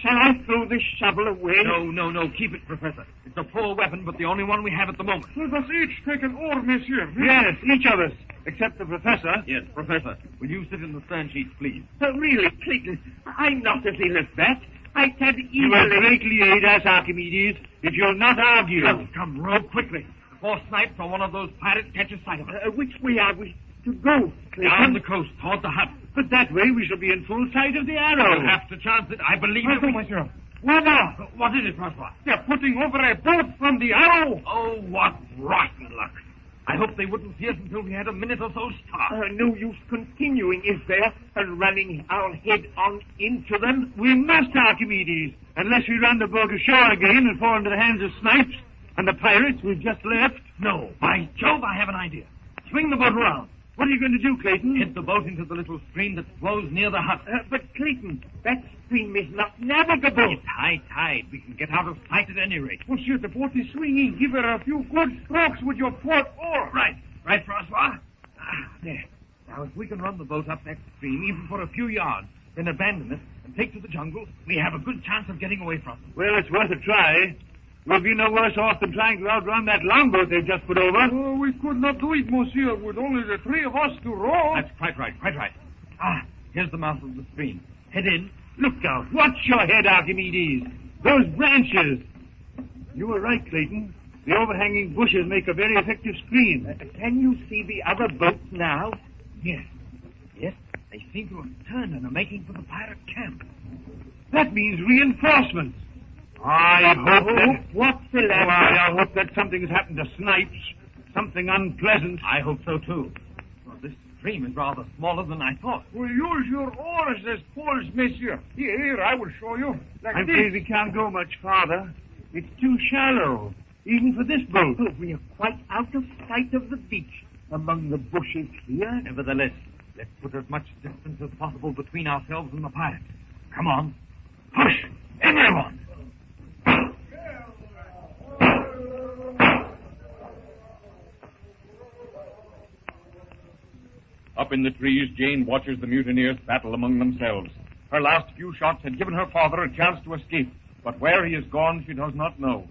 S21: Shall I throw this shovel away? No. Keep it, Professor. It's a poor weapon, but the only one we have at the moment.
S11: Let us each take an oar, monsieur.
S21: Yes, each of us. Except the Professor. Yes, Professor. Will you sit in the stern sheets, please? Really, Clayton, I'm not as ill as that. I can easily... You will greatly aid us, Archimedes, if you'll not argue. Come, row quickly, before Snipes or one of those pirates catches sight of us. Which way are we to go, Clayton? Down the coast, toward the hut. But that way we shall be in full sight of the arrow. We'll have to chance it. I believe it.
S11: Monsieur.
S21: What is it, Francois?
S11: They're putting over a boat from the arrow.
S21: Oh, what rotten luck. I hope they wouldn't see us until we had a minute or so start. No use continuing, is there, and running our head on into them? We must, Archimedes, unless we run the boat ashore again and fall into the hands of Snipes and the pirates we've just left. No, by Jove, I have an idea. Swing the boat around. What are you going to do, Clayton? Head the boat into the little stream that flows near the hut. But, Clayton, that stream is not navigable. It's high tide. We can get out of sight at any rate.
S11: Monsieur, the boat is swinging. Give her a few good strokes with your port oar.
S21: Right, Francois. There. Now, if we can run the boat up that stream, even for a few yards, then abandon it and take to the jungle, we have a good chance of getting away from them. Well, it's worth a try. We'll be no worse off than trying to outrun that longboat they've just put over.
S11: Oh, we could not do it, monsieur, with only the three of us to row.
S21: That's quite right. Here's the mouth of the stream. Head in. Look out. Watch your head, Archimedes. Those branches. You were right, Clayton. The overhanging bushes make a very effective screen. Can you see the other boats now? Yes. They seem to have turned and are making for the pirate camp. That means reinforcements. I hope that something has happened to Snipes. Something unpleasant. I hope so, too. Well, this stream is rather smaller than I thought.
S11: Well, use your oars as poles, monsieur. Here, I will show you.
S21: I'm afraid we can't go much farther. It's too shallow, even for this boat. Oh, we are quite out of sight of the beach, among the bushes here. Nevertheless, let's put as much distance as possible between ourselves and the pirates. Come on. Push! Everyone! Up in the trees, Jane watches the mutineers battle among themselves. Her last few shots had given her father a chance to escape, but where he has gone, she does not know.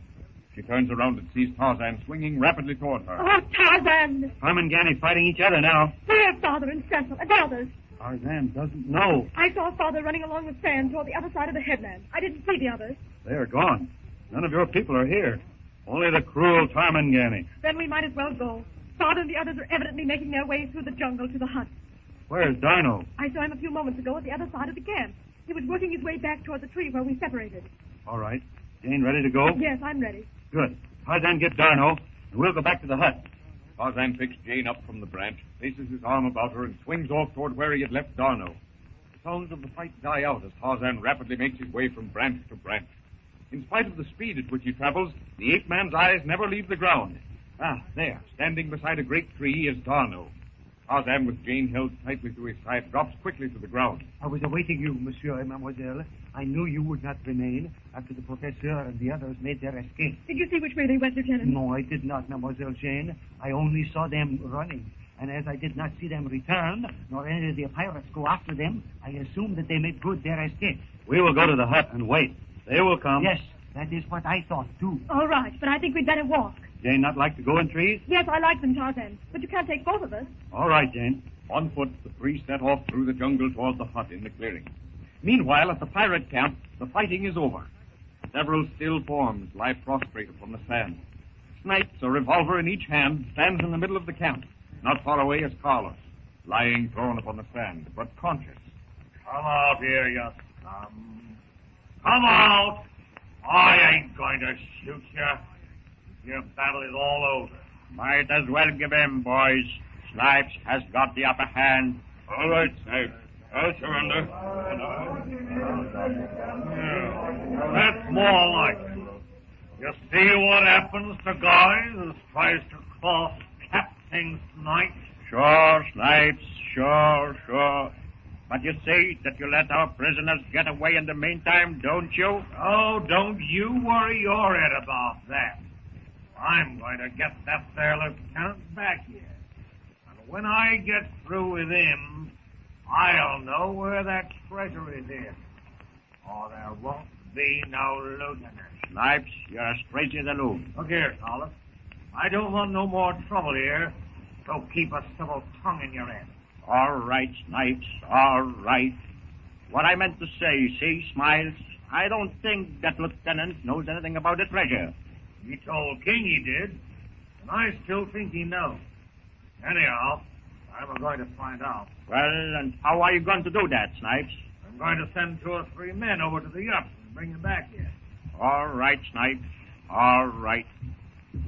S21: She turns around and sees Tarzan swinging rapidly toward her.
S5: Oh, Tarzan!
S21: Tom and Ganny fighting each other now.
S5: Where are Father and Cecil and the others?
S21: Tarzan doesn't know.
S5: I saw Father running along the sand toward the other side of the headland. I didn't see the others.
S21: They are gone. None of your people are here. Only the cruel Tarmangani.
S5: Then we might as well go. Father and the others are evidently making their way through the jungle to the hut.
S21: Where's Darno?
S5: I saw him a few moments ago at the other side of the camp. He was working his way back toward the tree where we separated.
S21: All right. Jane, ready to go?
S5: Yes, I'm ready.
S21: Good. Tarzan, get Darno, and we'll go back to the hut. Tarzan picks Jane up from the branch, places his arm about her, and swings off toward where he had left Darno. The sounds of the fight die out as Tarzan rapidly makes his way from branch to branch. In spite of the speed at which he travels, the ape-man's eyes never leave the ground. There, standing beside a great tree, is Darno. Tarzan, with Jane held tightly to his side, drops quickly to the ground.
S3: I was awaiting you, monsieur and mademoiselle. I knew you would not remain after the professor and the others made their escape.
S5: Did you see which way they went, Lieutenant?
S3: No, I did not, Mademoiselle Jane. I only saw them running. And as I did not see them return, nor any of the pirates go after them, I assumed that they made good their escape.
S21: We will go to the hut and wait. They will come.
S3: Yes, that is what I thought, too.
S5: All right, but I think we'd better walk.
S8: Jane not like to go in trees?
S5: Yes, I like them, Tarzan. But you can't take both of us.
S8: All right, Jane.
S10: On foot, the three set off through the jungle toward the hut in the clearing. Meanwhile, at the pirate camp, the fighting is over. Several still forms lie prostrate upon the sand. Snipes, a revolver in each hand, stands in the middle of the camp. Not far away is Carlos, lying prone upon the sand, but conscious.
S14: Come out here, you scum. Come out! I ain't going to shoot you. Your battle is all over.
S16: Might as well give in, boys. Snipes has got the upper hand.
S11: All right, Snipes. I'll surrender.
S14: That's more like it. You see what happens to guys who tries to cross Captain Snipes?
S16: Sure, Snipes. Sure. But you say that you let our prisoners get away in the meantime, don't you?
S14: Oh, don't you worry your head about that. I'm going to get that there lieutenant back here. And when I get through with him, I'll know where that treasure is in. Or there won't be no lieutenant.
S16: Snipes, you're as crazy as a loon.
S14: Look here, Carlos. I don't want no more trouble here, so keep a civil tongue in your head.
S16: All right, Snipes, all right. What I meant to say, see, Smiles, I don't think that lieutenant knows anything about the treasure.
S14: He told King he did, and I still think he knows. Anyhow, I'm going to find out.
S16: Well, and how are you going to do that, Snipes?
S14: I'm going to send 2 or 3 men over to the yacht and bring him back here.
S16: All right, Snipes, all right.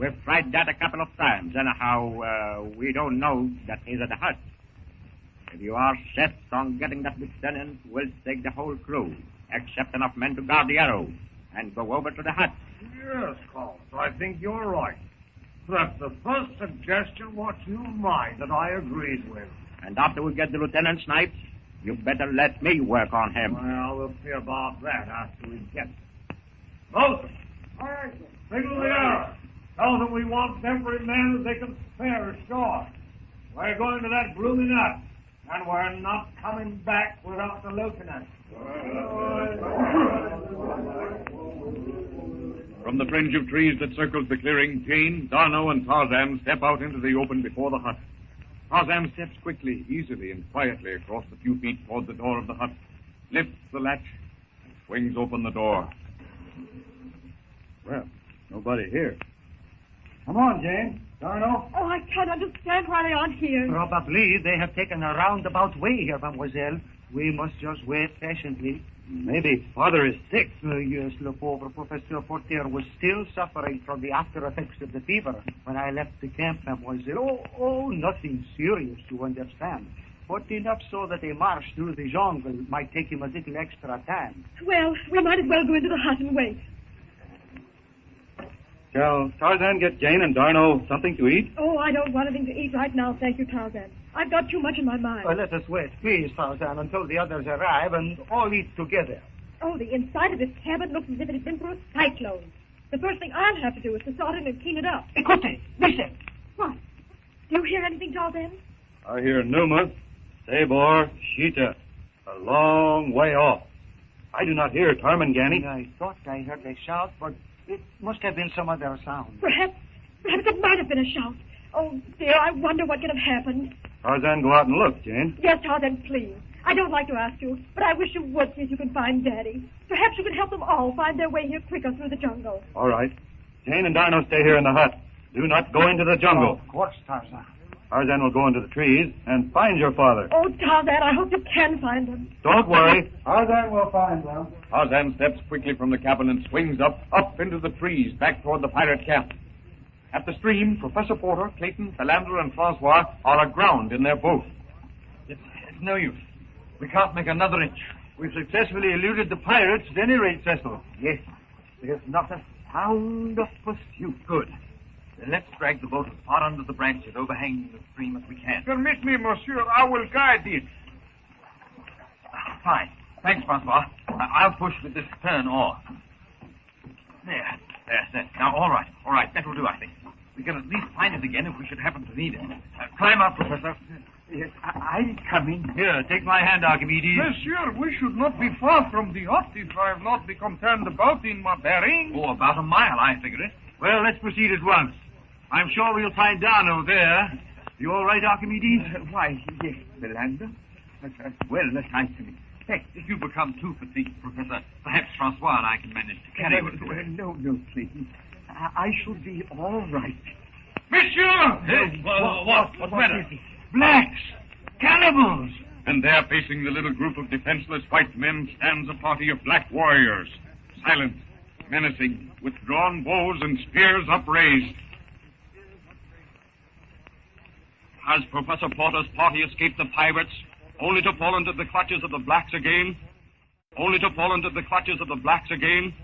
S16: We've tried that a couple of times. Anyhow, we don't know that he's at the hut. If you are set on getting that lieutenant, we'll take the whole crew, except enough men to guard the arrow, and go over to the hut.
S14: Yes, Carlos, I think you're right. That's the first suggestion what you mind that I agrees with.
S16: And after we get the lieutenant, Snipes, you better let me work on him.
S14: Well, we'll see about that after we get him. Bosun, signal the arrow. Tell them we want every man that they can spare ashore. We're going to that blooming hut, and we're not coming back without the lieutenant.
S10: From the fringe of trees that circles the clearing, Jane, Darno, and Tarzan step out into the open before the hut. Tarzan steps quickly, easily, and quietly across the few feet toward the door of the hut, lifts the latch, and swings open the door.
S8: Well, nobody here. Come on, Jane. Darno.
S5: Oh, I can't understand why they aren't here.
S3: Probably they have taken a roundabout way here, mademoiselle. We must just wait patiently.
S8: Maybe father is sick.
S3: Yes, le pauvre Professor Porter was still suffering from the after effects of the fever when I left the camp, mademoiselle. Oh, nothing serious, you understand. But enough so that a march through the jungle might take him a little extra time.
S5: Well, we might as well go into the hut and wait.
S8: Shall Tarzan get Jane and Darno something to eat?
S5: Oh, I don't want anything to eat right now, thank you, Tarzan. I've got too much in my mind.
S3: Let us wait, please, Tarzan, until the others arrive and all eat together.
S5: Oh, the inside of this cabin looks as if it had been through a cyclone. The first thing I'll have to do is to sort it and clean it up.
S3: Écoutez, listen.
S5: What? Do you hear anything, Tarzan?
S8: I hear Numa, Sabor, Sheeta, a long way off. I do not hear Tarmangani.
S3: I thought I heard a shout, but it must have been some other sound.
S5: Perhaps it might have been a shout. Oh, dear, I wonder what could have happened.
S8: Tarzan, go out and look, Jane.
S5: Yes, Tarzan, please. I don't like to ask you, but I wish you would see if you can find Daddy. Perhaps you could help them all find their way here quicker through the jungle.
S8: All right. Jane and Darno stay here in the hut. Do not go into the jungle.
S3: Of course, Tarzan.
S8: Tarzan will go into the trees and find your father.
S5: Oh, Tarzan, I hope you can find him.
S8: Don't worry.
S3: Tarzan will find them.
S10: Tarzan steps quickly from the cabin and swings up into the trees, back toward the pirate camp. At the stream, Professor Porter, Clayton, Philander, and Francois are aground in their boat.
S21: It's no use. We can't make another inch. We've successfully eluded the pirates at any rate, Cecil.
S3: Yes. There's not a sound of pursuit.
S21: Good. Then let's drag the boat as far under the branches overhanging the stream as we can.
S15: Permit me, monsieur. I will guide it.
S21: Fine. Thanks, Francois. I'll push with this stern oar. There. Now, all right. That will do, I think. We can at least find it again if we should happen to need it. Climb up, Professor.
S3: Yes, I'm coming.
S21: Here, take my hand, Archimedes.
S15: Monsieur, we should not be far from the hut if I have not become turned about in my bearing.
S21: Oh, about a mile, I figure it. Well, let's proceed at once.
S13: I'm sure we'll find Darno there. You all right, Archimedes?
S7: Why, yes, Philander. Well, I think.
S13: If you become too fatigued, Professor, perhaps Francois and I can manage to carry you to it.
S7: No, please. I shall be all right.
S13: Monsieur! What's the matter? Blacks! Cannibals!
S8: And there, facing the little group of defenseless white men, stands a party of black warriors, silent, menacing, with drawn bows and spears upraised.
S12: Has Professor Porter's party escaped the pirates, only to fall into the clutches of the blacks again? Only to fall into the clutches of the blacks again?